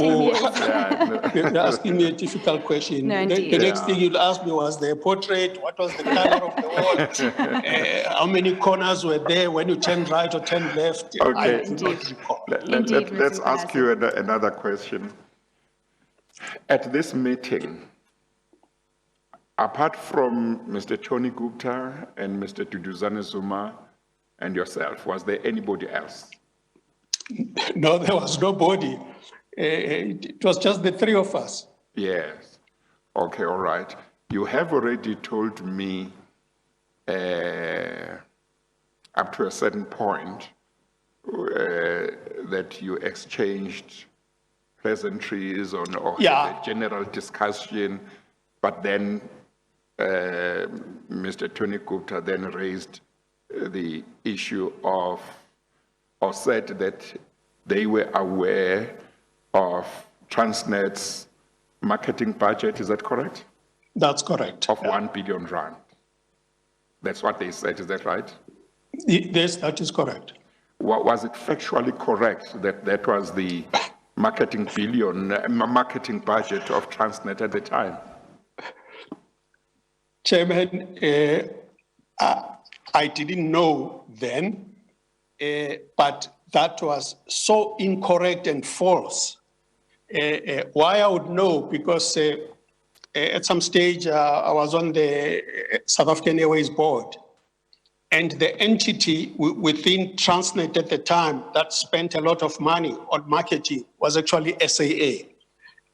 S4: You're asking me a difficult question.
S6: No,
S4: The
S6: indeed.
S4: next thing you'll ask me was the portrait, what was the color of the wall, how many corners were there when you turn right or turn left. I
S1: Okay.
S4: do not recall.
S6: Indeed,
S1: Let's
S6: Mr.
S1: ask you another question. At this meeting, apart from Mr. Tony Gupta and Mr. Duduzane Zuma and yourself, was there anybody else?
S4: No, there was nobody. It was just the three of us.
S1: Yes. Okay, all right. You have already told me up to a certain point that you exchanged pleasantries or
S4: Yeah.
S1: had a general discussion, but then Mr. Tony Gupta then raised the issue of, or said that they were aware of Transnet's marketing budget, is that correct?
S4: That's correct.
S1: Of 1 billion rand. That's what they said, is that right?
S4: Yes, that is correct.
S1: Was it factually correct that that was the marketing budget of Transnet at the time?
S4: Chairman, I didn't know then, but that was so incorrect and false. Why I would know, because at some stage I was on the South African Airways board, and the entity within Transnet at the time that spent a lot of money on marketing was actually SAA.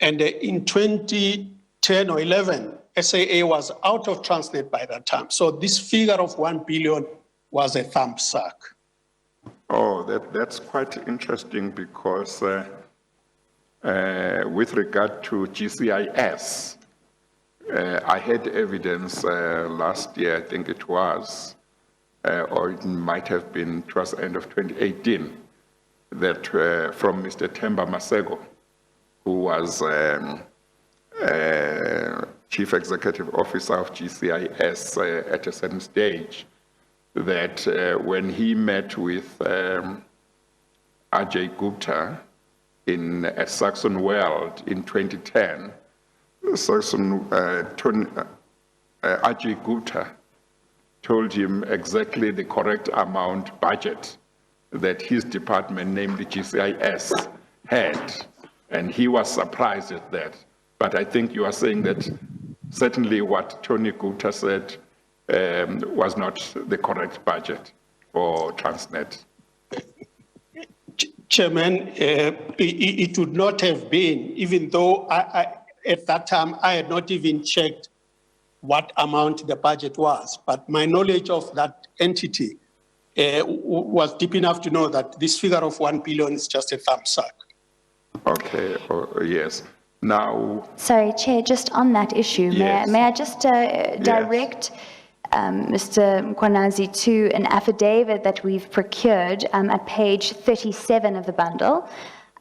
S4: And in 2010 or 11, SAA was out of Transnet by that time. So this figure of 1 billion was a thumbsuck.
S1: Oh, that's quite interesting, because with regard to GCIS, I had evidence last year, I think it was, or it might have been towards the end of 2018, that from Mr. Themba Masego, who was Chief Executive Officer of GCIS at a certain stage, that when he met with Ajay Gupta at Saxon World in 2010, Ajay Gupta told him exactly the correct amount budget that his department, namely GCIS, had. And he was surprised at that. But I think you are saying that certainly what Tony Gupta said was not the correct budget for Transnet.
S4: Chairman, it would not have been, even though at that time I had not even checked what amount the budget was. But my knowledge of that entity was deep enough to know that this figure of 1 billion is just a thumbsuck.
S1: Okay, yes. Now,
S6: Sorry, Chair, just on that issue,
S1: Yes.
S6: may I just direct Mr. Mkwanazi, to an affidavit that we've procured at page 37 of the bundle,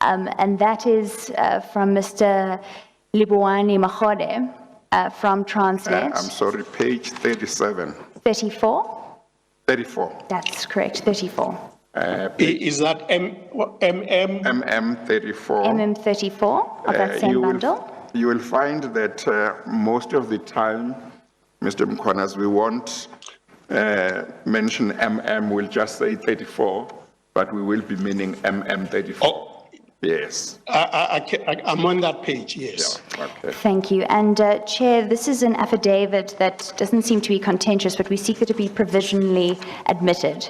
S6: and that is from Mr. Libuwani Mahode from Transnet.
S1: I'm sorry, page 37,
S6: 34?
S1: 34.
S6: That's correct, 34.
S4: Is that MM?
S1: MM 34.
S6: MM34 of that same bundle?
S1: You will find that most of the time, Mr. Mkwanas, we won't mention MM, we'll just say 34, but we will be meaning MM 34.
S4: Oh.
S1: Yes.
S4: I'm on that page, yes.
S1: Yeah, okay.
S6: Thank you. And Chair, this is an affidavit that doesn't seem to be contentious, but we seek it to be provisionally admitted.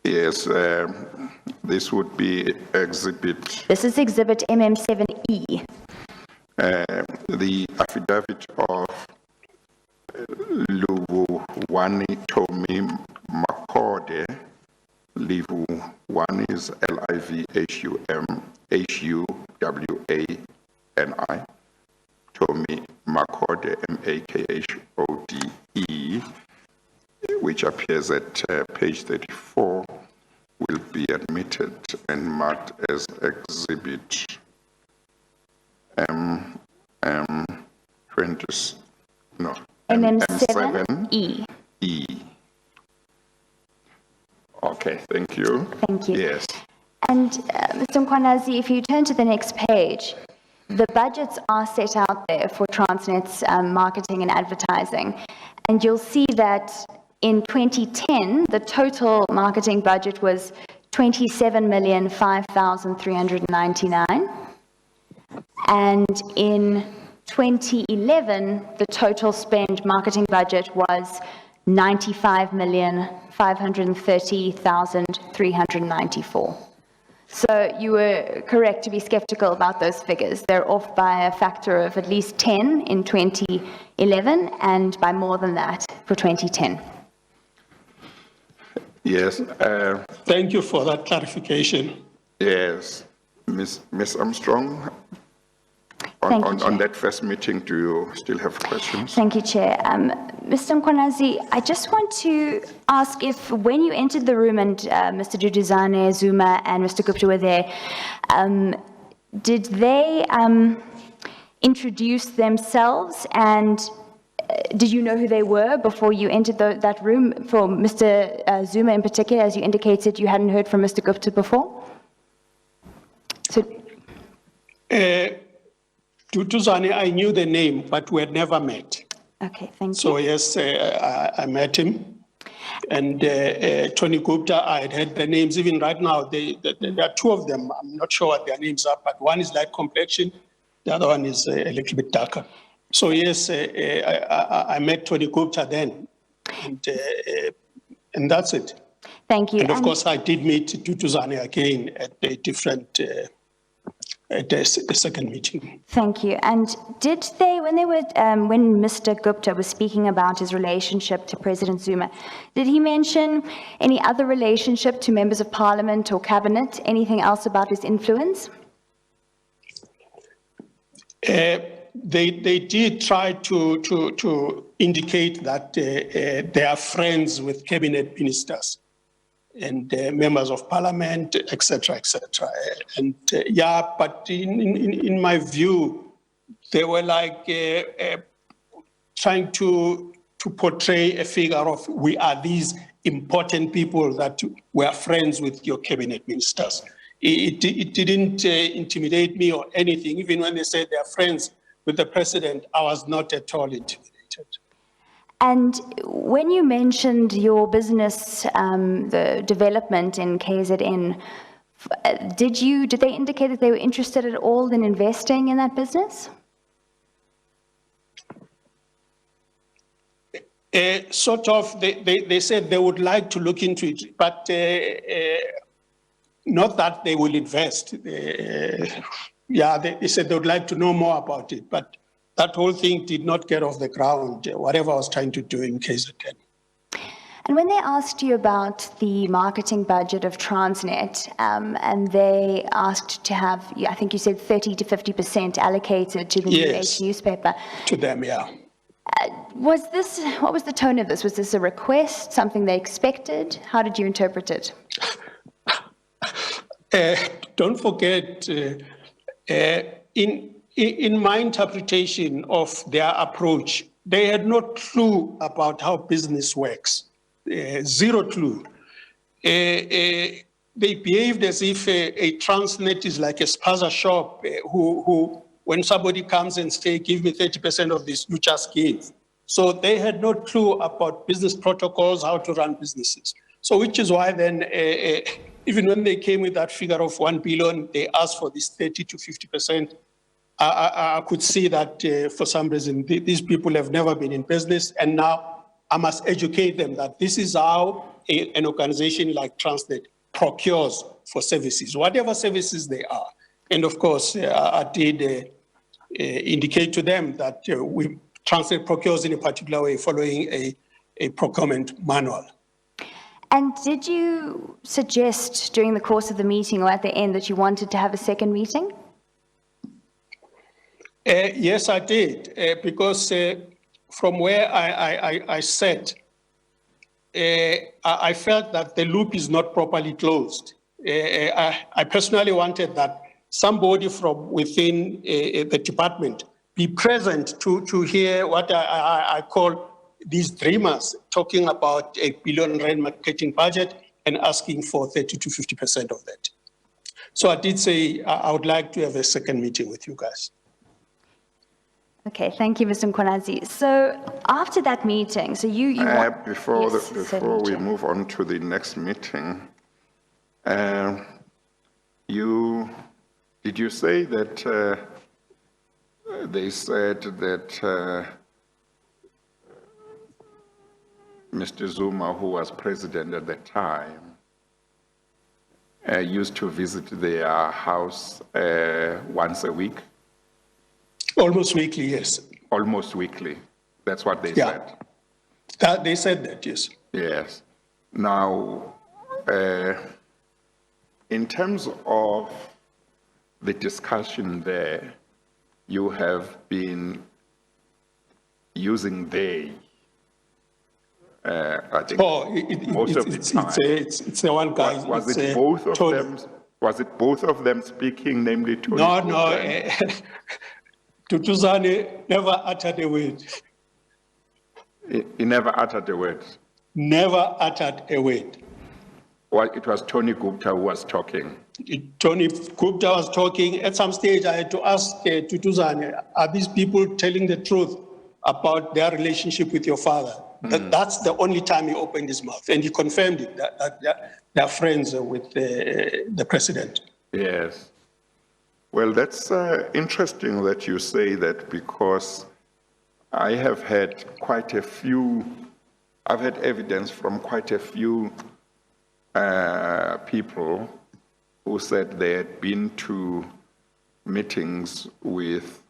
S1: Yes, this would be exhibit,
S6: This is exhibit MM7E.
S1: the affidavit of Luvuwani Tomi Makode. Livu, one is Livuwani, Tomi Makode, Makhode, which appears at page 34, will be admitted and marked as exhibit
S6: MM7E.
S1: E. Okay, thank you.
S6: Thank you.
S1: Yes.
S6: And Mr. Mkwanazi, if you turn to the next page, the budgets are set out there for Transnet's marketing and advertising. And you'll see that in 2010, the total marketing budget was 27,005,399. And in 2011, the total spend marketing budget was 95,530,394. So you were correct to be skeptical about those figures. They're off by a factor of at least 10 in 2011 and by more than that for 2010.
S1: Yes.
S4: Thank you for that clarification.
S1: Yes. Ms. Armstrong,
S6: Thank you,
S1: on
S6: Chair.
S1: that first meeting, do you still have questions?
S6: Thank you, Chair. Mr. Mkwanazi, I just want to ask if when you entered the room and Mr. Duduzane, Zuma, and Mr. Gupta were there, did they introduce themselves, and did you know who they were before you entered that room? For Mr. Zuma in particular, as you indicated, you hadn't heard from Mr. Gupta before? So,
S4: Duduzane, I knew the name, but we had never met.
S6: okay, thank you.
S4: So yes, I met him. And Tony Gupta, I had heard the names. Even right now, there are two of them. I'm not sure what their names are, but one is light complexion. The other one is a little bit darker. So yes, I met Tony Gupta then. And that's it.
S6: Thank you.
S4: And of course, I did meet Duduzane again at a different, at the second meeting.
S6: Thank you. And did they, when Mr. Gupta was speaking about his relationship to President Zuma, did he mention any other relationship to members of parliament or cabinet? Anything else about his influence?
S4: They did try to indicate that they are friends with cabinet ministers and members of parliament, etc., etc. And yeah, but in my view, they were like trying to portray a figure of, we are these important people that were friends with your cabinet ministers. It didn't intimidate me or anything. Even when they said they are friends with the president, I was not at all intimidated.
S6: And when you mentioned your business, the development in KZN, did they indicate that they were interested at all in investing in that business?
S4: Sort of, they said they would like to look into it, but not that they will invest. Yeah, they said they would like to know more about it, but that whole thing did not get off the ground, whatever I was trying to do in KZN.
S6: And when they asked you about the marketing budget of Transnet, and they asked to have, I think you said 30 to 50% allocated to the New
S4: Yes.
S6: Age newspaper,
S4: To them, yeah.
S6: What was the tone of this? Was this a request, something they expected? How did you interpret it?
S4: Don't forget, in my interpretation of their approach, they had no clue about how business works. Zero clue. They behaved as if a Transnet is like a spaza shop who, when somebody comes and say, give me 30% of this, you just give. So they had no clue about business protocols, how to run businesses. So which is why then, even when they came with that figure of 1 billion, they asked for this 30 to 50%. I could see that for some reason, these people have never been in business, and now I must educate them that this is how an organization like Transnet procures for services, whatever services they are. And of course, I did indicate to them that Transnet procures in a particular way following a procurement manual.
S6: And did you suggest during the course of the meeting or at the end that you wanted to have a second meeting?
S4: Yes, I did, because from where I sat, I felt that the loop is not properly closed. I personally wanted that somebody from within the department be present to hear what I call these dreamers talking about a R1 billion marketing budget and asking for 30 to 50% of that. So I did say I would like to have a second meeting with you guys.
S6: Okay, thank you, Mr. Mkhwanazi. So after that meeting, so you want...
S1: Before
S6: Yes,
S1: before we
S6: certainly.
S1: move on to the next meeting, did you say that they said that Mr. Zuma, who was president at the time, used to visit their house once a week?
S4: Almost weekly, yes.
S1: Almost weekly. That's what they
S4: Yeah.
S1: said.
S4: They said that, yes.
S1: Yes. Now, in terms of the discussion there, you have been using they. I think most of the time.
S4: It's the one guy.
S1: Was
S4: it's,
S1: it both of
S4: Tony.
S1: them? Was it both of them speaking, namely Tony?
S4: No,
S1: Gupta and-
S4: Tutuzane never uttered a word.
S1: He never uttered a word.
S4: Never uttered a word.
S1: Well, it was Tony Gupta who was talking.
S4: Tony Gupta was talking. At some stage, I had to ask Tutuzane, are these people telling the truth about their relationship with your father? That's the only time he opened his mouth. And he confirmed it, that they're friends with the president.
S1: Yes. Well, that's interesting that you say that, because I have had I've had evidence from quite a few people who said they had been to meetings with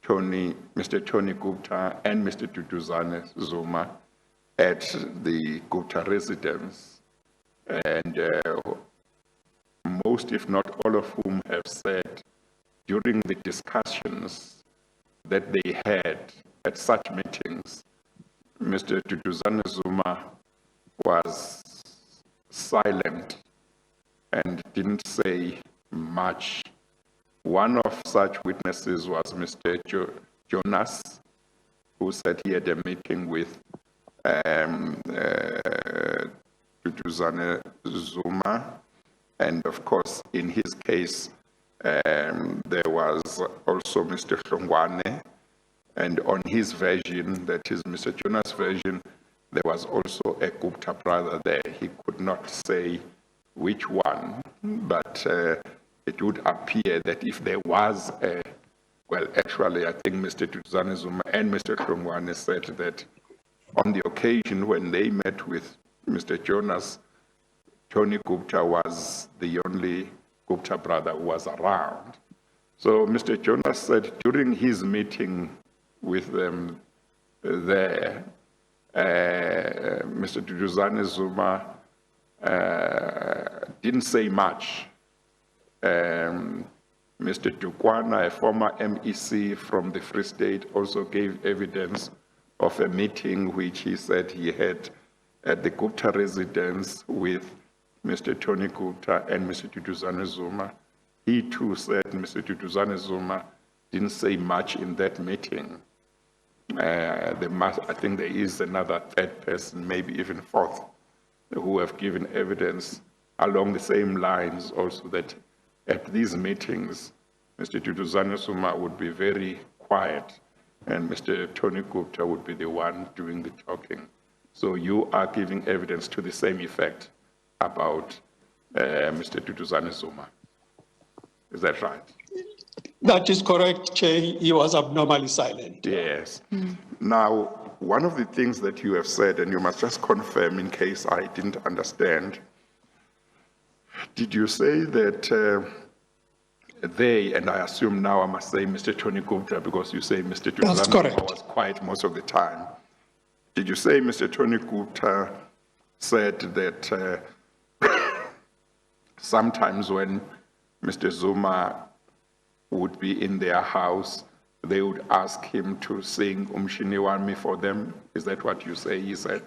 S1: Mr. Tony Gupta and Mr. Tutuzane Zuma at the Gupta residence. And most, if not all of whom have said during the discussions that they had at such meetings, Mr. Tutuzane Zuma was silent and didn't say much. One of such witnesses was Mr. Jonas, who said he had a meeting with Tutuzane Zuma. And of course, in his case, there was also Mr. Hlongwane, and on his version, that is Mr. Jonas' version, there was also a Gupta brother there. He could not say which one, but it would appear that if there was well, actually, I think Mr. Tutuzane Zuma and Mr. Hlongwane said that on the occasion when they met with Mr. Jonas, Tony Gupta was the only Gupta brother who was around. So Mr. Jonas said during his meeting with them there, Mr. Tutuzane Zuma didn't say much. Mr. Dukwana, a former MEC from the Free State, also gave evidence of a meeting which he said he had at the Gupta residence with Mr. Tony Gupta and Mr. Duduzane Zuma. He too said Mr. Duduzane Zuma didn't say much in that meeting. I think there is another third person, maybe even fourth, who have given evidence along the same lines also that at these meetings, Mr. Duduzane Zuma would be very quiet and Mr. Tony Gupta would be the one doing the talking. So you are giving evidence to the same effect about Mr. Duduzane Zuma. Is that right?
S4: That is correct, Chair. He was abnormally silent.
S1: Yes. Now, one of the things that you have said, and you must just confirm in case I didn't understand, did you say that they, and I assume now I must say Mr. Tony Gupta because you say Mr.
S4: That's
S1: Duduzane
S4: correct.
S1: was quiet most of the time. Did you say Mr. Tony Gupta said that sometimes when Mr. Zuma would be in their house, they would ask him to sing Umshini Wami for them? Is that what you say he said?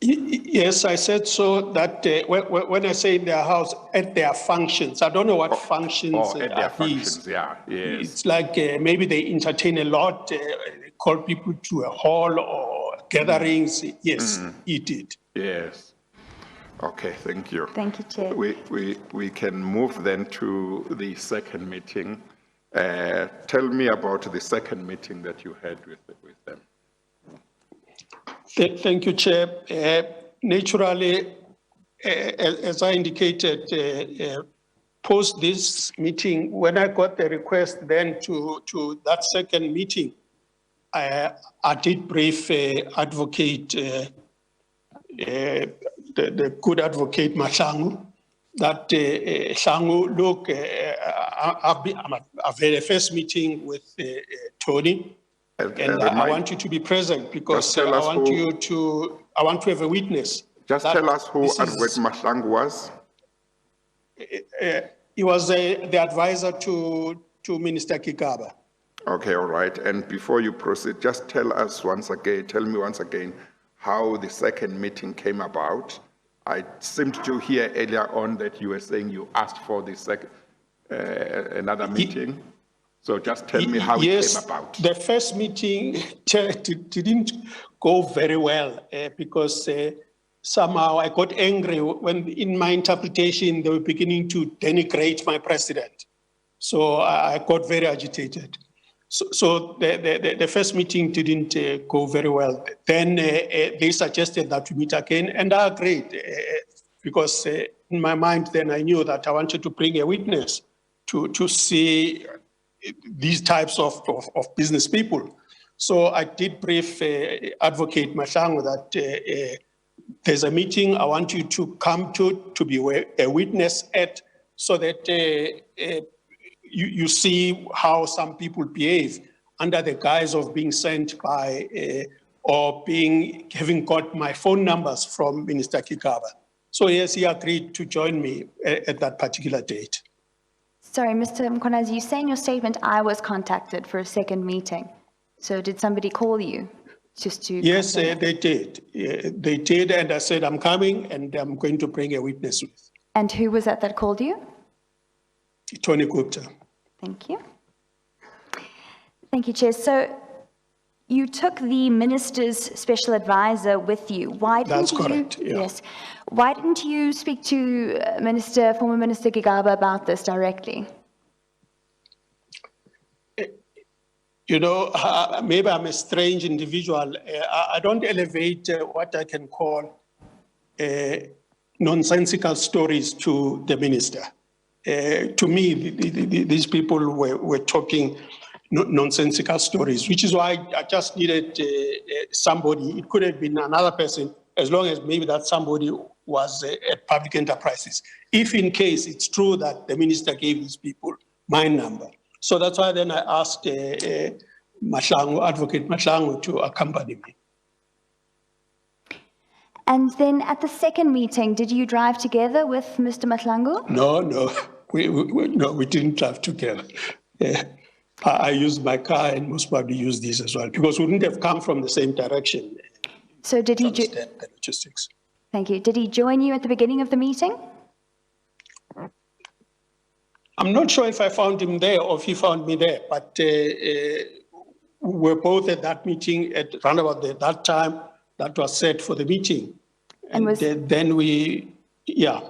S4: Yes, I said so that when I say in their house, at their functions, I don't know what functions
S1: At their
S4: are these.
S1: functions, yeah, yes.
S4: It's like maybe they entertain a lot, they call people to a hall or gatherings. Yes, he did.
S1: Yes. Okay, thank you.
S6: Thank you, Chair.
S1: We can move then to the second meeting. Tell me about the second meeting that you had with them.
S4: Thank you, Chair. Naturally, as I indicated, post this meeting, when I got the request then to that second meeting, I did brief advocate, the good advocate Mahlangu, that Hlangu, look, I've had a first meeting with Tony, and I want you to be present because I want to have a witness.
S1: Just
S4: that
S1: tell us who
S4: this is-
S1: Advocate Mahlangu was.
S4: He was the advisor to Minister Kigaba.
S1: Okay, all right. And before you proceed, just tell me once again how the second meeting came about. I seemed to hear earlier on that you were saying you asked for the another meeting. So just tell me how it came about.
S4: The first meeting didn't go very well because somehow I got angry when in my interpretation they were beginning to denigrate my president. So I got very agitated. So the first meeting didn't go very well. Then they suggested that we meet again, and I agreed because in my mind then I knew that I wanted to bring a witness to see these types of business people. So I did brief Advocate Mahlangu that there's a meeting I want you to come to be a witness at, so that you see how some people behave under the guise of being sent by or having got my phone numbers from Minister Kigaba. So yes, he agreed to join me at that particular date.
S6: Sorry, Mr. Mkhwanazi, you say in your statement, I was contacted for a second meeting. So did somebody call you just to?
S4: Yes,
S6: confirm that?
S4: they did. They did, and I said, I'm coming and I'm going to bring a witness with
S6: And who was that called you?
S4: Tony Gupta.
S6: Thank you. Thank you, Chair. So you took the minister's special advisor with you. Why didn't
S4: That's
S6: you?
S4: correct, yeah.
S6: Yes. Why didn't you speak to former Minister Kigaba about this directly?
S4: You know, maybe I'm a strange individual. I don't elevate what I can call nonsensical stories to the minister. To me, these people were talking nonsensical stories, which is why I just needed somebody. It could have been another person, as long as maybe that somebody was at Public Enterprises. If in case it's true that the minister gave these people my number. So that's why then I asked Mahlangu, Advocate Mahlangu, to accompany me.
S6: And then at the second meeting, did you drive together with Mr. Mahlangu?
S4: No, we didn't drive together. Yeah. I used my car and most probably used this as well because we wouldn't have come from the same direction.
S6: So did
S4: To
S6: he,
S4: understand the logistics.
S6: thank you. Did he join you at the beginning of the meeting?
S4: I'm not sure if I found him there or if he found me there, but we were both at that meeting at around about that time that was set for the meeting.
S6: And was-
S4: then we, yeah.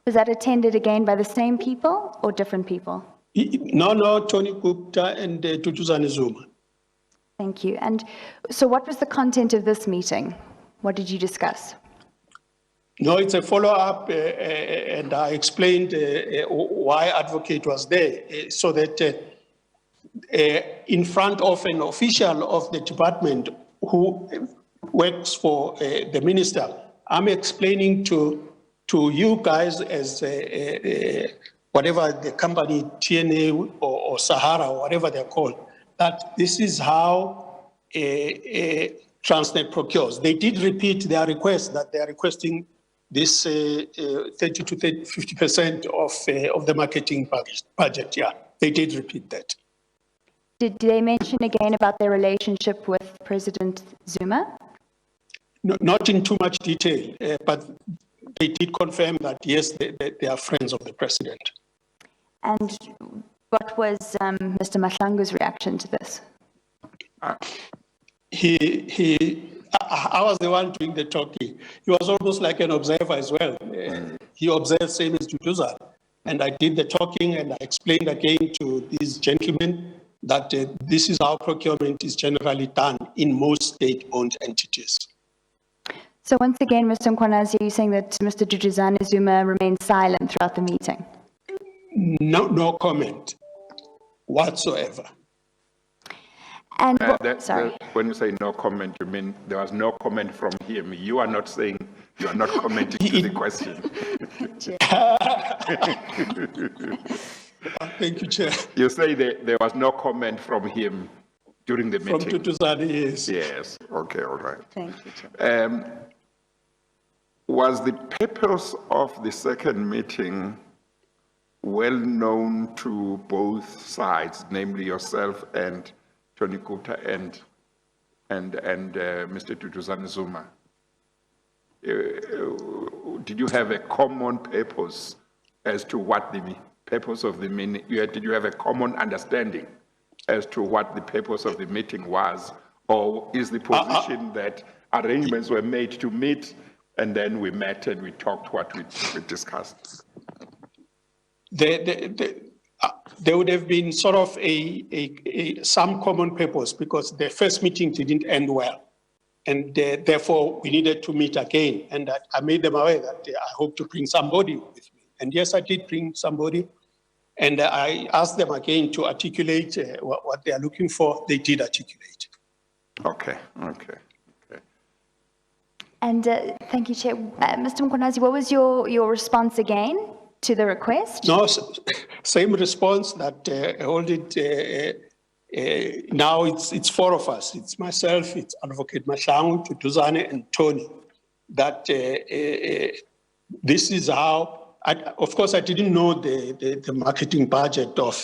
S6: Was that attended again by the same people or different people?
S4: No, Tony Gupta and Tutuzane Zuma.
S6: Thank you. And so what was the content of this meeting? What did you discuss?
S4: No, it's a follow-up, and I explained why advocate was there, so that in front of an official of the department who works for the minister, I'm explaining to you guys as whatever the company, TNA or Sahara, or whatever they're called, that this is how Transnet procures. They did repeat their request that they are requesting this 30 to 50% of the marketing budget. Yeah, they did repeat that.
S6: Did they mention again about their relationship with President Zuma?
S4: No, not in too much detail, but they did confirm that, yes, they are friends of the president.
S6: And what was Mr. Mahlangu's reaction to this?
S4: I was the one doing the talking. He was almost like an observer as well. He observed same as Tutuzane. And I did the talking and I explained again to these gentlemen that this is how procurement is generally done in most state-owned entities.
S6: So once again, Mr. Mkhwanazi, you're saying that Mr. Tutuzane Zuma remained silent throughout the meeting?
S4: No comment whatsoever.
S6: And sorry.
S1: When you say no comment, you mean there was no comment from him. You are not saying, you are not commenting to the question.
S4: Thank you, Chair.
S1: You say that there was no comment from him during the
S4: From
S1: meeting.
S4: Tutuzane, yes.
S1: Yes, okay, all right.
S6: Thank you, Chair.
S1: Was the purpose of the second meeting well known to both sides, namely yourself and Tony Gupta and Mr. Tutuzane Zuma? Did you have a common purpose as to what the purpose of the meeting? Did you have a common understanding as to what the purpose of the meeting was, or is the position that arrangements were made to meet and then we met and we talked what we discussed?
S4: There would have been sort of some common purpose because the first meeting didn't end well. And therefore, we needed to meet again. And I made them aware that I hope to bring somebody with me. And yes, I did bring somebody. And I asked them again to articulate what they are looking for. They did articulate.
S1: Okay.
S6: And thank you, Chair. Mr. Mkhwanazi, what was your response again to the request?
S4: No, same response that hold it. Now it's four of us. It's myself, it's Advocate Mahlangu, Tutuzane, and Tony. That this is how. Of course, I didn't know the marketing budget of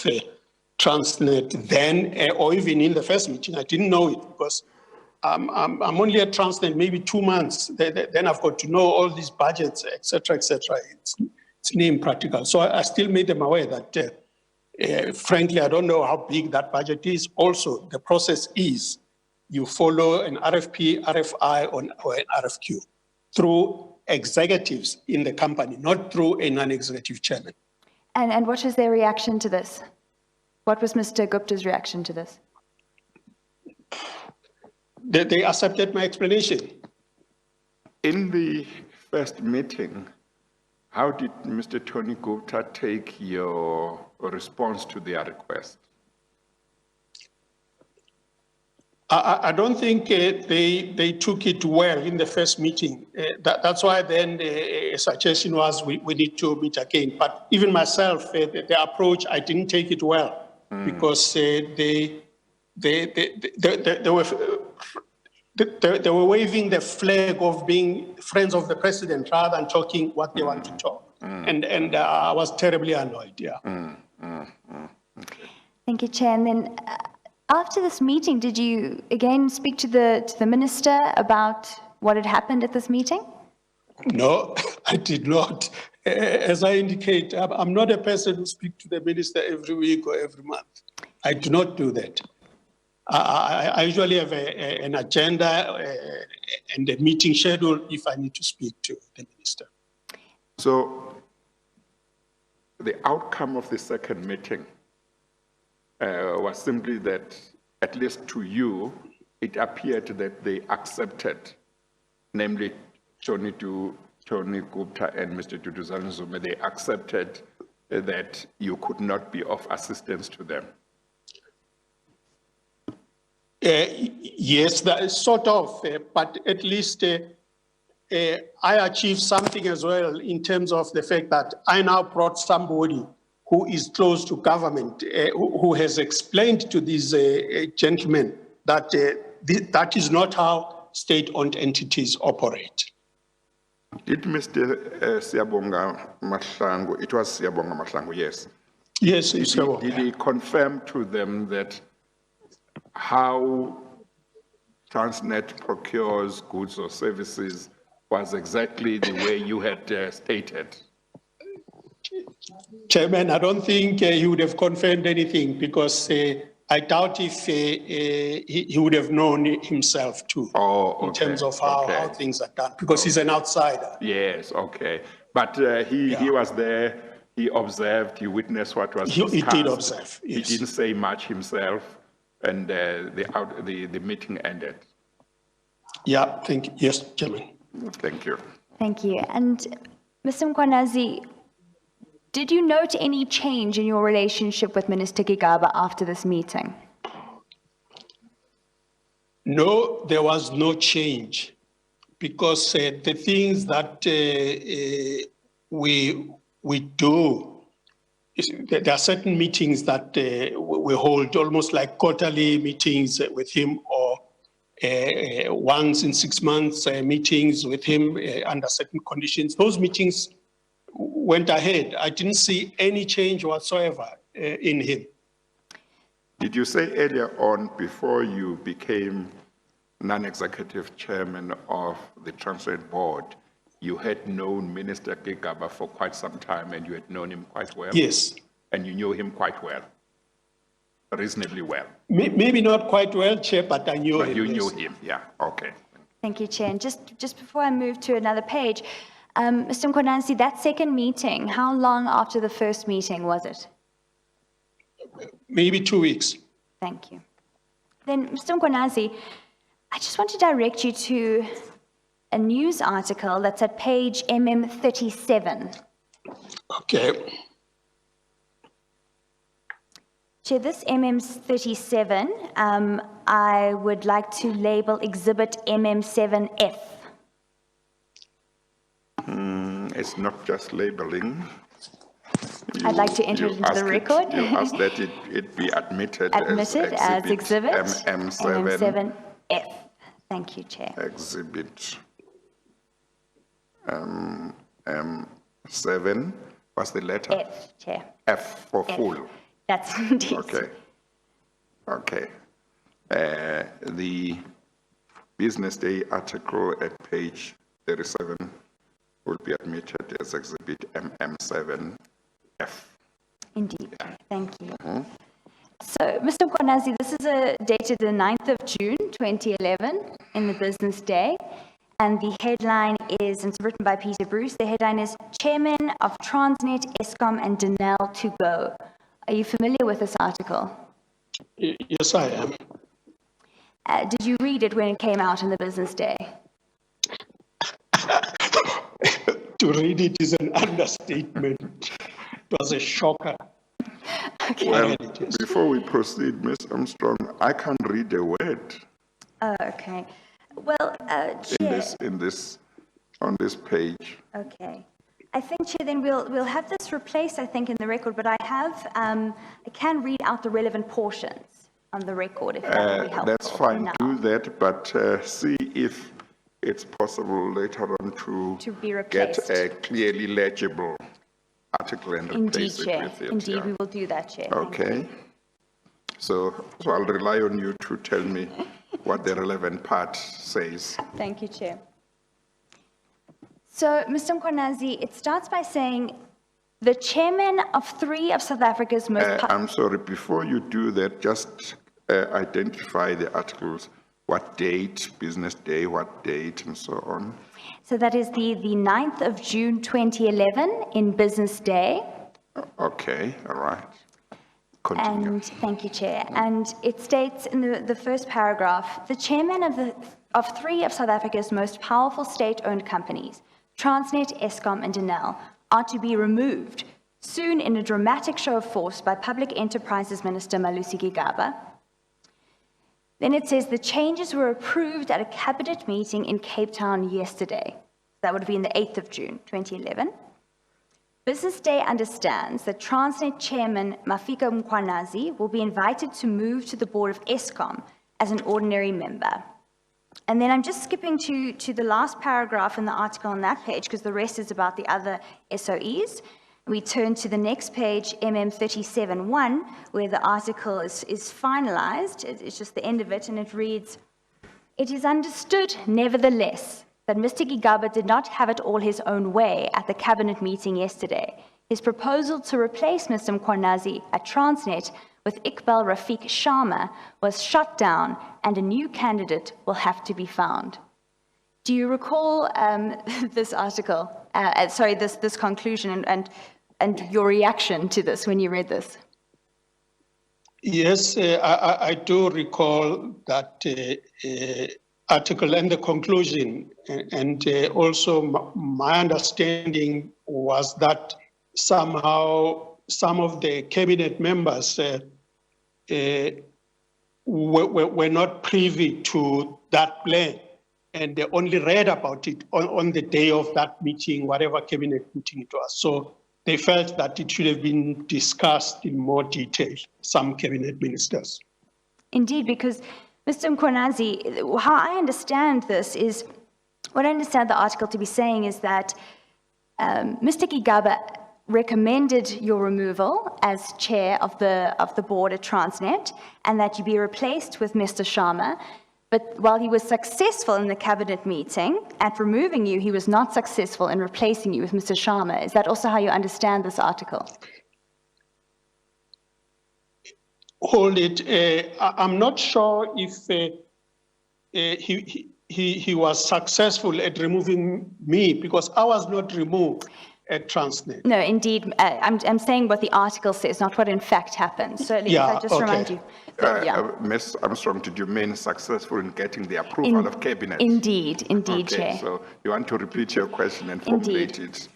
S4: Transnet then, or even in the first meeting. I didn't know it because I'm only at Transnet maybe 2 months. Then I've got to know all these budgets, etc., etc. It's near impractical. So I still made them aware that, frankly, I don't know how big that budget is. Also, the process is you follow an RFP, RFI, or an RFQ through executives in the company, not through a non-executive chairman.
S6: And what was their reaction to this? What was Mr. Gupta's reaction to this?
S4: They accepted my explanation.
S1: In the first meeting, how did Mr. Tony Gupta take your response to their request?
S4: I don't think they took it well in the first meeting. That's why then a suggestion was we need to meet again. But even myself, the approach, I didn't take it well because they were waving the flag of being friends of the president rather than talking what they want to talk. And I was terribly annoyed, yeah.
S1: Okay.
S6: Thank you, Chair. And then after this meeting, did you again speak to the minister about what had happened at this meeting?
S4: No, I did not. As I indicate, I'm not a person who speaks to the minister every week or every month. I do not do that. I usually have an agenda and a meeting schedule if I need to speak to the minister.
S1: So the outcome of the second meeting was simply that, at least to you, it appeared that they accepted, namely Tony Gupta and Mr. Duduzane Nzume, they accepted that you could not be of assistance to them.
S4: Yes, that is sort of, but at least I achieved something as well in terms of the fact that I now brought somebody who is close to government, who has explained to these gentlemen that that is not how state-owned entities operate.
S1: Did Mr. Siyabonga Mahlangu, it was Siyabonga Mahlangu, yes.
S4: Yes,
S1: Did he confirm to them that how Transnet procures goods or services was exactly the way you had stated?
S4: Chairman, I don't think he would have confirmed anything because I doubt if he would have known himself too.
S1: Oh,
S4: in terms of how things are done, because he's an outsider.
S1: Yes, okay. But he was there, he observed, he witnessed what was discussed.
S4: He did observe, yes.
S1: He didn't say much himself, and the meeting ended.
S4: Yeah, thank you. Yes, Chairman.
S1: Thank you.
S6: Thank you. And Mr. Mkwanazi, did you note any change in your relationship with Minister Gigaba after this meeting?
S4: No, there was no change because the things that we do, there are certain meetings that we hold, almost like quarterly meetings with him, or once in 6 months meetings with him under certain conditions. Those meetings went ahead. I didn't see any change whatsoever in him.
S1: Did you say earlier on, before you became non-executive chairman of the Transnet Board, you had known Minister Gigaba for quite some time and you had known him quite well?
S4: Yes.
S1: And you knew him quite well, reasonably well?
S4: Maybe not quite well, Chair, but I knew him.
S1: But you knew
S4: yes.
S1: him, yeah, okay.
S6: Thank you, Chair. And just before I move to another page, Mr. Mkwanazi, that second meeting, how long after the first meeting was it?
S4: Maybe 2 weeks.
S6: Thank you. Then, Mr. Mkwanazi, I just want to direct you to a news article that's at page MM37.
S4: Okay.
S6: Chair, this MM37, I would like to label exhibit MM7F.
S1: It's not just labeling.
S6: I'd like to enter it into the record.
S1: You ask that it be admitted,
S6: Admitted as exhibit
S1: MM7.
S6: MM7F. Thank you, Chair.
S1: Exhibit M7, what's the letter?
S6: F, Chair.
S1: F for
S6: F.
S1: full.
S6: That's indeed.
S1: Okay. Okay. The Business Day article at page 37 will be admitted as exhibit MM7F.
S6: Indeed, Thank you. So, Mr. Mkwanazi, this is dated the 9th of June, 2011, in the Business Day. And the headline is, and it's written by Peter Bruce, the headline is Chairman of Transnet, Eskom and Denel to go. Are you familiar with this article?
S4: Yes, I am.
S6: Did you read it when it came out in the Business Day?
S4: To read it is an understatement. It was a shocker.
S6: Okay.
S1: Well, before we proceed, Ms. Armstrong, I can't read a word
S6: Okay. Well, Chair.
S1: on this page.
S6: Okay. I think, Chair, then we'll have this replaced, I think, in the record, but I can read out the relevant portions on the record, if that would be helpful.
S1: That's fine,
S6: now.
S1: do that, but see if it's possible later on to
S6: be
S1: get
S6: replaced.
S1: a clearly legible article and
S6: Indeed,
S1: replace it
S6: Chair.
S1: with it.
S6: Indeed,
S1: yeah.
S6: we will do that, Chair. Thank you.
S1: Okay. So I'll rely on you to tell me what the relevant part says.
S6: Thank you, Chair. So, Mr. Mkhwanazi, it starts by saying the chairman of 3 of South Africa's most...
S1: I'm sorry, before you do that, just identify the articles, what date, business day, what date, and so on.
S6: So that is the 9th of June 2011 in Business Day.
S1: Okay, all right. Continue.
S6: And thank you, Chair. And it states in the first paragraph, the chairman of 3 of South Africa's most powerful state-owned companies, Transnet, Eskom, and Denel, are to be removed soon in a dramatic show of force by Public Enterprises Minister Malusi Gigaba. Then it says the changes were approved at a cabinet meeting in Cape Town yesterday. That would be in the 8th of June, 2011. Business Day understands that Transnet Chairman Mafika Mkhwanazi will be invited to move to the board of Eskom as an ordinary member. And then I'm just skipping to the last paragraph in the article on that page because the rest is about the other SOEs. We turn to the next page, MM37.1, where the article is finalized. It's just the end of it, and it reads, "It is understood, nevertheless, that Mr. Gigaba did not have it all his own way at the cabinet meeting yesterday. His proposal to replace Mr. Mkhwanazi at Transnet with Iqbal Rafiq Sharma was shut down, and a new candidate will have to be found." Do you recall this article, this conclusion and your reaction to this when you read this?
S4: Yes, I do recall that article and the conclusion, and also my understanding was that somehow some of the cabinet members were not privy to that plan, and they only read about it on the day of that meeting, whatever cabinet meeting it was. So they felt that it should have been discussed in more detail, some cabinet ministers.
S6: Indeed, because Mr. Mkhwanazi, how I understand this is, what I understand the article to be saying is that Mr. Gigaba recommended your removal as chair of the board at Transnet and that you be replaced with Mr. Sharma. But while he was successful in the cabinet meeting at removing you, he was not successful in replacing you with Mr. Sharma. Is that also how you understand this article?
S4: Hold it. I'm not sure if he was successful at removing me, because I was not removed at Transnet.
S6: No, indeed. I'm saying what the article says, not what in fact happened. So if I just remind you.
S1: Ms. Armstrong, did you mean successful in getting the approval of cabinet?
S6: Indeed,
S1: Okay,
S6: Chair.
S1: so you want to repeat your question and formulate it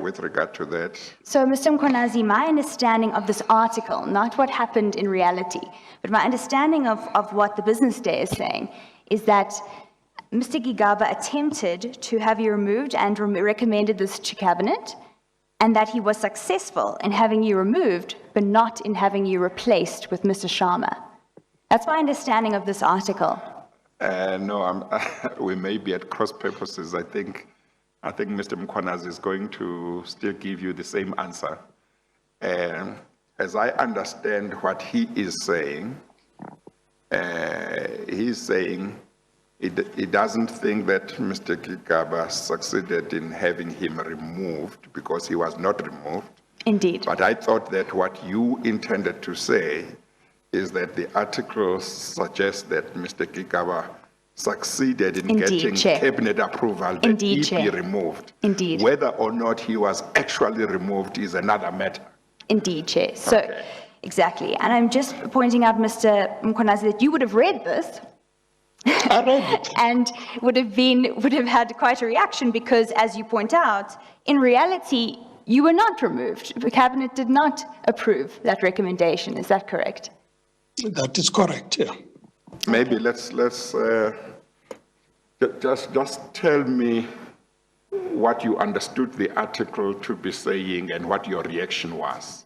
S1: with regard to that?
S6: So, Mr. Mkhwanazi, my understanding of this article, not what happened in reality, but my understanding of what the Business Day is saying, is that Mr. Gigaba attempted to have you removed and recommended this to cabinet, and that he was successful in having you removed, but not in having you replaced with Mr. Sharma. That's my understanding of this article.
S1: No, we may be at cross purposes. I think Mr. Mkhwanazi is going to still give you the same answer. As I understand what he is saying he doesn't think that Mr. Gigaba succeeded in having him removed because he was not removed.
S6: Indeed.
S1: But I thought that what you intended to say is that the article suggests that Mr. Gigaba succeeded in
S6: Indeed,
S1: getting
S6: Chair.
S1: cabinet approval that
S6: Indeed,
S1: he
S6: Chair.
S1: be removed.
S6: Indeed.
S1: Whether or not he was actually removed is another matter.
S6: Indeed, Chair. So,
S1: Okay.
S6: exactly. And I'm just pointing out, Mr. Mkhwanazi, that you would have read this
S4: I read it.
S6: and would have had quite a reaction because, as you point out, in reality, you were not removed. The cabinet did not approve that recommendation. Is that correct?
S4: That is correct, yeah.
S1: Maybe let's just tell me what you understood the article to be saying and what your reaction was.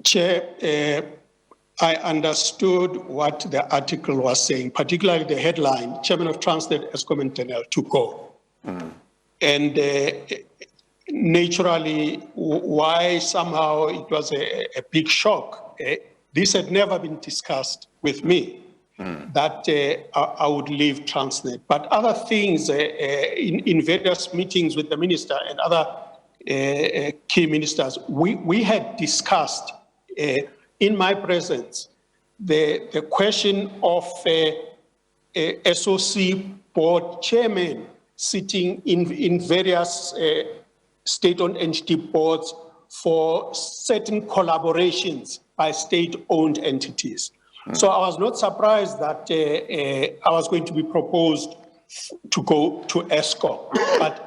S4: Chair, I understood what the article was saying, particularly the headline, Chairman of Transnet, Eskom and Denel to go. And naturally, why somehow it was a big shock. This had never been discussed with me, that I would leave Transnet. But other things in various meetings with the minister and other key ministers, we had discussed in my presence the question of SOC board chairman sitting in various state-owned entity boards for certain collaborations by state-owned entities. So I was not surprised that I was going to be proposed to go to ESCOM. But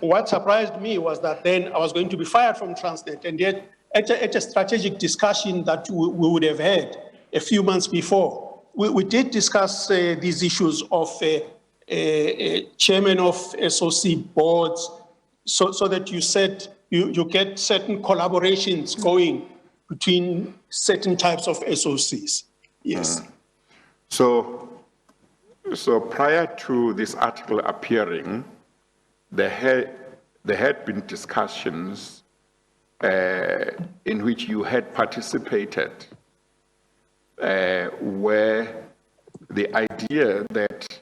S4: what surprised me was that then I was going to be fired from Transnet, and yet at a strategic discussion that we would have had a few months before, we did discuss these issues of chairman of SOC boards, so that you said you get certain collaborations going between certain types of SOCs. Yes.
S1: So prior to this article appearing, there had been discussions in which you had participated, where the idea that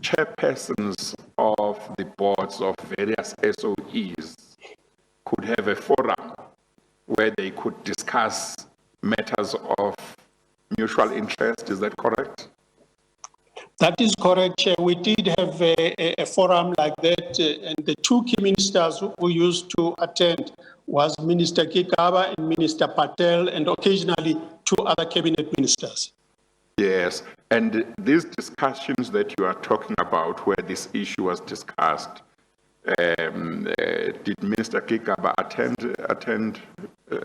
S1: chairpersons of the boards of various SOEs could have a forum where they could discuss matters of mutual interest. Is that correct?
S4: That is correct, Chair. We did have a forum like that, and the two key ministers who used to attend was Minister Gigaba and Minister Patel, and occasionally two other cabinet ministers.
S1: Yes, and these discussions that you are talking about, where this issue was discussed, did Minister Gigaba attend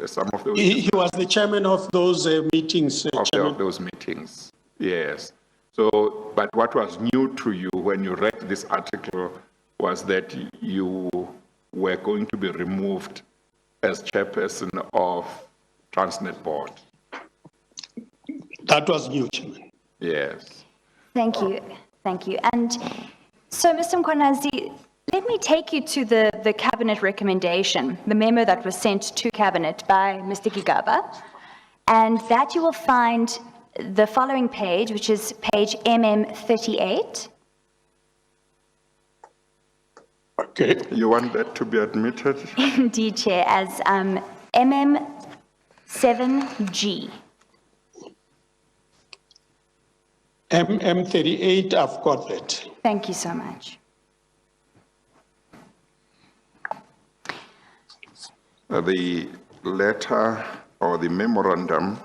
S1: some of those?
S4: He was the chairman of those meetings.
S1: Of those meetings, yes. So, but what was new to you when you read this article was that you were going to be removed as chairperson of Transnet board.
S4: That was new, Chairman.
S1: Yes.
S6: Thank you. Thank you. And so, Mr. Mkhwanazi, let me take you to the cabinet recommendation, the memo that was sent to cabinet by Mr. Gigaba, and that you will find the following page, which is page MM38.
S4: Okay.
S1: You want that to be admitted?
S6: Indeed, Chair, as MM7G.
S4: MM38, I've got that.
S6: Thank you so much.
S1: The letter or the memorandum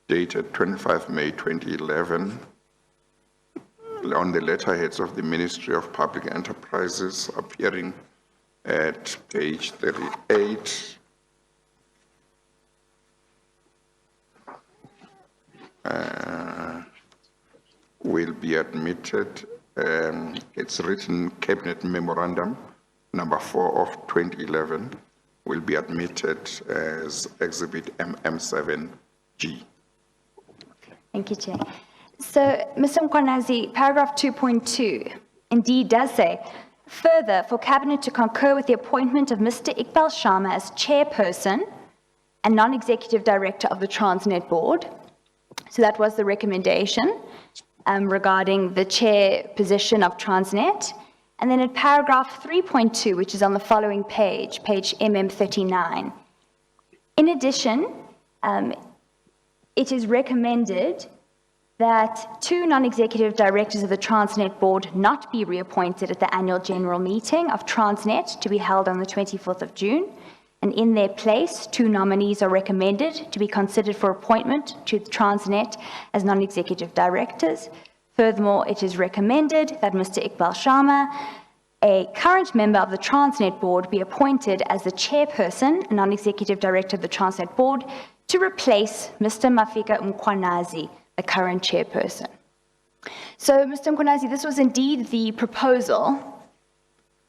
S1: dated 25 May 2011 on the letterheads of the Ministry of Public Enterprises appearing at page 38. Will be admitted. It's written Cabinet Memorandum number 4 of 2011 will be admitted as Exhibit MM7G.
S6: Thank you, Chair. So, Mr. Mkhwanazi, paragraph 2.2 indeed does say, further, for Cabinet to concur with the appointment of Mr. Iqbal Sharma as chairperson and non-executive director of the Transnet board. So that was the recommendation regarding the chair position of Transnet. And then in paragraph 3.2, which is on the following page, page MM39. In addition, it is recommended that 2 non-executive directors of the Transnet board not be reappointed at the annual general meeting of Transnet to be held on the 24th of June. And in their place, 2 nominees are recommended to be considered for appointment to Transnet as non-executive directors. Furthermore, it is recommended that Mr. Iqbal Sharma, a current member of the Transnet board, be appointed as the chairperson and non-executive director of the Transnet board to replace Mr. Mafika Mkhwanazi, the current chairperson. So, Mr. Mkhwanazi, this was indeed the proposal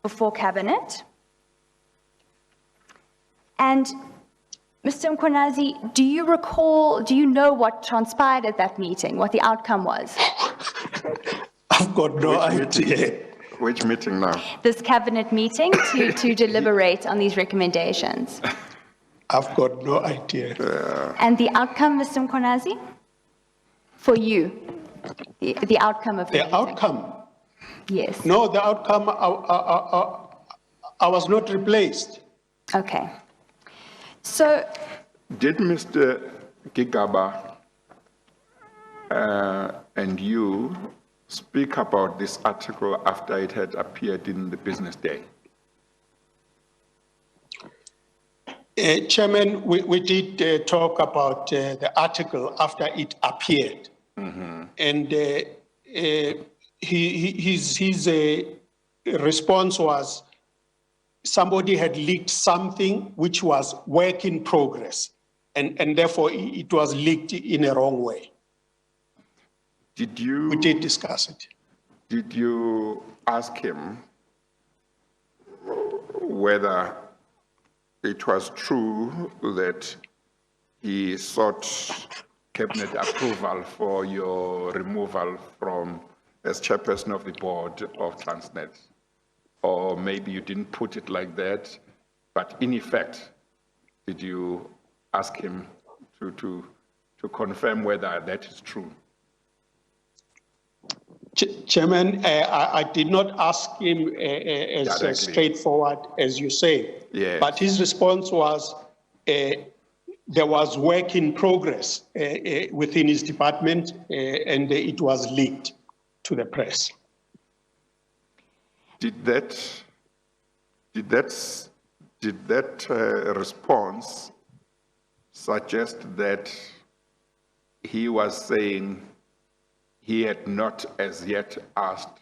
S6: before Cabinet. And Mr. Mkhwanazi, do you know what transpired at that meeting, what the outcome was?
S4: I've got no idea.
S1: Which meeting now?
S6: this cabinet meeting to deliberate on these recommendations.
S4: I've got no idea.
S6: And the outcome, Mr. Mkonazi? For you, the outcome of the
S4: The
S6: meeting?
S4: outcome,
S6: Yes,
S4: no, the outcome, I was not replaced.
S6: okay. So,
S1: Did Mr. Gigaba and you speak about this article after it had appeared in the Business Day?
S4: Chairman, we did talk about the article after it appeared. And his response was somebody had leaked something which was work in progress, and therefore it was leaked in a wrong way.
S1: Did you?
S4: We did discuss it.
S1: Did you ask him whether it was true that he sought cabinet approval for your removal from as chairperson of the board of Transnet? Or maybe you didn't put it like that, but in effect, did you ask him to confirm whether that is true?
S4: Chairman, I did not ask him as
S1: Directly.
S4: straightforward as you say.
S1: Yes.
S4: But his response was there was work in progress within his department and it was leaked to the press.
S1: Did that response suggest that he was saying he had not as yet asked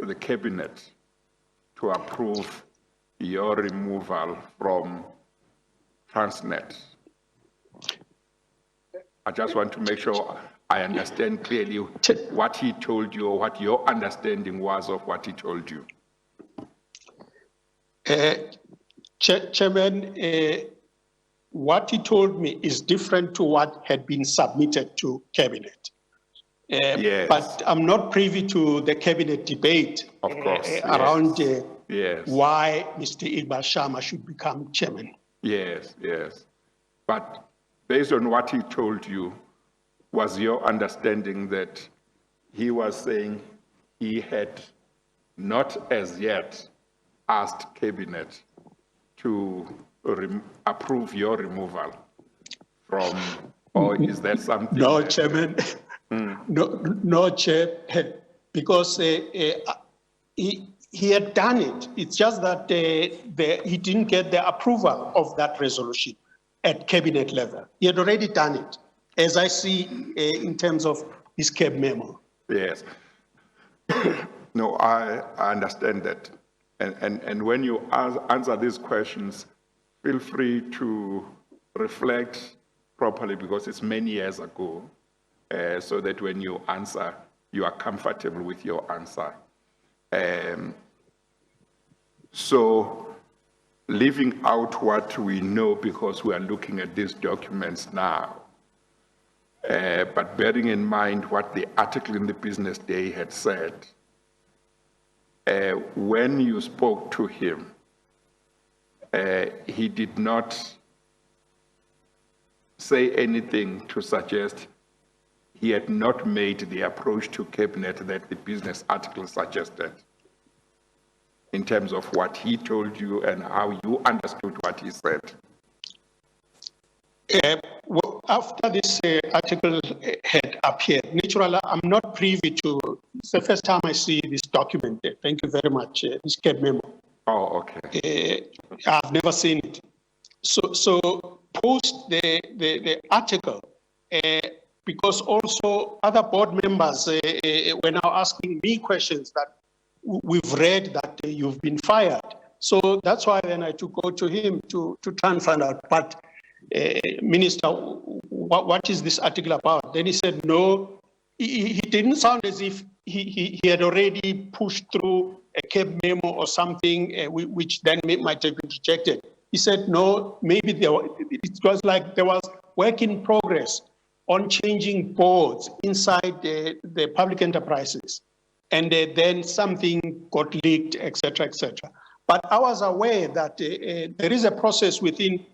S1: the cabinet to approve your removal from Transnet? I just want to make sure I understand clearly what he told you or what your understanding was of what he told you.
S4: Chairman, what he told me is different to what had been submitted to cabinet.
S1: Yes.
S4: But I'm not privy to the cabinet debate
S1: Of course,
S4: around
S1: Yes.
S4: why Mr. Iqbal Sharma should become chairman.
S1: Yes, yes. But based on what he told you, was your understanding that he was saying he had not as yet asked cabinet to approve your removal from, or is that something?
S4: No,
S1: that-
S4: Chairman. No, Chair, because he had done it. It's just that he didn't get the approval of that resolution at cabinet level. He had already done it, as I see in terms of his CAB memo.
S1: Yes. No, I understand that. And when you answer these questions, feel free to reflect properly because it's many years ago, so that when you answer, you are comfortable with your answer. So leaving out what we know because we are looking at these documents now, but bearing in mind what the article in the Business Day had said, when you spoke to him, he did not say anything to suggest he had not made the approach to cabinet that the business article suggested in terms of what he told you and how you understood what he said.
S4: Well, after this article had appeared, naturally, I'm not privy to, it's the first time I see this document. Thank you very much, this CAB memo.
S1: Oh, okay.
S4: I've never seen it. So post the article, because also other board members were now asking me questions that we've read that you've been fired. So that's why then I took go to him to try and find out, but Minister, what is this article about? Then he said, no, he didn't sound as if he had already pushed through a CAB memo or something, which then might have been rejected. He said, no, maybe it was like there was work in progress on changing boards inside the public enterprises. and then something got leaked, etc., etc. But I was aware that there is a process within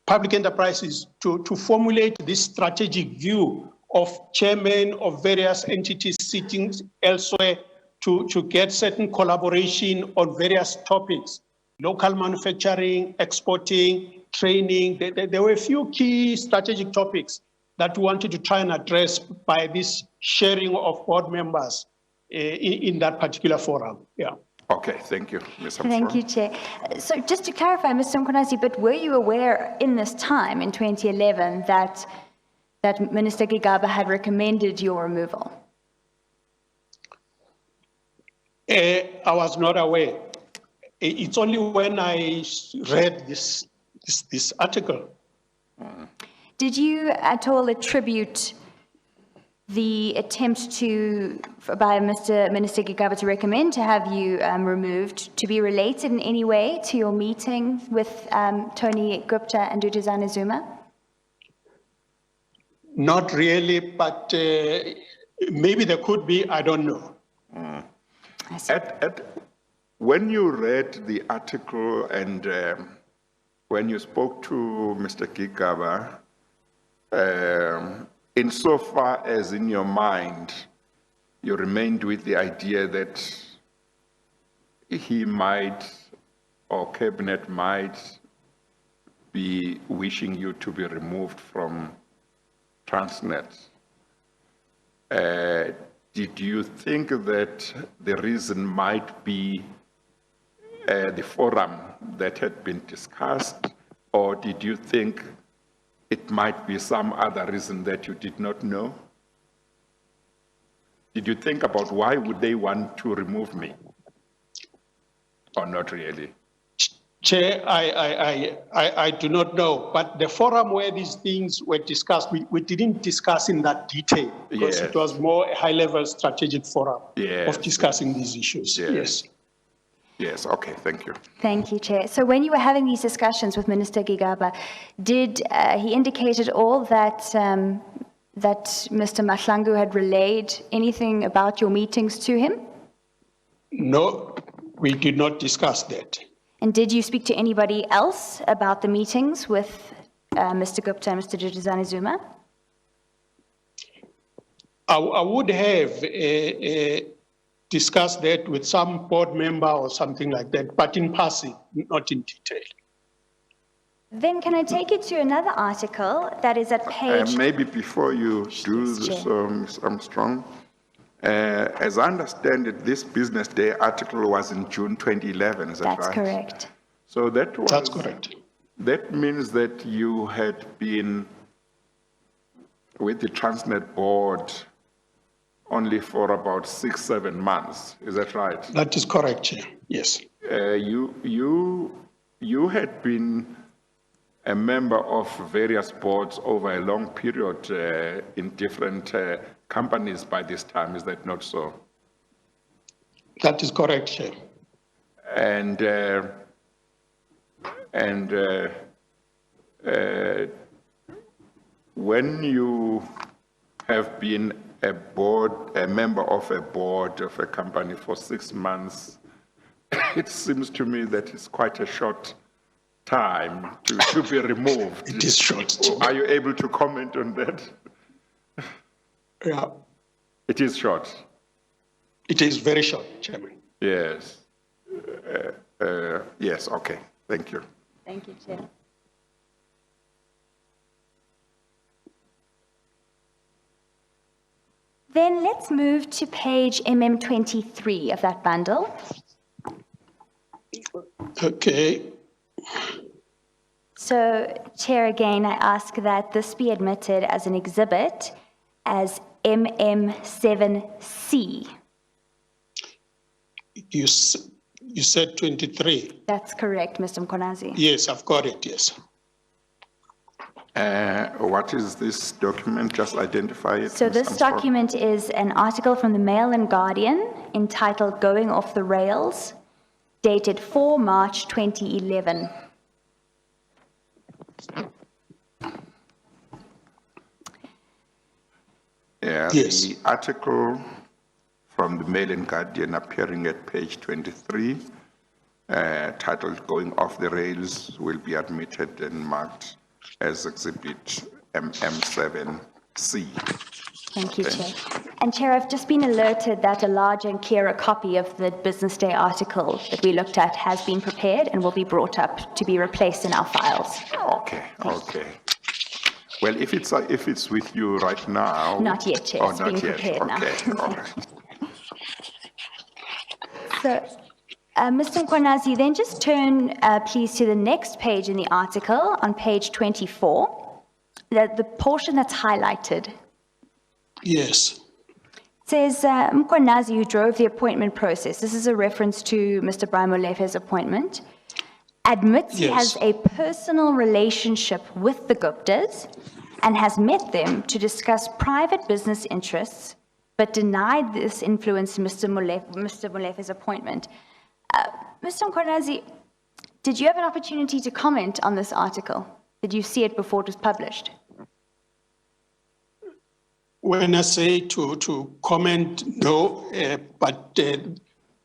S4: public enterprises to formulate this strategic view of chairmen of various entities sitting elsewhere to get certain collaboration on various topics, local manufacturing, exporting, training. There were a few key strategic topics that we wanted to try and address by this sharing of board members in that particular forum. Yeah.
S1: Okay, thank you, Ms. Armstrong.
S6: Thank you, Chair. So just to clarify, Mr. Mkhwanazi, but were you aware in this time, in 2011, that Minister Gigaba had recommended your removal?
S4: I was not aware. It's only when I read this article.
S6: Did you at all attribute the attempt by Minister Gigaba to recommend to have you removed to be related in any way to your meeting with Tony Gupta and Duduzane Zuma?
S4: Not really, but maybe there could be, I don't know.
S6: I see.
S1: When you read the article and when you spoke to Mr. Gigaba, insofar as in your mind, you remained with the idea that he might, or cabinet might, be wishing you to be removed from Transnet. Did you think that the reason might be the forum that had been discussed, or did you think it might be some other reason that you did not know? Did you think about why would they want to remove me? Or not really?
S4: Chair, I do not know, but the forum where these things were discussed, we didn't discuss in that detail because
S1: Yes.
S4: it was more a high-level strategic forum
S1: Yes.
S4: of discussing these issues.
S1: Yes.
S4: Yes.
S1: Yes, okay, thank you.
S6: Thank you, Chair. So when you were having these discussions with Minister Gigaba, did he indicate at all that that Mr. Mahlangu had relayed anything about your meetings to him?
S4: No, we did not discuss that.
S6: And did you speak to anybody else about the meetings with Mr. Gupta and Mr. Duduzane Zuma?
S4: I would have discussed that with some board member or something like that, but in passing, not in detail.
S6: Then can I take you to another article that is at page...
S1: Maybe before you do
S6: Yes,
S1: this,
S6: Chair.
S1: Ms. Armstrong, as I understand it, this Business Day article was in June 2011, is that right?
S6: That's correct.
S1: So that was...
S4: That's correct.
S1: That means that you had been with the Transnet board only for about 6-7 months, is that right?
S4: That is correct, Chair. Yes.
S1: You had been a member of various boards over a long period in different companies by this time, is that not so?
S4: That is correct, Chair.
S1: And when you have been a member of a board of a company for 6 months, it seems to me that it's quite a short time to be removed.
S4: It is short, Chair.
S1: Are you able to comment on that?
S4: Yeah,
S1: It is short.
S4: it is very short, Chairman.
S1: Yes. Yes, okay. Thank you.
S6: Thank you, Chair. Then let's move to page MM23 of that bundle.
S4: Okay.
S6: So, Chair, again, I ask that this be admitted as an exhibit as MM7C.
S4: You said 23.
S6: That's correct, Mr. Mkhwanazi.
S4: Yes, I've got it, yes.
S1: What is this document? Just identify it.
S6: So
S1: Ms.
S6: this
S1: Armstrong.
S6: document is an article from the Mail and Guardian entitled Going Off the Rails, dated 4 March 2011.
S1: Yeah,
S4: Yes.
S1: the article from the Mail and Guardian appearing at page 23, titled Going Off the Rails, will be admitted and marked as Exhibit MM7C.
S6: Thank you, Chair. And Chair, I've just been alerted that a larger and clearer copy of the Business Day article that we looked at has been prepared and will be brought up to be replaced in our files.
S1: Okay. Well, if it's with you right now.
S6: Not yet, Chair.
S1: Oh,
S6: It's
S1: not
S6: being
S1: yet.
S6: prepared now.
S1: Okay, all right.
S6: So, Mr. Mkhwanazi, then just turn, please, to the next page in the article, on page 24, the portion that's highlighted.
S4: Yes.
S6: Says Mkhwanazi, who drove the appointment process, this is a reference to Mr. Brian Molefe's appointment, admits he has
S4: Yes.
S6: a personal relationship with the Guptas and has met them to discuss private business interests, but denied this influenced Mr. Molefe's appointment. Mr. Mkhwanazi, did you have an opportunity to comment on this article? Did you see it before it was published?
S4: When I say to comment, no, but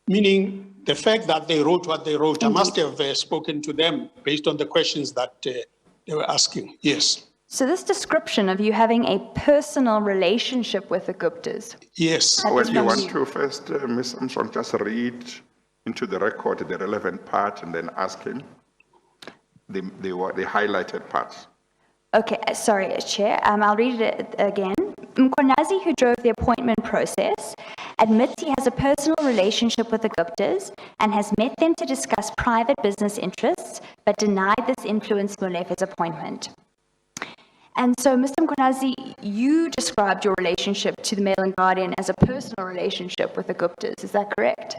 S4: meaning the fact that they wrote what they wrote, I must have spoken to them based on the questions that they were asking. Yes.
S6: So this description of you having a personal relationship with the Guptas,
S4: Yes.
S1: Well, you want
S6: you.
S1: to first, Ms. Armstrong, just read into the record the relevant part and then ask him the highlighted parts.
S6: okay, sorry, Chair, I'll read it again. Mkhwanazi, who drove the appointment process, admits he has a personal relationship with the Guptas and has met them to discuss private business interests, but denied this influenced Molefe's appointment. And so, Mr. Mkhwanazi, you described your relationship to the Mail and Guardian as a personal relationship with the Guptas, is that correct?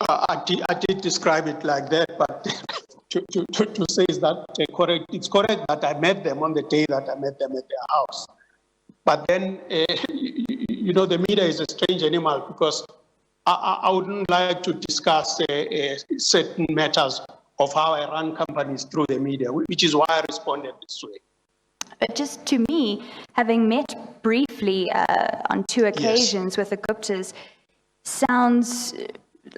S4: I did describe it like that, but to say is that correct? It's correct that I met them on the day that I met them at their house. But then, the media is a strange animal because I wouldn't like to discuss certain matters of how I run companies through the media, which is why I responded this way.
S6: But just to me, having met briefly on 2 occasions with the Guptas,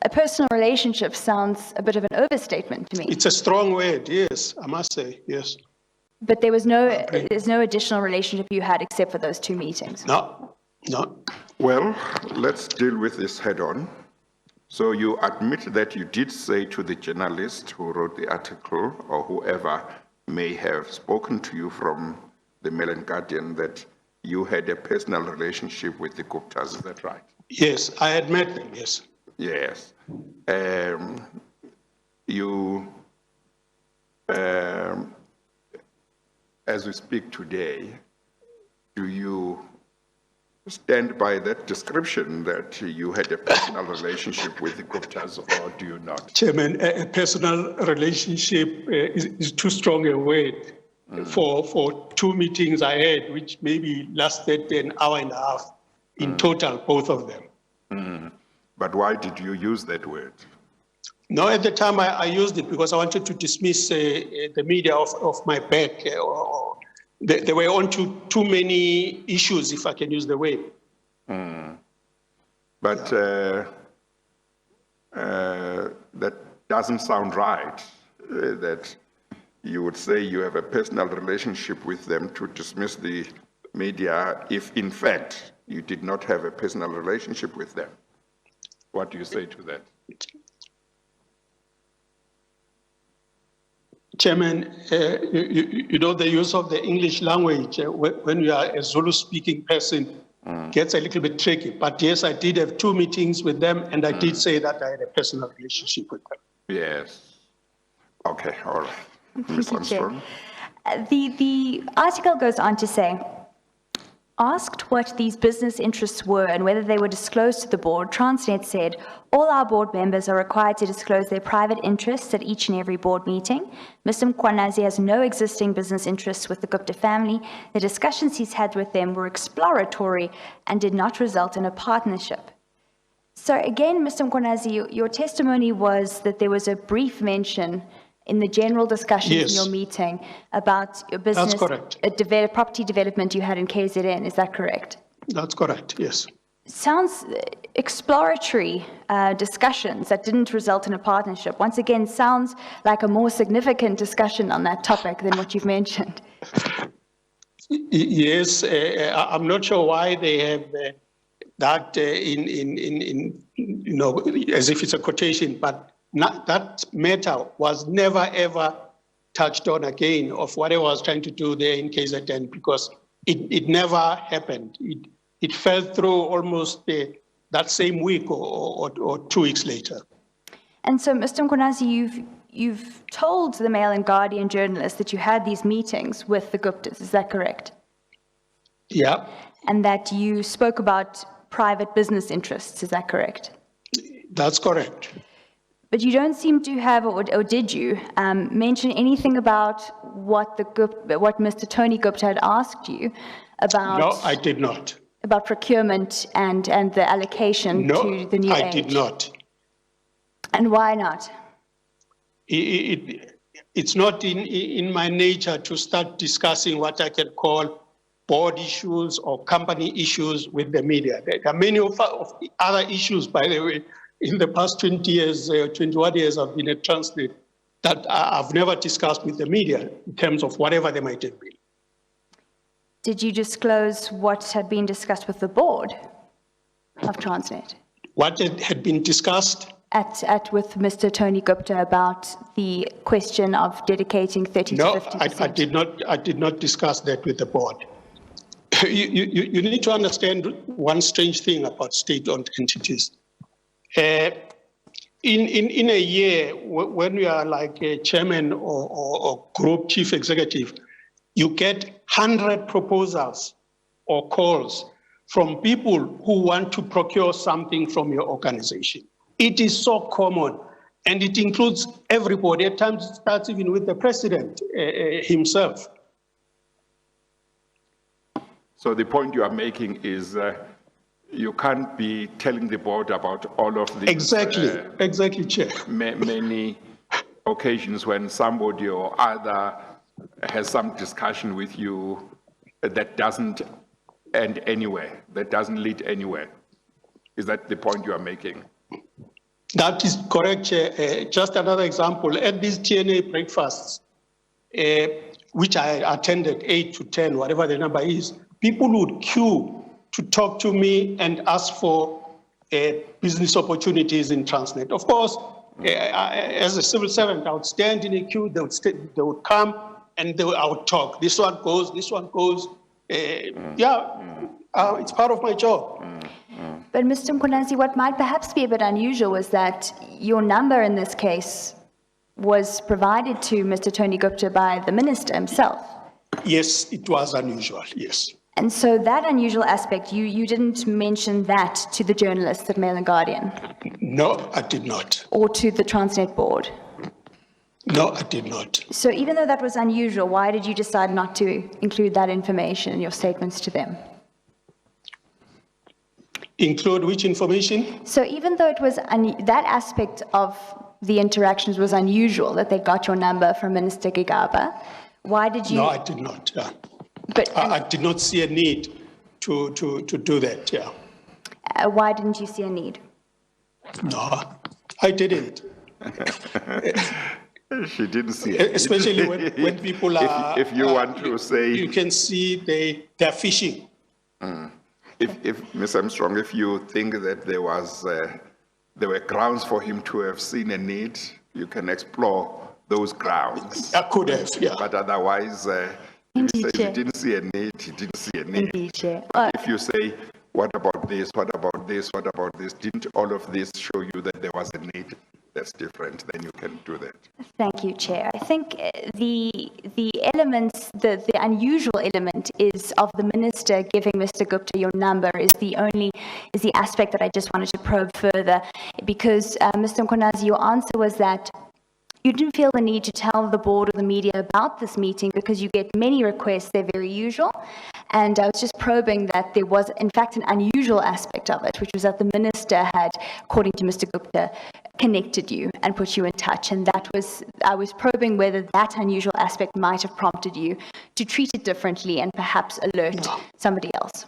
S6: a personal relationship sounds a bit of an overstatement to me.
S4: It's a strong word, yes, I must say, yes.
S6: But there's no additional relationship you had except for those 2 meetings.
S4: No.
S1: Well, let's deal with this head on. So you admit that you did say to the journalist who wrote the article or whoever may have spoken to you from the Mail and Guardian that you had a personal relationship with the Guptas, is that right?
S4: Yes, I had met them, yes.
S1: Yes. As we speak today, do you stand by that description that you had a personal relationship with the Guptas, or do you not?
S4: Chairman, a personal relationship is too strong a word. For 2 meetings I had, which maybe lasted an hour and a half in total, both of them.
S1: But why did you use that word?
S4: No, at the time I used it because I wanted to dismiss the media off my back. They were on to too many issues, if I can use the word.
S1: But that doesn't sound right, that you would say you have a personal relationship with them to dismiss the media if, in fact, you did not have a personal relationship with them. What do you say to that?
S4: Chairman, you know the use of the English language when you are a Zulu-speaking person gets a little bit tricky. But yes, I did have 2 meetings with them, and I did say that I had a personal relationship with them.
S1: Yes. Okay, all right. Ms. Armstrong?
S6: The article goes on to say, asked what these business interests were and whether they were disclosed to the board, Transnet said, all our board members are required to disclose their private interests at each and every board meeting. Mr. Mkhwanazi has no existing business interests with the Gupta family. The discussions he's had with them were exploratory and did not result in a partnership. So again, Mr. Mkhwanazi, your testimony was that there was a brief mention in the general discussions in your meeting about your business,
S4: That's correct.
S6: Property development you had in KZN, is that correct?
S4: That's correct, yes.
S6: sounds exploratory discussions that didn't result in a partnership. Once again, sounds like a more significant discussion on that topic than what you've mentioned.
S4: Yes, I'm not sure why they have that in as if it's a quotation, but that matter was never ever touched on again of what I was trying to do there in KZN, because it never happened. It fell through almost that same week or 2 weeks later.
S6: And so, Mr. Mkhwanazi, you've told the Mail and Guardian journalists that you had these meetings with the Guptas, is that correct?
S4: Yeah,
S6: And that you spoke about private business interests, is that correct?
S4: that's correct.
S6: But you don't seem to have, or did you, mention anything about what Mr. Tony Gupta had asked you about?
S4: No, I did not.
S6: About procurement and the allocation to the new
S4: I
S6: age?
S4: did not.
S6: And why not?
S4: It's not in my nature to start discussing what I can call board issues or company issues with the media. There are many of other issues, by the way, in the past 20 years, 21 years I've been at Transnet that I've never discussed with the media in terms of whatever they might have been.
S6: Did you disclose what had been discussed with the board of Transnet?
S4: What had been discussed?
S6: With Mr. Tony Gupta about the question of dedicating 30 to 50%?
S4: No, I did not discuss that with the board. You need to understand one strange thing about state-owned entities. In a year, when you are like a chairman or group chief executive, you get 100 proposals or calls from people who want to procure something from your organization. It is so common, and it includes everybody. At times, it starts even with the president himself.
S1: So the point you are making is you can't be telling the board about all of these.
S4: Exactly, Chair.
S1: Many occasions when somebody or other has some discussion with you that doesn't end anywhere, that doesn't lead anywhere. Is that the point you are making?
S4: That is correct, Chair. Just another example, at these TNA breakfasts, which I attended, 8 to 10, whatever the number is, people would queue to talk to me and ask for business opportunities in Transnet. Of course, as a civil servant, I would stand in a queue, they would come and I would talk. This one goes, this one goes. It's part of my job.
S6: But Mr. Mkhwanazi, what might perhaps be a bit unusual was that your number in this case was provided to Mr. Tony Gupta by the minister himself.
S4: Yes, it was unusual, yes.
S6: And so that unusual aspect, you didn't mention that to the journalists at Mail and Guardian?
S4: No, I did not.
S6: Or to the Transnet board?
S4: No, I did not.
S6: So even though that was unusual, why did you decide not to include that information in your statements to them?
S4: Include which information?
S6: So even though it was that aspect of the interactions was unusual, that they got your number from Minister Gigaba, why did you?
S4: No, I did not.
S6: But
S4: I did not see a need to do that. Yeah.
S6: Why didn't you see a need?
S4: No, I didn't.
S1: She didn't see it.
S4: Especially when people are.
S1: If you want to say.
S4: You can see they're fishing.
S1: If Ms. Armstrong, if you think that there were grounds for him to have seen a need, you can explore those grounds.
S4: I could have, yeah.
S1: But otherwise, if you say he didn't see a need, he didn't see a need.
S6: Indeed, Chair.
S1: But if you say, what about this, what about this, what about this, didn't all of this show you that there was a need? That's different, then you can do that.
S6: Thank you, Chair. I think the elements, the unusual element is of the minister giving Mr. Gupta your number is the aspect that I just wanted to probe further, because Mr. Mkhwanazi, your answer was that you didn't feel the need to tell the board or the media about this meeting because you get many requests, they're very usual. And I was just probing that there was, in fact, an unusual aspect of it, which was that the minister had, according to Mr. Gupta, connected you and put you in touch. And I was probing whether that unusual aspect might have prompted you to treat it differently and perhaps alert somebody else.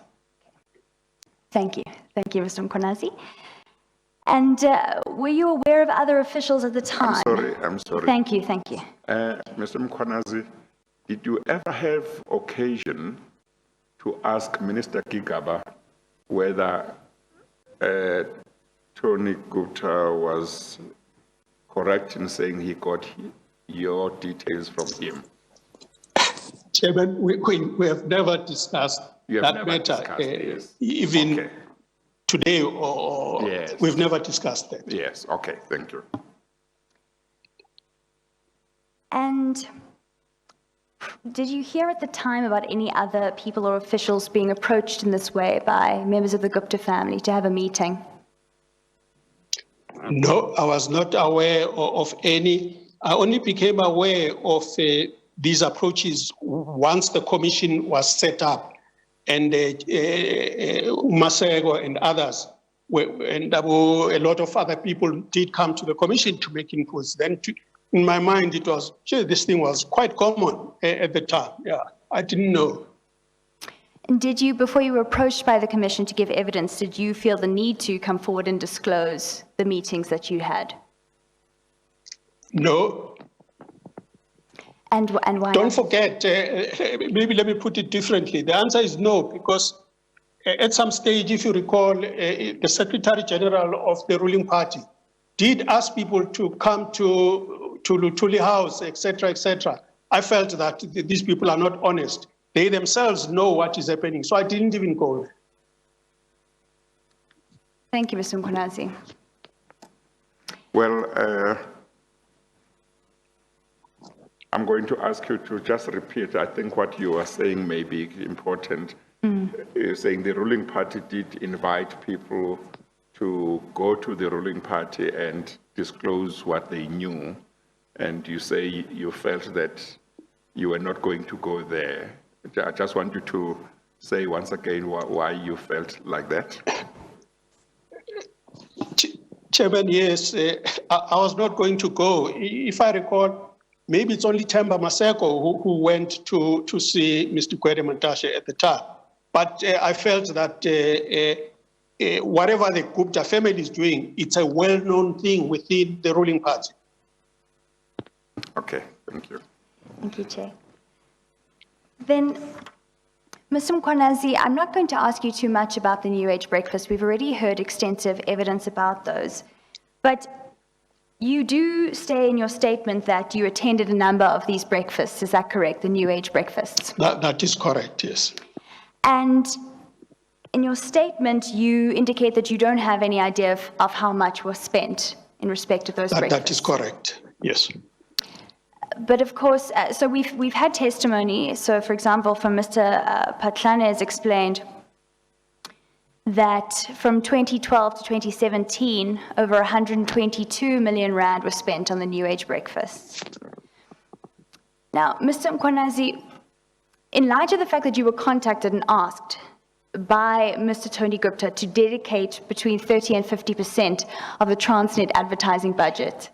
S6: Thank you. Thank you, Mr. Mkhwanazi. And were you aware of other officials at the time?
S1: I'm sorry.
S6: Thank you, thank you.
S1: Mr. Mkhwanazi, did you ever have occasion to ask Minister Gigaba whether Tony Gupta was correct in saying he got your details from him?
S4: Chairman, we have never discussed
S1: You have
S4: that
S1: never
S4: matter,
S1: discussed it, yes.
S4: even
S1: Okay.
S4: today, or
S1: Yes.
S4: we've never discussed that.
S1: Yes, okay, thank you.
S6: And did you hear at the time about any other people or officials being approached in this way by members of the Gupta family to have a meeting?
S4: No, I was not aware of any. I only became aware of these approaches once the commission was set up, and Masego and others, and a lot of other people did come to the commission to make inputs. Then, in my mind, it was, this thing was quite common at the time. Yeah, I didn't know.
S6: And did you, before you were approached by the commission to give evidence, did you feel the need to come forward and disclose the meetings that you had?
S4: No.
S6: And why
S4: Don't
S6: not?
S4: forget, maybe let me put it differently. The answer is no, because at some stage, if you recall, the Secretary General of the ruling party did ask people to come to Lutuli House, etc., etc. I felt that these people are not honest. They themselves know what is happening, so I didn't even go there.
S6: Thank you, Mr. Mkhwanazi.
S1: Well, I'm going to ask you to just repeat. I think what you are saying may be important. You're saying the ruling party did invite people to go to the ruling party and disclose what they knew. And you say you felt that you were not going to go there. I just want you to say once again why you felt like that.
S4: Chairman, yes, I was not going to go. If I recall, maybe it's only Temba Maseko who went to see Mr. Kwede Mantashe at the time. But I felt that whatever the Gupta family is doing, it's a well-known thing within the ruling party.
S1: Okay, thank you.
S6: Thank you, Chair. Then, Mr. Mkhwanazi, I'm not going to ask you too much about the New Age breakfast. We've already heard extensive evidence about those. But you do say in your statement that you attended a number of these breakfasts. Is that correct, the New Age breakfasts?
S4: That is correct, yes.
S6: And in your statement, you indicate that you don't have any idea of how much was spent in respect of those breakfasts.
S4: That is correct, yes.
S6: But of course, so we've had testimony. So, for example, from Mr. Patlane has explained that from 2012 to 2017, over 122 million rand was spent on the New Age breakfasts. Now, Mr. Mkhwanazi, in light of the fact that you were contacted and asked by Mr. Tony Gupta to dedicate between 30 and 50% of the Transnet advertising budget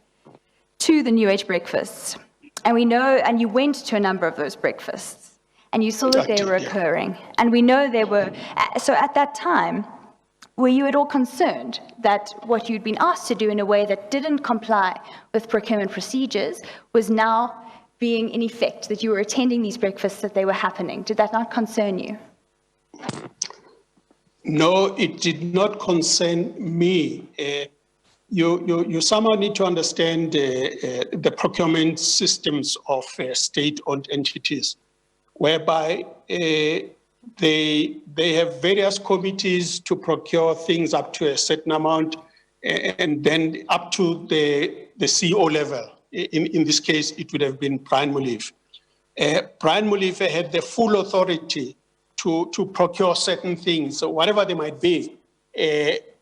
S6: to the New Age breakfasts, and we know, and you went to a number of those breakfasts, and you saw that they were occurring, and we know they were, so at that time, were you at all concerned that what you'd been asked to do in a way that didn't comply with procurement procedures was now being in effect, that you were attending these breakfasts, that they were happening? Did that not concern you?
S4: No, it did not concern me. You somehow need to understand the procurement systems of state-owned entities, whereby they have various committees to procure things up to a certain amount, and then up to the CEO level. In this case, it would have been Brian Molefe. Brian Molefe had the full authority to procure certain things, so whatever they might be,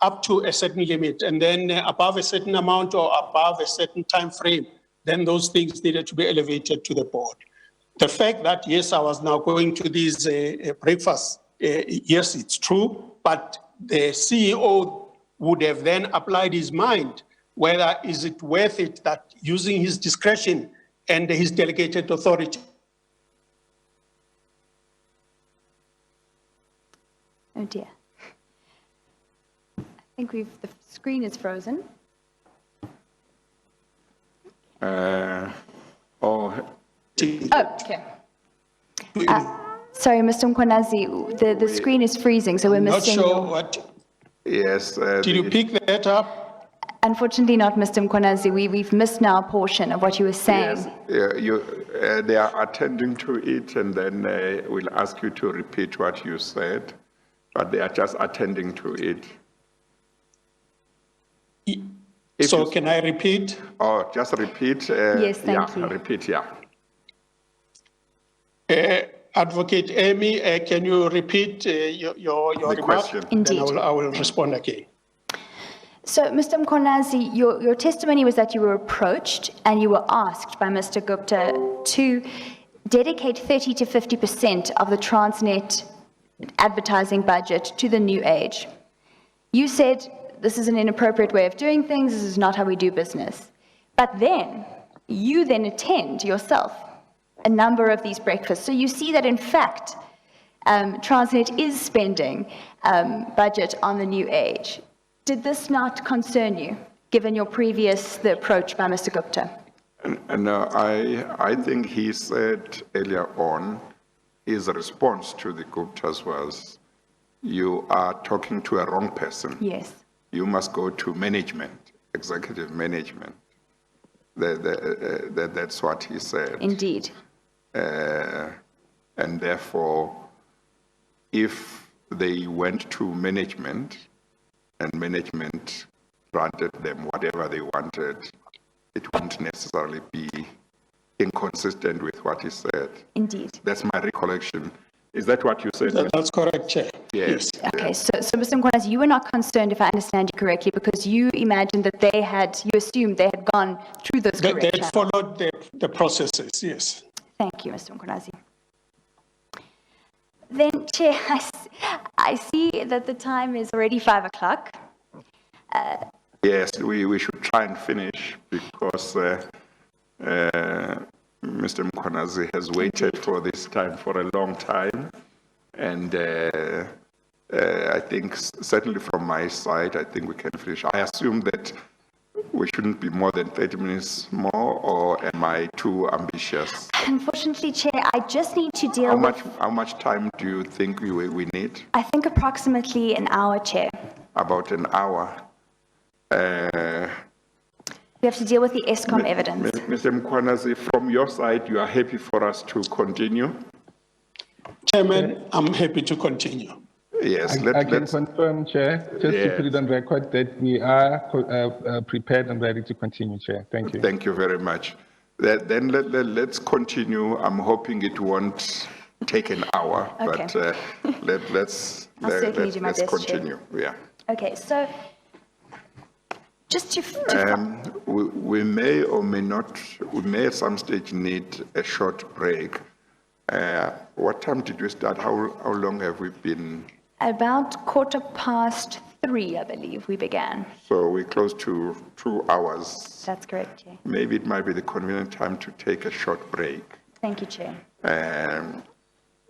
S4: up to a certain limit, and then above a certain amount or above a certain time frame, then those things needed to be elevated to the board. The fact that, yes, I was now going to these breakfasts, yes, it's true, but the CEO would have then applied his mind, whether is it worth it that using his discretion and his delegated authority.
S6: Oh dear. think the screen is frozen.
S1: Oh,
S6: Oh, okay. Sorry, Mr. Mkhwanazi, the screen is freezing, so we're
S4: Not
S6: missing
S4: sure
S6: your...
S4: what,
S1: yes.
S4: did you pick that up?
S6: Unfortunately not, Mr. Mkhwanazi. We've missed now a portion of what you were saying.
S1: Yes, they are attending to it, and then we'll ask you to repeat what you said, but they are just attending to it. If
S4: So
S1: you-
S4: can I repeat?
S1: Oh, just repeat.
S6: Yes, thank
S1: yeah,
S6: you.
S1: Repeat, yeah.
S4: Advocate Amy, can you repeat your
S1: The
S4: remark?
S1: question.
S6: Indeed.
S4: Then I will respond again.
S6: So, Mr. Mkhwanazi, your testimony was that you were approached and you were asked by Mr. Gupta to dedicate 30 to 50% of the Transnet advertising budget to the new age. You said, this is an inappropriate way of doing things, this is not how we do business. But then, you then attend yourself a number of these breakfasts. So you see that in fact, Transnet is spending budget on the new age. Did this not concern you, given your the approach by Mr. Gupta?
S1: No, I think he said earlier on, his response to the Guptas was, you are talking to a wrong person.
S6: Yes.
S1: You must go to management, executive management. That's what he said.
S6: Indeed.
S1: And therefore, if they went to management and management granted them whatever they wanted, it wouldn't necessarily be inconsistent with what he said.
S6: Indeed.
S1: That's my recollection. Is that what you said?
S4: That's correct, Chair.
S1: Yes.
S6: Okay, so Mr. Mkhwanazi, you were not concerned, if I understand you correctly, because you imagined that you assumed they had gone through those
S4: They
S6: correct
S4: had
S6: channels.
S4: followed the processes, yes.
S6: Thank you, Mr. Mkhwanazi. Then, Chair, I see that the time is already 5 o'clock.
S1: Yes, we should try and finish because Mr. Mkhwanazi has waited for this time for a long time. And I think certainly from my side, I think we can finish. I assume that we shouldn't be more than 30 minutes more, or am I too ambitious?
S6: Unfortunately, Chair, I just need to deal with,
S1: How much time do you think we need?
S6: I think approximately an hour, Chair.
S1: About an hour.
S6: We have to deal with the ESCOM evidence.
S1: Mr. Mkhwanazi, from your side, you are happy for us to continue?
S4: Chairman, I'm happy to continue.
S1: Yes,
S5: I can
S1: let's.
S5: confirm, Chair, just to
S1: Yes.
S5: put it on record, that we are prepared and ready to continue, Chair. Thank you.
S1: Thank you very much. Then let's continue. I'm hoping it won't take an hour,
S6: Okay.
S1: but let's
S6: I'll certainly do my
S1: let's
S6: best, Chair.
S1: continue. Yeah.
S6: Okay, so just to
S1: We may or may not. We may at some stage need a short break. What time did we start? How long have we been?
S6: about 3:15, I believe, we began.
S1: So we're close to 2 hours.
S6: That's correct, Chair.
S1: Maybe it might be the convenient time to take a short break.
S6: Thank you, Chair.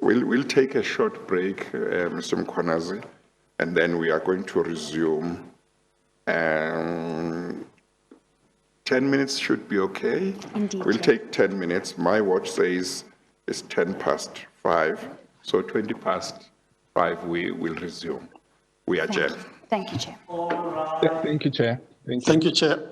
S1: We'll take a short break, Mr. Mkhwanazi, and then we are going to resume. 10 minutes should be okay.
S6: Indeed,
S1: We'll
S6: Chair.
S1: take 10 minutes. My watch says it's 5:10, so 5:20, we will resume. We adjourn.
S6: Thank you, Chair.
S5: Thank you, Chair. Thank you.
S4: Thank you, Chair.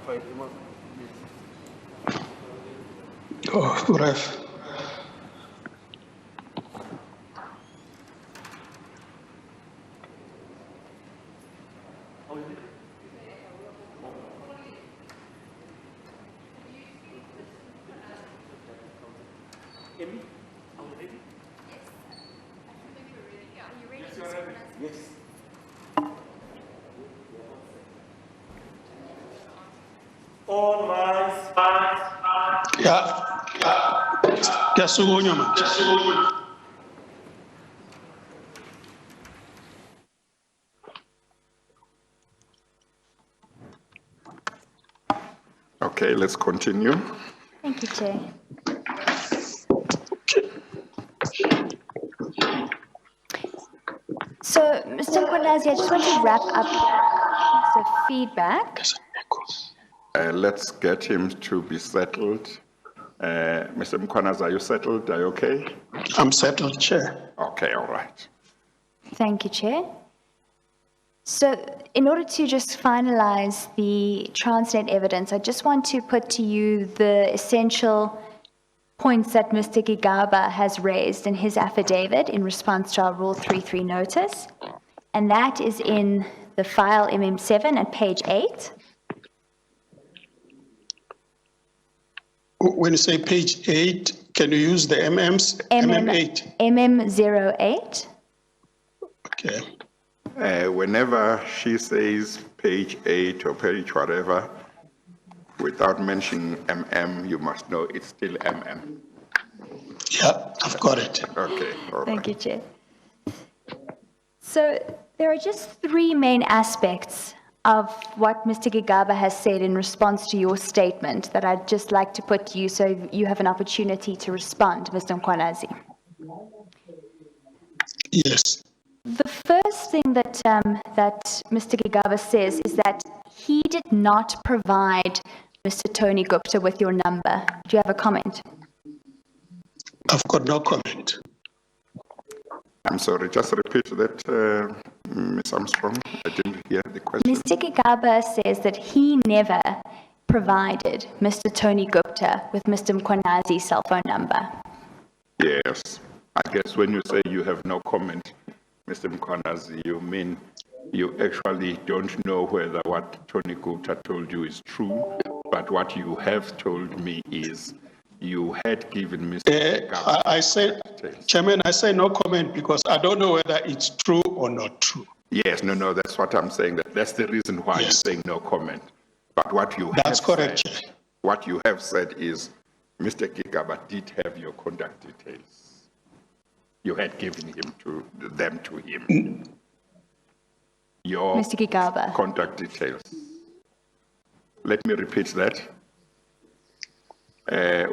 S4: Oh, ref.
S7: All rise.
S4: Yeah. Kuyasukunywa manje.
S1: Okay, let's continue.
S6: Thank you, Chair. So, Mr. Mkhwanazi, I just want to wrap up the feedback.
S1: Let's get him to be settled. Mr. Mkhwanazi, are you settled? Are you okay?
S4: I'm settled, Chair.
S1: Okay, all right.
S6: Thank you, Chair. So, in order to just finalize the Transnet evidence, I just want to put to you the essential points that Mr. Gigaba has raised in his affidavit in response to our Rule 33 notice, and that is in the file MM7 at page 8.
S4: When you say page 8, can you use the MMs? MM8.
S6: MM08.
S4: Okay.
S1: Whenever she says page 8 or page whatever, without mentioning MM, you must know it's still MM.
S4: Yeah, I've got it.
S1: Okay, all right.
S6: Thank you, Chair. So there are just three main aspects of what Mr. Gigaba has said in response to your statement that I'd just like to put to you so you have an opportunity to respond, Mr. Mkhwanazi.
S4: Yes.
S6: The first thing that, that Mr. Gigaba says is that he did not provide Mr. Tony Gupta with your number. Do you have a comment?
S4: I've got no comment.
S1: I'm sorry, just repeat that, Ms. Armstrong. I didn't hear the question.
S6: Mr. Gigaba says that he never provided Mr. Tony Gupta with Mr. Mkhwanazi's cell phone number.
S1: Yes. I guess when you say you have no comment, Mr. Mkhwanazi, you mean you actually don't know whether what Tony Gupta told you is true, but what you have told me is you had given Mr. Gigaba.
S4: I say, Chairman, I say no comment because I don't know whether it's true or not true.
S1: Yes, no, that's what I'm saying. That's the reason why
S4: Yes.
S1: you're saying no comment. But what you
S4: That's
S1: have
S4: correct,
S1: said,
S4: Chair.
S1: what you have said is Mr. Gigaba did have your contact details. You had given them to him. Your
S6: Mr. Gigaba.
S1: contact details. Let me repeat that.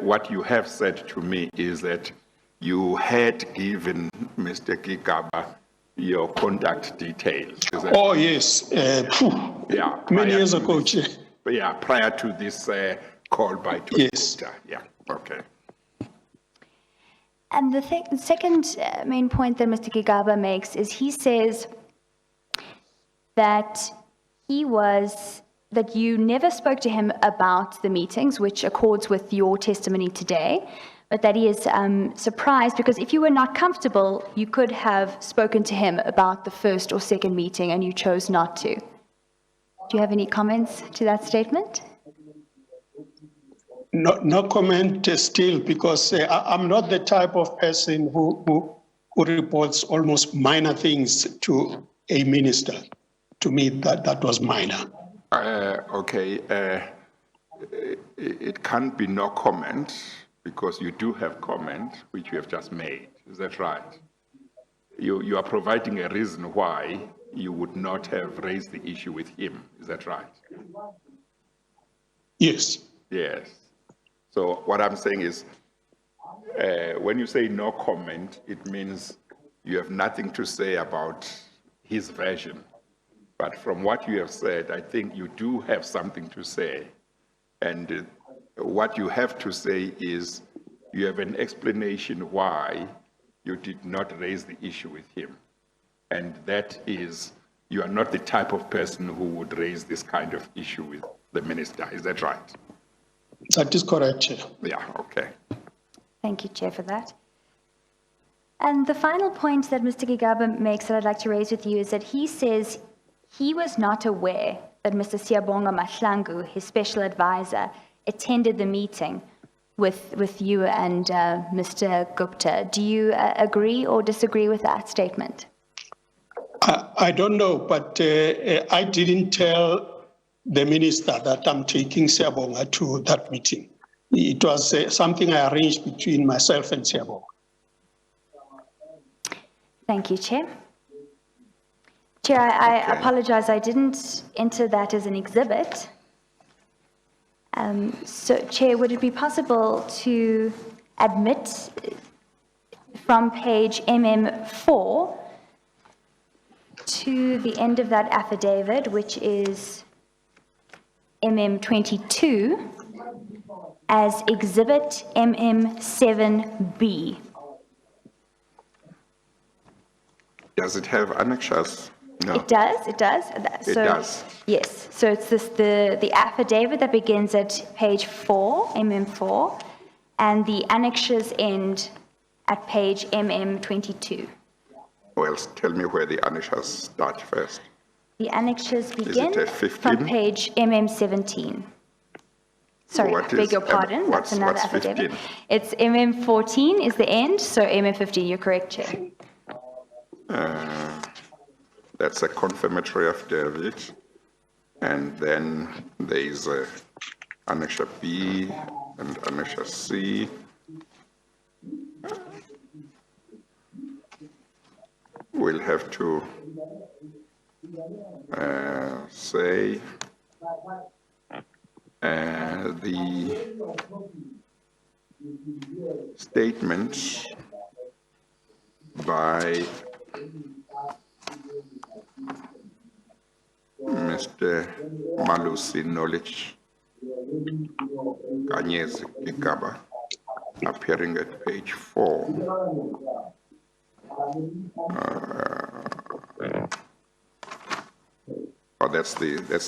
S1: What you have said to me is that you had given Mr. Gigaba your contact details. Is that
S4: Oh, yes.
S1: yeah,
S4: Many
S1: prior
S4: years
S1: to
S4: ago,
S1: this-
S4: Chair.
S1: Yeah, prior to this call by Tony
S4: Yes.
S1: Gupta. Yeah, okay.
S6: And the second main point that Mr. Gigaba makes is he says that that you never spoke to him about the meetings, which accords with your testimony today, but that he is surprised because if you were not comfortable, you could have spoken to him about the first or second meeting and you chose not to. Do you have any comments to that statement?
S4: No comment still because I'm not the type of person who reports almost minor things to a minister. To me, that was minor.
S1: Okay, it can't be no comment because you do have comment, which you have just made. Is that right? You are providing a reason why you would not have raised the issue with him. Is that right?
S4: Yes.
S1: Yes. So what I'm saying is, when you say no comment, it means you have nothing to say about his version. But from what you have said, I think you do have something to say. And what you have to say is you have an explanation why you did not raise the issue with him. And that is, you are not the type of person who would raise this kind of issue with the minister. Is that right?
S4: That is correct, Chair.
S1: Yeah, okay.
S6: Thank you, Chair, for that. And the final point that Mr. Gigaba makes that I'd like to raise with you is that he says he was not aware that Mr. Siyabonga Mahlangu, his special advisor, attended the meeting with you and Mr. Gupta. Do you agree or disagree with that statement?
S4: I don't know, but I didn't tell the minister that I'm taking Siyabonga to that meeting. It was something I arranged between myself and Siyabonga.
S6: Thank you, Chair. Chair, I
S1: Okay.
S6: apologize, I didn't enter that as an exhibit. So, Chair, would it be possible to admit from page MM4 to the end of that affidavit, which is MM22, as exhibit MM7B?
S1: Does it have annexures? No.
S6: It does, it does.
S1: It does.
S6: Yes, so it's the affidavit that begins at page 4, MM4, and the annexures end at page MM22.
S1: Well, tell me where the annexures start first.
S6: The annexures begin
S1: at
S6: from
S1: 15?
S6: page MM17. Sorry,
S1: What
S6: I beg
S1: is
S6: your
S1: M-
S6: pardon,
S1: what's-
S6: that's another
S1: what's
S6: affidavit.
S1: 15?
S6: It's MM14 is the end, so MM15, you're correct, Chair.
S1: That's a confirmatory affidavit. And then there is a annexure B and annexure C. We'll have to say the statement by Mr. Malusi Knowledge Kanyezi Gigaba, appearing at page 4. That's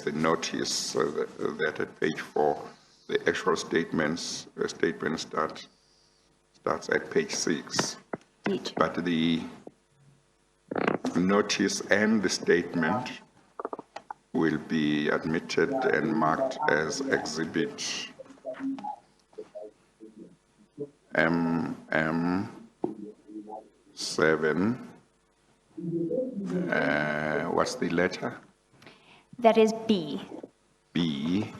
S1: the notice that at page 4, the actual statement starts at page 6.
S6: Indeed.
S1: But the notice and the statement will be admitted and marked as exhibit MM7. What's the letter?
S6: That is B.
S1: B.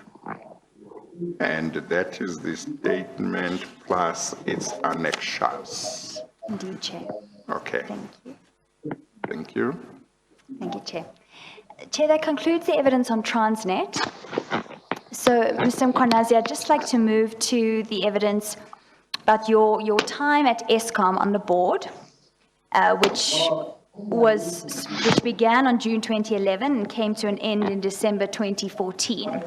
S1: And that is the statement plus its annexures.
S6: Indeed, Chair.
S1: Okay,
S6: Thank you.
S1: thank you.
S6: Thank you, Chair. Chair, that concludes the evidence on Transnet. So, Mr. Mkhwanazi, I'd just like to move to the evidence about your time at Eskom on the board, which began on June 2011 and came to an end in December 2014.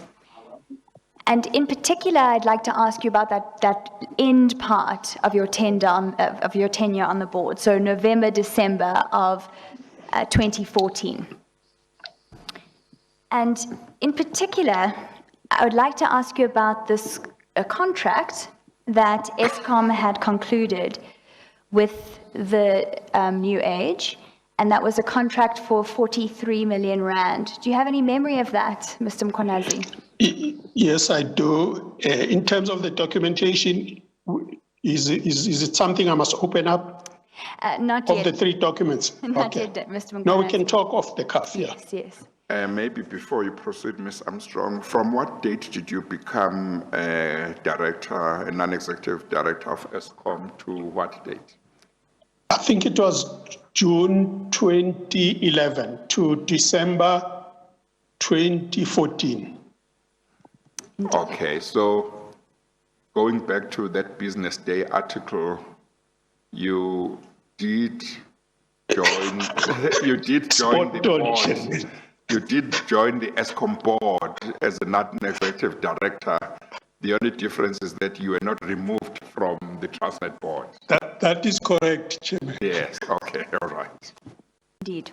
S6: And in particular, I'd like to ask you about that end part of your tenure on the board, so November, December of 2014. And in particular, I would like to ask you about this contract that Eskom had concluded with the New Age, and that was a contract for 43 million rand. Do you have any memory of that, Mr. Mkhwanazi?
S4: Yes, I do. In terms of the documentation, is it something I must open up
S6: Not
S4: of
S6: yet.
S4: the 3 documents?
S6: Not
S4: Okay.
S6: yet, Mr. Mkhwanazi.
S4: No, we can talk off the cuff, yeah.
S6: Yes, yes.
S1: Maybe before you proceed, Ms. Armstrong, from what date did you become a director, a non-executive director of Eskom to what date?
S4: I think it was June 2011 to December 2014.
S1: Okay, so going back to that Business Day article, you did join, you did join the
S4: Spot on,
S1: board.
S4: Chairman.
S1: You did join the ESCOM board as a non-executive director. The only difference is that you were not removed from the Transnet board.
S4: That is correct, Chairman.
S1: Yes, okay, all right.
S6: Indeed.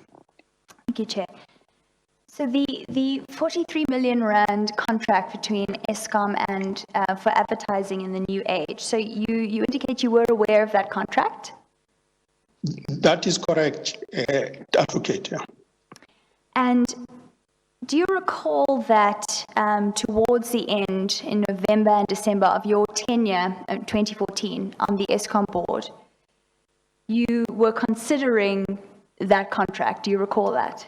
S6: Thank you, Chair. So the 43 million rand contract between Eskom and for advertising in the New Age. So you indicate you were aware of that contract?
S4: That is correct, Advocate. Yeah.
S6: And do you recall that towards the end, in November and December of your tenure, 2014, on the Eskom board, you were considering that contract? Do you recall that?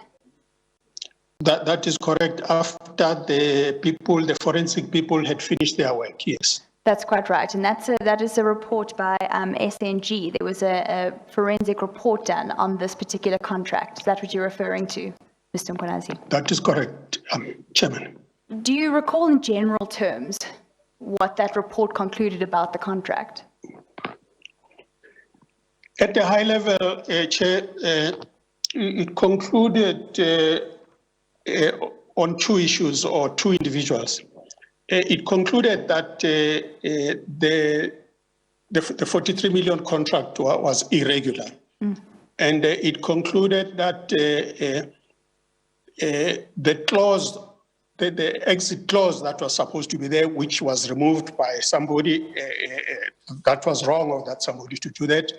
S4: That is correct. After the forensic people had finished their work, yes.
S6: That's quite right. And that is a report by SNG. There was a forensic report done on this particular contract. Is that what you're referring to, Mr. Mkhwanazi?
S4: That is correct, Chairman.
S6: Do you recall in general terms what that report concluded about the contract?
S4: At the high level, Chair, it concluded on two issues or two individuals. It concluded that the 43 million contract was irregular. And it concluded that the clause, the exit clause that was supposed to be there, which was removed by somebody, that was wrong of that somebody to do that.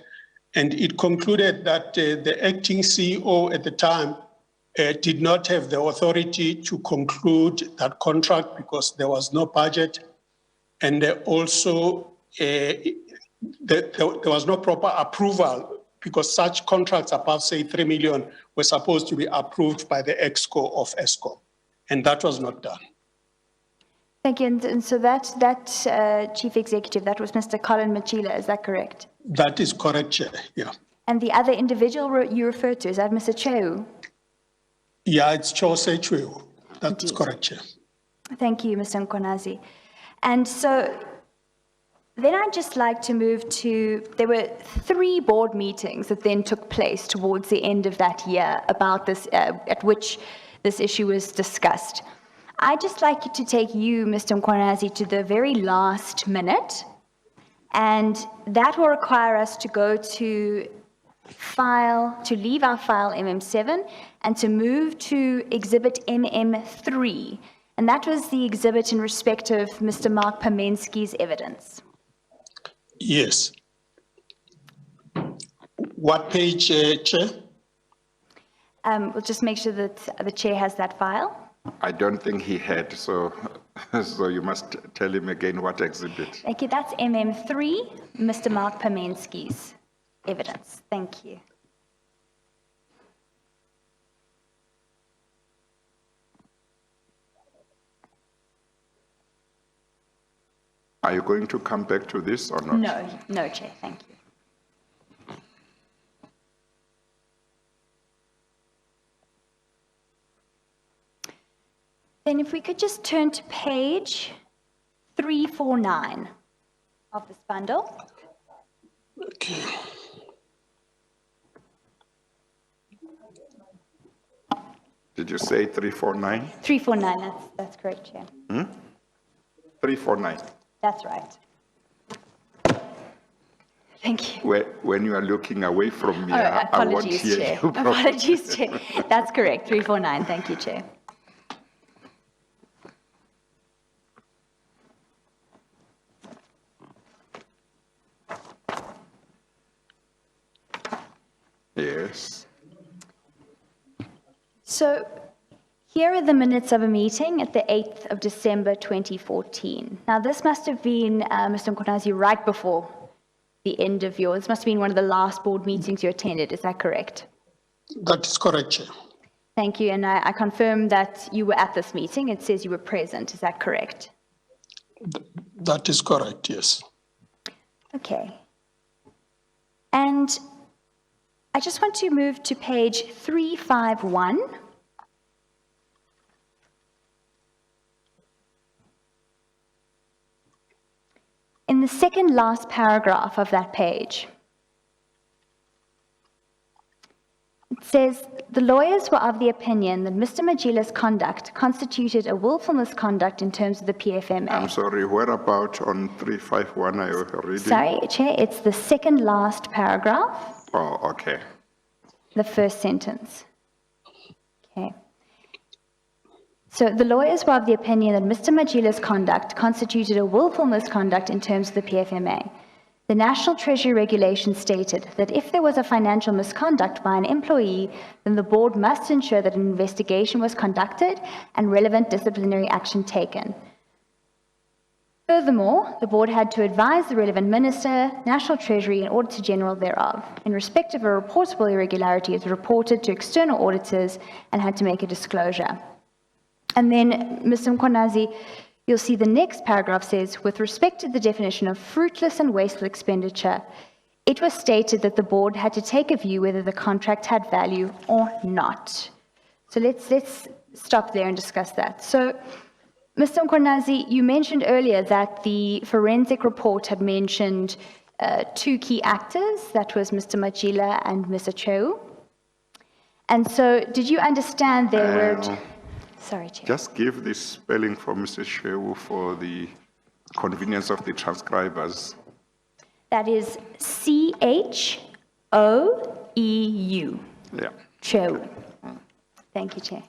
S4: And it concluded that the acting CEO at the time did not have the authority to conclude that contract because there was no budget, and also there was no proper approval because such contracts above, say, 3 million were supposed to be approved by the EXCO of Eskom, and that was not done.
S6: Thank you. And so that chief executive, that was Mr. Colin Machila, is that correct?
S4: That is correct, Chair, yeah.
S6: And the other individual you referred to, is that Mr. Cheu?
S4: Yeah, it's Chose Cheu. That's
S6: Indeed.
S4: correct, Chair.
S6: Thank you, Mr. Mkhwanazi. And so then I'd just like to move to, there were 3 board meetings that then took place towards the end of that year about this, at which this issue was discussed. I'd just like to take you, Mr. Mkhwanazi, to the very last minute, and that will require us to go to leave our file MM7 and to move to exhibit MM3. And that was the exhibit in respect of Mr. Mark Pamensky's evidence.
S4: Yes. What page, Chair?
S6: We'll just make sure that the chair has that file.
S1: I don't think he had, so you must tell him again what exhibit.
S6: Okay, that's MM3, Mr. Mark Pamensky's evidence. Thank you.
S1: Are you going to come back to this or not?
S6: No, Chair, thank you. Then if we could just turn to page 349 of this bundle.
S4: Okay.
S1: Did you say 349?
S6: 349, that's correct, Chair.
S1: 349.
S6: That's right. Thank you.
S1: When you are looking away from me,
S6: Oh,
S1: I won't
S6: apologies,
S1: hear
S6: Chair.
S1: you properly.
S6: Apologies, Chair. That's correct, 349. Thank you, Chair.
S1: Yes.
S6: So here are the minutes of a meeting at the 8th of December 2014. Now, this must have been, Mr. Mkhwanazi, right before the end of this must have been one of the last board meetings you attended. Is that correct?
S4: That is correct, Chair.
S6: Thank you. And I confirm that you were at this meeting. It says you were present. Is that correct?
S4: That is correct, yes.
S6: Okay. And I just want to move to page 351. In the second last paragraph of that page, it says, the lawyers were of the opinion that Mr. Majila's conduct constituted a willful misconduct in terms of the PFMA.
S1: I'm sorry, where about on 351 are you reading?
S6: Sorry, Chair, it's the second last paragraph,
S1: Oh, okay.
S6: the first sentence. Okay. So the lawyers were of the opinion that Mr. Majila's conduct constituted a willful misconduct in terms of the PFMA. The National Treasury regulation stated that if there was a financial misconduct by an employee, then the board must ensure that an investigation was conducted and relevant disciplinary action taken. Furthermore, the board had to advise the relevant minister, National Treasury, and Auditor General thereof. In respect of a reportable irregularity, it was reported to external auditors and had to make a disclosure. And then, Mr. Mkonazi, you'll see the next paragraph says, with respect to the definition of fruitless and wasteful expenditure, it was stated that the board had to take a view whether the contract had value or not. So let's stop there and discuss that. So, Mr. Mkonazi, you mentioned earlier that the forensic report had mentioned two key actors, that was Mr. Majila and Mr. Cheu. And so, did you understand there were... Sorry, Chair.
S1: Just give the spelling for Mr. Shehu for the convenience of the transcribers.
S6: That is Chou.
S1: Yeah.
S6: Cheu. Thank you, Chair.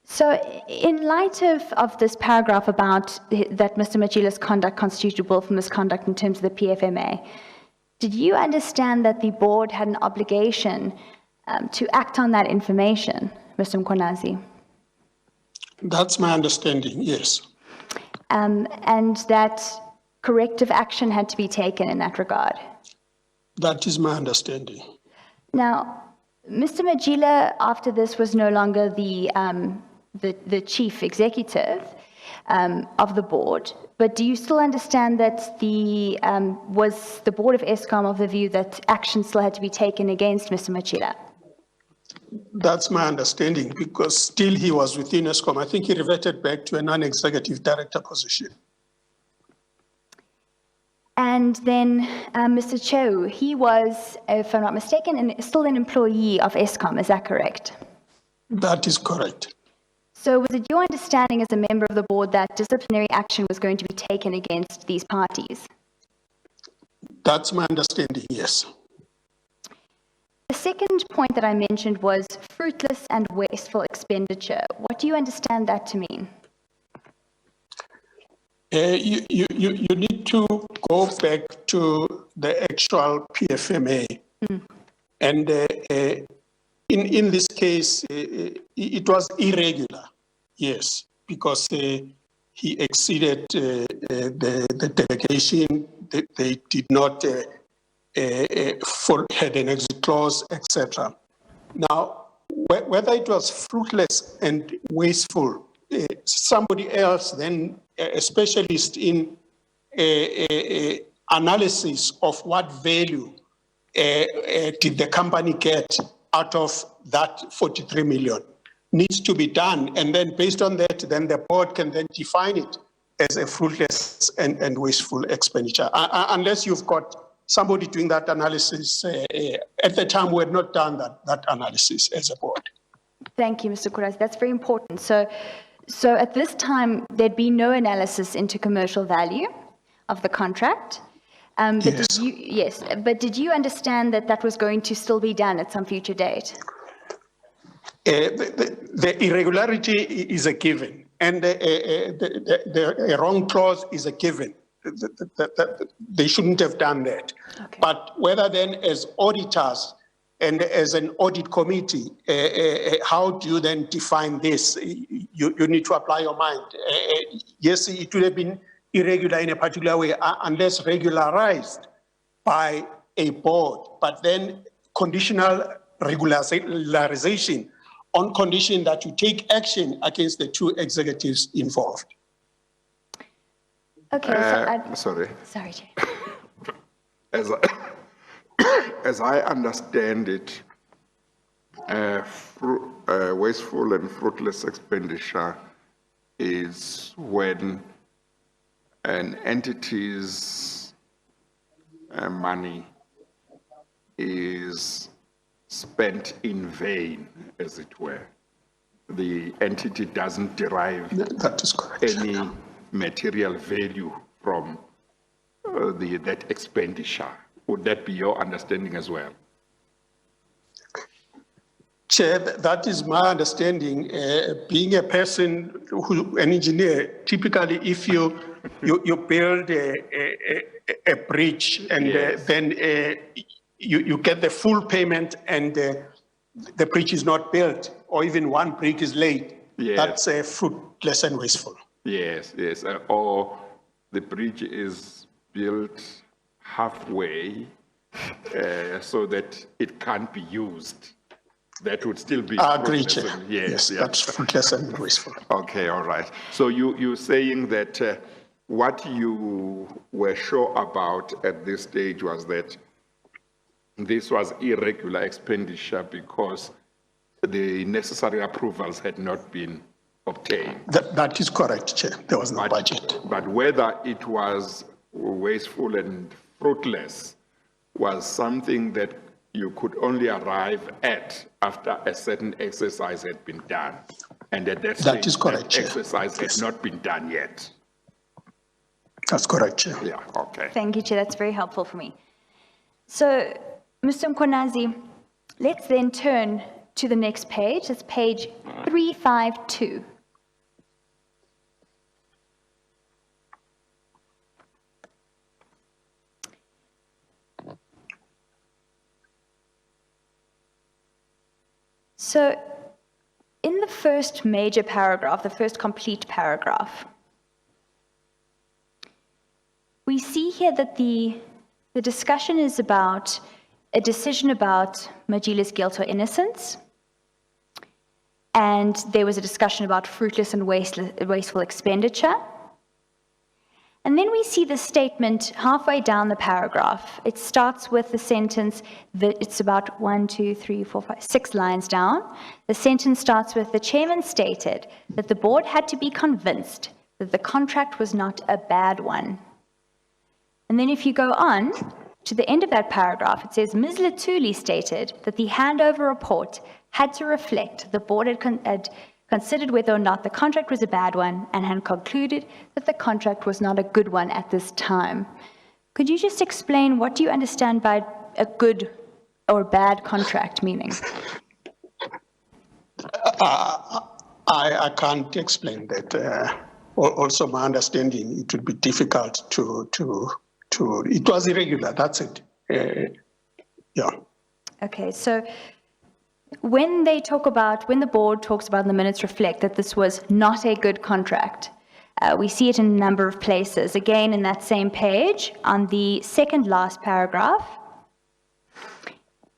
S6: So in light of this paragraph about that Mr. Majila's conduct constituted willful misconduct in terms of the PFMA, did you understand that the board had an obligation to act on that information, Mr. Mkonazi?
S4: That's my understanding, yes.
S6: And that corrective action had to be taken in that regard?
S4: That is my understanding.
S6: Now, Mr. Majila, after this, was no longer the chief executive of the board, but do you still understand that was the board of Eskom of the view that action still had to be taken against Mr. Majila?
S4: That's my understanding, because still he was within Eskom. I think he reverted back to a non-executive director position.
S6: And then Mr. Cheu, he was, if I'm not mistaken, still an employee of Eskom, is that correct?
S4: That is correct.
S6: So was it your understanding as a member of the board that disciplinary action was going to be taken against these parties?
S4: That's my understanding, yes.
S6: The second point that I mentioned was fruitless and wasteful expenditure. What do you understand that to mean?
S4: You need to go back to the actual PFMA. And in this case, it was irregular, yes, because he exceeded the delegation. They did not had an exit clause, etc. Now, whether it was fruitless and wasteful, somebody else, then a specialist in analysis of what value did the company get out of that 43 million, needs to be done. And then based on that, then the board can then define it as a fruitless and wasteful expenditure. Unless you've got somebody doing that analysis, at the time we had not done that analysis as a board.
S6: Thank you, Mr. Kuraz. That's very important. So at this time, there'd be no analysis into commercial value of the contract.
S4: Yes.
S6: But did you understand that that was going to still be done at some future date?
S4: The irregularity is a given, and the wrong clause is a given. They shouldn't have done that.
S6: Okay.
S4: But whether then as auditors and as an audit committee, how do you then define this? You need to apply your mind. Yes, it would have been irregular in a particular way unless regularized by a board, but then conditional regularization on condition that you take action against the two executives involved.
S6: Okay,
S1: Sorry.
S6: sorry, Chair.
S1: As I understand it, wasteful and fruitless expenditure is when an entity's money is spent in vain, as it were. The entity doesn't derive
S4: That is correct.
S1: any material value from that expenditure. Would that be your understanding as well?
S4: Chair, that is my understanding. Being a person an engineer, typically if you build a bridge and
S1: Yes.
S4: then you get the full payment and the bridge is not built, or even one brick is laid,
S1: Yes.
S4: that's fruitless and wasteful.
S1: Yes, yes, or the bridge is built halfway so that it can't be used. That would still be.
S4: I agree,
S1: fruitless
S4: Chair.
S1: and- Yes, yes.
S4: That's fruitless and wasteful.
S1: Okay, all right. So you're saying that what you were sure about at this stage was that this was irregular expenditure because the necessary approvals had not been obtained.
S4: That is correct, Chair. There was no budget.
S1: But whether it was wasteful and fruitless was something that you could only arrive at after a certain exercise had been done. And at that stage,
S4: is correct,
S1: that
S4: Chair.
S1: exercise
S4: Yes.
S1: had not been done yet.
S4: That's correct, Chair.
S1: Yeah, okay.
S6: Thank you, Chair. That's very helpful for me. So, Mr. Mkonazi, let's then turn to the next page. It's page 352. So, in the first major paragraph, the first complete paragraph, we see here that the discussion is about a decision about Majila's guilt or innocence, and there was a discussion about fruitless and wasteful expenditure. And then we see the statement halfway down the paragraph. It starts with the sentence that it's about 6 lines down. The sentence starts with, the chairman stated that the board had to be convinced that the contract was not a bad one. And then if you go on to the end of that paragraph, it says, Ms. Latuli stated that the handover report had to reflect the board had considered whether or not the contract was a bad one and had concluded that the contract was not a good one at this time. Could you just explain what do you understand by a good or bad contract meaning?
S4: I can't explain that. Also, my understanding, it would be difficult to, it was irregular, that's it. Yeah.
S6: Okay, so when the board talks about, and the minutes reflect that this was not a good contract, we see it in a number of places. Again, in that same page, on the second last paragraph,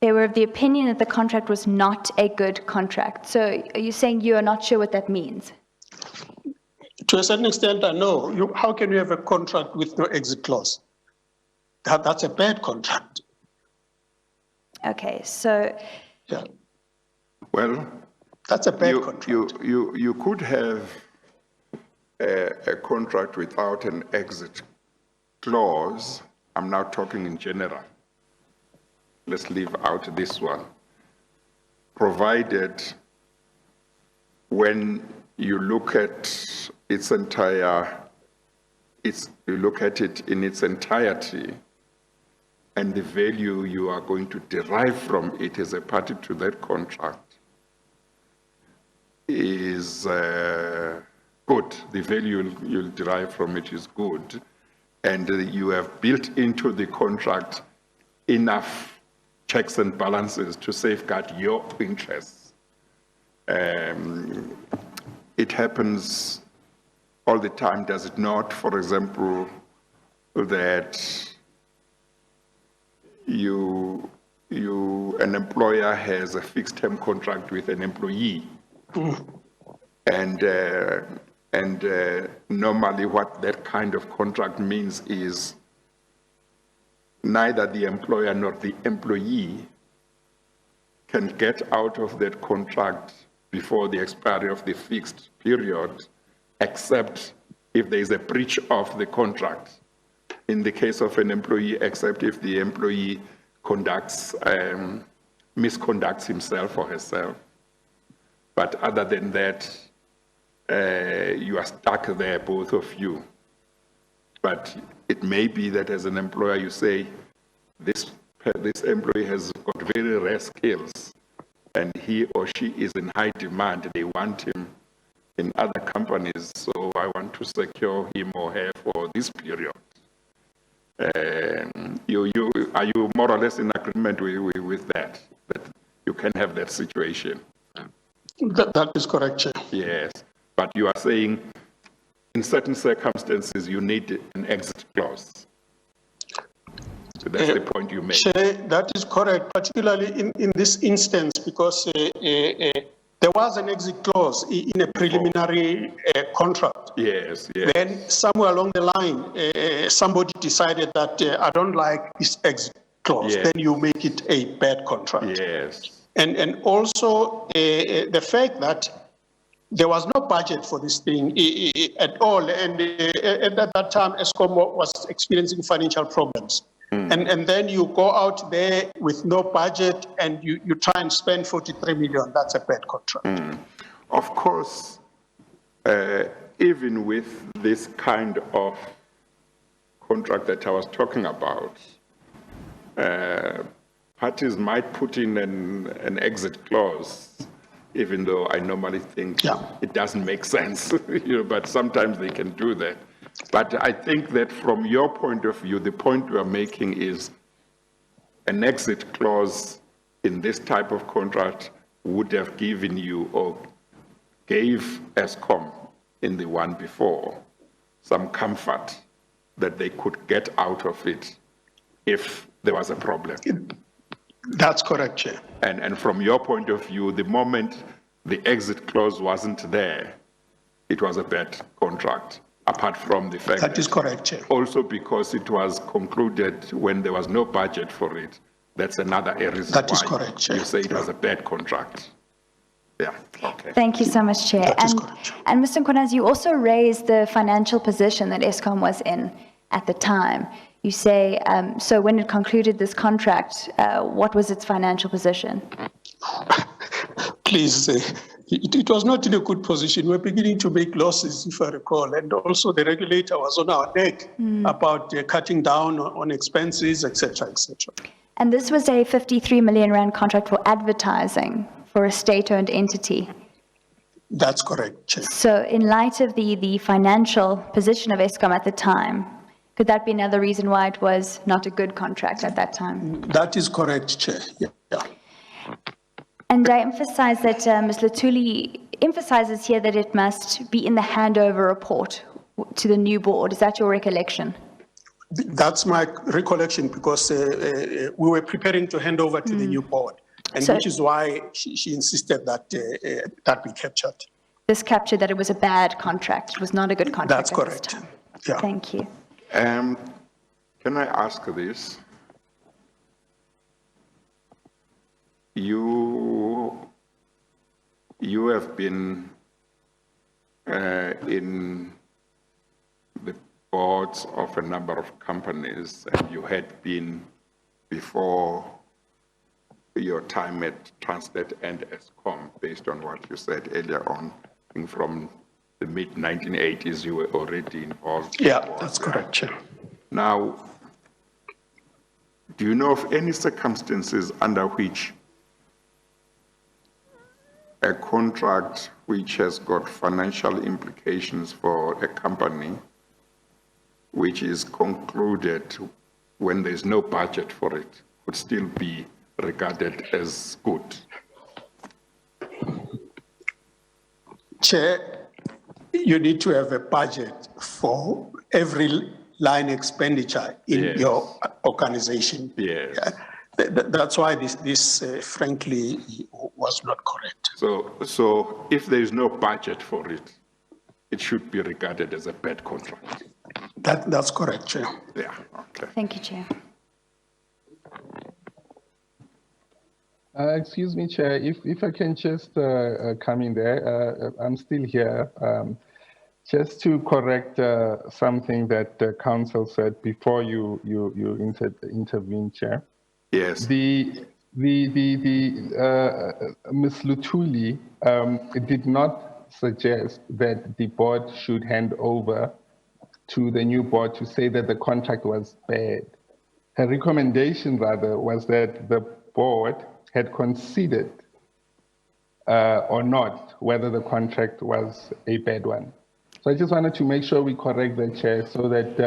S6: they were of the opinion that the contract was not a good contract. So are you saying you are not sure what that means?
S4: To a certain extent, I know. How can you have a contract with no exit clause? That's a bad contract.
S6: Okay, so
S4: Yeah,
S1: Well,
S4: that's a bad contract.
S1: you could have a contract without an exit clause. I'm now talking in general. Let's leave out this one. Provided when you look at its entire, you look at it in its entirety, and the value you are going to derive from it as a party to that contract is good. The value you'll derive from it is good. And you have built into the contract enough checks and balances to safeguard your interests. It happens all the time, does it not? For example, that an employer has a fixed term contract with an employee. And normally what that kind of contract means is neither the employer nor the employee can get out of that contract before the expiry of the fixed period, except if there is a breach of the contract. In the case of an employee, except if the employee misconducts himself or herself. But other than that, you are stuck there, both of you. But it may be that as an employer, you say, this employee has got very rare skills, and he or she is in high demand, they want him in other companies, so I want to secure him or her for this period. Are you more or less in agreement with that? That you can have that situation?
S4: That is correct, Chair.
S1: Yes, but you are saying in certain circumstances you need an exit clause. So that's the point you make.
S4: Chair, that is correct, particularly in this instance, because there was an exit clause in a preliminary contract.
S1: Yes, yes.
S4: Then somewhere along the line, somebody decided that I don't like this exit clause.
S1: Yes.
S4: Then you make it a bad contract.
S1: Yes.
S4: And also the fact that there was no budget for this thing at all. And at that time, ESCOM was experiencing financial problems. And then you go out there with no budget and you try and spend 43 million. That's a bad contract.
S1: Of course, even with this kind of contract that I was talking about, parties might put in an exit clause, even though I normally think it doesn't make sense, but sometimes they can do that. But I think that from your point of view, the point you are making is an exit clause in this type of contract would have given you or gave ESCOM in the one before some comfort that they could get out of it if there was a problem.
S4: That's correct, Chair.
S1: And from your point of view, the moment the exit clause wasn't there, it was a bad contract, apart from the fact
S4: That is correct, Chair.
S1: also because it was concluded when there was no budget for it. That's another reason
S4: That is
S1: why
S4: correct, Chair.
S1: you say it was a bad contract. Yeah, okay.
S6: Thank you so much, Chair.
S4: That is correct.
S6: And Mr. Nkwanaz, you also raised the financial position that ESCOM was in at the time. You say, so when it concluded this contract, what was its financial position?
S4: Please, it was not in a good position. We're beginning to make losses, if I recall. And also the regulator was on our neck about cutting down on expenses, et cetera, et cetera.
S6: And this was a 53 million rand contract for advertising for a state-owned entity.
S4: That's correct, Chair.
S6: So in light of the financial position of ESCOM at the time, could that be another reason why it was not a good contract at that time?
S4: That is correct, Chair. Yeah.
S6: And I emphasize that Ms. Luthuli emphasizes here that it must be in the handover report to the new board. Is that your recollection?
S4: That's my recollection because we were preparing to hand over to the new board. And
S6: So-
S4: which is why she insisted that that be captured.
S6: This captured that it was a bad contract. It was not a good contract
S4: That's
S6: at this
S4: correct.
S6: time.
S4: Yeah.
S6: Thank you.
S1: Can I ask this? You have been in the boards of a number of companies, and you had been before your time at Transnet and ESCOM, based on what you said earlier on. I think from the mid-1980s, you were already involved.
S4: Yeah, that's correct, Chair.
S1: Now, do you know of any circumstances under which a contract which has got financial implications for a company, which is concluded when there's no budget for it, would still be regarded as good?
S4: Chair, you need to have a budget for every line expenditure in
S1: Yes.
S4: your organization.
S1: Yes.
S4: Yeah. That's why this frankly was not correct.
S1: So if there is no budget for it, it should be regarded as a bad contract.
S4: That's correct, Chair.
S1: Yeah, okay.
S6: Thank you, Chair.
S5: Excuse me, Chair, if I can just come in there, I'm still here. Just to correct something that the council said before you intervened, Chair.
S1: Yes.
S5: Ms. Luthuli did not suggest that the board should hand over to the new board to say that the contract was bad. Her recommendation, rather, was that the board had considered or not, whether the contract was a bad one. So I just wanted to make sure we correct the chair so that,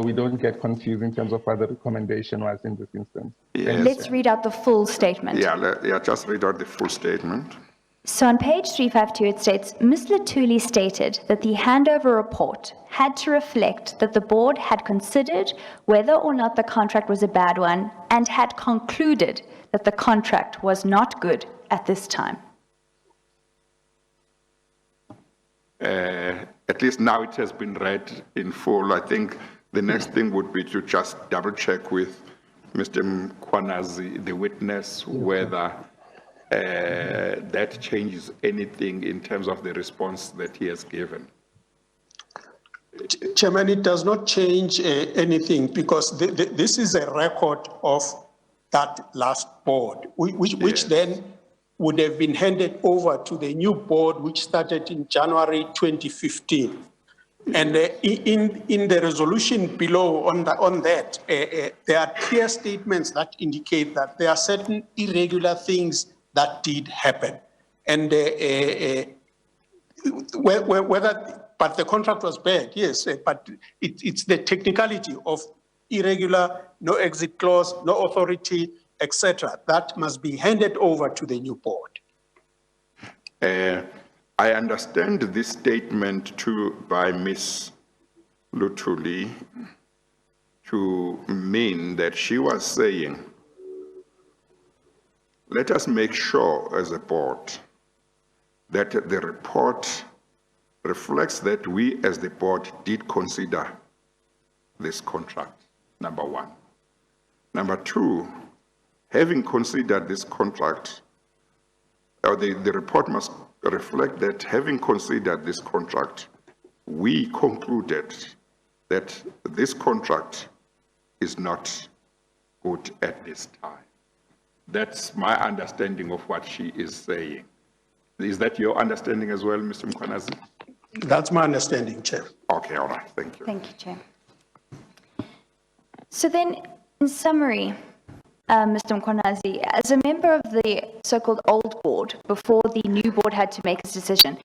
S5: we don't get confused in terms of what the recommendation was in this instance.
S1: Yes.
S6: Let's read out the full statement.
S1: Yeah, just read out the full statement.
S6: So on page 352, it states, Ms. Latuli stated that the handover report had to reflect that the board had considered whether or not the contract was a bad one and had concluded that the contract was not good at this time.
S1: At least now it has been read in full. I think the next thing would be to just double check with Mr. Mkhwanazi, the witness, whether that changes anything in terms of the response that he has given.
S4: Chairman, it does not change anything because this is a record of that last board, which
S1: Yes.
S4: then would have been handed over to the new board, which started in January 2015. And in the resolution below on that, there are clear statements that indicate that there are certain irregular things that did happen. And but the contract was bad, yes, but it's the technicality of irregular, no exit clause, no authority, etc. That must be handed over to the new board.
S1: I understand this statement by Ms. Lutuli to mean that she was saying, let us make sure as a board that the report reflects that we as the board did consider this contract, number one. Number two, having considered this contract, or the report must reflect that having considered this contract, we concluded that this contract is not good at this time. That's my understanding of what she is saying. Is that your understanding as well, Mr. Mkhwanazi?
S4: That's my understanding, Chair.
S1: Okay, all right, thank you.
S6: Thank you, Chair. So then, in summary, Mr. Mkhwanazi, as a member of the so-called old board, before the new board had to make its decision,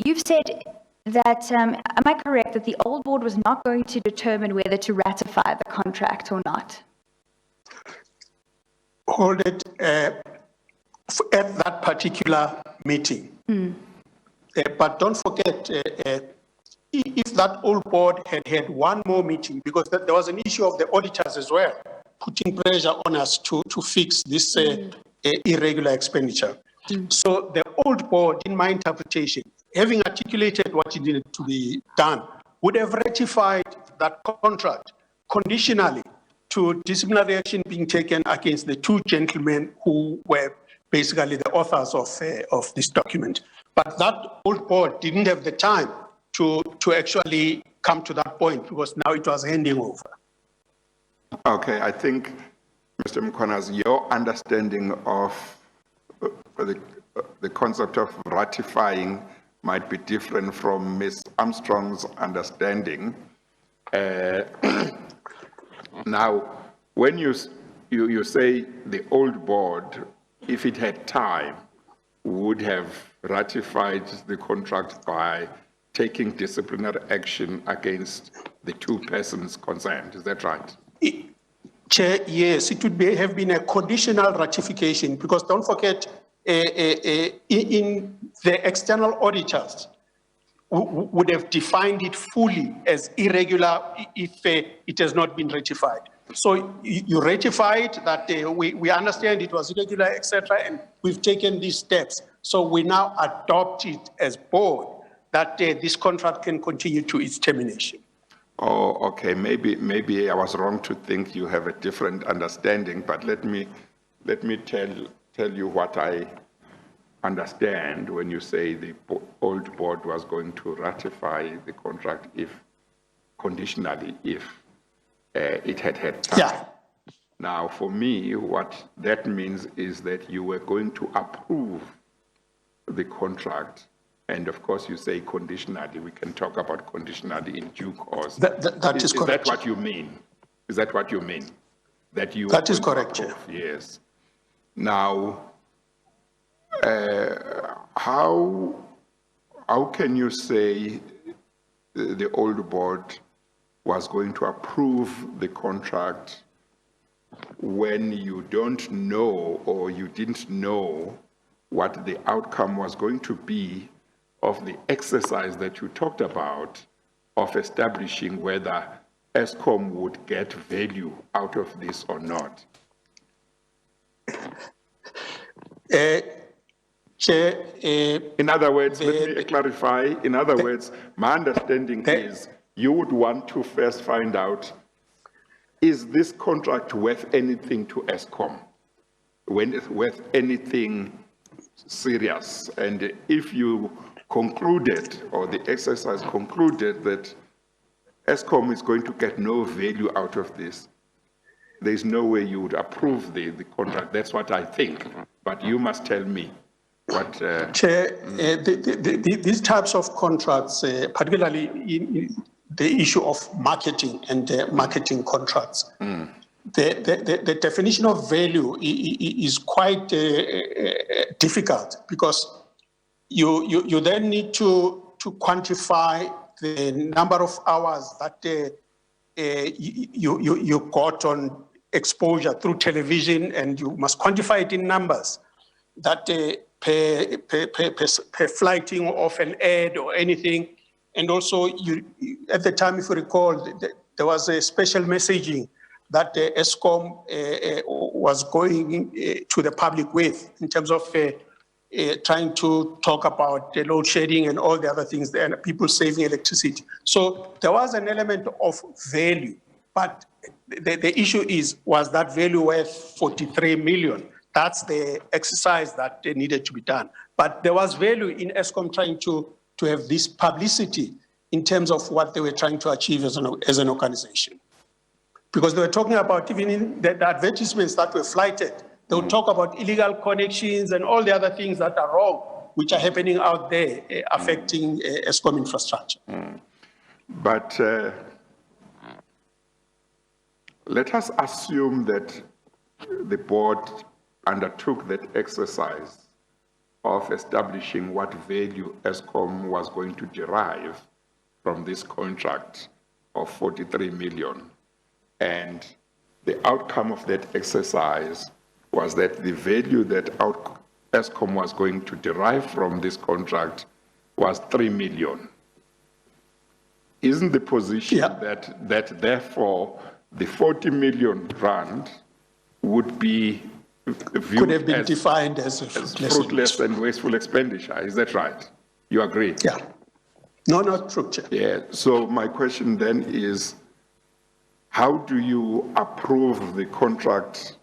S6: you've said that, am I correct, that the old board was not going to determine whether to ratify the contract or not?
S4: Hold it at that particular meeting. But don't forget, if that old board had had one more meeting, because there was an issue of the auditors as well, putting pressure on us to fix this irregular expenditure. So the old board, in my interpretation, having articulated what needed to be done, would have ratified that contract conditionally to disciplinary action being taken against the two gentlemen who were basically the authors of this document. But that old board didn't have the time to actually come to that point because now it was handing over.
S1: Okay, I think, Mr. Mkhwanazi, your understanding of the concept of ratifying might be different from Ms. Armstrong's understanding. Now, when you say the old board, if it had time, would have ratified the contract by taking disciplinary action against the two persons concerned, is that right?
S4: Chair, yes, it would have been a conditional ratification because don't forget, in the external auditors would have defined it fully as irregular if it has not been ratified. So you ratified that we understand it was irregular, etc., and we've taken these steps. So we now adopt it as board that this contract can continue to its termination.
S1: Oh, okay, maybe I was wrong to think you have a different understanding, but let me tell you what I understand when you say the old board was going to ratify the contract conditionally if it had time.
S4: Yeah.
S1: Now, for me, what that means is that you were going to approve the contract, and of course you say conditionally. We can talk about conditionally in due course.
S4: That is correct.
S1: Is that what you mean? Is that what you mean? That you
S4: That is
S1: are going to
S4: correct,
S1: approve? Yes. Now, How can you say the old board was going to approve the contract when you don't know or you didn't know what the outcome was going to be of the exercise that you talked about of establishing whether ESCOM would get value out of this or not?
S4: Chair,
S1: In other words, let me clarify. In other words, my understanding is you would want to first find out, is this contract worth anything to ESCOM? When it's worth anything serious? And if you concluded, or the exercise concluded, that ESCOM is going to get no value out of this, there's no way you would approve the contract. That's what I think. But you must tell me what...
S4: Chair, these types of contracts, particularly in the issue of marketing and marketing contracts, the definition of value is quite difficult, because you then need to quantify the number of hours that you got on exposure through television, and you must quantify it in numbers, that per flighting of an ad or anything. And also, at the time, if you recall, there was a special messaging that ESCOM was going to the public with, in terms of trying to talk about the load shedding and all the other things, and people saving electricity. So there was an element of value, but the issue is, was that value worth 43 million? That's the exercise that needed to be done. But there was value in ESCOM trying to have this publicity in terms of what they were trying to achieve as an organization. Because they were talking about, even in the advertisements that were flighted, they would talk about illegal connections and all the other things that are wrong, which are happening out there, affecting ESCOM infrastructure.
S1: But let us assume that the board undertook that exercise of establishing what value ESCOM was going to derive from this contract of 43 million. And the outcome of that exercise was that the value that ESCOM was going to derive from this contract was 3 million. Isn't the position that therefore the 40 million rand would be viewed
S4: Could have been
S1: as
S4: defined as a
S1: fruitless and wasteful expenditure? Is that right? You agree?
S4: Yeah. No, not true, Chair.
S1: Yeah. So my question then is, how do you approve the contract?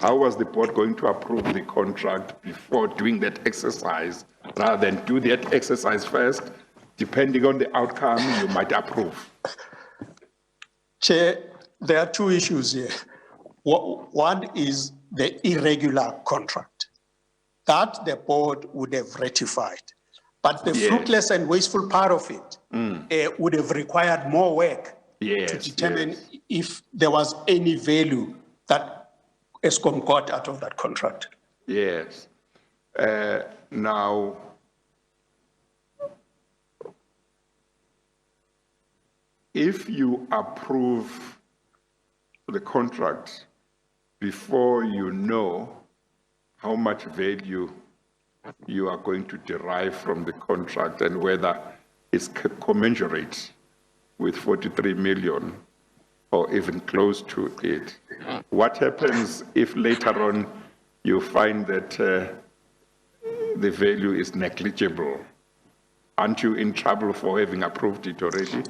S1: How was the board going to approve the contract before doing that exercise, rather than do that exercise first? Depending on the outcome, you might approve.
S4: Chair, there are two issues here. One is the irregular contract that the board would have ratified. But the fruitless and wasteful part of it would have required more work to determine if there was any value that ESCOM got out of that contract.
S1: Yes. Now, if you approve the contract before you know how much value you are going to derive from the contract and whether it's commensurate with 43 million or even close to it, what happens if later on you find that the value is negligible? Aren't you in trouble for having approved it already?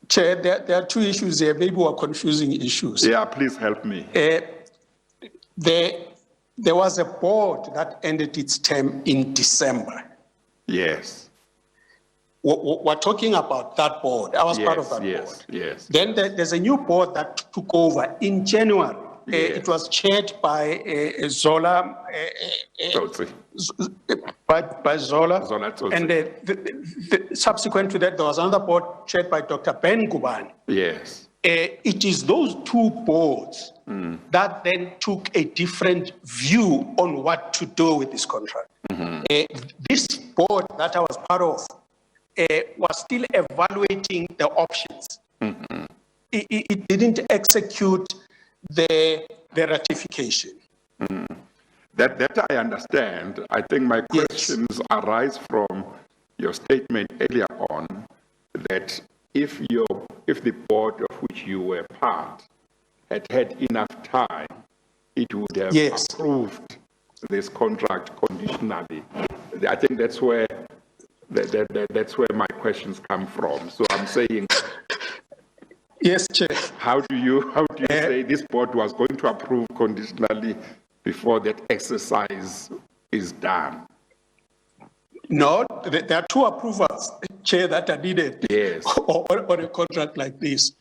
S4: Chair, there are two issues there. Maybe we're confusing issues.
S1: Yeah, please help me.
S4: There was a board that ended its term in December.
S1: Yes.
S4: We're talking about that board. I was part of that board.
S1: Yes.
S4: Then there's a new board that took over in January. It was chaired by Zola. By Zola.
S1: Zola Tsotsi.
S4: And subsequent to that, there was another board chaired by Dr. Ben Gubani.
S1: Yes.
S4: it is those two boards that then took a different view on what to do with this contract. This board that I was part of was still evaluating the options. It didn't execute the ratification.
S1: That I understand. I think my questions arise from your statement earlier on that if the board of which you were part had enough time, it would have approved this contract conditionally. I think that's where that's where my questions come from. So I'm saying,
S4: Yes, Chair.
S1: how do you say this board was going to approve conditionally before that exercise is done?
S4: No, there are two approvals, Chair, that are needed
S1: Yes.
S4: on a contract like this.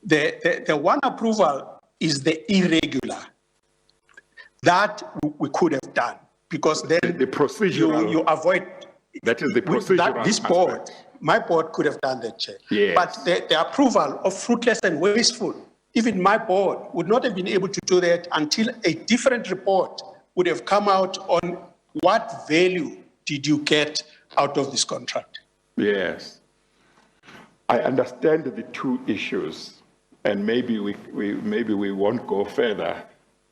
S4: The one approval is the irregular. That we could have done, because then
S1: The procedural.
S4: you avoid.
S1: That is the
S4: with
S1: procedural
S4: this board,
S1: aspect.
S4: my board could have done that, Chair.
S1: Yes.
S4: But the approval of fruitless and wasteful, even my board would not have been able to do that until a different report would have come out on what value did you get out of this contract.
S1: Yes. I understand the two issues, and maybe we won't go further,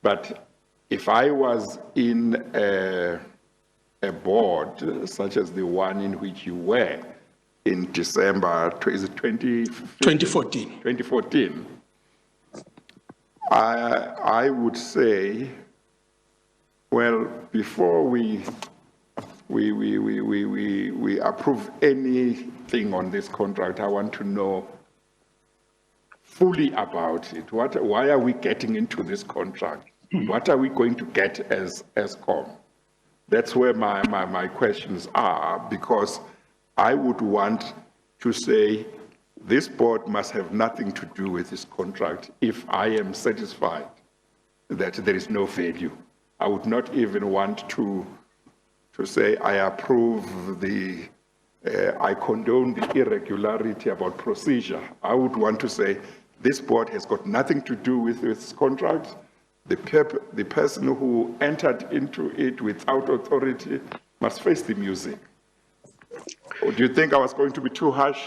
S1: but if I was in a board such as the one in which you were in December, is it
S4: 2014.
S1: 2014, I would say, well, before we approve anything on this contract, I want to know fully about it. Why are we getting into this contract? What are we going to get as ESCOM? That's where my questions are, because I would want to say this board must have nothing to do with this contract if I am satisfied that there is no value. I would not even want to say I approve I condone the irregularity about procedure. I would want to say this board has got nothing to do with this contract. The person who entered into it without authority must face the music. Or do you think I was going to be too harsh?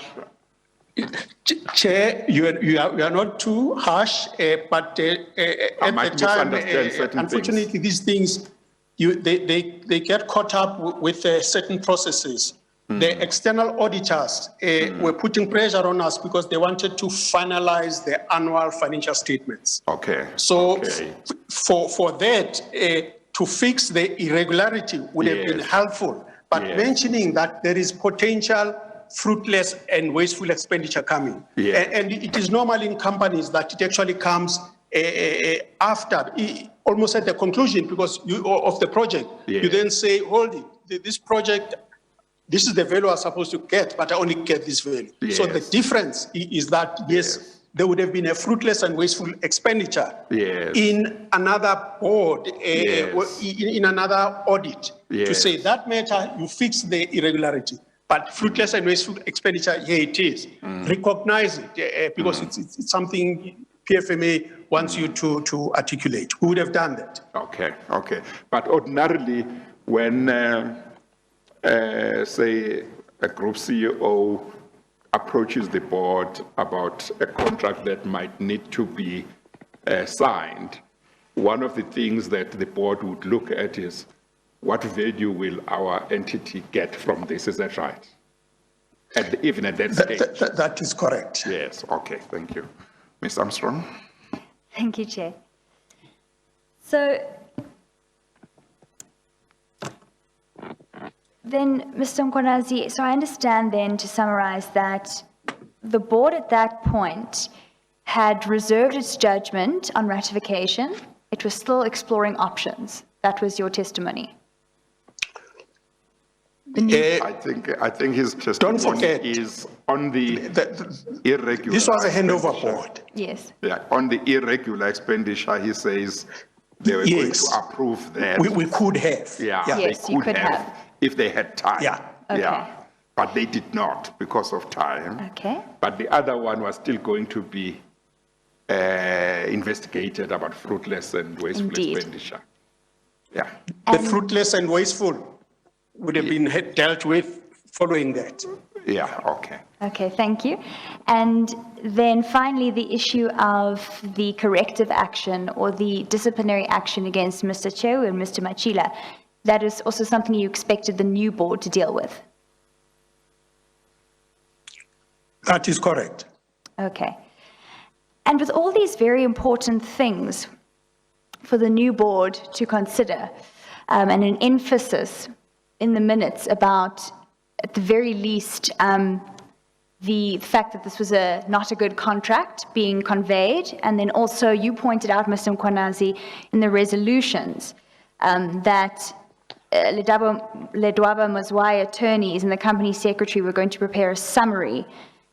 S4: Chair, you are not too harsh, but at
S1: might
S4: the time,
S1: misunderstand certain
S4: unfortunately, these things, they get caught up with certain processes. The external auditors were putting pressure on us because they wanted to finalize the annual financial statements.
S1: Okay.
S4: So
S1: okay.
S4: for that, to fix the irregularity would have been
S1: Yes.
S4: helpful. But
S1: Yes.
S4: mentioning that there is potential fruitless and wasteful expenditure coming.
S1: Yes.
S4: And it is normal in companies that it actually comes after, almost at the conclusion of the project.
S1: Yes.
S4: You then say, hold it, this project, this is the value I'm supposed to get, but I only get this value. So the
S1: Yes.
S4: difference is that, yes, there would have been a fruitless and wasteful expenditure
S1: Yes.
S4: in another board,
S1: Yes.
S4: in another audit, to
S1: Yes.
S4: say that matter, you fix the irregularity. But fruitless and wasteful expenditure, here it is. Recognize it, because it's something PFMA wants you to articulate. Who would have done that?
S1: Okay, okay. But ordinarily, when, say, a group CEO approaches the board about a contract that might need to be signed, one of the things that the board would look at is what value will our entity get from this? Is that right? Even at that stage?
S4: That is correct.
S1: Yes, okay, thank you. Ms. Armstrong?
S6: Thank you, Chair. So then, Mr. Mkhwanazi, so I understand then, to summarize, that the board at that point had reserved its judgment on ratification. It was still exploring options. That was your testimony.
S1: I think his testimony
S4: forget.
S1: is on the irregular.
S4: This was a handover
S1: expenditure.
S4: board.
S6: Yes.
S1: Yeah, on the irregular expenditure, he says they were going
S4: Yes.
S1: to approve that.
S4: We could have.
S1: Yeah,
S6: Yes,
S1: they
S6: you
S1: could
S6: could
S1: have
S6: have.
S1: if they had time.
S4: Yeah.
S6: Okay.
S1: Yeah, but they did not because of time.
S6: Okay.
S1: But the other one was still going to be investigated about fruitless and wasteful
S6: Indeed.
S1: expenditure. Yeah.
S4: The fruitless and wasteful would have been dealt with following that.
S1: Yeah, okay.
S6: Okay, thank you. And then finally, the issue of the corrective action or the disciplinary action against Mr. Cheu and Mr. Machila. That is also something you expected the new board to deal with.
S4: That is correct.
S6: Okay. And with all these very important things for the new board to consider, and an emphasis in the minutes about, at the very least, the fact that this was not a good contract being conveyed, and then also you pointed out, Mr. Mkhwanazi, in the resolutions, that Ledwaba Mazwai attorneys and the company secretary were going to prepare a summary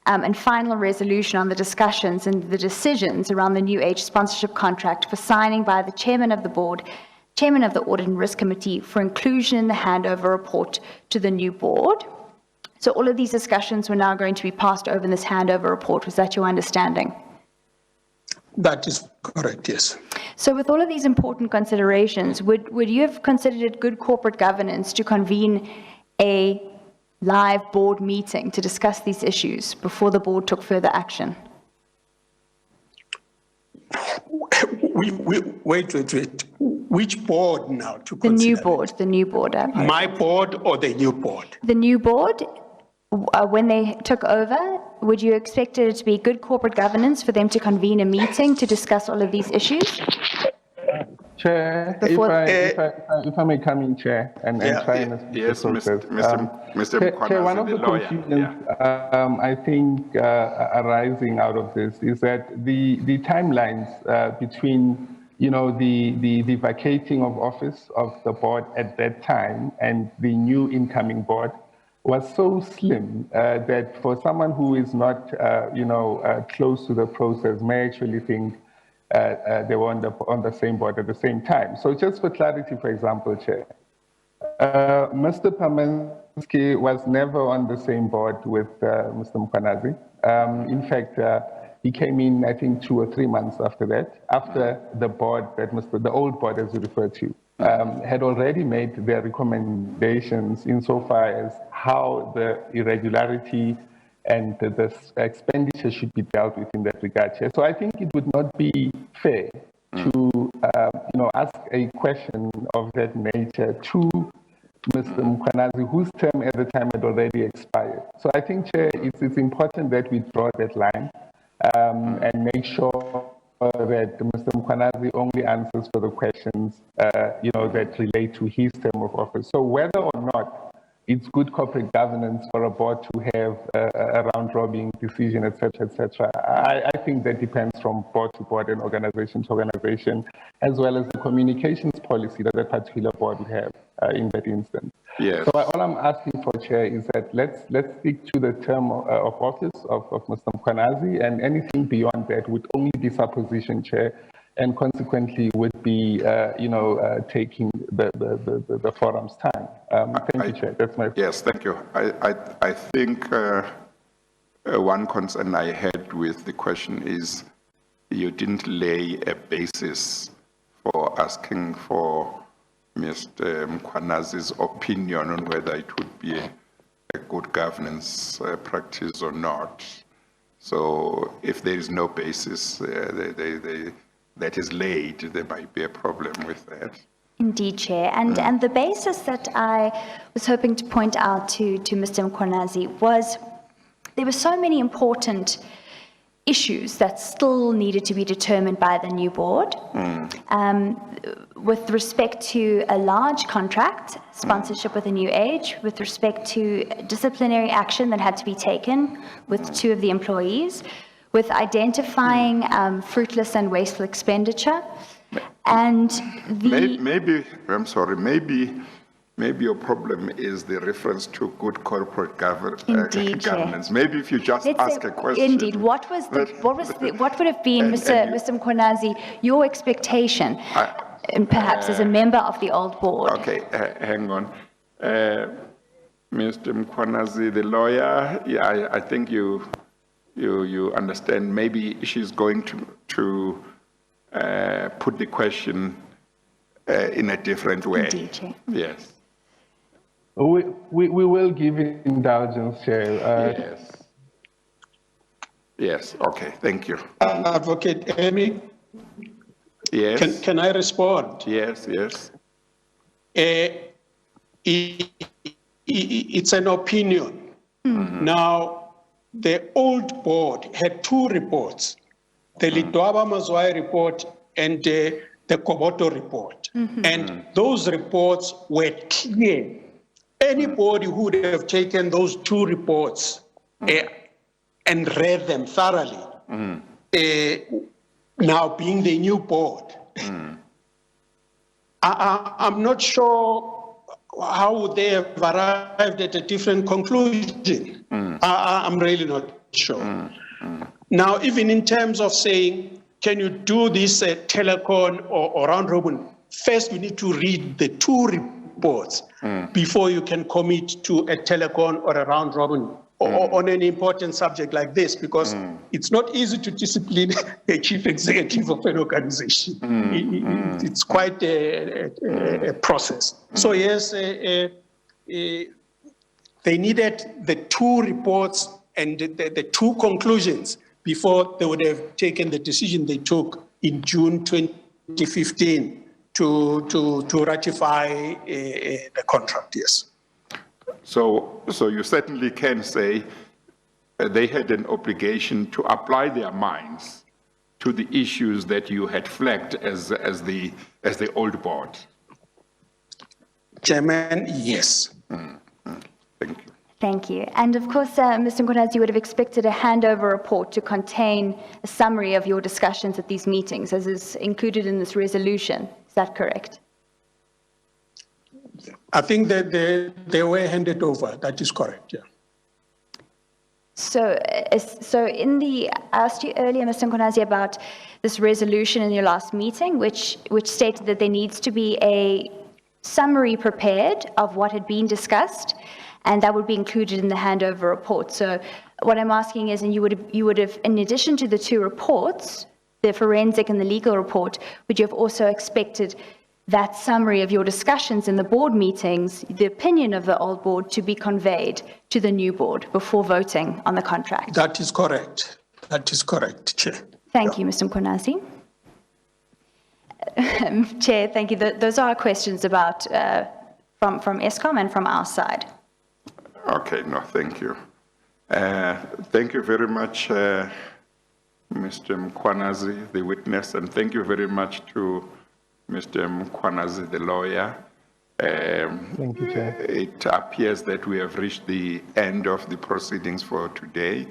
S6: and final resolution on the discussions and the decisions around the New Age sponsorship contract for signing by the chairman of the board, chairman of the Audit and Risk Committee, for inclusion in the handover report to the new board. So all of these discussions were now going to be passed over in this handover report. Was that your understanding?
S4: That is correct, yes.
S6: So with all of these important considerations, would you have considered it good corporate governance to convene a live board meeting to discuss these issues before the board took further action?
S4: Wait. Which board now to
S6: The
S4: consider?
S6: new board. I apologize.
S4: My board or the new board?
S6: The new board, when they took over, would you expect it to be good corporate governance for them to convene a meeting to discuss all of these issues?
S5: Chair,
S6: Before-
S5: if I may come in, Chair, and try and assist
S1: Yes,
S5: the process.
S1: Mr.
S5: Chair, one
S1: Mkhwanazi,
S5: of
S1: the
S5: the
S1: lawyer.
S5: confusions I think arising out of this is that the timelines between the vacating of office of the board at that time and the new incoming board was so slim that for someone who is not close to the process may actually think they were on the same board at the same time. So just for clarity, for example, Chair, Mr. Pamensky was never on the same board with Mr. Mkhwanazi. In fact, he came in, I think, 2 or 3 months after that, after the board that the old board, as you refer to, had already made their recommendations insofar as how the irregularity and the expenditure should be dealt with in that regard, Chair. So I think it would not be fair to, ask a question of that nature to Mr. Mkhwanazi, whose term at the time had already expired. So I think, Chair, it's important that we draw that line and make sure that Mr. Mkhwanazi only answers for the questions, that relate to his term of office. So whether or not it's good corporate governance for a board to have a round-robin decision, et cetera, I think that depends from board to board and organization to organization, as well as the communications policy that a particular board would have in that instance.
S1: Yes.
S5: So all I'm asking for, Chair, is that let's stick to the term of office of Mr. Mkhwanazi, and anything beyond that would only be supposition, Chair, and consequently would be, taking the forum's time. Thank you, Chair. That's my.
S1: Yes, thank you. I think one concern I had with the question is you didn't lay a basis for asking for Mr. Mkhwanazi's opinion on whether it would be a good governance practice or not. So if there is no basis that is laid, there might be a problem with that.
S6: Indeed, Chair. And the basis that I was hoping to point out to Mr. Mkhwanazi was there were so many important issues that still needed to be determined by the new board. With respect to a large contract, sponsorship with a New Age, with respect to disciplinary action that had to be taken with 2 of the employees, with identifying fruitless and wasteful expenditure, and
S1: Maybe your problem is the reference to good corporate
S6: Indeed, Chair.
S1: governance. Maybe if you just
S6: let's
S1: ask
S6: say,
S1: a question.
S6: indeed, what would have been, Mr. Mkhwanazi, your expectation, and perhaps as a member of the old board?
S1: Okay, hang on. Mr. Mkhwanazi, the lawyer, I think you understand, maybe she's going to put the question in a different way.
S6: Indeed, Chair.
S1: Yes.
S5: We will give indulgence, Chair.
S1: Yes. Yes, okay, thank you.
S4: Advocate Amy,
S1: Yes,
S4: can I respond?
S1: yes, yes.
S4: It's an opinion. Now, the old board had two reports, the Lidwaba Mazwai report and the Koboto report. And those reports were clear. Anybody who would have taken those two reports and read them thoroughly, now being the new board, I'm not sure how would they have arrived at a different conclusion. I'm really not sure. Now, even in terms of saying, can you do this telecon or round robin? First, you need to read the two reports before you can commit to a telecon or a round robin on an important subject like this, because it's not easy to discipline a chief executive of an organization. It's quite a process. So yes, they needed the two reports and the two conclusions before they would have taken the decision they took in June 2015 to ratify the contract, yes.
S1: So you certainly can say they had an obligation to apply their minds to the issues that you had flagged as the old board.
S4: Chairman, yes.
S1: Thank you.
S6: Thank you. And of course, Mr. Nkosazana, you would have expected a handover report to contain a summary of your discussions at these meetings, as is included in this resolution. Is that correct?
S4: I think that they were handed over. That is correct, yeah.
S6: So I asked you earlier, Mr. Nkosazana, about this resolution in your last meeting, which stated that there needs to be a summary prepared of what had been discussed, and that would be included in the handover report. So what I'm asking is, and you would have, in addition to the two reports, the forensic and the legal report, would you have also expected that summary of your discussions in the board meetings, the opinion of the old board, to be conveyed to the new board before voting on the contract?
S4: That is correct. That is correct, Chair.
S6: Thank you, Mr. Nkosazana. Chair, thank you. Those are our questions about from Eskom and from our side.
S1: Okay, no, thank you. Thank you very much, Mr. Mkhwanazi, the witness, and thank you very much to Mr. Mkhwanazi, the lawyer.
S5: Thank you, Chair.
S1: It appears that we have reached the end of the proceedings for today.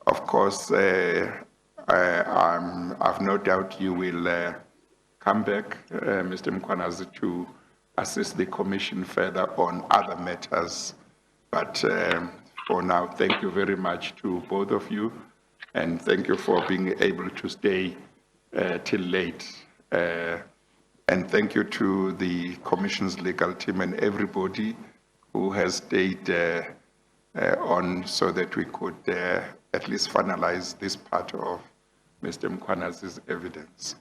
S1: Of course, I've no doubt you will come back, Mr. Mkhwanazi, to assist the Commission further on other matters. But for now, thank you very much to both of you, and thank you for being able to stay till late. And thank you to the Commission's legal team and everybody who has stayed on so that we could at least finalize this part of Mr. Mkhwanazi's evidence.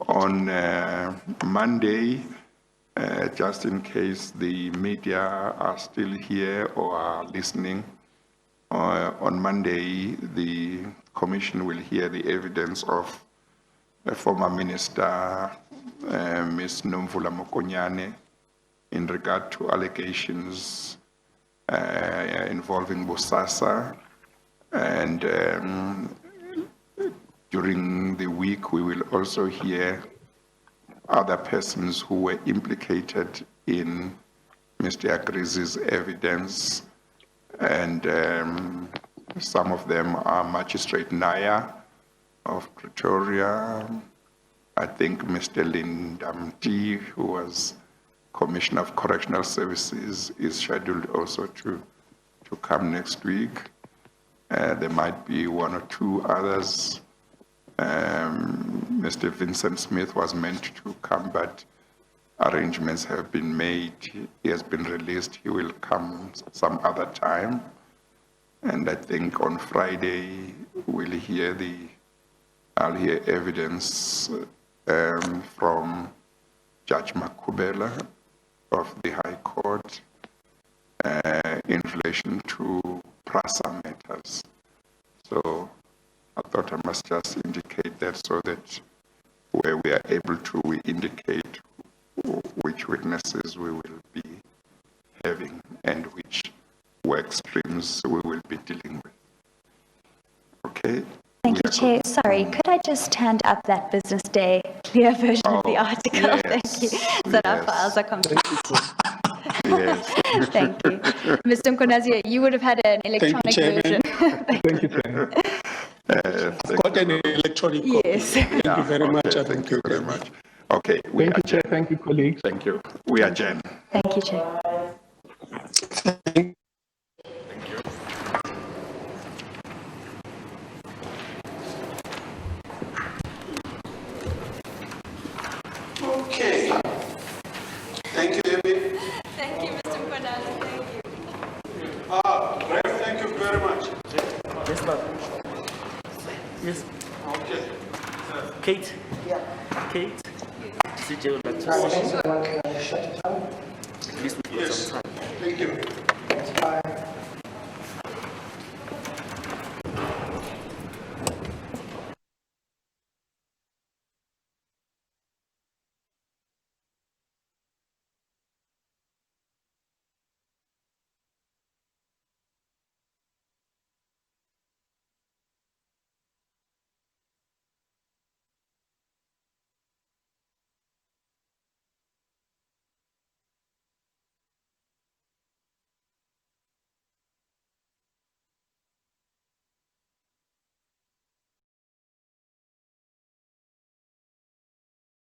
S1: On Monday, just in case the media are still here or are listening, on Monday, the Commission will hear the evidence of the former Minister, Ms. Nomvula Mokonyane, in regard to allegations involving Bosasa. And during the week, we will also hear other persons who were implicated in Mr. Agrizi's evidence. And some of them are Magistrate Naya of Pretoria. I think Mr. Lindamti, who was Commissioner of Correctional Services, is scheduled also to come next week. There might be one or two others. Mr. Vincent Smith was meant to come, but arrangements have been made. He has been released. He will come some other time. And I think on Friday, we'll hear the I'll hear evidence from Judge Makubela of the High Court in relation to PRASA matters. So I thought I must just indicate that so that where we are able to, we indicate which witnesses we will be having and which work streams we will be dealing with. Okay?
S6: Thank
S1: We
S6: you,
S1: are
S6: Chair. Sorry, could I just hand up that Business Day clear version of the article?
S1: yes,
S6: Thank you. So that our
S1: yes.
S6: files are complete.
S1: Yes.
S6: Thank you. Mr. Mkonazia, you would have had an electronic
S4: Chairman.
S6: version.
S5: Thank you, Chair.
S4: Got an electronic copy.
S6: Yes.
S4: Thank you very much. I
S1: Thank
S4: think
S1: you very much. Okay, we
S5: Thank you, Chair.
S1: adjourn.
S5: Thank you, colleagues.
S1: Thank you. We adjourn.
S6: Thank you, Chair.
S4: Okay. Thank you, David.
S6: Thank you, Mr. Mkonazia. Thank you.
S4: Rev, thank you very much.
S7: Yes, ma'am. Yes.
S4: Okay.
S7: Kate? Yeah. Kate? CJ would like to say. Please, we've got some time.
S4: Thank you.